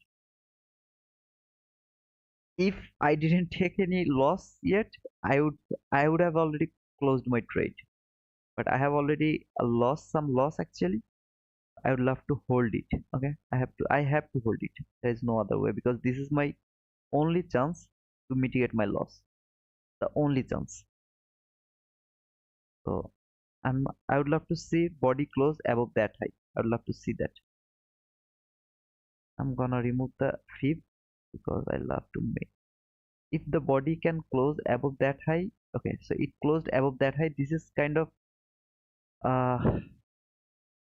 If I didn't take any loss yet, I would have already closed my trade. But I have already lost some loss actually. I would love to hold it. Okay, I have to hold it. There is no other way because this is my only chance to mitigate my loss. The only chance. So I would love to see body close above that high. I would love to see that. I'm gonna remove the fib because I love to make. If the body can close above that high, okay, so it closed above that high. This is kind of uh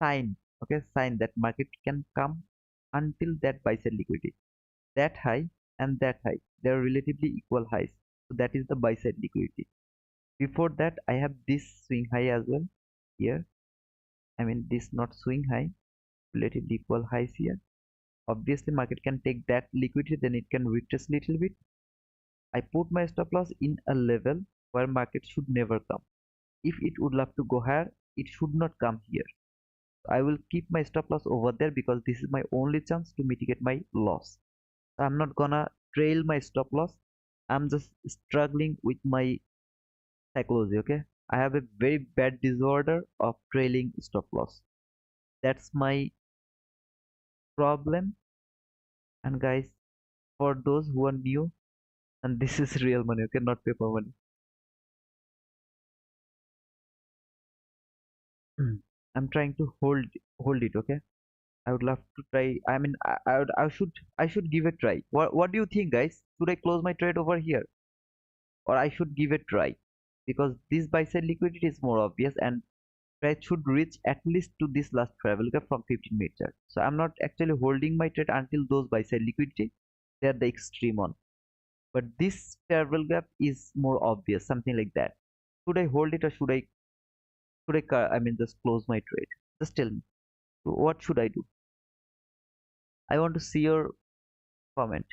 sign, okay, sign that market can come until that buy side liquidity. That high and that high, they are relatively equal highs. So that is the buy side liquidity. Before that, I have this swing high as well here. I mean this not swing high, relatively equal highs here. Obviously, market can take that liquidity, then it can retrace little bit. I put my stop loss in a level where market should never come. If it would love to go higher, it should not come here. I will keep my stop loss over there because this is my only chance to mitigate my loss. I'm not gonna trail my stop loss. I'm just struggling with my psychology, okay? I have a very bad disorder of trailing stop loss. That's my problem. And guys, for those who are new, and this is real money, okay, not paper money. I'm trying to hold it, okay? I would love to try. I mean, I should give a try. What do you think, guys? Should I close my trade over here, or I should give a try? Because this buy side liquidity is more obvious, and price should reach at least to this last travel gap from 15-minute chart. So I'm not actually holding my trade until those buy side liquidity. They are the extreme one. But this travel gap is more obvious, something like that. Should I hold it or should I just close my trade? Just tell me. So what should I do? I want to see your comment.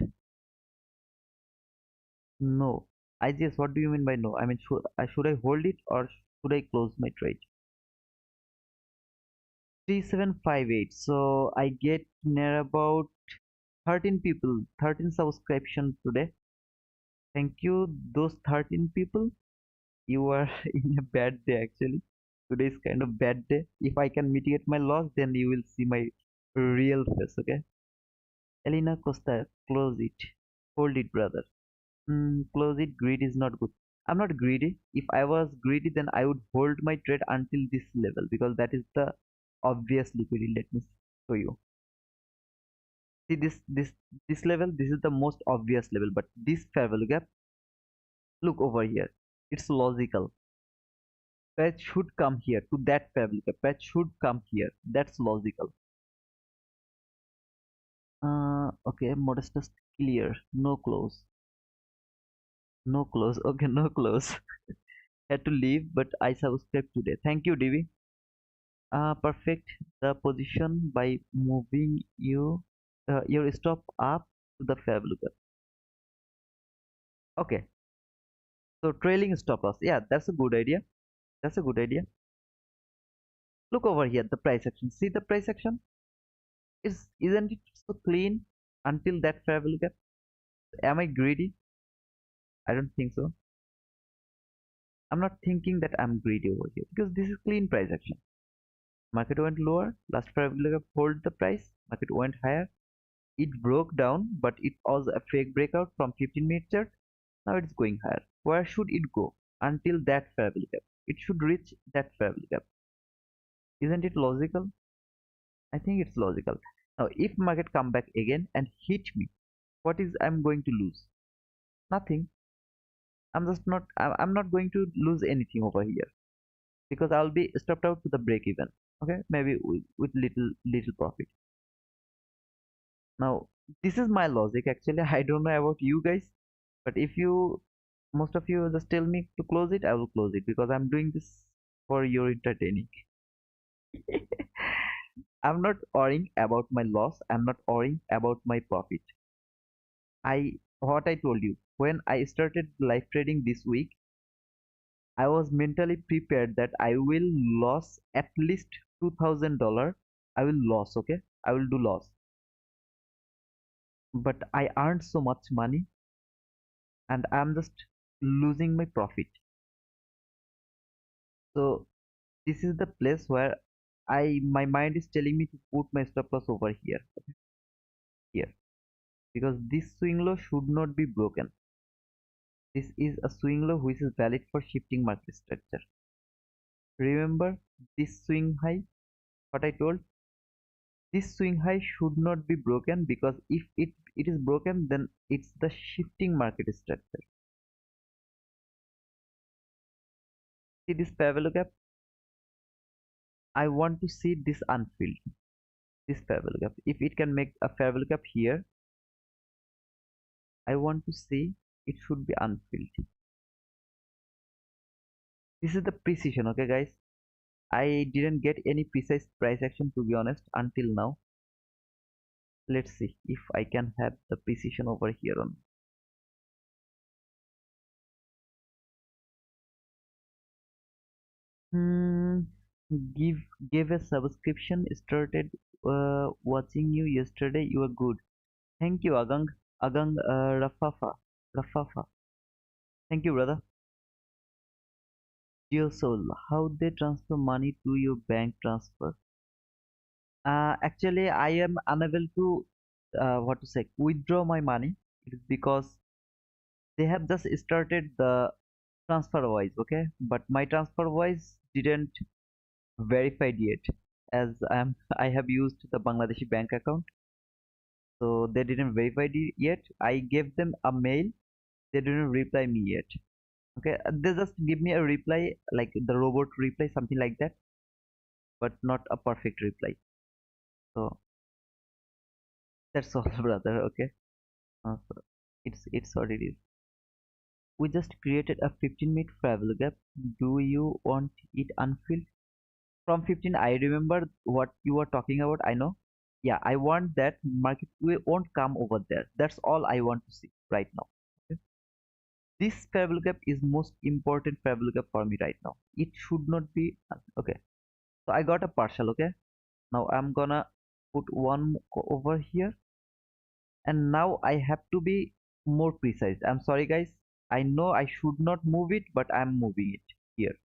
No. I just, what do you mean by no? I mean, should I hold it or should I close my trade? 3758. So I get near about 13 people, 13 subscription today. Thank you, those 13 people. You are in a bad day actually. Today is kind of bad day. If I can mitigate my loss, then you will see my real face, okay? Elena Costa, close it. Hold it, brother. Close it. Greed is not good. I'm not greedy. If I was greedy, then I would hold my trade until this level because that is the obvious liquidity. Let me show you. See this level. This is the most obvious level, but this fair value gap. Look over here. It's logical. Patch should come here to that fair value gap. Patch should come here. That's logical. Okay. Modestus clear. No close. No close. Okay. No close. Had to leave, but I subscribed today. Thank you, Divi. Perfect the position by moving your stop up to the fair value gap. Okay, so trailing stop loss. Yeah, that's a good idea. That's a good idea. Look over here, the price action. See the price action? Isn't it so clean until that fair value gap? Am I greedy? I don't think so. I'm not thinking that I'm greedy over here because this is clean price action. Market went lower, last fair value gap hold the price. Market went higher. It broke down, but it was a fake breakout from 15-minute chart. Now it's going higher. Where should it go? Until that fair value gap. It should reach that fair value gap. Isn't it logical? I think it's logical. Now, if market come back again and hit me, what is I'm going to lose? Nothing. I'm not going to lose anything over here because I'll be stopped out to the break even. Okay, maybe with little profit. Now, this is my logic actually. I don't know about you guys, but if you most of you just tell me to close it, I will close it because I'm doing this for your entertaining. I'm not worrying about my loss. I'm not worrying about my profit. What I told you when I started live trading this week, I was mentally prepared that I will lose at least $2,000. I will lose, okay? I will do loss, but I earned so much money, and I'm just losing my profit. So this is the place where my mind is telling me to put my stop loss over here, here, because this swing low should not be broken. This is a swing low which is valid for shifting market structure. Remember this swing high, what I told? This swing high should not be broken because if it is broken, then it's the shifting market structure. See this fair value gap? I want to see this unfilled. This fair value gap. If it can make a fair value gap here, I want to see it should be unfilled. This is the precision, okay guys? I didn't get any precise price action to be honest until now. Let's see if I can have the precision over here on. Hmm, give gave a subscription. Started watching you yesterday. You are good. Thank you, Agang Rafafa. Thank you, brother. Dear soul, how they transfer money to your bank transfer? Actually, I am unable to what to say withdraw my money. It is because they have just started the transfer wise, okay, but my transfer wise didn't verified yet as I have used the Bangladeshi bank account, so they didn't verify it yet. I gave them a mail, they didn't reply me yet. Okay, they just give me a reply like the robot reply, something like that, but not a perfect reply. So that's all, brother. Okay, so it's what it is. We just created a 15-minute travel gap. Do you want it unfilled? From 15, I remember what you were talking about. I know. Yeah, I want that market won't come over there. That's all I want to see right now. Okay? This travel gap is most important travel gap for me right now. It should not be okay. So I got a partial. Okay, Now I'm gonna put one over here, and now I have to be more precise. I'm sorry guys, I know I should not move it, but I'm moving it here.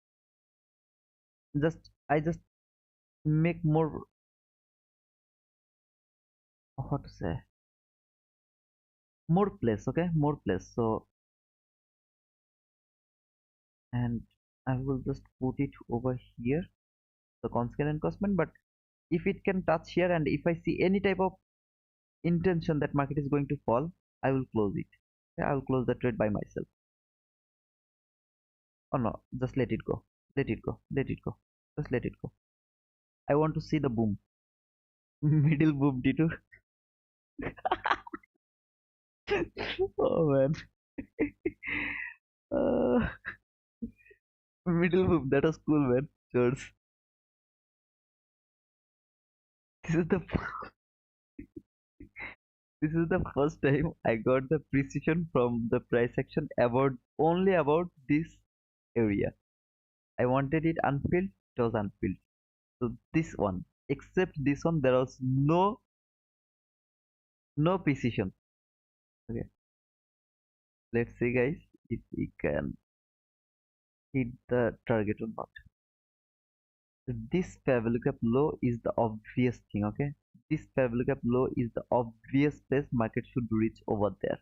I just make more, how to say, more place, okay, more place. So, and I will just put it over here, the constant encouragement. But if it can touch here, and if I see any type of intention that market is going to fall, I will close it. Okay, I will close the trade by myself. Oh no, just let it go. Let it go. Let it go. Just let it go. I want to see the boom. Middle boom T2. Oh man. Uh, middle boom. That was cool, man. George. This is the this is the first time I got the precision from the price action about only about this area. I wanted it unfilled. It was unfilled. So this one, except this one, there was no precision. Okay, let's see, guys, if we can hit the target or not. This parallel gap low is the obvious thing. Okay, this parallel gap low is the obvious place market should reach over there,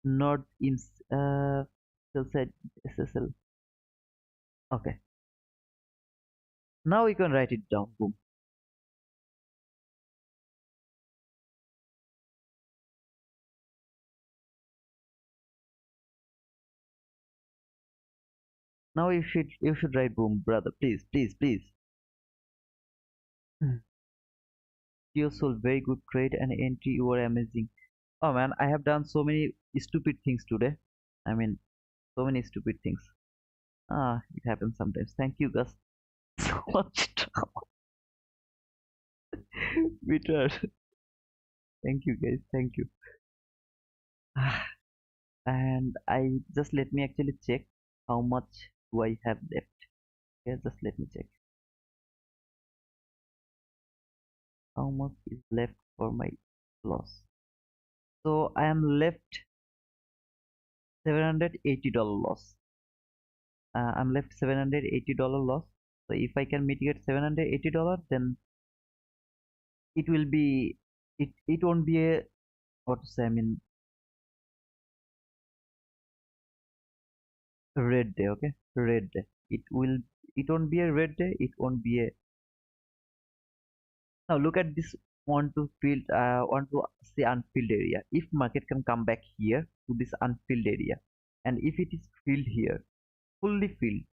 not in still said SSL. Okay, now we can write it down. Boom. Now you should write boom, brother. Please, please, please. You sold very good trade and entry. You were amazing. Oh man, I have done so many stupid things today. I mean, so many stupid things. Ah, it happens sometimes. Thank you, Gus. So much trouble. Twitter. Thank you, guys. Thank you. Ah, and I just let me actually check how much do I have left. Yeah, just let me check how much is left for my loss. So I am left $780 loss. I'm left $780 loss. So if I can mitigate $780, then it will be it won't be a, what to say, I mean, red day. Okay, red day. It won't be a red day. It won't be a. Now look at this, want to say unfilled area. If market can come back here to this unfilled area, and if it is filled here, fully filled,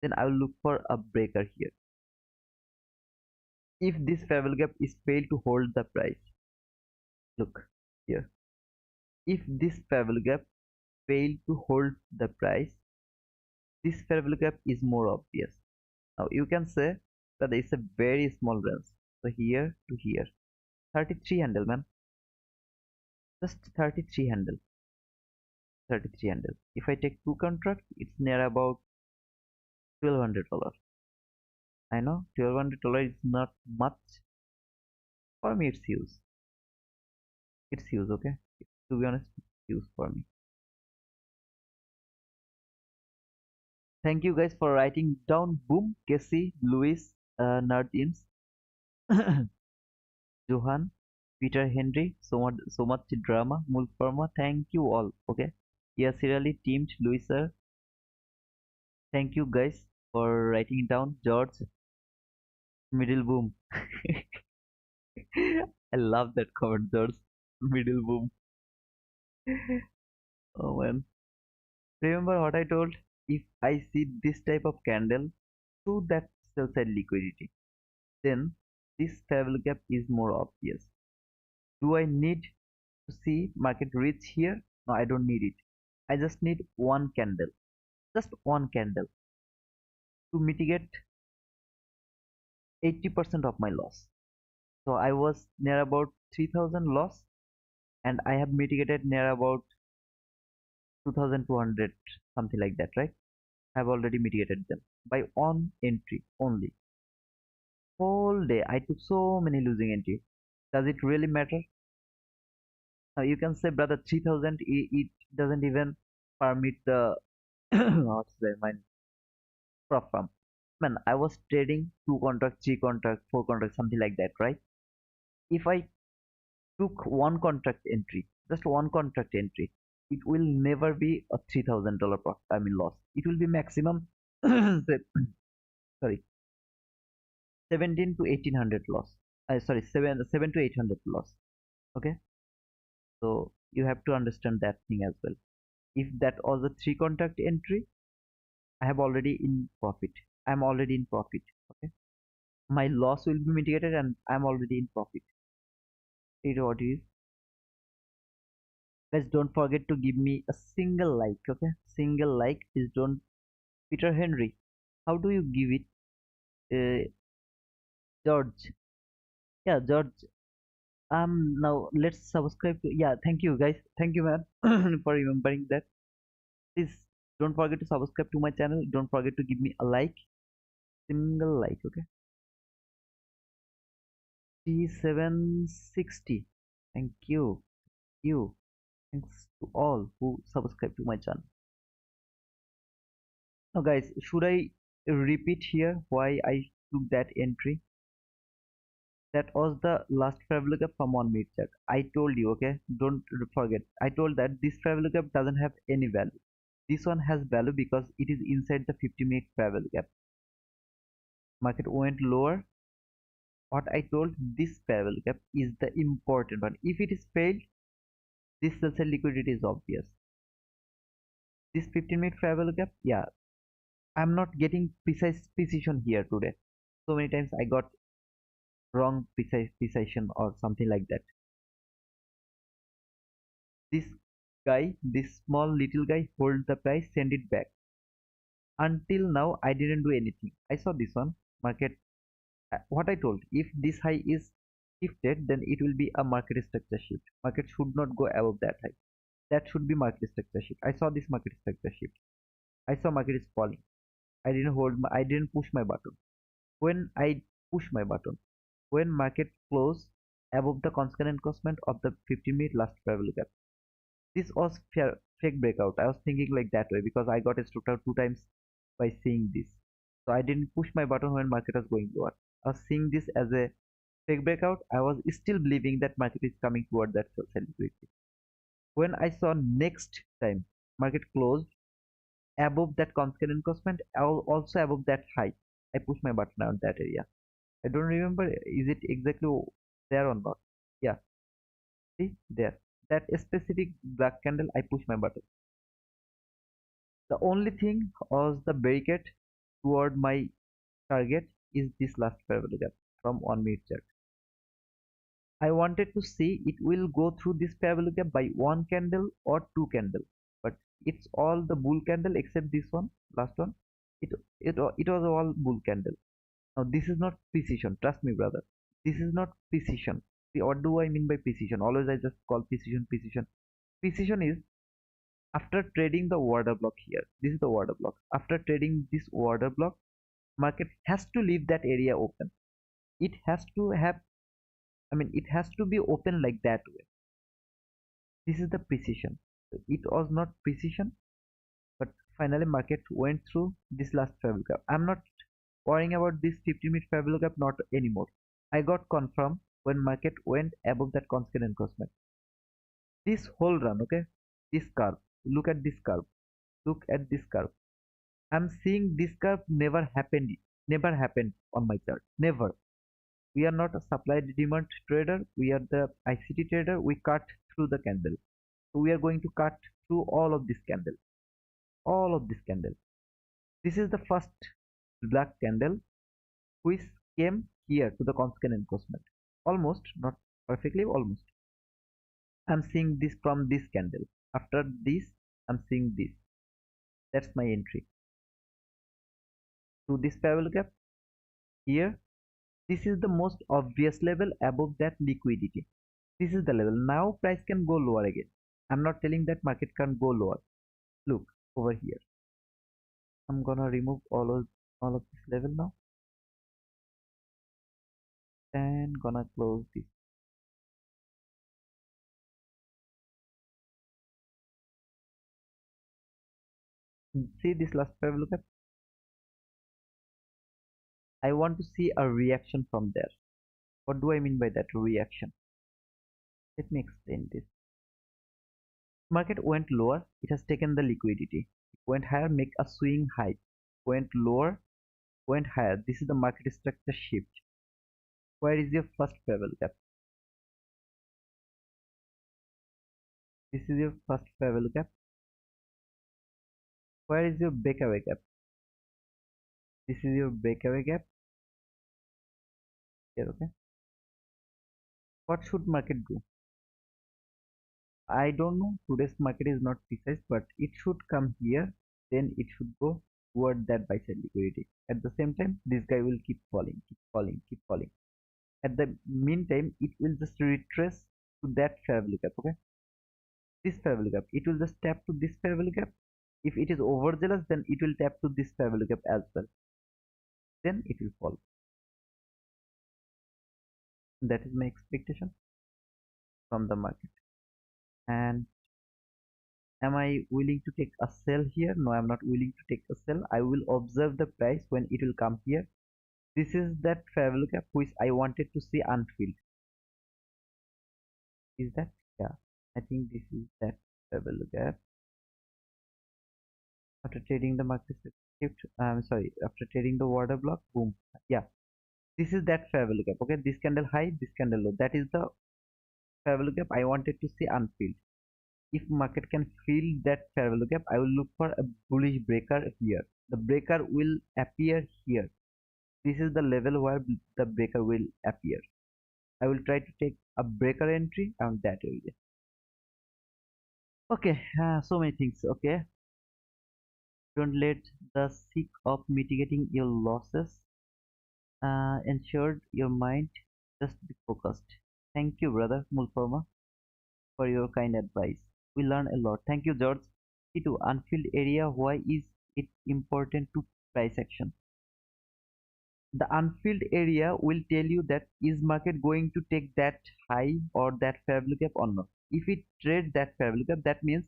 then I will look for a breaker here. If this favorable gap is failed to hold the price, look here. If this favorable gap failed to hold the price, this favorable gap is more obvious. Now you can say that it's a very small range. So here to here, 33 handle, man. Just 33 handle. 33 handle. If I take two contracts, it's near about $1,200. I know $1,200 is not much. For me, it's huge. It's huge, okay? To be honest, it's huge for me. Thank you guys for writing down. Boom, Casey, Louis, Nardins, Johan, Peter Henry, so much drama, Mulfarma. Thank you all. Okay. Yes, really teamed Louis sir. Thank you guys for writing it down. George, middle boom. I love that comment, George. Middle boom. Oh man. Remember what I told? If I see this type of candle through that sell side liquidity, then this travel gap is more obvious. Do I need to see market reach here? No, I don't need it. I just need one candle, just one candle to mitigate 80% of my loss. So I was near about 3000 loss, and I have mitigated near about 2200, something like that, right? I have already mitigated them by one entry only. Whole day I took so many losing entries. Does it really matter? You can say, brother, 3000, it doesn't even permit the what's the my prop firm. Man, I was trading two contracts, three contracts, four contracts, something like that, right? If I took one contract entry, just one contract entry, it will never be a $3,000 profit. I mean loss. It will be maximum, sorry, 17 to 1800 loss. Sorry, seven to 800 loss. Okay, so you have to understand that thing as well. If that was a three contract entry, I have already in profit. I'm already in profit. Okay, my loss will be mitigated, and I'm already in profit. It what is. Guys, don't forget to give me a single like. Okay, single like. Please don't. Peter Henry, how do you give it? George. Yeah, George. Now let's subscribe to. Yeah, thank you guys. Thank you, man, for remembering that. Please don't forget to subscribe to my channel. Don't forget to give me a like. Single like. Okay. T760. Thank you. You. Thanks to all who subscribe to my channel. Now, guys, should I repeat here why I took that entry? That was the last travel gap from 1 minute chart. I told you, okay? Don't forget. I told that this travel gap doesn't have any value. This one has value because it is inside the 50-minute travel gap. Market went lower. What I told, this travel gap is the important one. If it is failed, this sell liquidity is obvious. This 15-minute travel gap, yeah, I'm not getting precise precision here today. So many times I got wrong precision or something like that. This guy, this small little guy, hold the price, send it back. Until now, I didn't do anything. I saw this one market. What I told, if this high is shifted, then it will be a market structure shift. Market should not go above that high. That should be market structure shift. I saw this market structure shift. I saw market is falling. I didn't push my button. When I push my button, when market close above the constant encroachment of the 50-minute last travel gap, this was fake breakout. I was thinking like that way because I got stopped out two times by seeing this. So I didn't push my button when market was going lower. I was seeing this as a fake breakout. I was still believing that market is coming toward that sell liquidity. When I saw next time market closed above that constant encroachment, also above that high, I pushed my button on that area. I don't remember is it exactly there or not. Yeah, see there. That specific black candle, I push my button. The only thing was the barricade toward my target is this last parallel gap from 1 minute chart. I wanted to see it will go through this parallel gap by one candle or two candle, but it's all the bull candle except this one, last one. It was all bull candle. Now this is not precision. Trust me, brother. This is not precision. See, what do I mean by precision? Always I just call precision precision. Precision is after trading the order block here. This is the order block. After trading this order block, market has to leave that area open. It has to have, I mean, it has to be open like that way. This is the precision. It was not precision, but finally market went through this last travel gap. I'm not worrying about this 50-minute travel gap, not anymore. I got confirmed when market went above that constant encroachment. This whole run, okay, this curve, look at this curve, look at this curve. I'm seeing this curve never happened on my chart, never. We are not a supply demand trader, we are the ICT trader. We cut through the candle, so we are going to cut through all of this candle, all of this candle. This is the first black candle which came here to the constant encroachment, almost, not perfectly, almost. I'm seeing this from this candle. After this, I'm seeing this. That's my entry to this parallel gap here. This is the most obvious level. Above that, liquidity. This is the level. Now price can go lower again. I'm not telling that market can't go lower. Look over here. I'm gonna remove all of this level now. and gonna close this. See this last five lookup. I want to see a reaction from there. What do I mean by that reaction? Let me explain this. Market went lower, it has taken the liquidity. It went higher, make a swing high. Went lower, went higher. This is the market structure shift. Where is your first fair gap? This is your first fair gap. Where is your breakaway gap? This is your breakaway gap here, okay? What should market do? I don't know. Today's market is not precise, but it should come here. Then it should go toward that buy side liquidity. At the same time, this guy will keep falling, keep falling, keep falling. At the meantime, it will just retrace to that fair value gap, okay? This fair value gap, it will just tap to this fair value gap. If it is overzealous, then it will tap to this fair value gap as well. Then it will fall. That is my expectation from the market. And am I willing to take a sell here? No, I'm not willing to take a sell. I will observe the price when it will come here. This is that fair value gap which I wanted to see unfilled. Is that? Yeah, I think this is that fair value gap. After trading the market shift, sorry, after trading the order block, boom. Yeah, this is that fair value gap. Okay, this candle high, this candle low. That is the fair value gap I wanted to see unfilled. If market can fill that fair value gap, I will look for a bullish breaker here. The breaker will appear here. This is the level where the breaker will appear. I will try to take a breaker entry on that area. Okay, so many things. Okay, don't let the seek of mitigating your losses ensured your mind, just be focused. Thank you, brother Mulforma, for your kind advice. We learn a lot. Thank you, George. C2, unfilled area. Why is it important to price action? The unfilled area will tell you that is market going to take that high or that fair value gap or not. If it trades that fair value gap, that means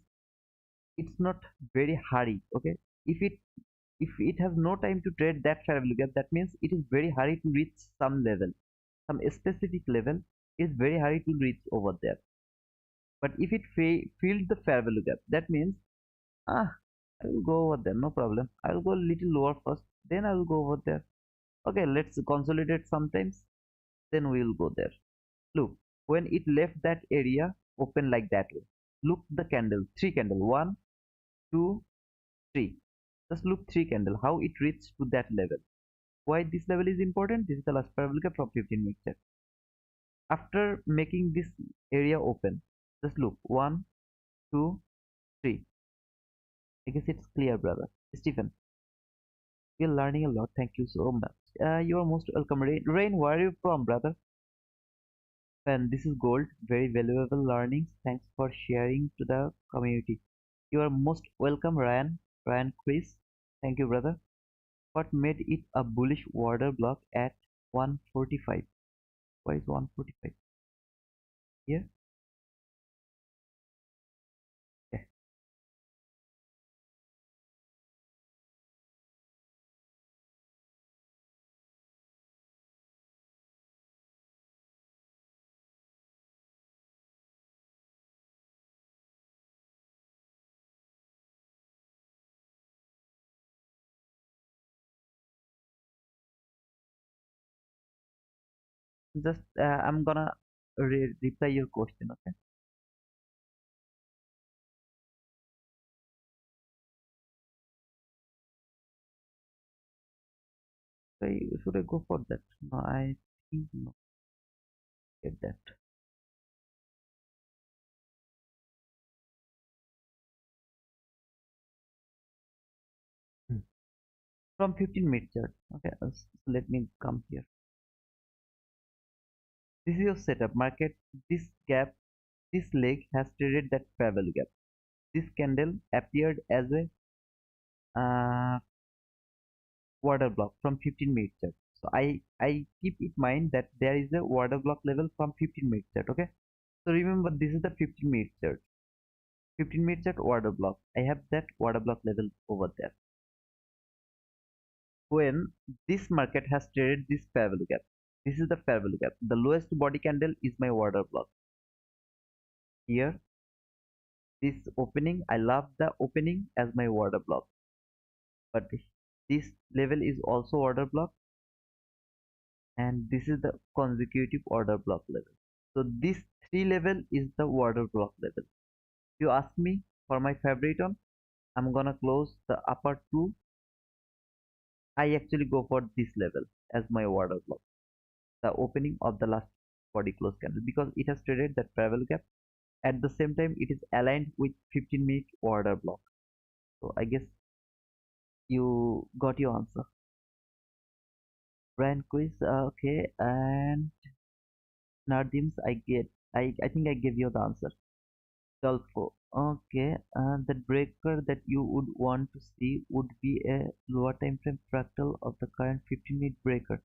it's not very hurry. Okay. If it has no time to trade that fair value gap, that means it is very hurry to reach some level, some specific level is very hurry to reach over there. But if it filled the fair value gap, that means I will go over there, no problem. I will go a little lower first, then I will go over there. Okay, let's consolidate sometimes, then we will go there. Look, when it left that area open like that way, look the candle, three candle, one, two, three. Just look three candle, how it reached to that level. Why this level is important? This is the last parabolic from 15 minutes check. After making this area open, just look one, two, three. I guess it's clear, brother. Stephen, we're learning a lot. Thank you so much. You are most welcome. Rain, where are you from, brother? And this is gold. Very valuable learnings. Thanks for sharing to the community. You are most welcome, Ryan. Ryan Chris. Thank you, brother. What made it a bullish order block at 145? Why is 145? Here? Okay. Just I'm gonna reply your question. Okay. So should I go for that? No, I think no. Get that. Hmm. From 15-minute chart. Okay. So let me come here. This is your setup. Market. This gap. This leg has traded that fair value gap. This candle appeared as a order block from 15-minute chart. So I keep in mind that there is a order block level from 15-minute chart. Okay. So remember, this is the 15-minute chart. 15-minute chart order block. I have that order block level over there. When this market has traded this fair value gap, this is the fair value gap. The lowest body candle is my order block. Here, this opening, I love the opening as my order block. But this level is also order block, and this is the consecutive order block level. So this three level is the order block level. You ask me for my favorite one, I'm gonna close the upper two. I actually go for this level as my order block, the opening of the last body close candle, because it has traded that travel gap. At the same time, it is aligned with 15-minute order block. So I guess you got your answer. Brand quiz, okay, and Nardim's, I think I gave you the answer. Dolfo, okay, the breaker that you would want to see would be a lower time frame fractal of the current 15-minute breaker.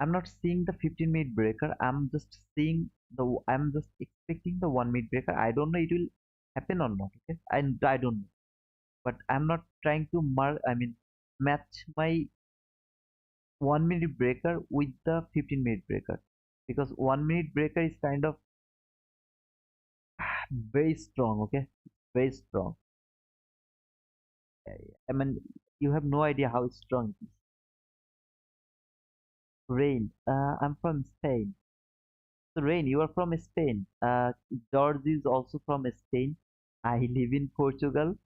I'm not seeing the 15-minute breaker. I'm just expecting the 1 minute breaker. I don't know it will happen or not. Okay, I don't know, but I'm not trying to match my 1 minute breaker with the 15-minute breaker, because 1 minute breaker is kind of very strong. Okay, very strong. I mean, you have no idea how strong it is. Rain. I'm from Spain. So Rain, you are from Spain. George is also from Spain. I live in Portugal.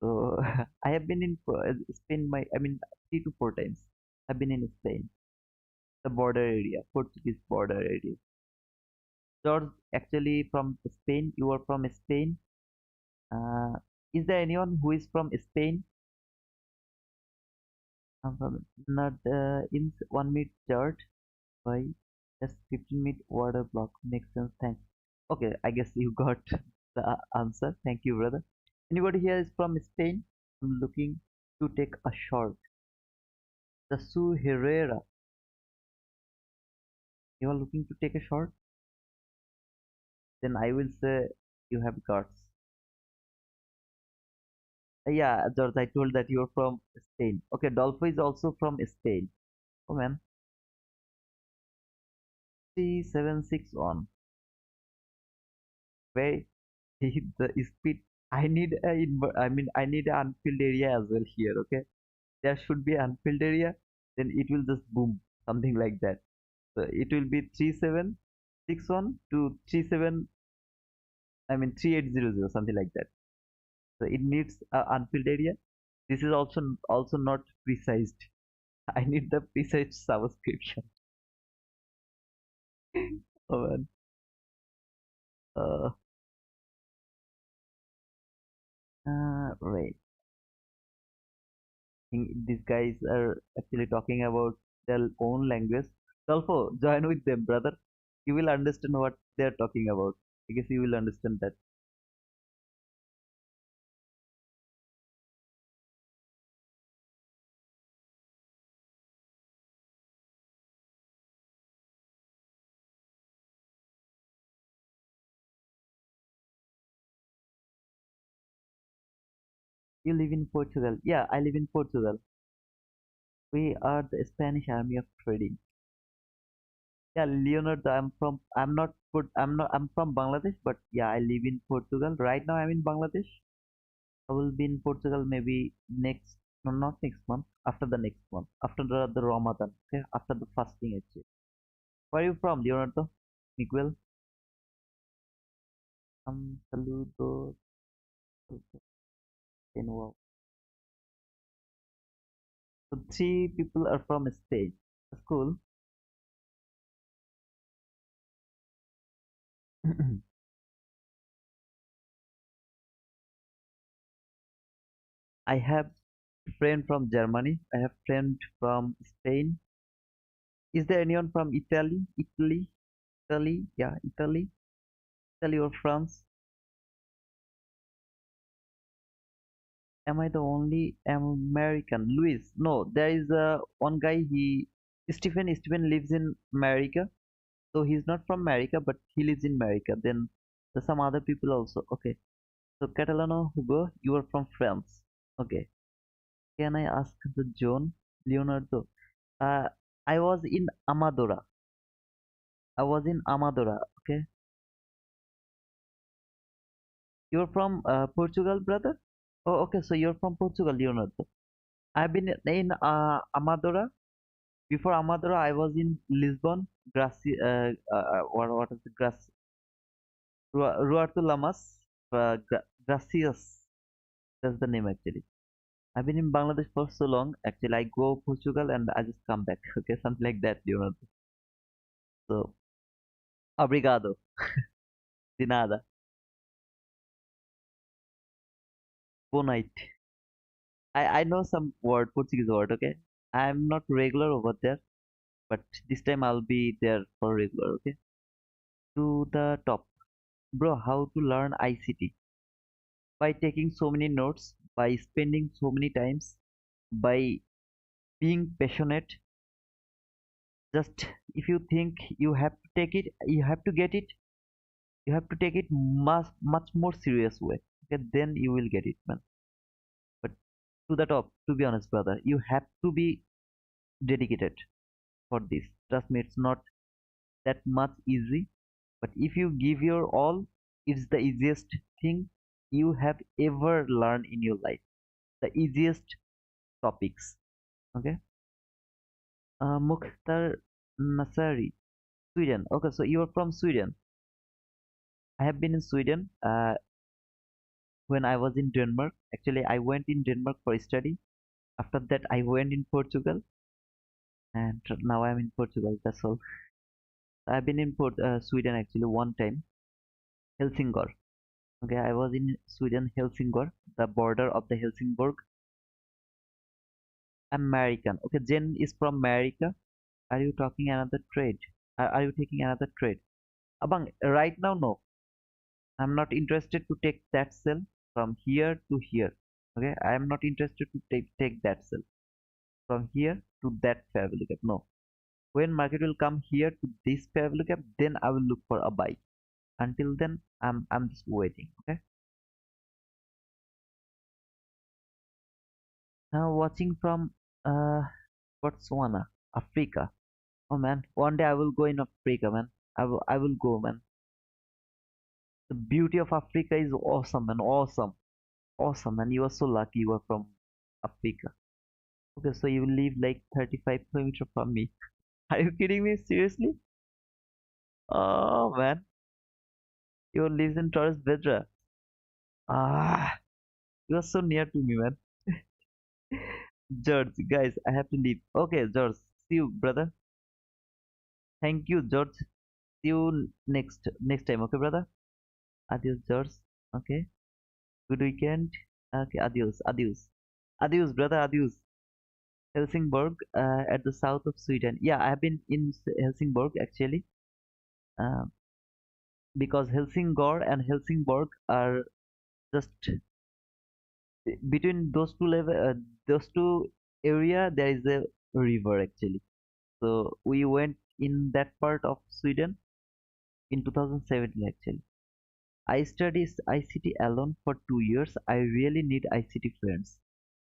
So I have been in Spain. I mean, 3 to 4 times. I've been in Spain, the border area, Portuguese border area. George, actually from Spain. You are from Spain. Uh, is there anyone who is from Spain? I'm from not in 1 minute chart. Why? That's 15-minute order block. Makes sense. Thanks. Okay, I guess you got the answer. Thank you, brother. Anybody here is from Spain? I'm looking to take a short. The Su Herrera. You are looking to take a short? Then I will say you have guts. Yeah, George, I told that you're from Spain. Okay, Dolfo is also from Spain. Oh man, 3761. Where the speed? I need I need an unfilled area as well here. Okay, there should be an unfilled area. Then it will just boom, something like that. So it will be 3761 to 37. 3800, something like that. So it needs an unfilled area. This is also not precised. I need the precise subscription. Oh man. Uh, right. I think these guys are actually talking about their own language. Also, join with them, brother. You will understand what they are talking about. I guess you will understand that. You live in Portugal. Yeah, I live in Portugal. We are the Spanish army of trading. Yeah, Leonardo, I'm from Bangladesh, but yeah, I live in Portugal. Right now I'm in Bangladesh. I will be in Portugal maybe next, no, not next month, after the next month, after the Ramadan, okay, after the fasting actually. Where are you from, Leonardo? Miguel? Saludo. Wow. So three people are from Spain. That's cool. I have friend from Germany. I have friend from Spain. Is there anyone from Italy? Italy? Yeah, Italy or France? Am I the only American? Luis? No, there is one guy. Stephen lives in America. So he's not from America, but he lives in America. Then there's some other people also. Okay. So Catalano Hugo, you are from France. Okay. Can I ask the John Leonardo? Uh, I was in Amadora. I was in Amadora. Okay. You're from Portugal, brother? Oh, okay. So you're from Portugal, Leonardo. I've been in Amadora. Before Amadora, I was in Lisbon. What is the Ruarto Lamas? Gracias. That's the name actually. I've been in Bangladesh for so long. Actually, I go Portugal and I just come back. Okay, something like that, Leonardo. So, obrigado. De nada. Boa noite. I know some Portuguese word. Okay, I'm not regular over there, but this time I'll be there for regular. Okay, to the top, bro. How to learn ICT? By taking so many notes, by spending so many times, by being passionate. Just if you think you have to take it, you have to get it, you have to take it much more serious way. Okay, then you will get it, man. But to the top, to be honest, brother, you have to be dedicated for this. Trust me, it's not that much easy. But if you give your all, it's the easiest thing you have ever learned in your life. The easiest topics. Okay. Mukhtar Nasari, Sweden. Okay, so you are from Sweden. I have been in Sweden when I was in Denmark. Actually, I went in Denmark for study. After that, I went in Portugal, and now I'm in Portugal. That's all. I've been in Sweden actually one time, Helsingor. Okay, I was in Sweden, Helsingor, the border of the Helsingborg. American. Okay, Jen is from America. Are you talking another trade? Are you taking another trade? Abang, right now, no. I'm not interested to take that sell from here to here. Okay, I am not interested to take that sell from here to that fair value gap. No. When market will come here to this fair value gap, then I will look for a buy. Until then, I'm just waiting. Okay. Now watching from uh Botswana, Africa. Oh man, one day I will go in Africa, man. I will go, man. The beauty of Africa is awesome, man. Awesome, awesome, man. You are so lucky you are from Africa. Okay, so you live like 35 kilometers from me. Are you kidding me? Seriously? Oh man, you live in Torres Vedra. Ah, you are so near to me, man. George, guys, I have to leave. Okay, George, see you, brother. Thank you, George. See you next time. Okay, brother. Adios, George. Okay. Good weekend. Okay, adios, adios, adios, brother. Adios. Helsingborg, at the south of Sweden. Yeah, I have been in Helsingborg actually. Uh, because Helsingor and Helsingborg are just between those two area. There is a river actually. So we went in that part of Sweden in 2017 actually. I studied ICT alone for 2 years. I really need ICT friends.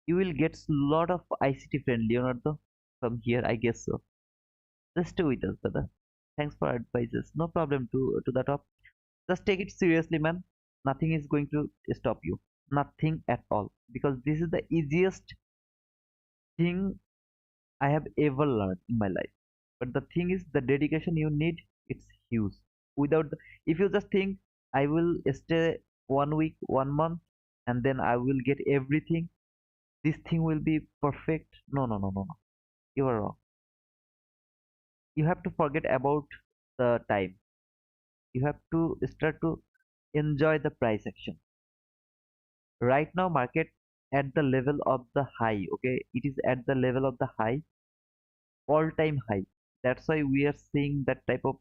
You will get lot of ICT friend, Leonardo, from here, I guess so. Just stay with us, brother. Thanks for advices. No problem to the top. Just take it seriously, man. Nothing is going to stop you. Nothing at all. Because this is the easiest thing I have ever learned in my life. But the thing is, the dedication you need, it's huge. If you just think, I will stay 1 week, 1 month, and then I will get everything, this thing will be perfect. No, no, no, no, no. You are wrong. You have to forget about the time. You have to start to enjoy the price action. Right now, market at the level of the high. Okay, it is at the level of the high, all-time high. That's why we are seeing that type of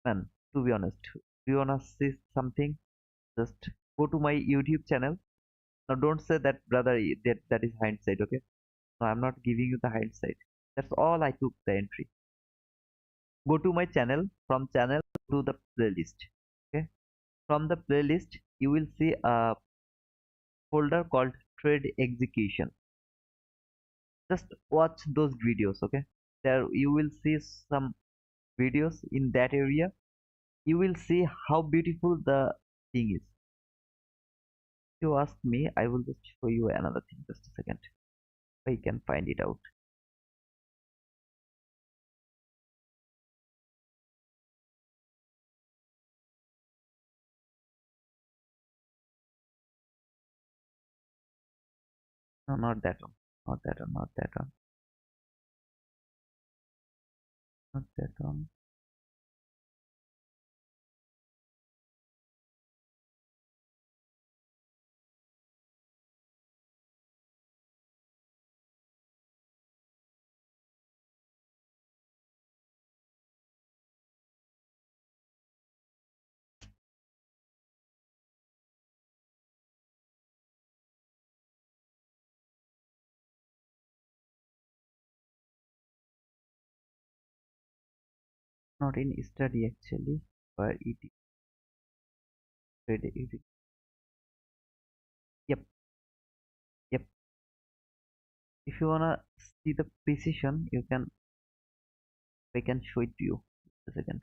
man. To be honest, do you wanna see something? Just go to my YouTube channel. Now, don't say that, brother. That is hindsight. Okay, no, I'm not giving you the hindsight. That's all I took the entry. Go to my channel, from channel to the playlist. Okay. From the playlist, you will see a folder called trade execution. Just watch those videos. Okay. There you will see some videos in that area. You will see how beautiful the thing is. If you ask me, I will just show you another thing. Just a second. I can find it out. No, not that one. Not that one. Not that one. Not that one. Not in study actually, but it is trade. Yep. Yep. If you wanna see the precision, you can. I can show it to you. Just a second.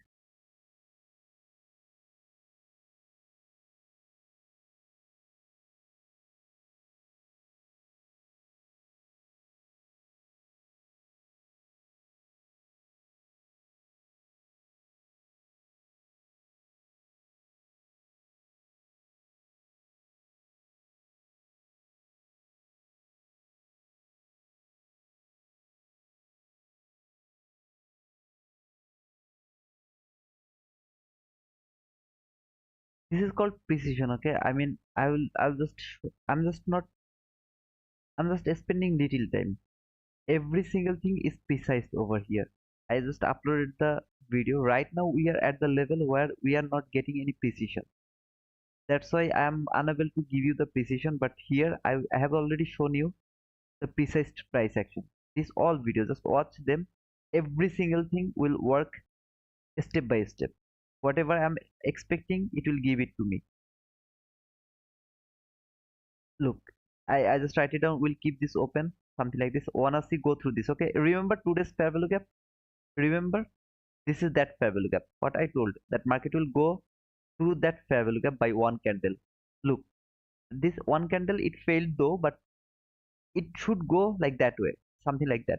This is called precision. Okay. I mean, I will. I'll just. I'm just not. I'm just spending little time. Every single thing is precise over here. I just uploaded the video. Right now we are at the level where we are not getting any precision. That's why I am unable to give you the precision. But here I have already shown you the precise price action. These all videos, just watch them. Every single thing will work step by step. Whatever I'm expecting, it will give it to me. Look, I just write it down. We'll keep this open, something like this. Wanna see, go through this. Okay, remember today's fair value gap. Remember, this is that fair value gap. What I told, that market will go through that fair value gap by one candle. Look, this one candle, it failed though, but it should go like that way, something like that.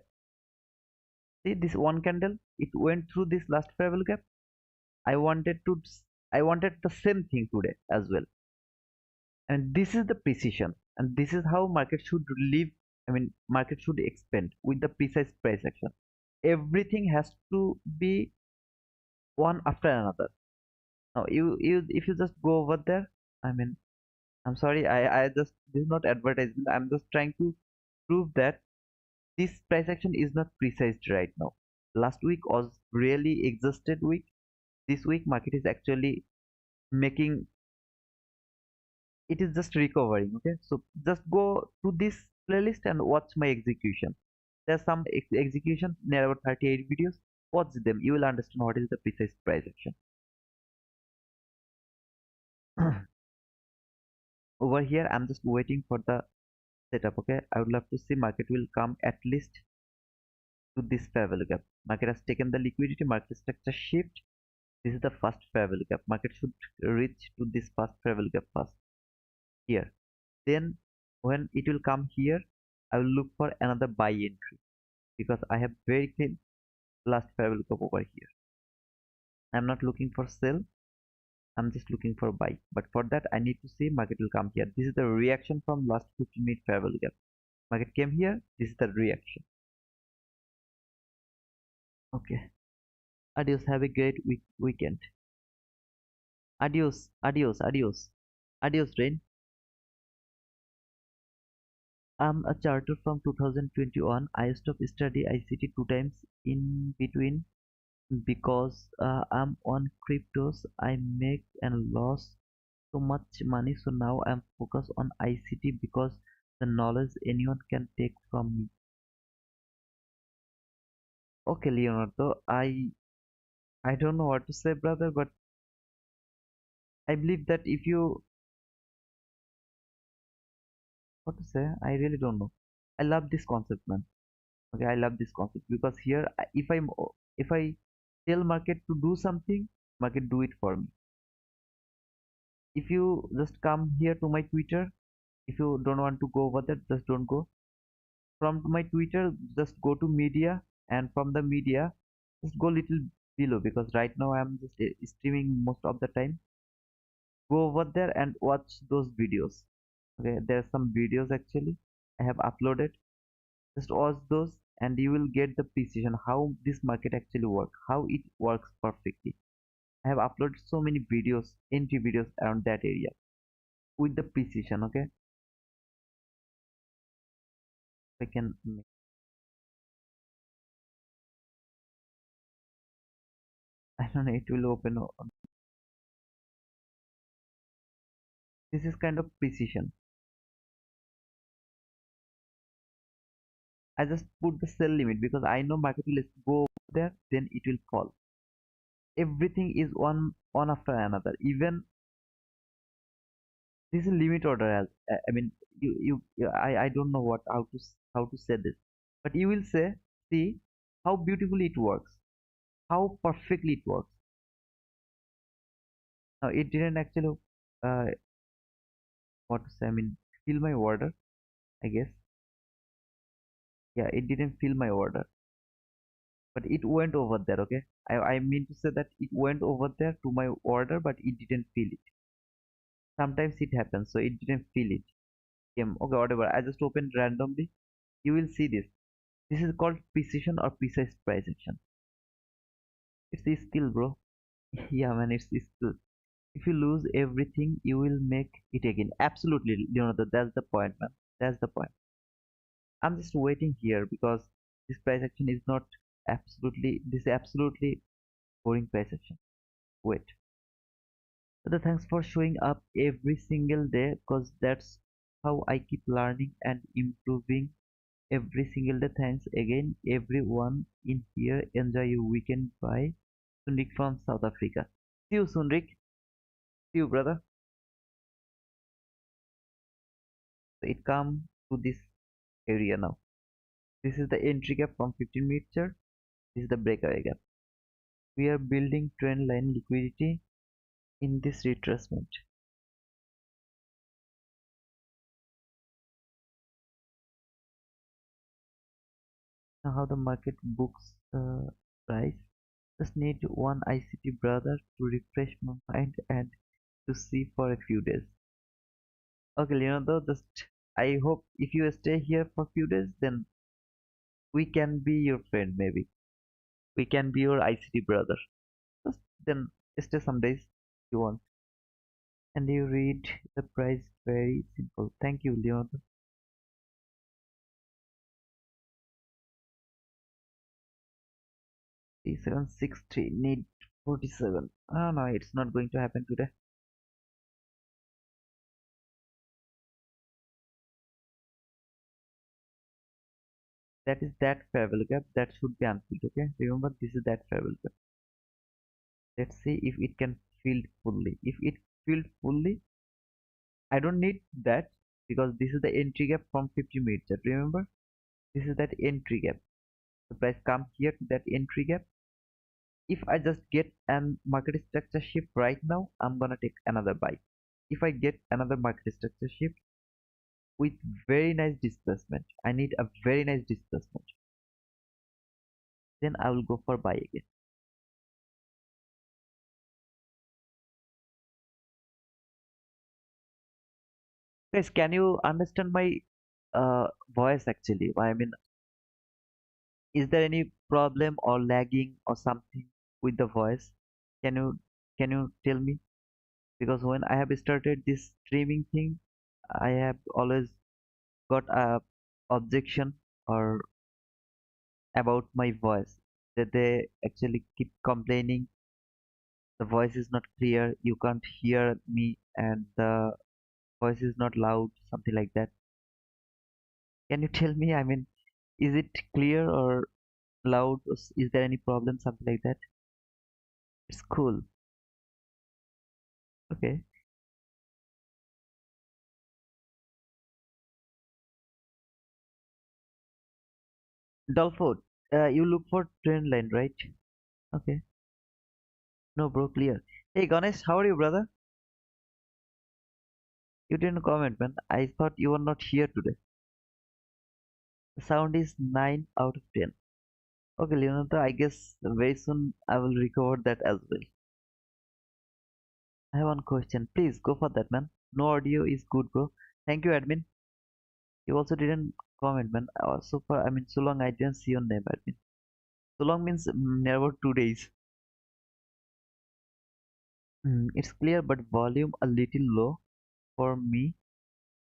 See this one candle, it went through this last fair value gap. I wanted to, I wanted the same thing today as well. And this is the precision, and this is how market should live. I mean, market should expand with the precise price action. Everything has to be one after another. Now you if you just go over there, I mean, I'm sorry, I just, this is not advertisement. I'm just trying to prove that this price action is not precise right now. Last week was really exhausted week. This week market is actually making, it is just recovering. Okay, so just go to this playlist and watch my execution. There's some execution near about 38 videos. Watch them, you will understand what is the precise price action. Over here I'm just waiting for the setup. Okay, I would love to see market will come at least to this fair value gap. Market has taken the liquidity, market structure shift. This is the first fair value gap. Market should reach to this first fair value gap first here. Then when it will come here, I will look for another buy entry because I have very clean last fair value gap over here. I'm not looking for sell. I'm just looking for buy. But for that, I need to see market will come here. This is the reaction from last 15-minute fair value gap. Market came here. This is the reaction. Okay. Adios. Have a great weekend. Adios. Adios. Adios. Adios, Rain. I'm a charter from 2021. I stopped study ICT 2 times in between because I'm on cryptos. I make and lost so much money. So now I'm focused on ICT because the knowledge anyone can take from me. Okay, Leonardo, I don't know what to say, brother, but I believe that if you what to say, I really don't know. I love this concept, man. Okay, I love this concept because here, if I tell market to do something, market do it for me. If you just come here to my Twitter, if you don't want to go over there, just don't go. From my Twitter, just go to media, and from the media, just go little below because right now I'm just streaming most of the time. Go over there and watch those videos. Okay, there are some videos actually I have uploaded. Just watch those, and you will get the precision how this market actually works, how it works perfectly. I have uploaded so many videos, entry videos around that area with the precision. Okay, I can. I don't know. It will open. This is kind of precision. I just put the sell limit because I know market will go there, then it will fall. Everything is one after another. Even this is limit order as I mean I don't know how to say this, but you will say, see how beautifully it works, how perfectly it works. Now it didn't actually uh, what to say. I mean fill my order. I guess yeah, it didn't fill my order, but it went over there. Okay, I mean to say that it went over there to my order, but it didn't fill it. Sometimes it happens, so it didn't fill it. Okay, whatever. I just opened randomly. You will see this. This is called precision or precise price action. It's a skill, bro. Yeah, man, it's a skill. If you lose everything, you will make it again. Absolutely, Leonardo. That's the point, man. That's the point. I'm just waiting here because this price action is not this is absolutely boring price action. Wait. So thanks for showing up every single day because that's how I keep learning and improving every single day. Thanks again, everyone in here. Enjoy your weekend. Bye. Sunrik from South Africa. See you, Sunrik. See you, brother. So it come to this area now. This is the entry gap from 15 minute chart. This is the breakaway gap. We are building trend line liquidity in this retracement. Now how the market books price. Just need one ICT brother to refresh my mind and to see for a few days. Okay, Leonardo, just I hope if you stay here for a few days, then we can be your friend maybe. We can be your ICT brother. Just then stay some days if you want. And you read the price very simple. Thank you, Leonardo. 3763 need 47. Oh no, it's not going to happen today. That is that fair value gap that should be unfilled. Okay, remember this is that fair value gap. Let's see if it can fill fully. If it filled fully, I don't need that because this is the entry gap from 50 minutes. Remember, this is that entry gap. The price come here to that entry gap. If I just get an market structure shift right now, I'm gonna take another buy. If I get another market structure shift with very nice displacement, I need a very nice displacement, then I will go for buy again. Guys, can you understand my voice actually? I mean, is there any problem or lagging or something with the voice? Can you tell me? Because when I have started this streaming thing, I have always got a objection or about my voice, that they actually keep complaining the voice is not clear, you can't hear me, and the voice is not loud, something like that. Can you tell me? I mean, is it clear or loud? Is there any problem? Something like that? It's cool. Okay. Dolpho, you look for trend line, right? Okay. No, bro, clear. Hey, Ganesh, how are you, brother? You didn't comment, man. I thought you were not here today. The sound is 9 out of 10. Okay, Leonardo, I guess very soon I will recover that as well. I have one question. Please go for that, man. No audio is good, bro. Thank you, admin. You also didn't comment, man. So far, I mean, so long I didn't see your name, admin. So long means never 2 days. It's clear, but volume a little low for me.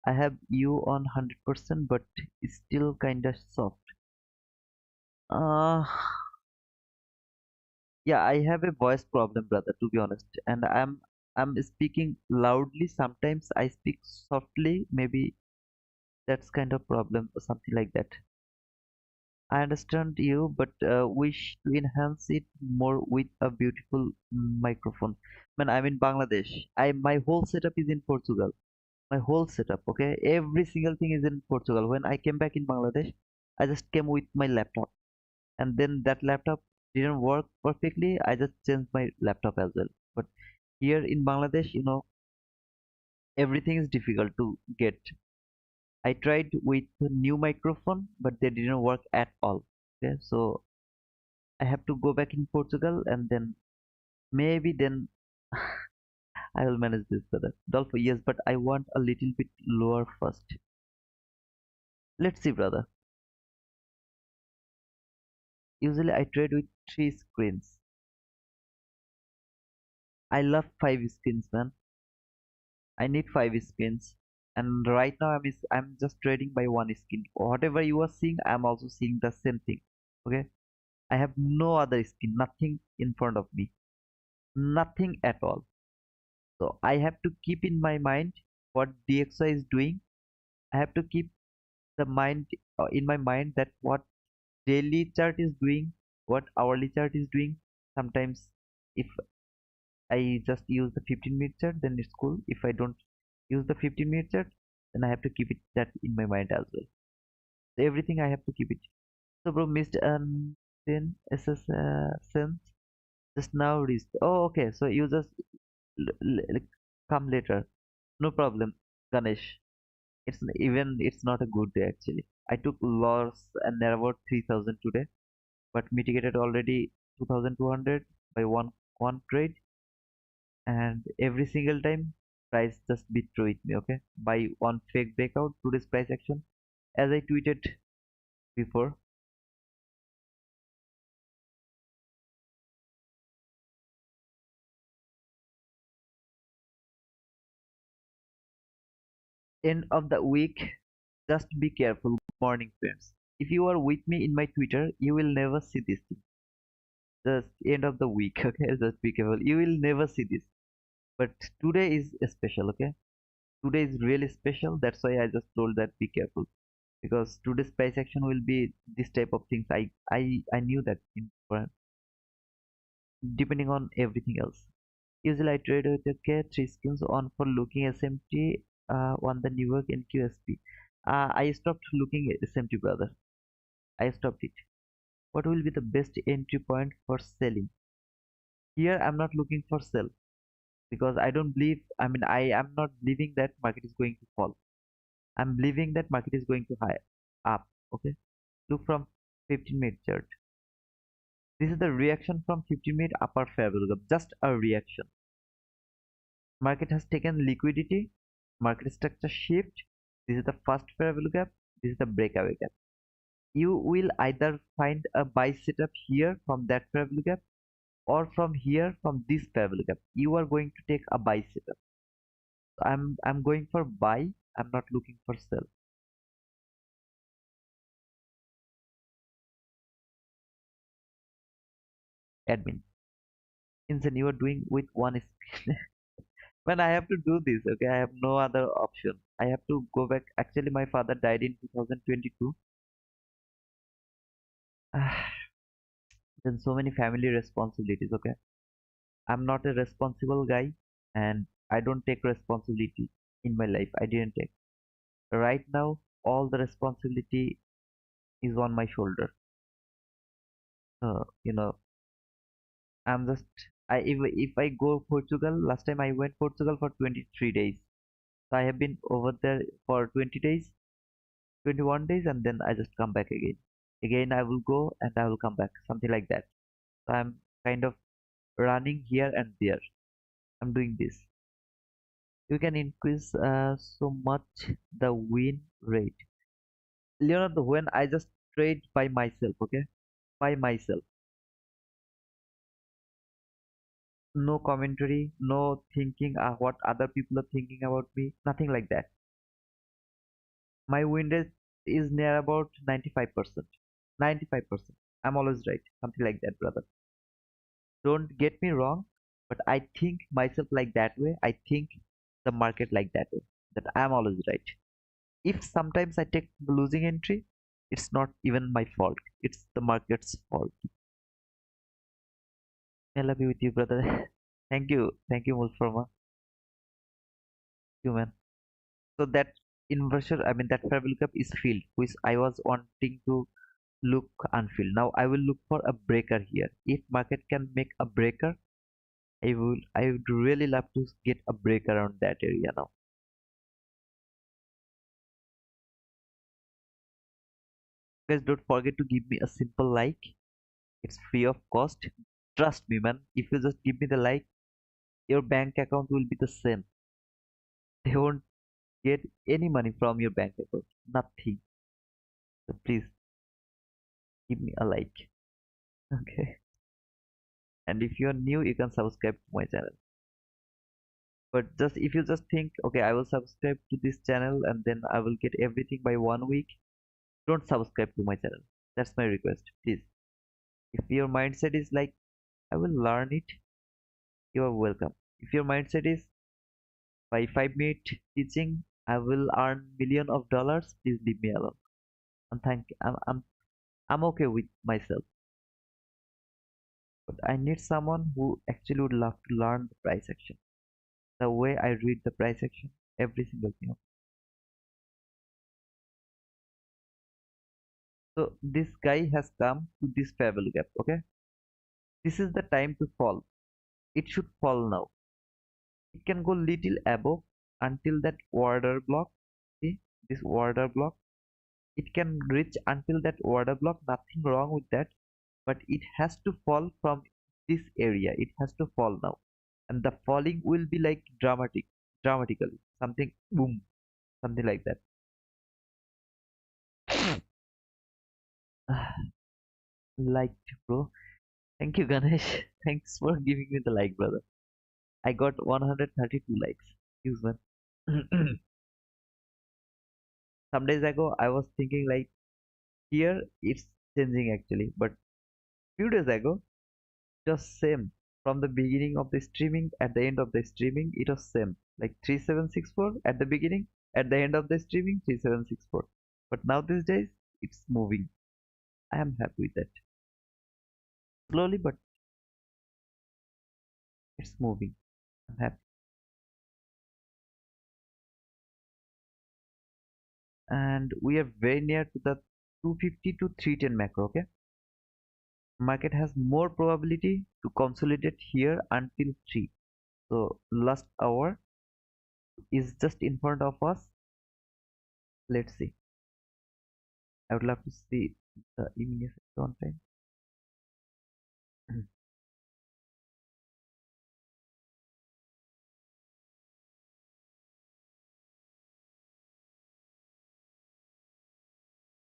I have you on 100%, but it's still kinda soft. Uh, yeah, I have a voice problem, brother, to be honest. And I'm speaking loudly. Sometimes I speak softly. Maybe that's kind of problem or something like that. I understand you, but wish to enhance it more with a beautiful microphone. Man, I'm in Bangladesh. My whole setup is in Portugal. My whole setup, okay? Every single thing is in Portugal. When I came back in Bangladesh, I just came with my laptop, and then that laptop didn't work perfectly. I just changed my laptop as well. But here in Bangladesh, everything is difficult to get. I tried with a new microphone, but they didn't work at all. Okay, so I have to go back in Portugal, and then maybe then I will manage this, brother. Dolphin, yes, but I want a little bit lower first. Let's see, brother. Usually I trade with three screens. I love five screens, man. I need five screens. And right now I'm just trading by one screen. Whatever you are seeing, I'm also seeing the same thing. Okay? I have no other screen, nothing in front of me. Nothing at all. So I have to keep in my mind what DXY is doing. I have to keep the mind in my mind that what daily chart is doing, what hourly chart is doing. Sometimes if I just use the 15-minute chart, then it's cool. If I don't use the 15-minute chart, then I have to keep it that in my mind as well. So everything I have to keep it. So bro missed then SS sense just now reached. Oh okay, so you just come later. No problem, Ganesh. It's not a good day actually. I took loss and about 3000 today, but mitigated already 2200 by one trade, and every single time price just be true with me. Okay, by one fake breakout today's price action, as I tweeted before. End of the week, just be careful. Good morning, friends. If you are with me in my Twitter, you will never see this thing. Just end of the week. Okay, just be careful, you will never see this. But today is special. Okay, today is really special. That's why I just told that be careful, because today's price action will be this type of things. I knew that in depending on everything else. Usually I trade with the K3 skins on for looking SMT on the New York NQSP. I stopped looking at SMT, brother. I stopped it. What will be the best entry point for selling? Here I'm not looking for sell, because I don't believe, I mean, I am not believing that market is going to fall. I'm believing that market is going to high up. Okay, look from 15-minute chart. This is the reaction from 15-minute upper fair value gap, just a reaction. Market has taken liquidity, market structure shift. This is the first fair value gap, this is the breakaway gap. You will either find a buy setup here from that fair value gap, or from here from this fair value gap. You are going to take a buy setup. So I'm going for buy, I'm not looking for sell. Admin. Insane, you are doing with one screen. When I have to do this, okay, I have no other option. I have to go back. Actually, my father died in 2022. then so many family responsibilities. Okay, I'm not a responsible guy, and I don't take responsibility in my life. I didn't take. Right now, all the responsibility is on my shoulder. You know, I'm just if I go Portugal, last time I went Portugal for 23 days. So I have been over there for 20 days, 21 days, and then I just come back again. Again, I will go and I will come back, something like that. So I'm kind of running here and there. I'm doing this. You can increase so much the win rate. Leonardo, when I just trade by myself, okay, by myself, no commentary, no thinking what other people are thinking about me, nothing like that. My win rate is near about 95%. 95%. I'm always right. Something like that, brother. Don't get me wrong, but I think myself like that way. I think the market like that way. That I'm always right. If sometimes I take losing entry, it's not even my fault. It's the market's fault. I love you with you, brother. Thank you. Thank you, Mulfarma. You man. So that inversion, I mean that fair value gap is filled, which I was wanting to look unfilled. Now I will look for a breaker here. If market can make a breaker, I would really love to get a breaker around that area now. Guys, don't forget to give me a simple like. It's free of cost. Trust me, man. If you just give me the like, your bank account will be the same. They won't get any money from your bank account. Nothing. So please give me a like. Okay. And if you're new, you can subscribe to my channel. But just if you just think, okay, I will subscribe to this channel and then I will get everything by 1 week, don't subscribe to my channel. That's my request, please. If your mindset is like, I will learn it, you are welcome. If your mindset is, by 5 minute teaching, I will earn million of dollars, please leave me alone. And I'm okay with myself. But I need someone who actually would love to learn the price action. The way I read the price action, every single thing. So this guy has come to this fair value gap, okay? This is the time to fall. It should fall now. It can go little above until that order block. See this order block. It can reach until that order block. Nothing wrong with that. But it has to fall from this area. It has to fall now. And the falling will be like dramatically. Something boom, something like that. Liked, bro. Thank you, Ganesh. Thanks for giving me the like, brother. I got 132 likes. Use man. Some days ago, I was thinking like here it's changing actually, but few days ago, it was same from the beginning of the streaming at the end of the streaming. It was same like 3764 at the beginning, at the end of the streaming 3764. But now these days, it's moving. I am happy with that. Slowly, but it's moving. I'm happy. And we are very near to the 250 to 310 macro. Okay, market has more probability to consolidate here until 3. So last hour is just in front of us. Let's see. I would love to see the immediate on time.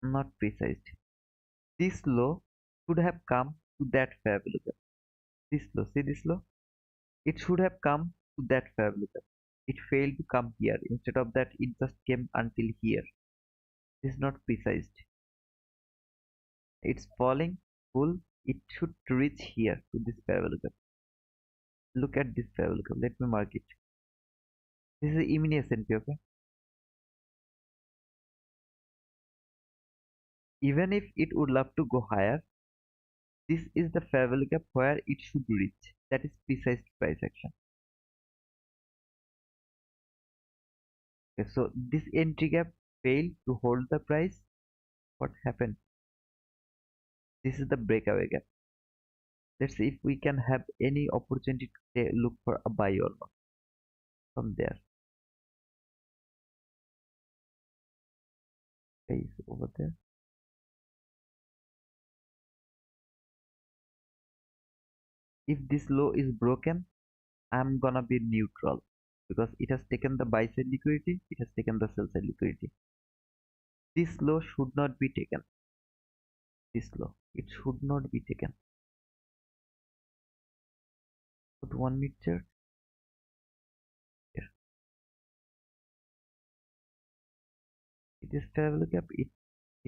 Not precise. This low should have come to that fair value gap. This low, see this low? It should have come to that fair value gap. It failed to come here. Instead of that, it just came until here. This is not precise. It's falling full. It should reach here to this fair value gap. Look at this fair value gap. Let me mark it. This is immediate S&P, okay? Even if it would love to go higher, This is the fair value gap where it should reach. That is precise price action. Okay, so this entry gap failed to hold the price. What happened? This is the breakaway gap. Let's see if we can have any opportunity to look for a buy or not from there. Okay, so over there. If this low is broken, I'm gonna be neutral because it has taken the buy side liquidity, it has taken the sell side liquidity. This low should not be taken. This low, it should not be taken. Put 1 minute chart here. It is fair value gap. It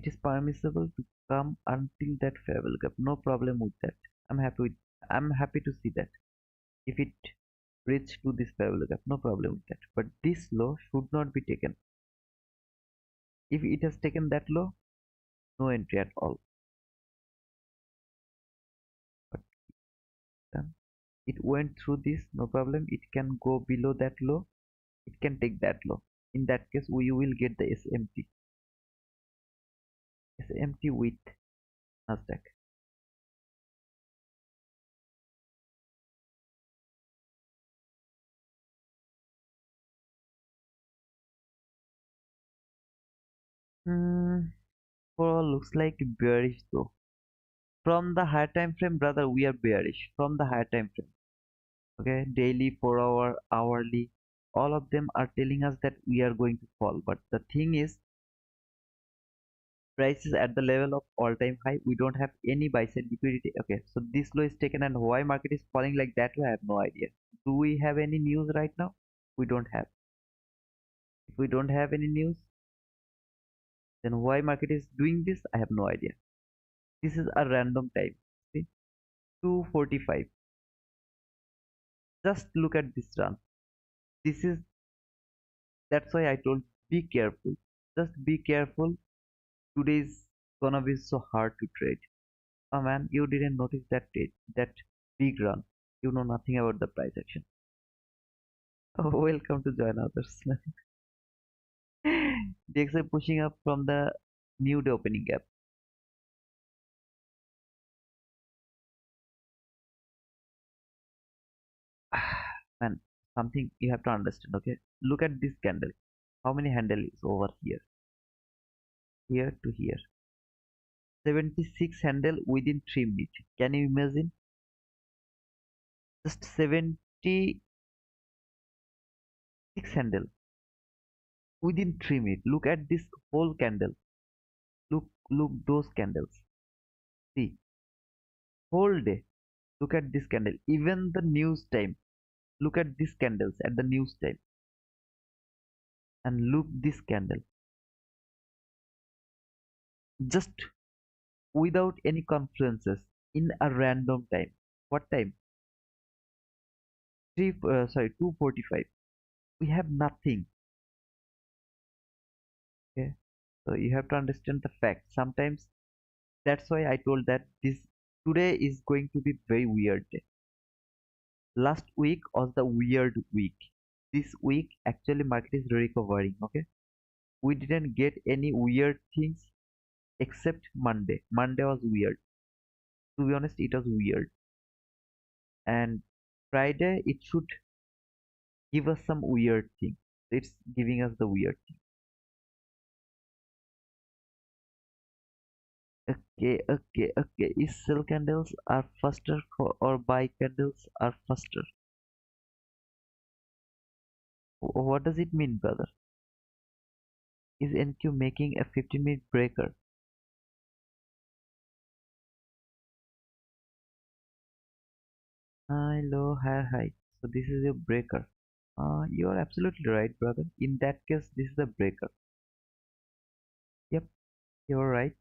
is permissible to come until that fair value gap. No problem with that. I'm happy with. I'm happy to see that. If it reach to this fair value gap, no problem with that. But this low should not be taken. If it has taken that low, no entry at all. But then it went through this, no problem. It can go below that low. It can take that low. In that case, we will get the SMT with Nasdaq. Hmm, for looks like bearish though. From the higher time frame, brother, we are bearish. From the higher time frame, okay, daily, 4 hour, hourly, all of them are telling us that we are going to fall. But the thing is, price is at the level of all-time high. We don't have any buy side liquidity. Okay, so this low is taken, and why market is falling like that? I have no idea. Do we have any news right now? We don't have. If we don't have any news, then why market is doing this? I have no idea. This is a random time. See, 2:45. Just look at this run. This is That's why I told be careful. Just be careful. Today is gonna be so hard to trade. Oh man, you didn't notice that big run. You know nothing about the price action. Oh, welcome to join others. DXY pushing up from the new day opening gap. Man, something you have to understand. Okay, look at this candle. How many handle is over here? Here to here. 76 handle within 3 minutes. Can you imagine? Just 76 handle within 3 minutes. Look at this whole candle. Look those candles. See, whole day. Look at this candle. Even the news time. Look at these candles at the news time. And look this candle. Just without any confluences in a random time. What time? 2:45. We have nothing. Okay. So you have to understand the fact. Sometimes that's why I told that this today is going to be very weird day. Last week was the weird week. This week actually market is recovering. Okay, we didn't get any weird things except Monday. Monday was weird. To be honest, it was weird. And Friday it should give us some weird thing. It's giving us the weird thing. Okay. Is sell candles are faster or buy candles are faster? What does it mean, brother? Is NQ making a 15-minute breaker? Hi, low, high, high. So this is a breaker. You are absolutely right, brother. In that case, this is a breaker. Yep, you're right.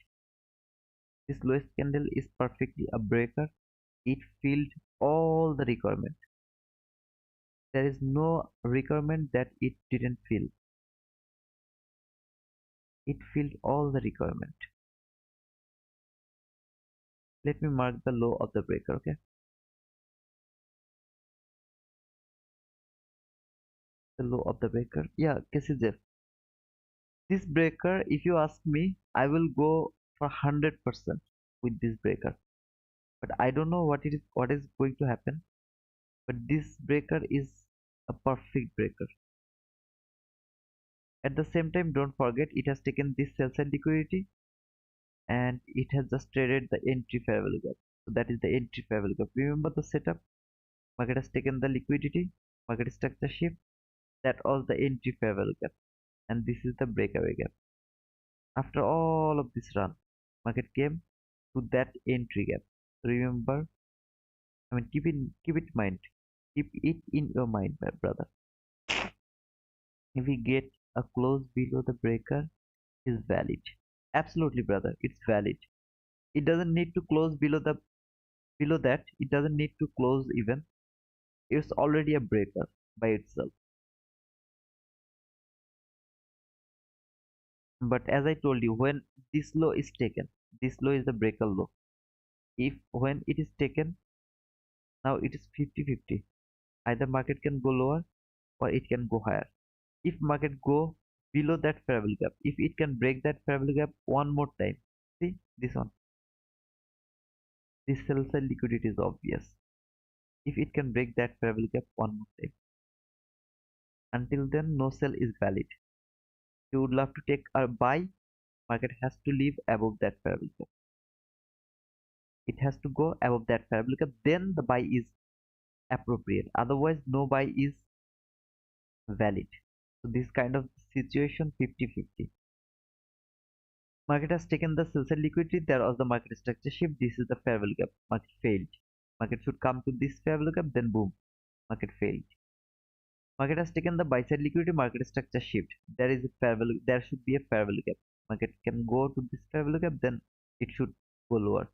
This lowest candle is perfectly a breaker. It filled all the requirement. There is no requirement that it didn't fill. It filled all the requirement. Let me mark the low of the breaker. Okay, the low of the breaker. Yeah, KCJ. This breaker, if you ask me, I will go for 100% with this breaker. But I don't know what is going to happen. But this breaker is a perfect breaker. At the same time, don't forget it has taken this sell side liquidity and it has just traded the entry fair value gap. So that is the entry fair value gap. Remember the setup? Market has taken the liquidity, market structure shift, that was the entry fair value gap, and this is the breakaway gap. After all of this run, market came to that entry gap. So remember, I mean, keep it in mind, keep it in your mind, my brother. If we get a close below the breaker, is valid. Absolutely, brother, it's valid. It doesn't need to close below that. It doesn't need to close even. It's already a breaker by itself. But as I told you, when this low is taken, this low is the breaker low. If when it is taken, now it is 50-50. Either market can go lower or it can go higher. If market go below that fair value gap, if it can break that fair value gap one more time, see this one, this sell side liquidity is obvious. If it can break that fair value gap one more time, until then no sell is valid. You would love to take a buy, market has to leave above that fair value gap. It has to go above that fair value gap, then the buy is appropriate. Otherwise, no buy is valid. So this kind of situation 50-50. Market has taken the sell side liquidity. There was the market structure shift. This is the fair value gap. Market failed. Market should come to this fair value gap. Then boom, market failed. Market has taken the buy side liquidity. Market structure shift. There is a fair value. There should be a fair value gap. Market can go to this fair value gap. Then it should go lower.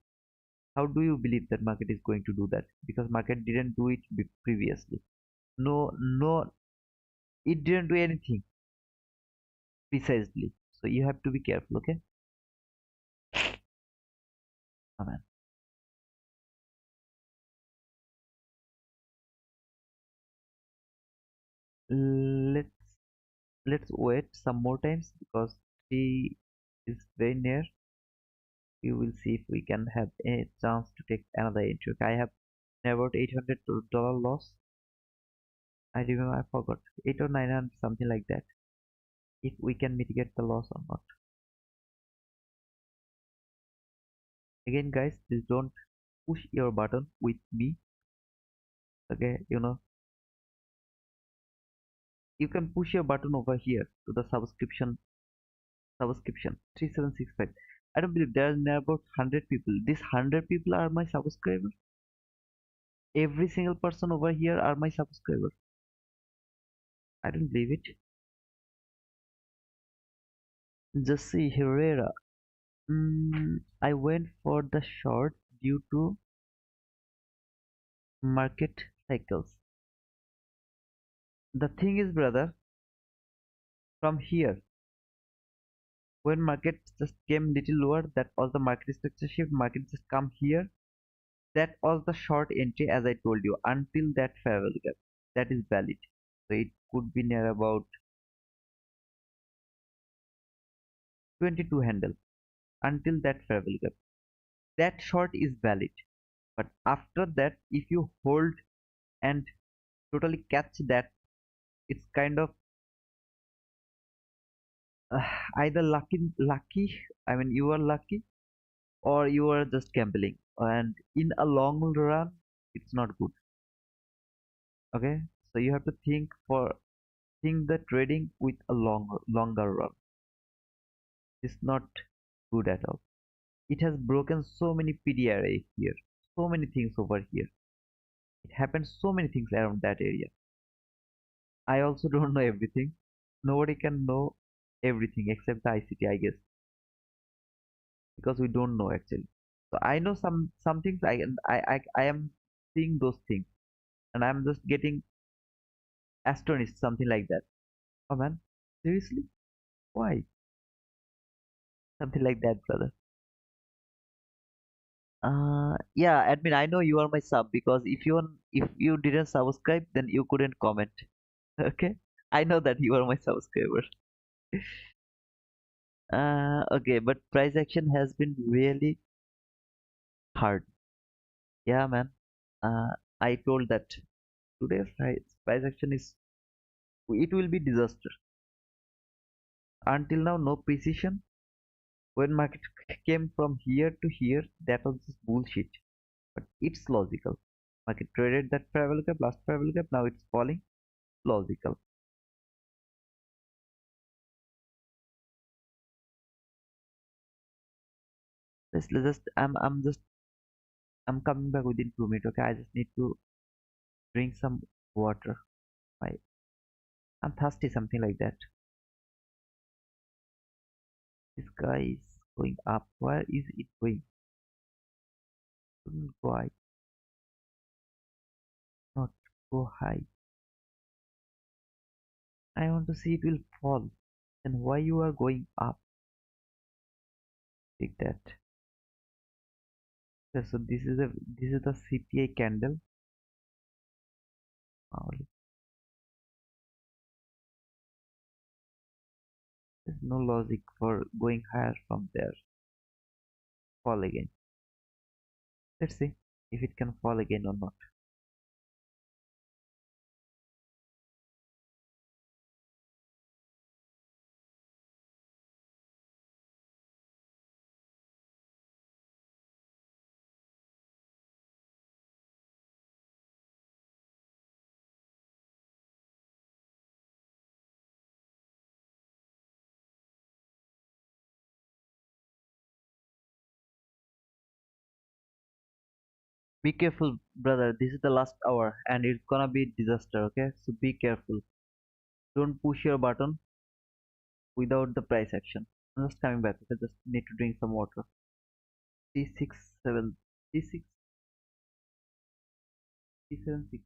How do you believe that market is going to do that? Because market didn't do it previously. No, no, it didn't do anything precisely. So you have to be careful. Okay. Amen. Let's let's wait some more times because she is very near. We will see if we can have a chance to take another entry. Okay, I have about $800 loss. I remember, I forgot, 8 or 900, something like that. If we can mitigate the loss or not. Again, guys, please don't push your button with me. Okay, you can push your button over here to the subscription 3765. I don't believe there are near about 100 people. These 100 people are my subscribers. Every single person over here are my subscribers. I don't believe it. Jesse Herrera. I went for the short due to market cycles. The thing is, brother, from here, when market just came little lower, that was the market structure shift. Market just come here. That was the short entry, as I told you, until that fair value gap. That is valid. So it could be near about 22 handle until that fair value gap. That short is valid. But after that, if you hold and totally catch that, it's kind of uh, either lucky, I mean you are lucky, or you are just gambling, and in a long run it's not good. Okay, so you have to think the trading with a longer run. It's not good at all. It has broken so many PDRA here, so many things over here. It happens so many things around that area. I also don't know everything. Nobody can know everything except the ICT, I guess, because we don't know actually. So I know some things. I am seeing those things, and I'm just getting astonished, something like that. Oh man, seriously? Why? Something like that, brother. Yeah, admin, I know you are my sub because if you didn't subscribe, then you couldn't comment. Okay, I know that you are my subscriber. Okay, but price action has been really hard. Yeah, man. Uh, I told that today's price action is it will be disaster. Until now, no precision. When market came from here to here, that was just bullshit. But it's logical. Market traded that travel gap, last travel gap. Now it's falling. Logical. Let's just I'm coming back within 2 minutes. Okay, I just need to drink some water. My I'm thirsty, something like that. This guy is going up. Where is it going? Shouldn't go high, not go high. I want to see it will fall. Then why you are going up? Take that. Okay, so this is the CPI candle. Uh, There's no logic for going higher from there. Fall again. Let's see if it can fall again or not. Be careful, brother. This is the last hour and it's gonna be disaster, okay? So be careful. Don't push your button without the price action. I'm just coming back. I just need to drink some water. C67, C6, C76.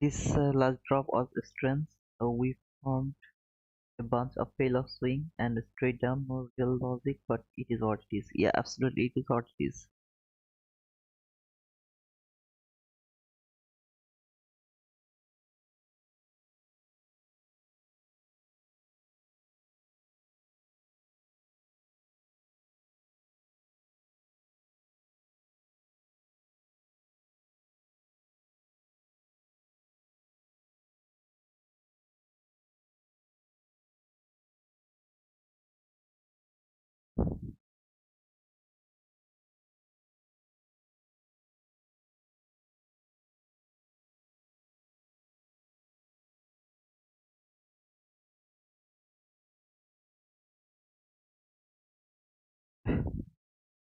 This last drop of strength, we formed a bunch of fail of swing and straight down, no real logic, but it is what it is. Yeah, absolutely, it is what it is.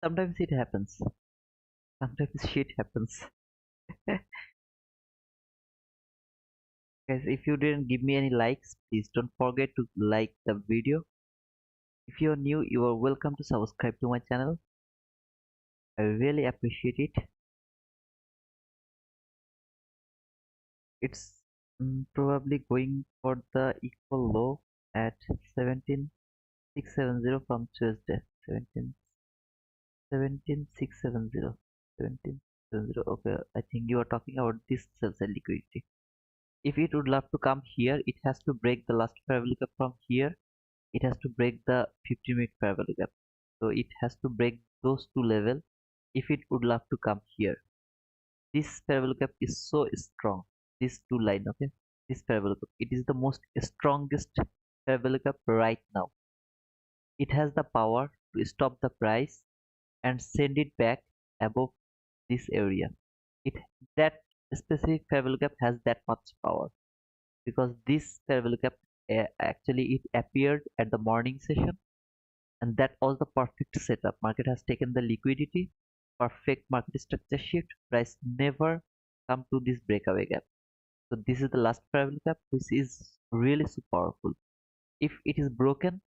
Sometimes it happens. Sometimes shit happens. Guys, if you didn't give me any likes, please don't forget to like the video. If you're new, you are welcome to subscribe to my channel. I really appreciate it. It's probably going for the equal low at 17,670 from Tuesday. 17,670. 17,670. Okay, I think you are talking about this sell side liquidity. If it would love to come here, it has to break the last parabolic gap from here. It has to break the 50-minute parabolic gap. So it has to break those two levels if it would love to come here. This parabolic gap is so strong. These two line, okay? This parabolic gap, it is the most strongest parabolic gap right now. It has the power to stop the price and send it back above this area. It that specific parabolic gap has that much power because this parabolic gap actually it appeared at the morning session, and that was the perfect setup. Market has taken the liquidity, perfect market structure shift, price never come to this breakaway gap. So this is the last parabolic gap, which is really so powerful. If it is broken,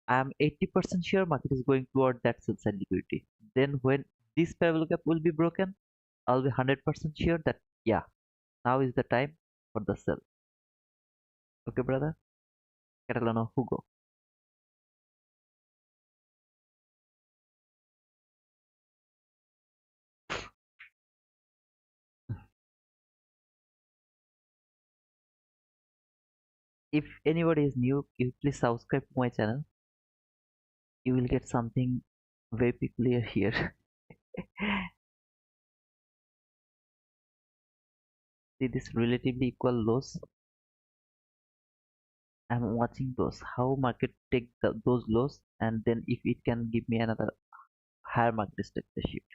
I am 80% sure market is going toward that sell side liquidity. Then when this parabolic gap will be broken, I'll be 100% sure that yeah, now is the time for the sell. Okay, brother? Catalano Hugo. If anybody is new, please subscribe to my channel. You will get something very peculiar here. See this relatively equal lows. I'm watching those. How market take those lows, and then if it can give me another higher market structure shift.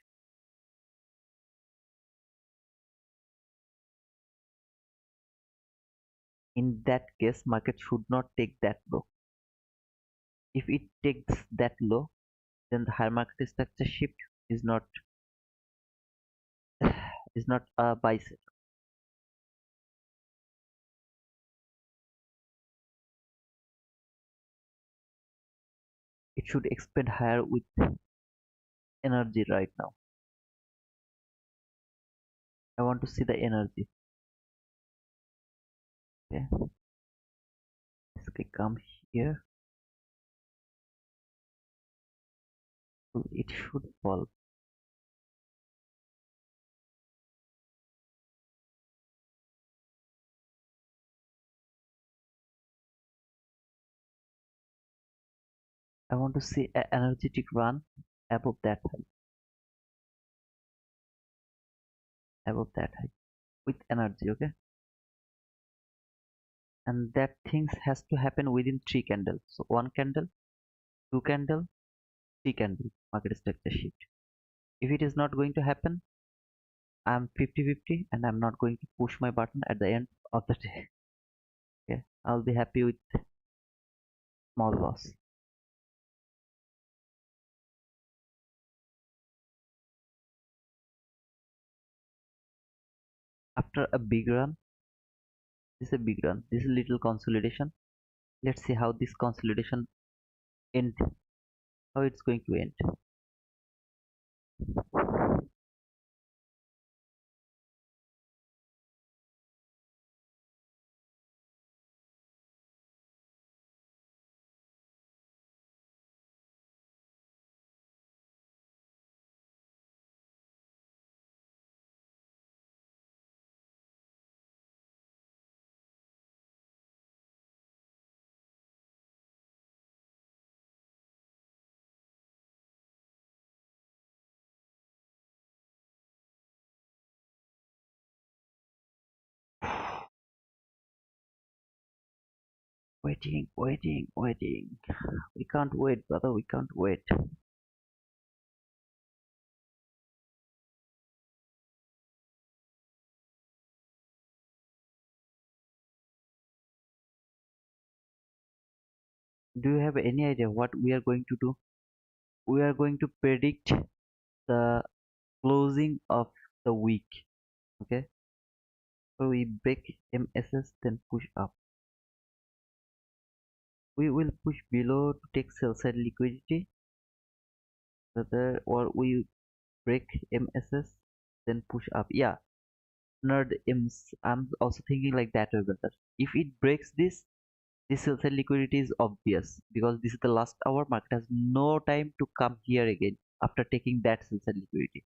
In that case, market should not take that low. If it takes that low, then the higher market structure shift is not is not a buy set. It should expand higher with energy right now. I want to see the energy. Okay, let's come here. So it should fall. I want to see an energetic run above that high, above that high with energy. Okay, and that things has to happen within three candles. So one candle, two candle, three candle market structure shift. If it is not going to happen, I'm 50-50 and I'm not going to push my button at the end of the day. Okay, I'll be happy with small loss. After a big run, this is a big run. This is a little consolidation. Let's see how this consolidation end, how it's going to end. Waiting. We can't wait, brother. We can't wait. Do you have any idea what we are going to do? We are going to predict the closing of the week. Okay, so we break MSS, then push up. We will push below to take sell side liquidity, or we break MSS, then push up. Yeah, nerd M's. I'm also thinking like that way, brother. If it breaks this sell side liquidity is obvious because this is the last hour. Market has no time to come here again after taking that sell side liquidity.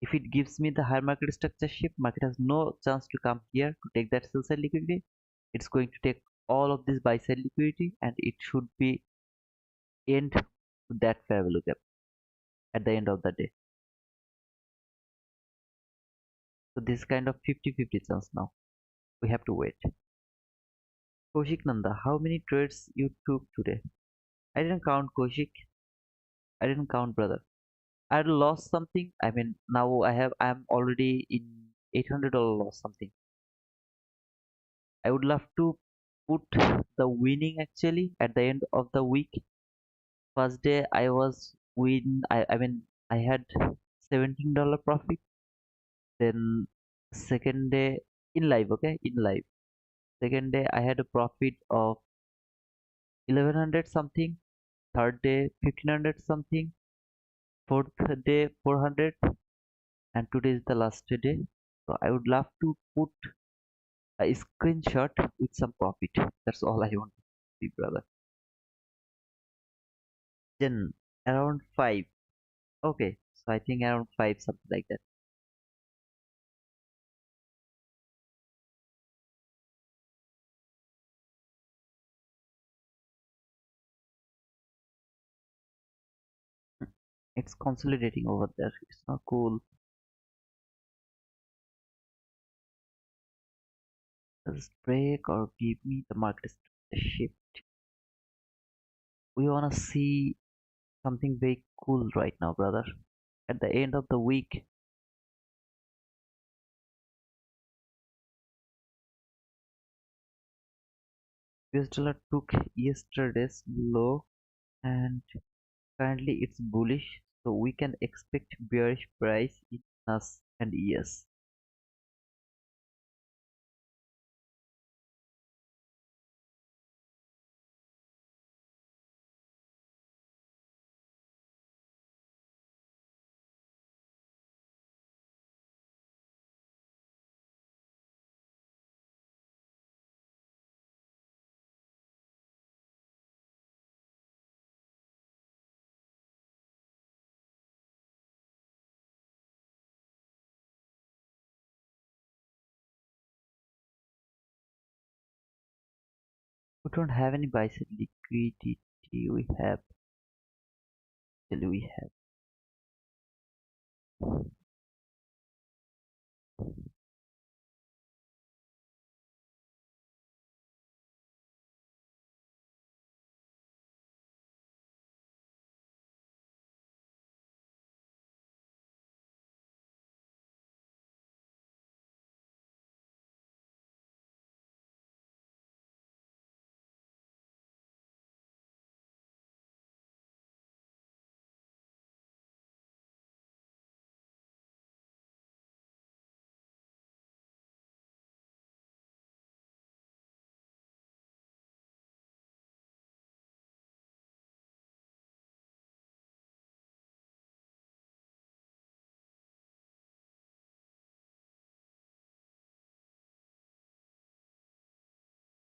If it gives me the higher market structure shift, market has no chance to come here to take that sell side liquidity. It's going to take all of this buy side liquidity and it should be end to that fair value gap at the end of the day. So this is kind of 50-50 chance now. We have to wait. Kaushik Nanda, how many trades you took today? I didn't count, Kaushik. I didn't count, brother. I lost something. I mean, now I'm already in $800 loss something. I would love to put the winning actually at the end of the week. First day I was I mean I had $17 profit. Then second day in live, okay, in live. Second day I had a profit of 1100 something. Third day 1500 something. Fourth day 400, and today is the last day. So I would love to put a screenshot with some profit. That's all I want to see, brother. Then around 5. Okay, so I think around 5, something like that. It's consolidating over there. It's not cool. Just break or give me the market shift. We wanna see something very cool right now, brother. At the end of the week, US dollar took yesterday's low and currently it's bullish, so we can expect bearish price in us and ES. We don't have any buy side liquidity. We have, actually we have.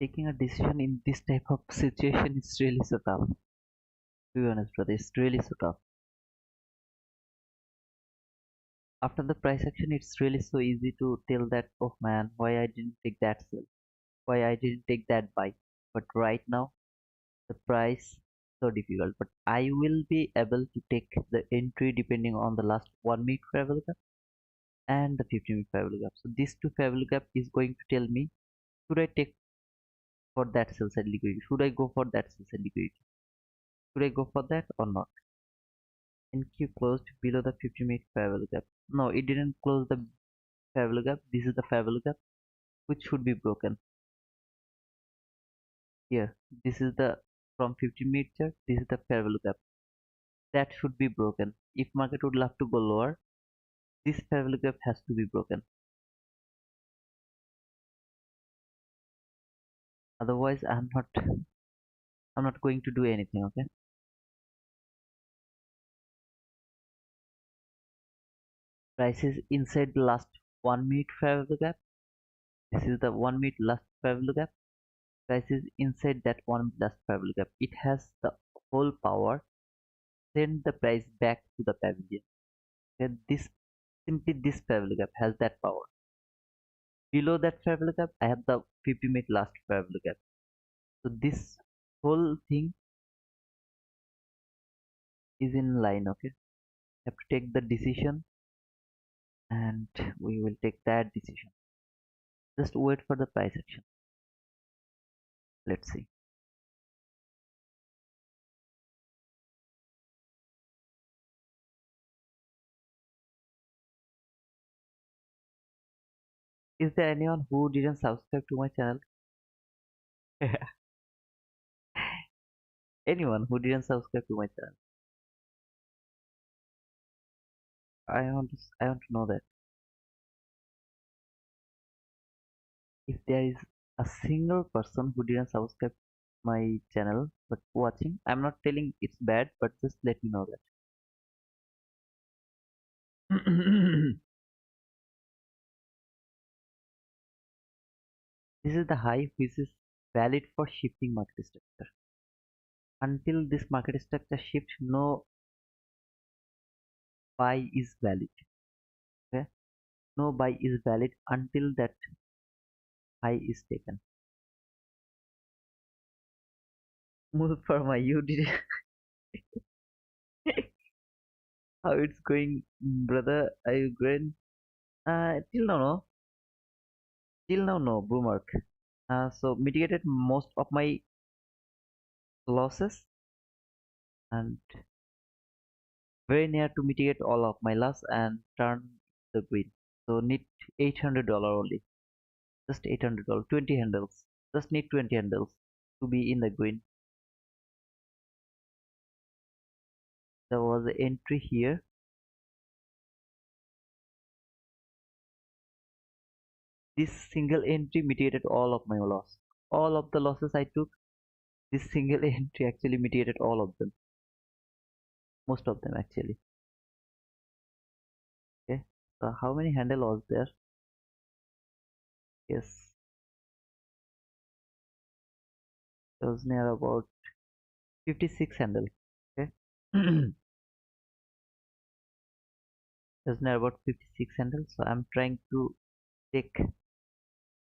Taking a decision in this type of situation is really so tough. To be honest, brother, it's really so tough. After the price action, it's really so easy to tell that, oh man, why I didn't take that sell, why I didn't take that buy. But right now, the price so difficult. But I will be able to take the entry depending on the last 1 minute fair value gap and the 15 minute fair value gap. So these two fair value gap is going to tell me should I take for that sell side liquidity. Should I go for that sell side liquidity? Should I go for that or not? NQ closed below the 50-minute fair value gap. No, it didn't close the fair value gap. This is the fair value gap which should be broken. Here, this is the from 50-minute chart. This is the fair value gap that should be broken. If market would love to go lower, this fair value gap has to be broken. Otherwise, I'm not going to do anything. Okay. Prices inside the last 1 minute fair value gap. This is the 1 minute last fair value gap. Prices inside that 1 minute last fair value gap. It has the whole power. Send the price back to the pavilion. Okay, this fair value gap has that power. Below that fair value gap, I have the 50-minute last fair value gap. So this whole thing is in line. Okay, have to take the decision, and we will take that decision. Just wait for the price action. Let's see. Is there anyone who didn't subscribe to my channel? Anyone who didn't subscribe to my channel? I want to know that. If there is a single person who didn't subscribe my channel but watching, I'm not telling it's bad, but just let me know that. This is the high which is valid for shifting market structure. Until this market structure shifts, no buy is valid. Okay? No buy is valid until that high is taken. Move for my you did how it's going, brother? Are you going? Till now no. Till now no, Boomerk. So mitigated most of my losses and very near to mitigate all of my loss and turn the green. So need $800 only. Just $800. 20 handles. Just need 20 handles to be in the green. There was an entry here. This single entry mitigated all of my loss. All of the losses I took, this single entry actually mitigated all of them. Most of them actually. Okay. So how many handle was there? Yes. It was near about 56 handle. Okay. It was near about 56 handle. So I'm trying to take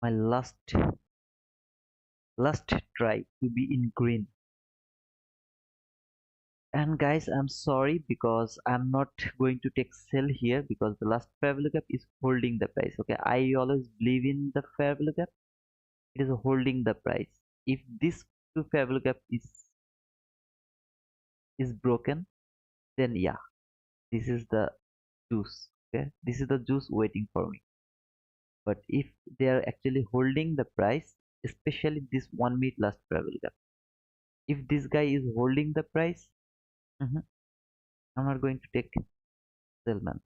my last try to be in green. And guys, I'm sorry because I'm not going to take sell here because the last fair value gap is holding the price. Okay, I always believe in the fair value gap. It is holding the price. If this two fair value gap is broken, then yeah, this is the juice. Okay, this is the juice waiting for me. But if they are actually holding the price, especially this 1 minute last fair value gap, if this guy is holding the price, mhm, I'm not going to take sell, man.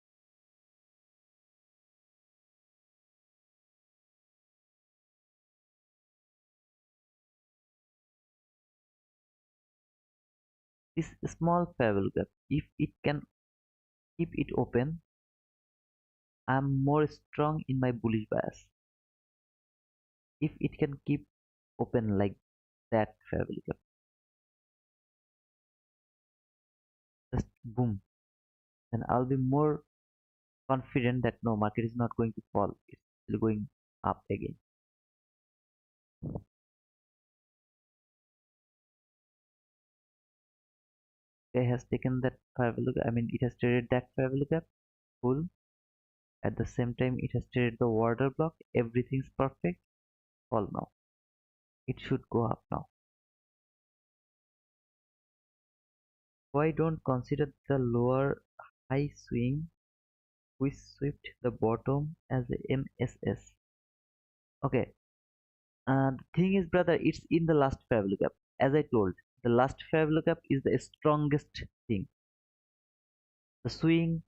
This small fair value gap, if it can keep it open, I'm more strong in my bullish bias. If it can keep open like that fair value gap, just boom, then I'll be more confident that no, market is not going to fall. It's still going up again. It has taken that fair value gap. I mean, it has traded that fair value gap full. At the same time, it has traded the order block. Everything's perfect. Fall now. It should go up now. Why don't consider the lower high swing which swept the bottom as a MSS? Okay, the thing is, brother, it's in the last fair value gap. As I told, the last fair value gap is the strongest thing. The swing,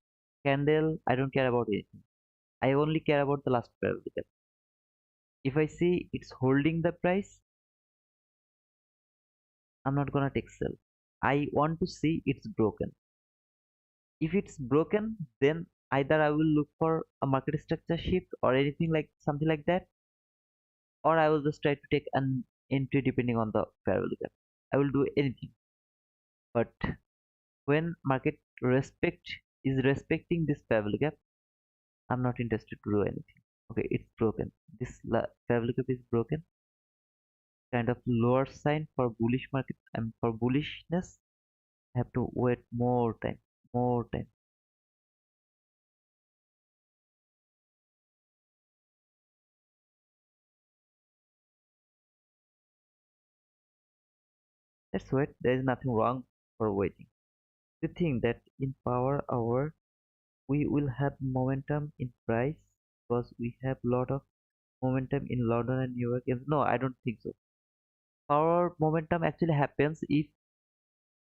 candle, I don't care about anything. I only care about the last fair value gap. If I see it's holding the price, I'm not gonna take sell. I want to see it's broken. If it's broken, then either I will look for a market structure shift or anything like something like that, or I will just try to take an entry depending on the fair value gap. I will do anything. But when market is respecting this fair value gap, I'm not interested to do anything. Okay, it's broken. This fair value gap is broken. Kind of lower sign for bullish market and for bullishness. I have to wait more time. More time. Let's wait. There is nothing wrong for waiting. The thing that in power hour we will have momentum in price because we have lot of momentum in London and New York. No, I don't think so. Our momentum actually happens if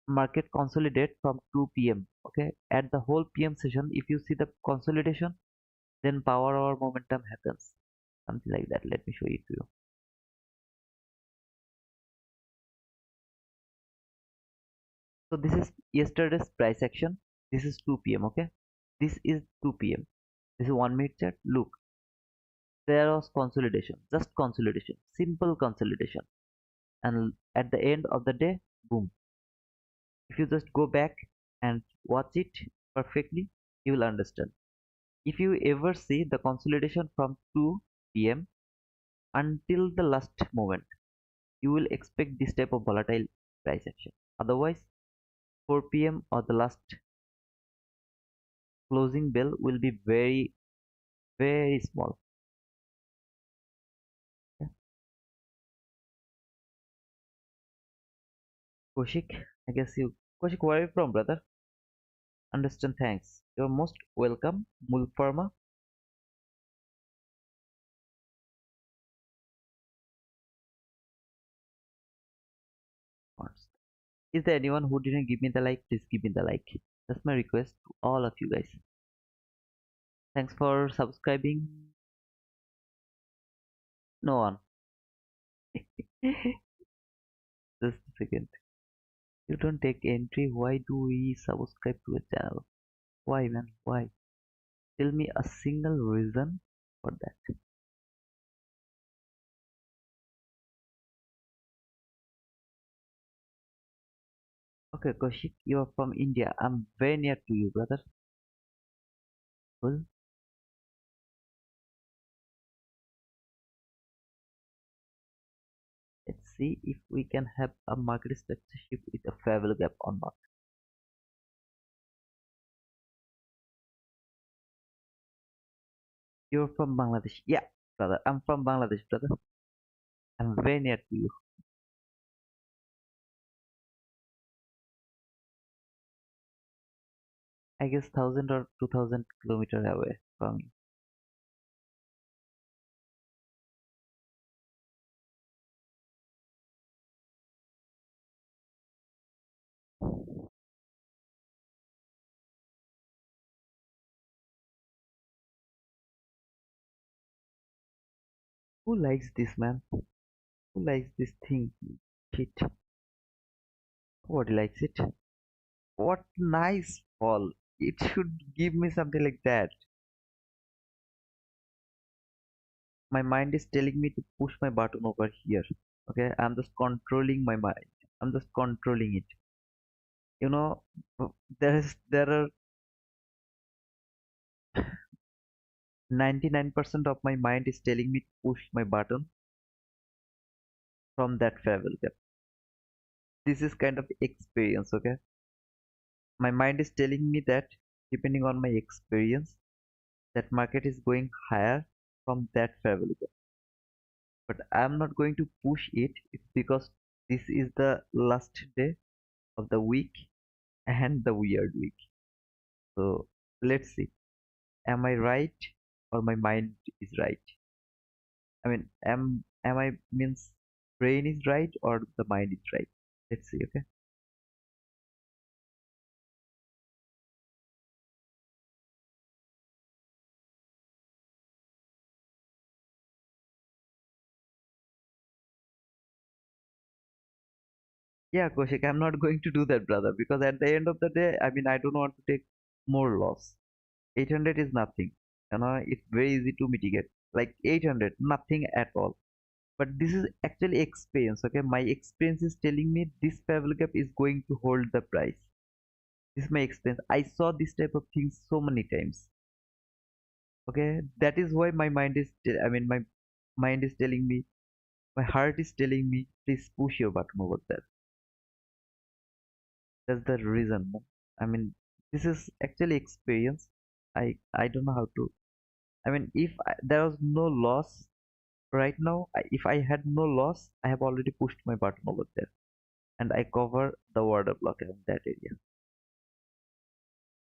market consolidate from 2 p.m. Okay, at the whole PM session, if you see the consolidation, then power hour momentum happens. Something like that. Let me show it to you. So this is yesterday's price action. This is 2 p.m. Okay, this is 2 p.m. This is 1 minute chart. Look, there was consolidation, just consolidation, simple consolidation, and at the end of the day, boom. If you just go back and watch it perfectly, you will understand. If you ever see the consolidation from 2 p.m. until the last moment, you will expect this type of volatile price action. Otherwise, 4 p.m. or the last closing bell will be very, very small. Okay? Koshik, I guess you, Koshik, where are you from, brother? Understand, thanks. You're most welcome, Mulfarma. Is there anyone who didn't give me the like? Please give me the like. That's my request to all of you guys. Thanks for subscribing. No one. Just a second. You don't take entry. Why do we subscribe to a channel? Why, man? Why? Tell me a single reason for that. Okay, Kaushik, you are from India. I'm very near to you, brother. Cool. Let's see if we can have a market structure shift with a fair value gap or not. You're from Bangladesh. Yeah, brother. I'm from Bangladesh, brother. I'm very near to you. I guess 1000 or 2000 kilometer away from you. Who likes this, man? Who likes this thing? Shit. Nobody likes it. What nice fall. It should give me something like that. My mind is telling me to push my button over here. Okay, I'm just controlling my mind. I'm just controlling it. You know, there are 99% of my mind is telling me to push my button from that travel gap. This is kind of experience, okay? My mind is telling me that depending on my experience, that market is going higher from that travel gap. but I'm not going to push it. It's because this is the last day of the week and the weird week. So let's see. Am I right or my mind is right? I mean, am I means brain is right or the mind is right? Let's see, okay? Yeah, Koshik, I'm not going to do that, brother, because at the end of the day, I mean, I don't want to take more loss. 800 is nothing. It's very easy to mitigate. Like 800, nothing at all. But this is actually experience, okay? My experience is telling me this travel gap is going to hold the price. This is my experience. I saw this type of things so many times. Okay, that is why my mind is, I mean, my mind is telling me, my heart is telling me, please push your button over there. That's the reason. No? I mean, this is actually experience. I don't know how to. I mean, if there was no loss right now, if I had no loss, I have already pushed my button over there, and I cover the order block in that area.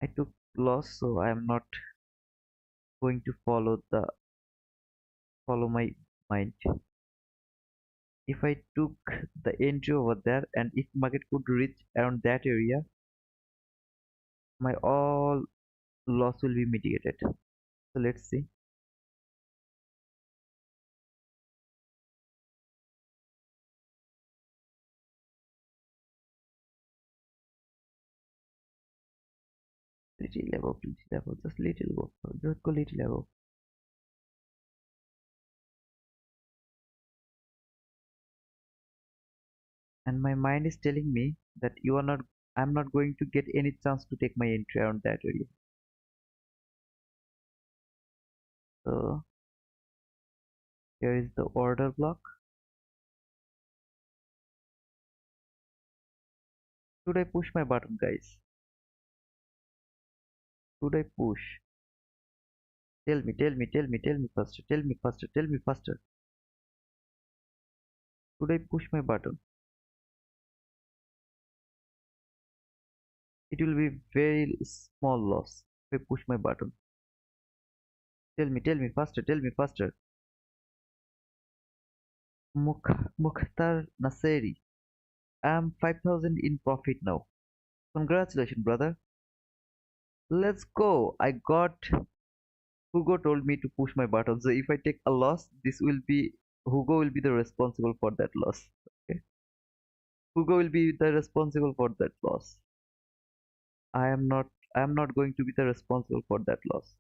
I took loss, so I am not going to follow my mind. If I took the entry over there, and if market could reach around that area, my all loss will be mitigated. So let's see. Little level, just little go, just go little level. And my mind is telling me that you are not, I'm not going to get any chance to take my entry around that area. So here is the order block. Should I push my button, guys? Should I push? Tell me faster, tell me faster, tell me faster. Should I push my button? It will be very small loss if I push my button. Tell me faster, tell me faster. Mukhtar Naseri. I'm 5,000 in profit now. Congratulations, brother. Let's go. I got Hugo told me to push my button. So if I take a loss, this will be Hugo will be the responsible for that loss. Okay. Hugo will be the responsible for that loss. I am not going to be the responsible for that loss.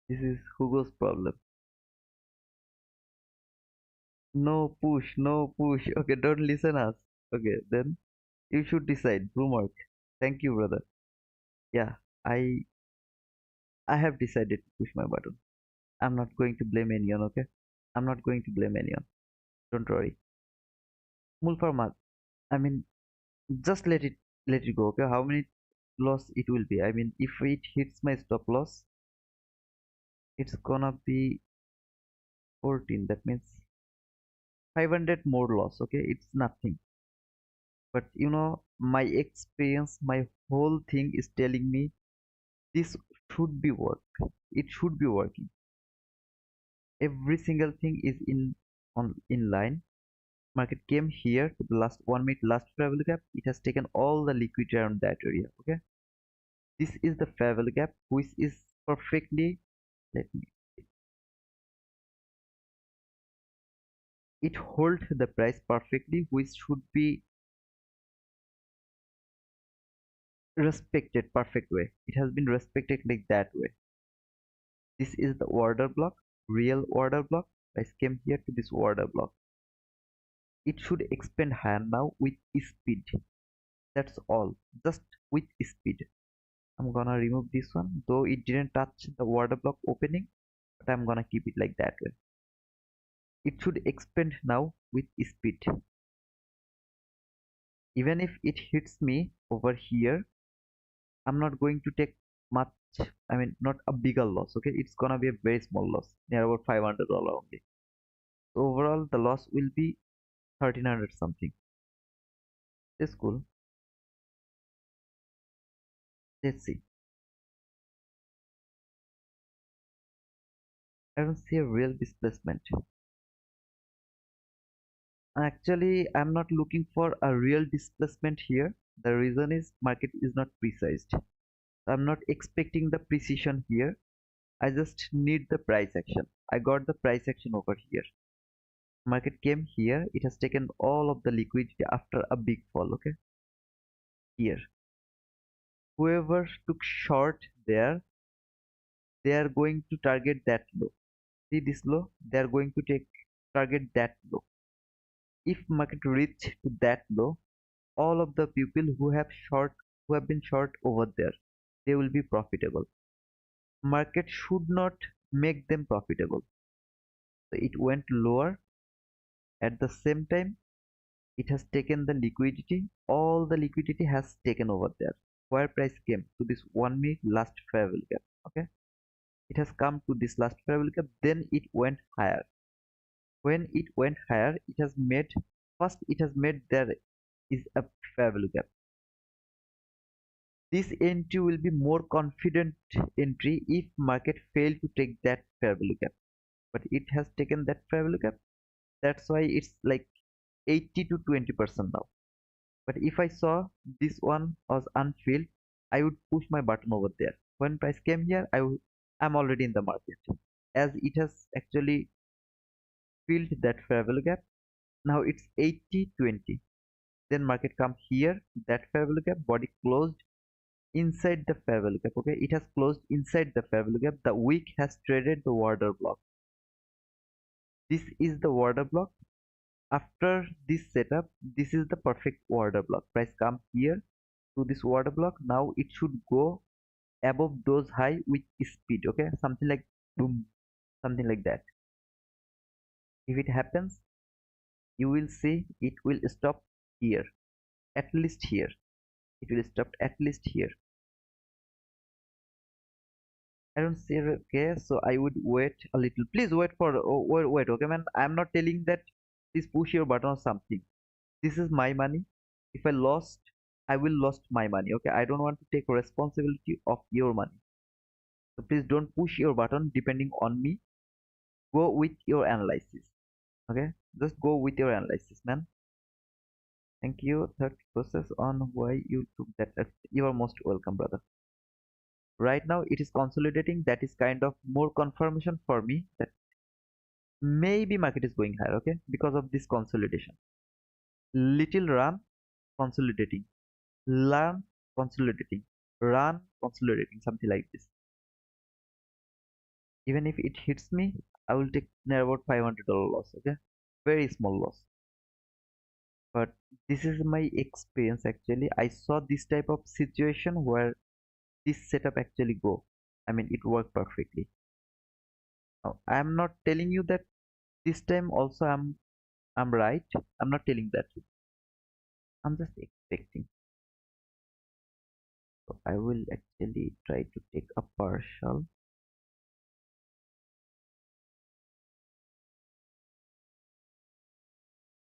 This is Hugo's problem. No push, no push. Okay, don't listen us. Okay, then you should decide. Blue mark. Thank you, brother. Yeah, I I have decided to push my button. I'm not going to blame anyone, okay? I'm not going to blame anyone. Don't worry. Mulfarmat, I mean, just let it go, okay? How many loss it will be? I mean, if it hits my stop loss, it's gonna be 14. That means 500 more loss, okay? It's nothing. But my experience, my whole thing is telling me this should be work. It should be working. Every single thing is in line. Market came here to the last 1 minute last travel gap. It has taken all the liquidity around that area. Okay, this is the travel gap, which is perfectly, let me, it hold the price perfectly, which should be respected perfect way. It has been respected like that way. This is the order block, real order block. I came here to this order block. It should expand higher now with speed. That's all, just with speed. I'm gonna remove this one, though it didn't touch the order block opening, but I'm gonna keep it like that way. It should expand now with speed. Even if it hits me over here, I'm not going to take much, I mean, not a bigger loss. Okay, it's gonna be a very small loss, near about $500 only. So overall, the loss will be 1300 something. That's cool. Let's see. I don't see a real displacement. Actually, I'm not looking for a real displacement here. The reason is market is not precise. I'm not expecting the precision here. I just need the price action. I got the price action over here. Market came here. It has taken all of the liquidity after a big fall. Okay, here. Whoever took short there, they are going to target that low. See this low? They are going to take target that low. If market reach to that low, all of the people who have been short over there, they will be profitable. Market should not make them profitable. So it went lower. At the same time, it has taken the liquidity. All the liquidity has taken over there. Where price came to this 1 minute last fair value gap. Okay, it has come to this last fair value gap. Then it went higher. When it went higher, it has made first. It has made there is a fair value gap. This entry will be more confident entry if market fail to take that fair value gap. But it has taken that fair value gap. That's why it's like 80 to 20% now. But if I saw this one was unfilled, I would push my button over there. When price came here, I'm already in the market. As it has actually filled that fair value gap, now it's 80-20. Then market come here, that fair value gap, body closed inside the fair value gap. Okay, it has closed inside the fair value gap. The wick has traded the order block. This is the order block. After this setup, this is the perfect order block. Price come here to this order block. Now it should go above those high with speed. Okay, something like boom, something like that. If it happens, you will see it will stop here, at least here. It will stop at least here. I don't see it. Okay, so I would wait a little. Please wait for wait. Okay, man. I'm not telling that. Please push your button or something. This is my money. If I lost, I will lost my money. Okay, I don't want to take responsibility of your money. So please don't push your button depending on me. Go with your analysis. Okay, just go with your analysis, man. Thank you. Third process on why you took that. You are most welcome, brother. Right now it is consolidating. That is kind of more confirmation for me that maybe market is going higher. Okay, because of this consolidation. Little run, consolidating, learn, consolidating, run, consolidating, something like this. Even if it hits me, I will take near about $500 loss. Okay, very small loss. But this is my experience. Actually, I saw this type of situation where this setup actually go. I mean, it worked perfectly. Now, I'm not telling you that this time also I'm right. I'm not telling that. I'm just expecting. So I will actually try to take a partial.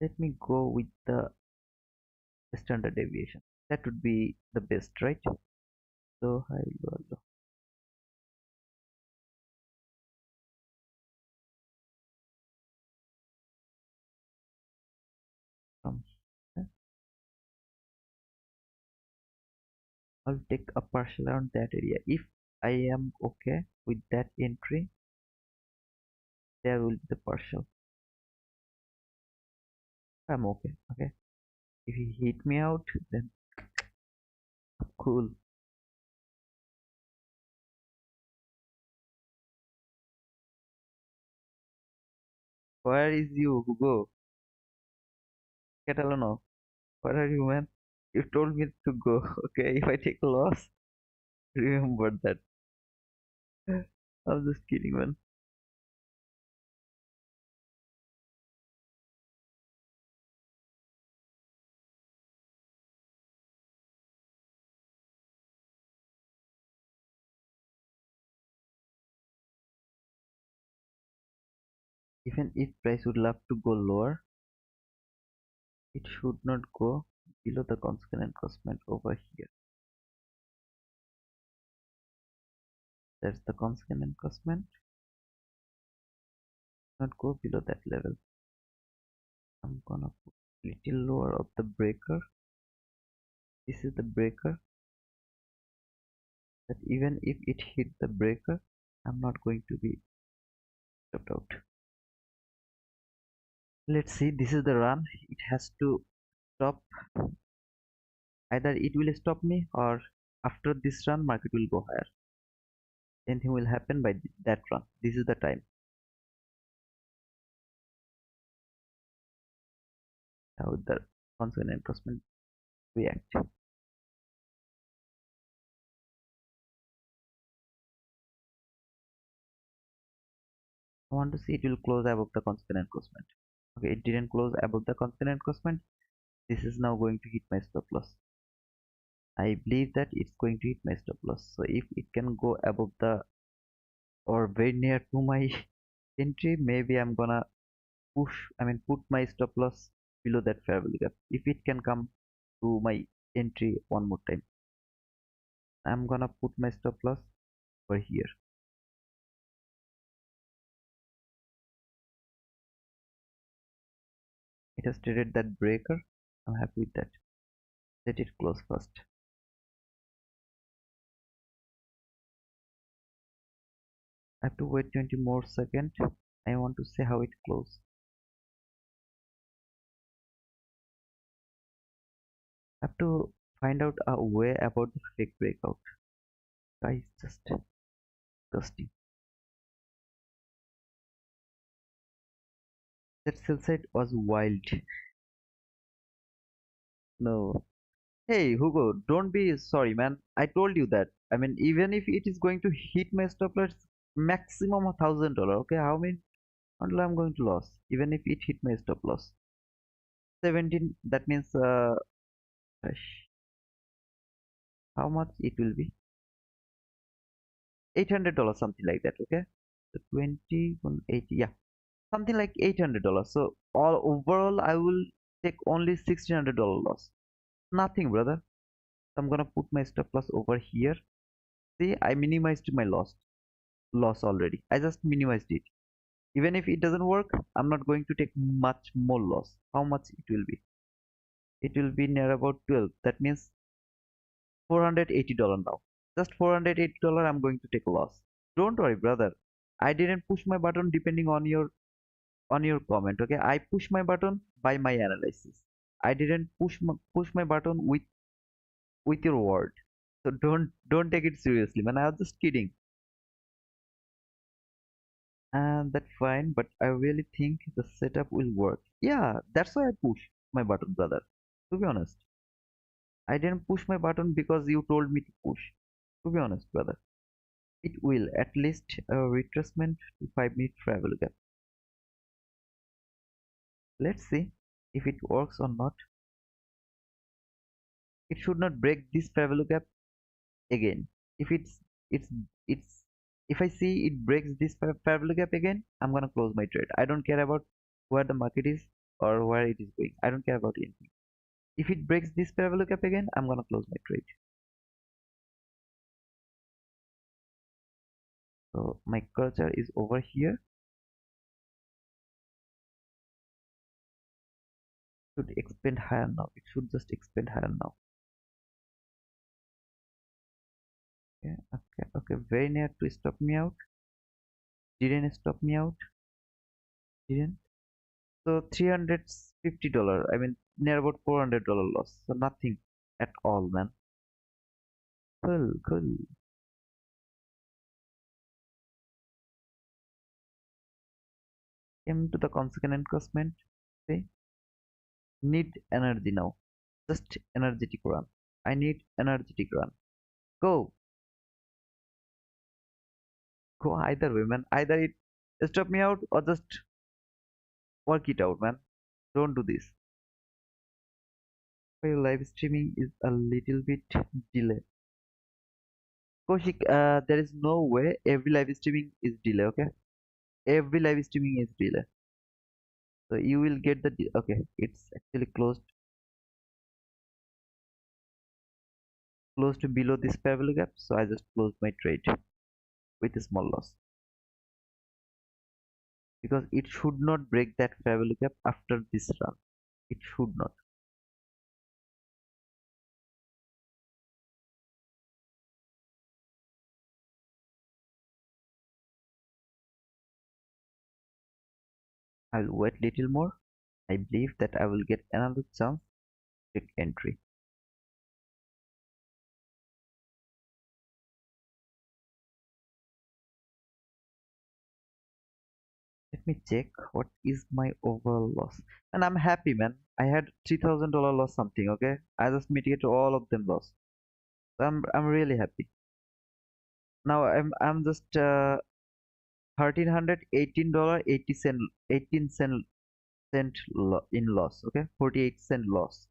Let me go with the standard deviation. That would be the best, right? So high, low, low. From here, I'll take a partial around that area. If I am okay with that entry, there will be the partial. I'm okay. Okay. If he hit me out, then cool. Where is you, Hugo? Catalano, where are you, man? You told me to go. Okay, if I take a loss, remember that. I'm just kidding, man. Even if price would love to go lower, it should not go below the constant encroachment over here. That's the constant encroachment. Not go below that level. I'm gonna put little lower of the breaker. This is the breaker. That even if it hit the breaker, I'm not going to be stopped out. Let's see. This is the run. It has to stop. Either it will stop me, or after this run market will go higher. Anything will happen by that run. This is the time. How the constant encroachment react. I want to see it will close above the constant encroachment. Okay, it didn't close above the constant encroachment. This is now going to hit my stop loss. I believe that it's going to hit my stop loss. So if it can go above the or very near to my entry, maybe I'm gonna put my stop loss below that fair value gap. If it can come to my entry one more time, I'm gonna put my stop loss over here. It has traded that breaker. I'm happy with that. Let it close first. I have to wait 20 more seconds. I want to see how it closes. I have to find out a way about the fake breakout. Guys, just disgusting. That sell side was wild. No. Hey, Hugo, don't be sorry, man. I told you that. I mean, even if it is going to hit my stop loss, maximum $1,000. Okay, how many until I'm going to lose? Even if it hit my stop loss, 17. That means gosh, how much it will be? $800, something like that. Okay, so 20, 180, yeah, something like $800. So all overall, I will take only $1,600 loss. Nothing, brother. So I'm gonna put my stop loss over here. See, I minimized my loss already. I just minimized it. Even if it doesn't work, I'm not going to take much more loss. How much it will be? It will be near about 12. That means $480 now. Just $480 I'm going to take a loss. Don't worry, brother. I didn't push my button depending on your comment. Okay, I push my button by my analysis. I didn't push my button with your word. So don't take it seriously, man. I was just kidding. And that's fine, but I really think the setup will work. Yeah, that's why I push my button, brother. To be honest, I didn't push my button because you told me to push. To be honest, brother, it will at least a retracement to 5-minute travel gap. Let's see if it works or not. It should not break this travel gap again. If it's if I see it breaks this fair value gap again, I'm gonna close my trade. I don't care about where the market is or where it is going. I don't care about anything. If it breaks this fair value gap again, I'm gonna close my trade. So my cursor is over here. Should expand higher now. It should just expand higher now. Okay, okay, okay. Very near to stop me out. Didn't stop me out. Didn't. So $350. I mean, near about $400 loss. So nothing at all, man. Cool, cool. Came to the consequent encroachment. Say, need energy now. Just energetic run. I need energetic run. Go, go either way, man. Either it stop me out or just work it out, man. Don't do this. Your live streaming is a little bit delay. Koshik, there is no way every live streaming is delay. Okay, every live streaming is delay. So you will get the okay, it's actually close to below this fair value gap, so I just closed my trade with a small loss because it should not break that fair value gap after this run. It should not. I will wait little more. I believe that I will get another chance to take entry. Let me check what is my overall loss. And I'm happy, man. I had $3,000 loss something, okay? I just mitigated all of them loss. So I'm really happy. Now I'm just $1,318 18 cent in loss, okay? 48-cent loss.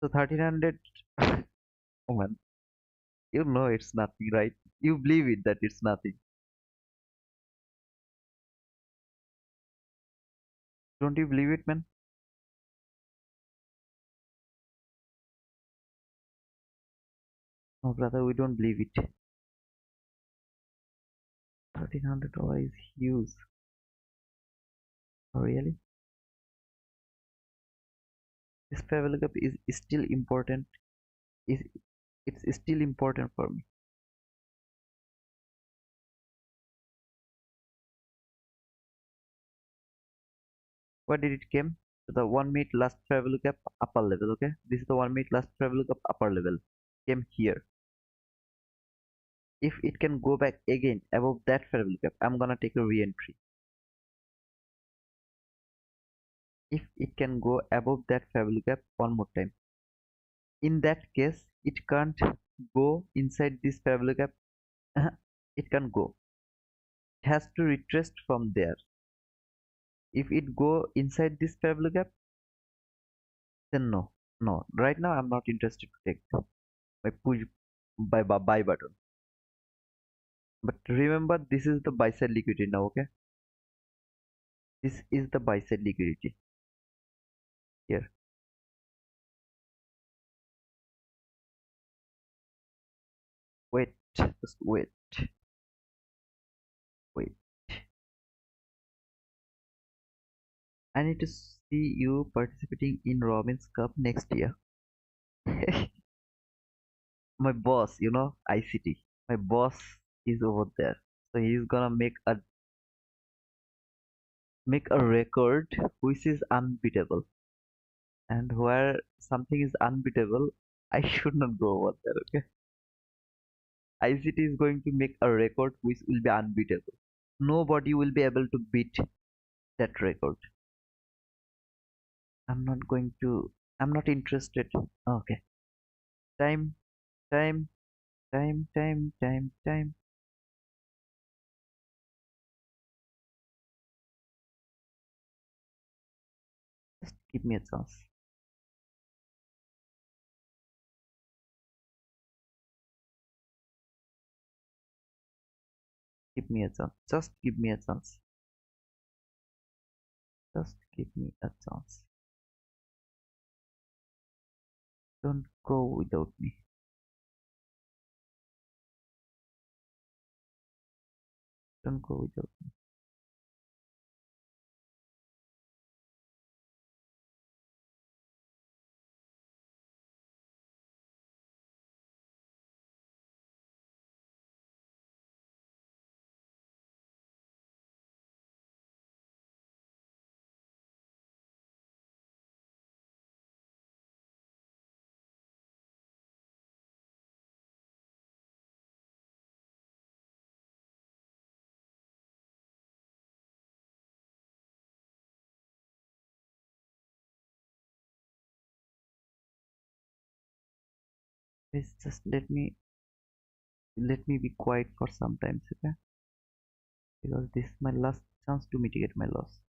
So 1,300 oh man, you know it's nothing, right? You believe it that it's nothing. Don't you believe it, man? No, brother, we don't believe it. $1,300 is huge. Oh, really? This fair value gap is still important. Is it's still important for me. Where did it came? To the 1 minute last fair value gap upper level. Okay, this is the 1 minute last fair value gap upper level. Came here. If it can go back again above that fair value gap, I'm gonna take a re-entry. If it can go above that fair value gap one more time, in that case, it can't go inside this fair value gap. It can go. It has to retrace from there. If it go inside this fair value gap, then no, no. Right now, I'm not interested to take my push buy button. But remember, this is the buy side liquidity now. Okay, this is the buy side liquidity here. Wait, just wait. I need to see you participating in Robin's Cup next year. My boss, ICT. My boss is over there, so he's gonna make a record which is unbeatable. And where something is unbeatable, I should not go over there. Okay, ICT is going to make a record which will be unbeatable. Nobody will be able to beat that record. I'm not going to. I'm not interested. Okay, time, time, time. Just give me a chance. Give me a chance. Just give me a chance. Just give me a chance. Don't go without me. Don't go without me. Please just let me be quiet for some time, okay? Because this is my last chance to mitigate my loss.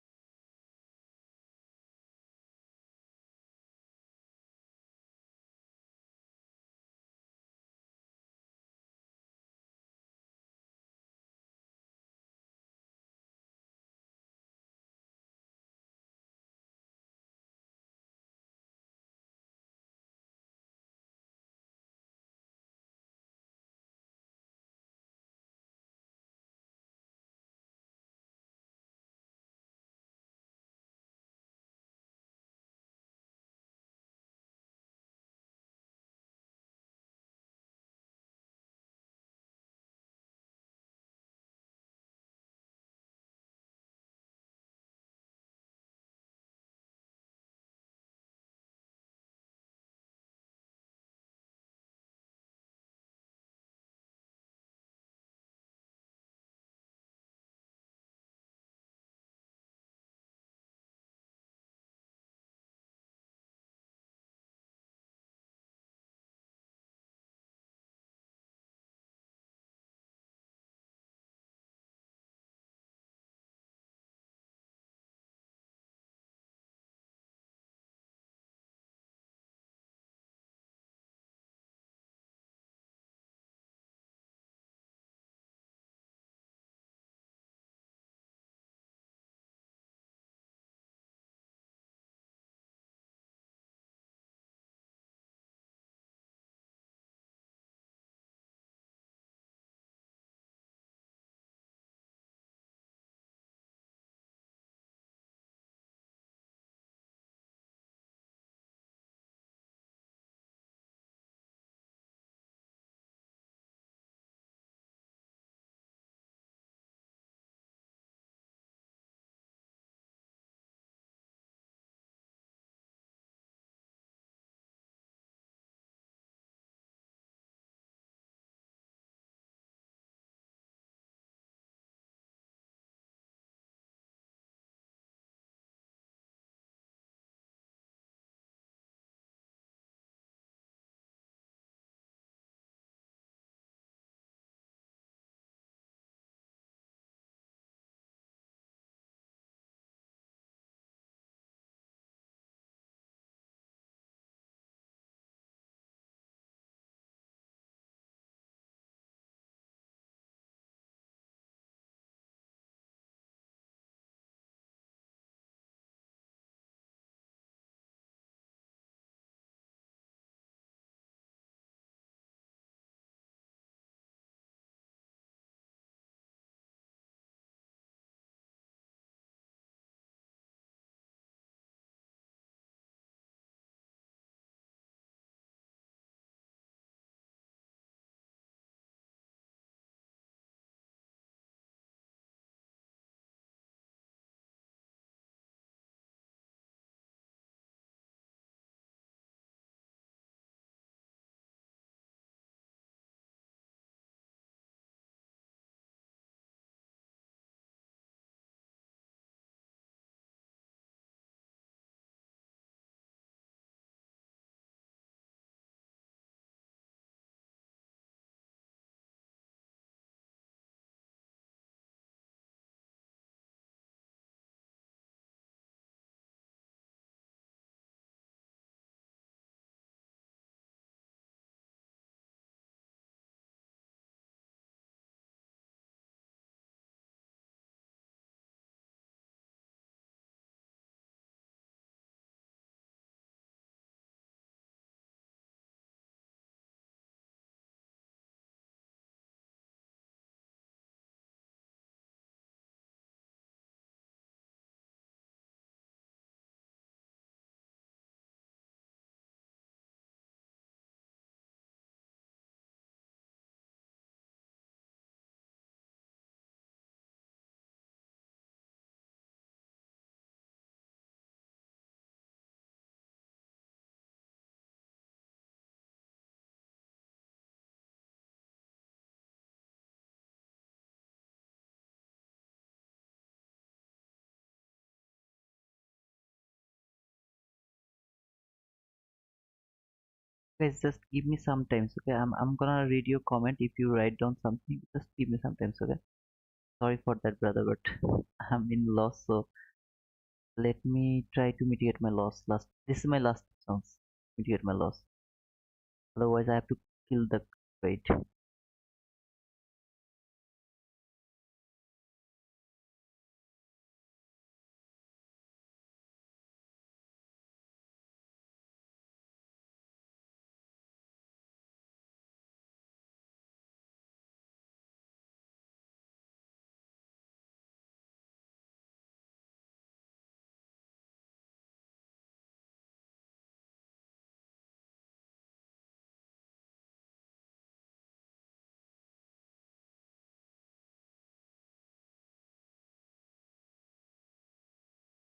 Guys, just give me some time, okay? I'm gonna read your comment if you write down something. Just give me some time, okay? Sorry for that, brother, but I'm in loss, so let me try to mitigate my loss. This is my last chance. Mitigate my loss. Otherwise, I have to kill the trade.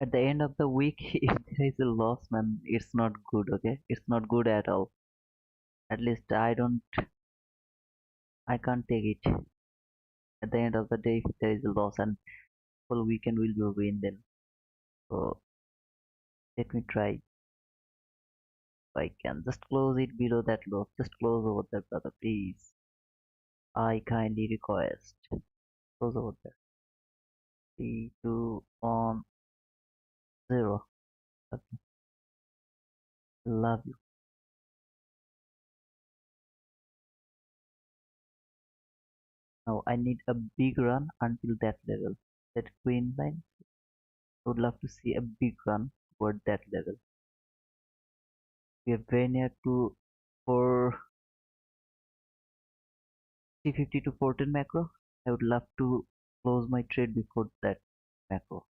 At the end of the week, if there is a loss, man, it's not good. Okay, it's not good at all. At least I can't take it. At the end of the day, if there is a loss and full weekend will be a win, then so let me try. If I can just close it below that loss. Just close over there, brother, please. I kindly request. Close over there. 3, 2, 1, 0. Okay. Love you. Now I need a big run until that level. That green line. I would love to see a big run toward that level. We are very near to for 350 to 14 macro. I would love to close my trade before that macro.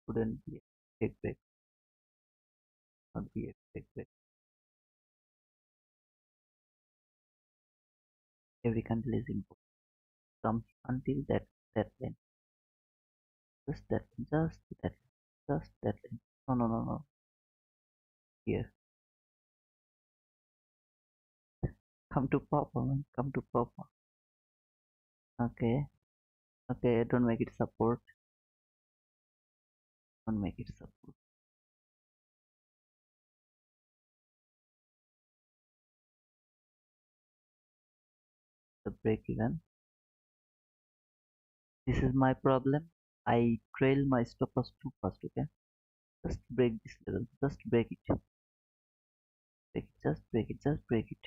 Wouldn't be a big break, not be a big break. Every candle is important. Comes until that line. Just that line, just that line, just that line. No, no, no, no. Here. Come to Papa, man. Come to Papa. Okay. Okay, don't make it support. Don't make it support. The break even. This is my problem. I trail my stop loss too fast, okay? Just break this level. Just break it. Break it. Just break it. Just break it.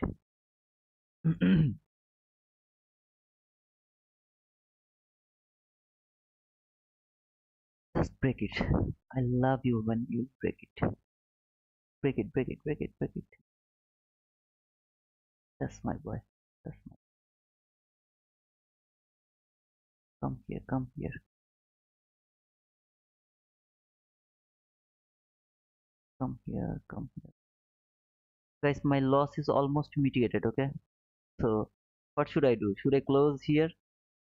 Just break it. I love you when you break it. Break it, break it, break it, break it. That's my boy. That's my. Come here, come here, come here, come here. Guys, my loss is almost mitigated, okay? So, what should I do? Should I close here?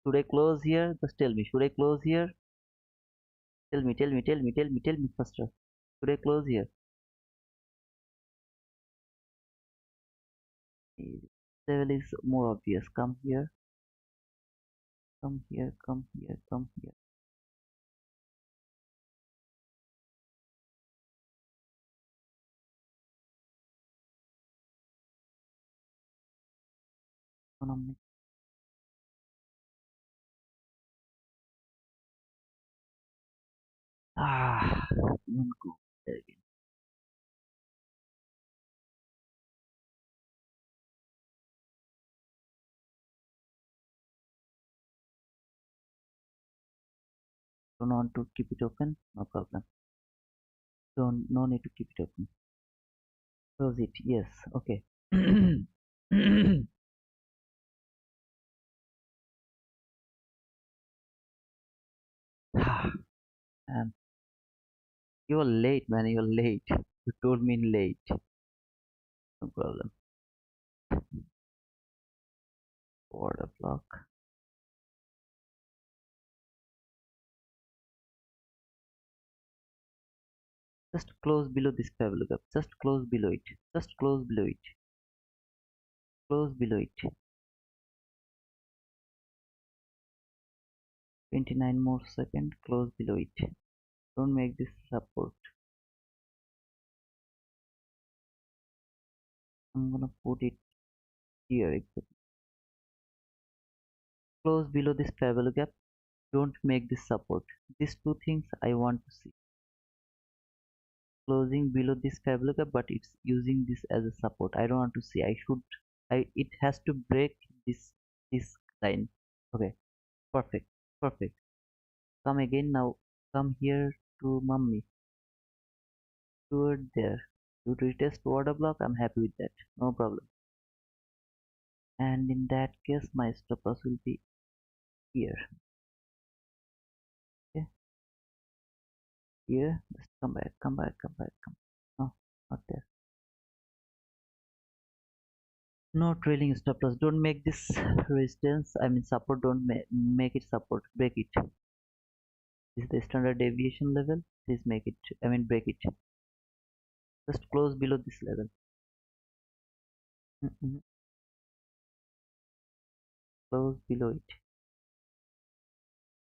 Should I close here? Just tell me. Should I close here? Tell me, tell me, tell me, tell me, tell me faster. Should I close here? Level is more obvious. Come here, come here, come here, come here. Economic. Ah, don't go there again. Don't want to keep it open? No problem. Don't, no need to keep it open. Close it. Yes. Okay. And you're late, man. You're late. You told me late. No problem. Order block. Just close below this pebble gap. Just close below it. Just close below it. Close below it. 29 more seconds. Close below it. Don't make this support. I'm gonna put it here exactly. Close below this parallel gap. Don't make this support. These two things I want to see. Closing below this parallel gap, but it's using this as a support. I don't want to see. It has to break this line. Okay, perfect, perfect. Come again now. Come here to mummy. Toward there. You retest order block. I'm happy with that. No problem. And in that case, my stop loss will be here. Okay, here. Just come back, come back, come back, come. No, not there. No trailing stop loss. Don't make this resistance. I mean support. Don't make it support. Break it. This is the standard deviation level. Please make it. I mean break it. Just close below this level. Close below it.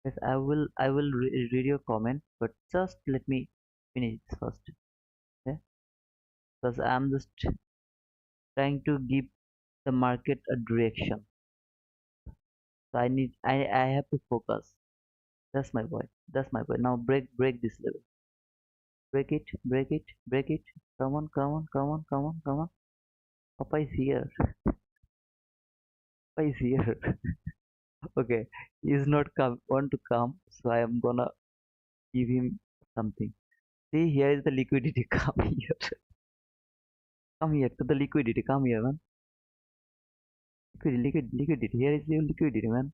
Yes, I will read your comment, but just let me finish this first. Okay? Because I'm just trying to give the market a direction. So I have to focus. That's my point. That's my point. Now break this level. Break it, break it, break it. Come on, come on, come on, come on, come on. Papa is here. Papa is here. Okay. He's not come want to come, so I am gonna give him something. See, here is the liquidity. Come here. Come here to the liquidity. Come here, man. Liquidity. Here is your liquidity, man.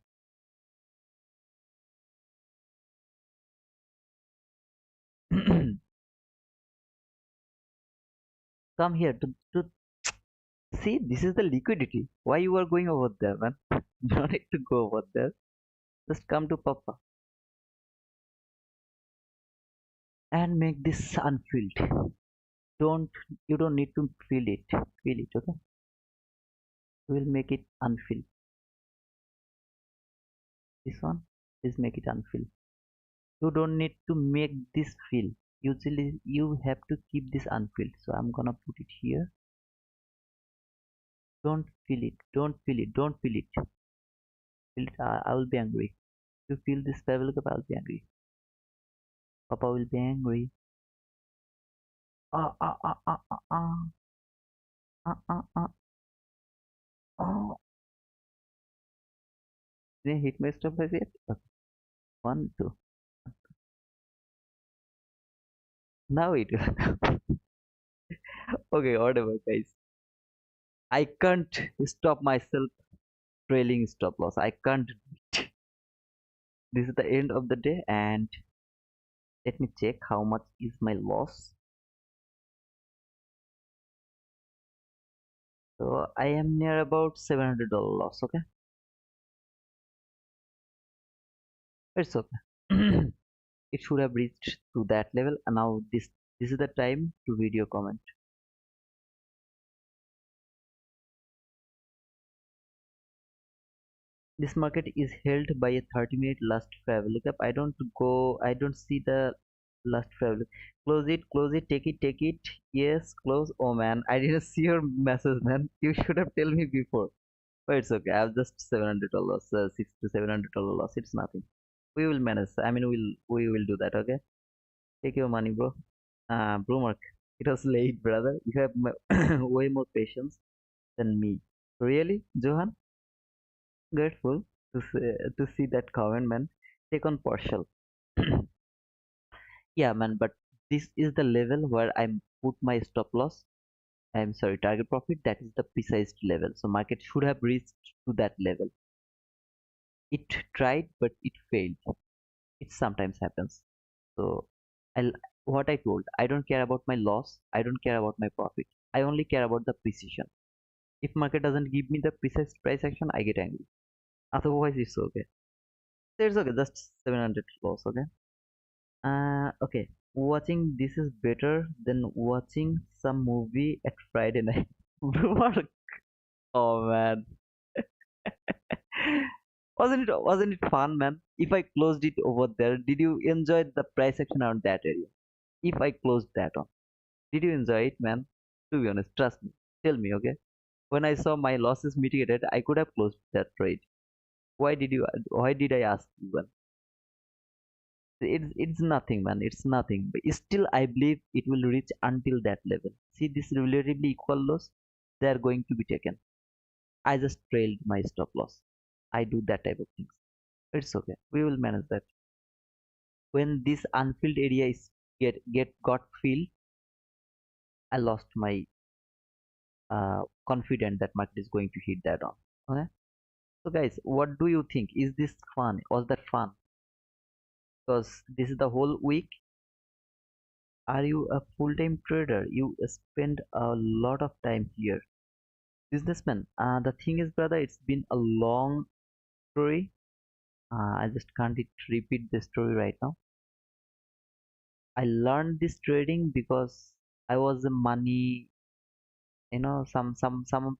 Come here to see. This is the liquidity. Why you are going over there, man? No need to go over there. Just come to Papa and make this unfilled. Don't you don't need to fill it. Fill it, okay? We'll make it unfilled. This one is make it unfilled. You don't need to make this fill. Usually you have to keep this unfilled. So I'm gonna put it here. Don't fill it. Don't fill it. Don't fill it. Fill it. I will be angry. If you feel this level up, I'll be angry. Papa will be angry. Ah ah ah ah ah ah ah ah ah. Oh, did I hit my stop loss yet? Okay. One, two. Now it will. Okay, whatever, guys. I can't stop myself trailing stop loss. I can't. This is the end of the day, and let me check how much is my loss. So I am near about $700 loss. Okay, it's okay. It should have reached to that level, and now this is the time to read your comment. This market is held by a 30-minute last travel up. I don't see the last travel. Close it, take it. Yes, close. Oh man, I didn't see your message, man. You should have told me before. But it's okay. I have just $700, six to $700 loss. It's nothing. We will manage. I mean, we will do that. Okay. Take your money, bro. Bro, Mark. It was late, brother. You have way more patience than me. Really, Johan? Grateful to see that comment, man. Take on partial. Yeah, man. But this is the level where I put my stop loss. I'm sorry, target profit. That is the precise level. So market should have reached to that level. It tried, but it failed. It sometimes happens. So I'll what I told. I don't care about my loss. I don't care about my profit. I only care about the precision. If market doesn't give me the precise price action, I get angry. Otherwise, it's okay. So it's okay. Just 700 loss. Okay. Okay. Watching this is better than watching some movie at Friday night. What? Oh man. Wasn't it fun, man? if I closed it over there, did you enjoy the price action around that area? If I closed that on, did you enjoy it, man? To be honest, trust me. Tell me, okay? When I saw my losses mitigated, I could have closed that trade. Why did you? Why did I ask you? Man? It's nothing, man. It's nothing. But still, I believe it will reach until that level. See, this relatively equal loss, they are going to be taken. I just trailed my stop loss. I do that type of things. It's okay. We will manage that. When this unfilled area is got filled, I lost my confident that market is going to hit that on. Okay. So guys, what do you think? Is this fun? Was that fun? Because this is the whole week. Are you a full-time trader? You spend a lot of time here. Businessman, the thing is, brother, it's been a long story. I just can't repeat the story right now. I learned this trading because I was a money, some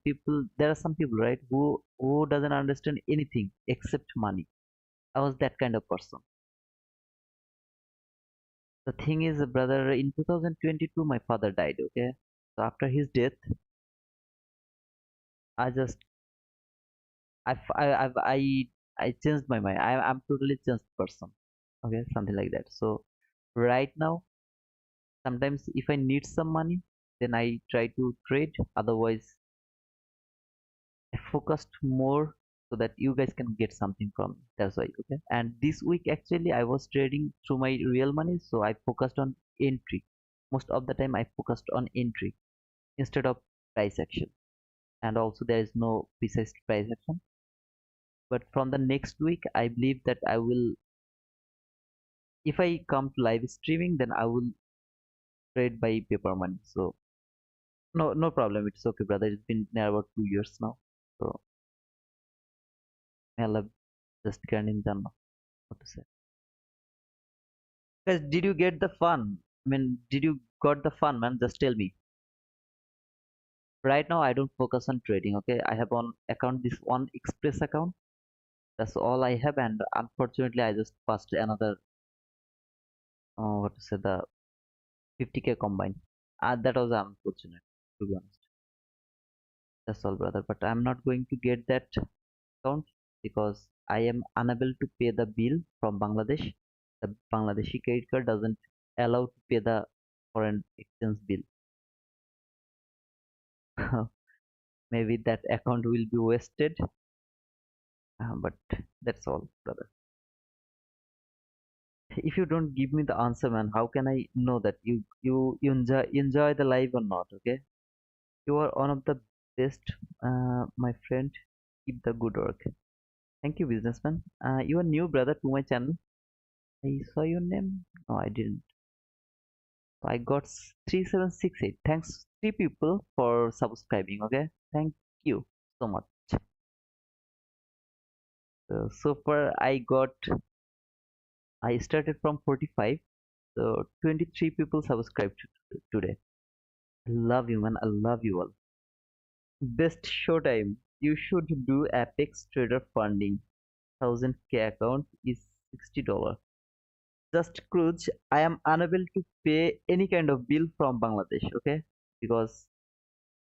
people, there are some people, right, who doesn't understand anything except money. I was that kind of person. The thing is, brother, in 2022 my father died, okay? So after his death, I just I changed my mind. I'm totally changed person, okay, something like that. So right now, sometimes if I need some money, then I try to trade. Otherwise, I focused more so that you guys can get something from it. That's why, okay? And this week actually I was trading through my real money, so I focused on entry. Most of the time I focused on entry instead of price action. And also there is no precise price action. But from the next week, I believe that I will, if I come to live streaming, then I will trade by paper money. So no problem. It's okay, brother. It's been near about 2 years now. So I love just getting done. What to say? Guys, did you get the fun? I mean, did you got the fun, man? Just tell me. Right now, I don't focus on trading. Okay, I have on account this one Express account. That's all I have, and unfortunately, I just passed another. What to say? The 50K combine. That was unfortunate, to be honest. That's all, brother. But I'm not going to get that account because I am unable to pay the bill from Bangladesh. The Bangladeshi credit card doesn't allow to pay the foreign exchange bill. Maybe that account will be wasted, but that's all, brother. If you don't give me the answer, man, how can I know that you enjoy the life or not? Okay, you are one of the best, my friend. Keep the good work. Thank you, businessman. You are new, brother, to my channel. I saw your name. No, I didn't. I got 3768. Thanks, three people for subscribing. Okay, thank you so much. So far, I started from 45. So 23 people subscribed today. I love you, man. I love you all. Best showtime. You should do Apex Trader funding. 1000K account is $60. Just cruise. I am unable to pay any kind of bill from Bangladesh. Okay, because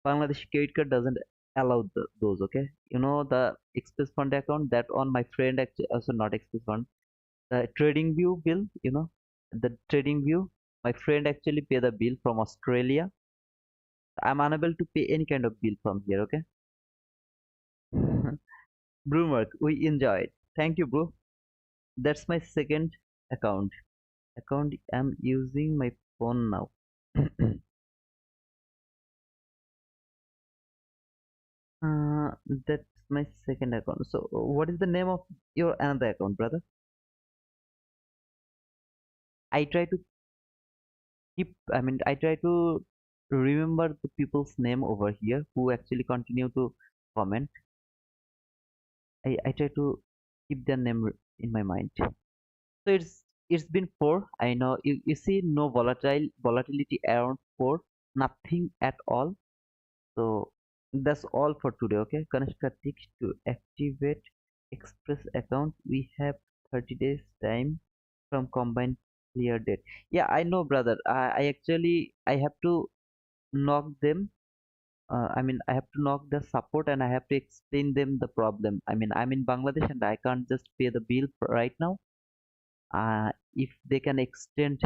Bangladesh credit card doesn't allow those. Okay, the Express Fund account that on my friend actually also not Express Fund. The Trading View bill. The Trading View. My friend actually pay the bill from Australia. I'm unable to pay any kind of bill from here. Okay. Broomwork, we enjoyed. Thank you, bro. That's my second account. I'm using my phone now. uh, that's my second account. So, what is the name of your another account, brother? I try to I try to remember the people's name over here who actually continue to comment. I try to keep their name in my mind. So it's been four. I know you see no volatility around four, nothing at all. So that's all for today. Okay, Kanishka ticks to activate Express account. We have 30 days time from combined clear date. Yeah, I know, brother. I actually I have to knock them. I have to knock the support and I have to explain them the problem. I'm in Bangladesh and I can't just pay the bill right now. If they can extend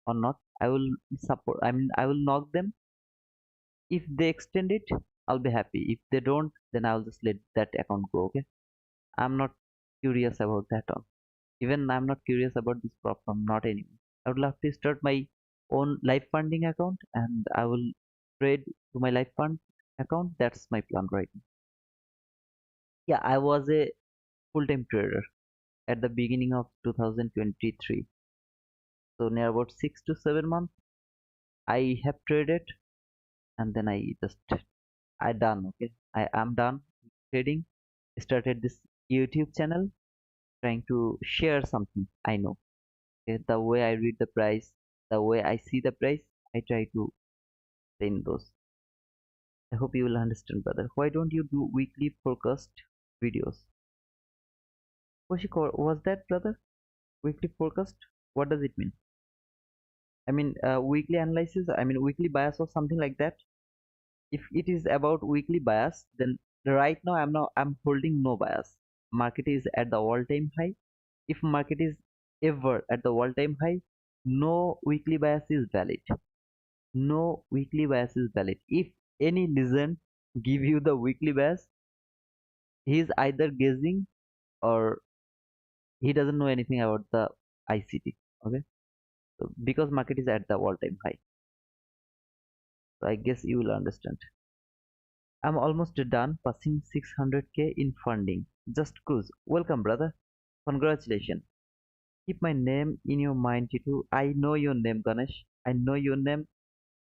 or not, I will support. I will knock them. If they extend it, I'll be happy. If they don't, then I'll just let that account go. Okay. I'm not curious about that all. Even I'm not curious about this problem, not anymore. I would love to start my own life funding account and I will trade to my life fund account. That's my plan right now. Yeah, I was a full-time trader at the beginning of 2023. So near about 6 to 7 months, I have traded and then I done. Okay, I am done trading. Started this YouTube channel trying to share something I know. Okay, the way I read the price, the way I see the price, I try to explain those. I hope you will understand, brother. Why don't you do weekly forecast videos? Was that, brother? Weekly forecast? What does it mean? Weekly analysis. Weekly bias or something like that. If it is about weekly bias, then right now I'm holding no bias. Market is at the all-time high. If market is ever at the all-time high, no weekly bias is valid. No weekly bias is valid. If any legend give you the weekly bias, he is either guessing or he doesn't know anything about the ICT. Okay, so because market is at the all-time high, so I guess you will understand. I'm almost done passing 600K in funding. Just cruise. Welcome, brother. Congratulations. Keep my name in your mind, Titu. I know your name, Ganesh. I know your name.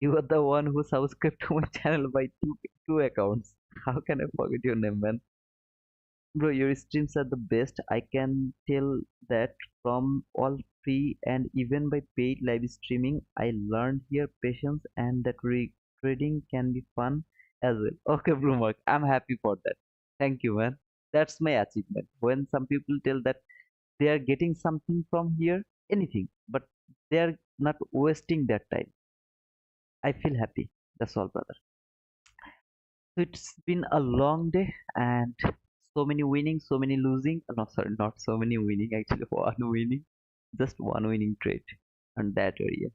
You are the one who subscribed to my channel by two accounts. How can I forget your name, man? Bro, your streams are the best. I can tell that from all free and even by paid live streaming. I learned here patience and that trading can be fun as well. Okay, Blue Mark, I'm happy for that. Thank you, man. That's my achievement. When some people tell that they are getting something from here, anything, but they are not wasting that time. I feel happy. That's all, brother. So it's been a long day and so many winning, so many losing. No, sorry, not so many winning, actually, one winning, just one winning trade on that area.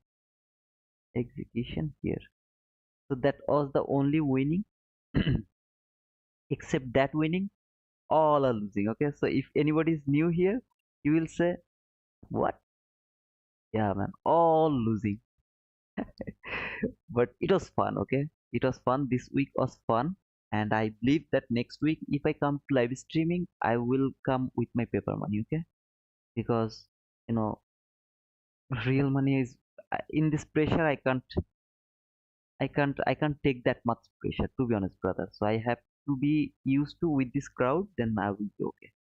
Execution here. So that was the only winning, except that winning, all are losing. Okay, so if anybody is new here, you will say, what? Yeah, man, all losing. But it was fun. Okay, it was fun. This week was fun. And I believe that next week, if I come to live streaming, I will come with my paper money. Okay, because you know real money is in this pressure. I can't take that much pressure, to be honest, brother. So I have to be used to with this crowd, then I will be okay.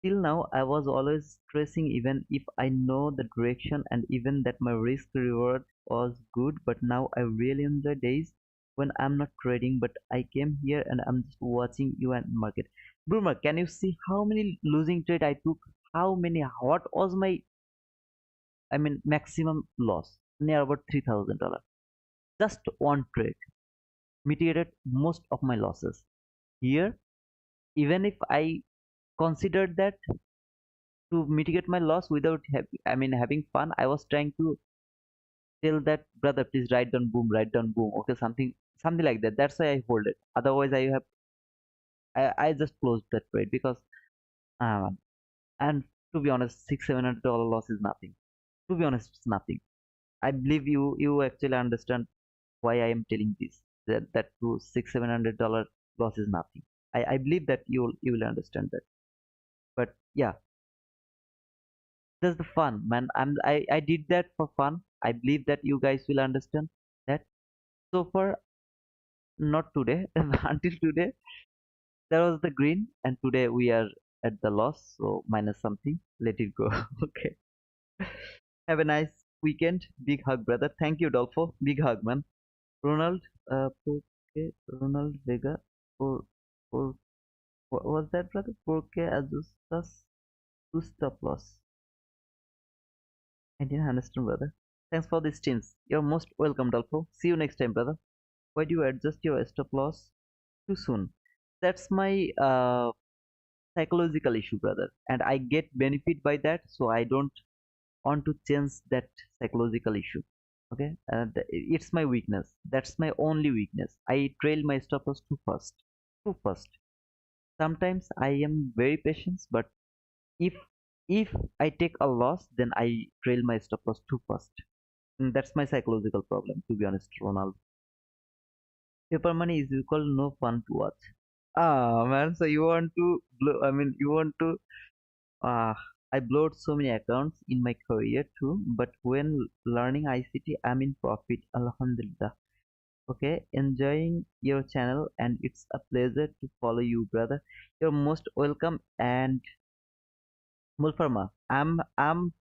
Till now I was always stressing, even if I know the direction and even that my risk reward was good. But now I really enjoy days when I'm not trading, but I came here and I'm just watching you and market. Boomer, can you see how many losing trade I took? How many? What was my maximum loss? Near about $3,000. Just one trade mitigated most of my losses. Here, even if I considered that to mitigate my loss without having fun, I was trying to tell that brother, please write down boom. Okay, something like that. That's why I hold it. Otherwise, I just closed that trade because um, and to be honest, $600-700 loss is nothing. To be honest, it's nothing. I believe you actually understand why I am telling this, that to $600-700 loss is nothing. I believe that you will understand that. But yeah, that's the fun, man. I did that for fun. I believe that you guys will understand that. So far, not today. Until today, there was the green, and today we are at the loss. So minus something. Let it go. Okay. Have a nice weekend. Big hug, brother. Thank you, Dolfo. Big hug, man. Ronald, okay, Ronald Vega, for what was that, brother? 4K Azus Two stop loss. I didn't understand, brother. Thanks for the streams. You're most welcome, Dolpho. See you next time, brother. Why do you adjust your stop loss too soon? That's my psychological issue, brother, and I get benefit by that, so I don't want to change that psychological issue. Okay, and it's my weakness. That's my only weakness. I trail my stop loss too fast. Too fast. Sometimes I am very patient, but if if I take a loss, then I trail my stop loss too fast. And that's my psychological problem, to be honest, Ronald. Paper money is equal no fun to watch. Ah man, so you want to blow, I mean you want to I blowed so many accounts in my career too, but when learning ICT I'm in profit, alhamdulillah. Okay, enjoying your channel and it's a pleasure to follow you, brother. You're most welcome. And Mulfarma, I'm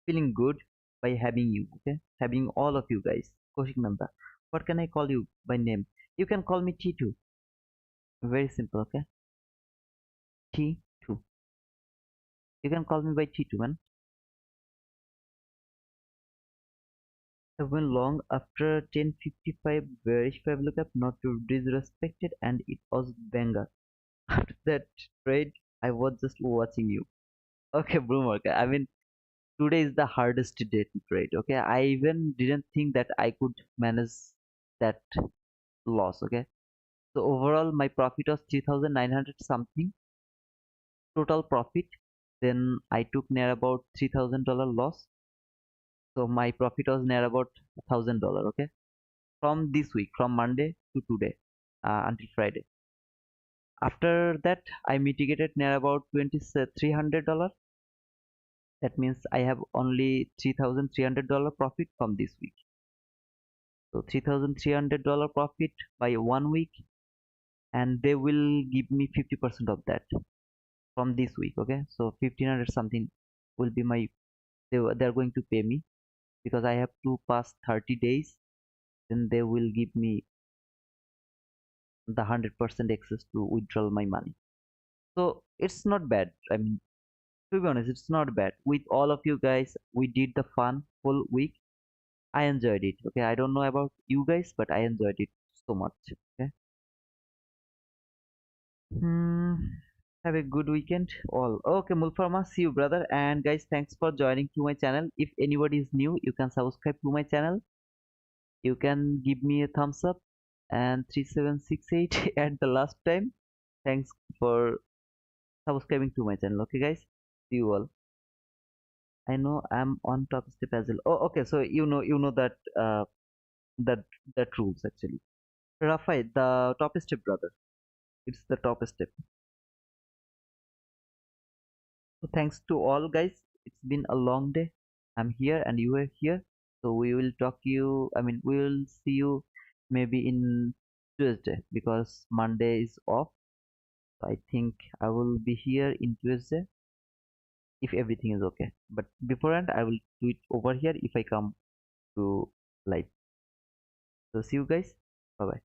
feeling good by having you, okay? Having all of you guys. Koshik Nanda. What can I call you by name? You can call me T2. Very simple, okay? T2. You can call me by T2, man. I went long after 10:55 bearish lookup, not to disrespected, and it was banger. After that trade, I was just watching you. Okay, Bloomer. Okay, I mean, today is the hardest day to trade. Okay, I even didn't think that I could manage that loss. Okay, so overall my profit was 3,900 something total profit. Then I took near about $3,000 loss. So my profit was near about $1,000. Okay, from this week, from Monday to today, until Friday. After that, I mitigated near about $2,300. That means I have only $3,300 profit from this week. So $3,300 profit by 1 week, and they will give me 50% of that from this week. Okay, so 1,500 something will be my, they're going to pay me because I have to pass 30 days. Then they will give me the 100% access to withdraw my money. So it's not bad. I mean, to be honest, it's not bad. With all of you guys, we did the fun full week. I enjoyed it. Okay, I don't know about you guys, but I enjoyed it so much. Okay. Hmm. Have a good weekend, all. Okay, Mulfarma, see you, brother. And guys, thanks for joining to my channel. If anybody is new, you can subscribe to my channel. You can give me a thumbs up and 3768 at the last time. Thanks for subscribing to my channel. Okay, guys. See you all. I know I'm on top step as well. Oh, okay. So you know that that that rules actually. Rafael, the top step, brother. It's the top step. So thanks to all guys. It's been a long day. I'm here and you are here. So we will talk you. I mean, we will see you maybe in Tuesday because Monday is off. So I think I will be here in Tuesday if everything is okay. But beforehand, I will do it over here if I come to live. So see you guys. Bye bye.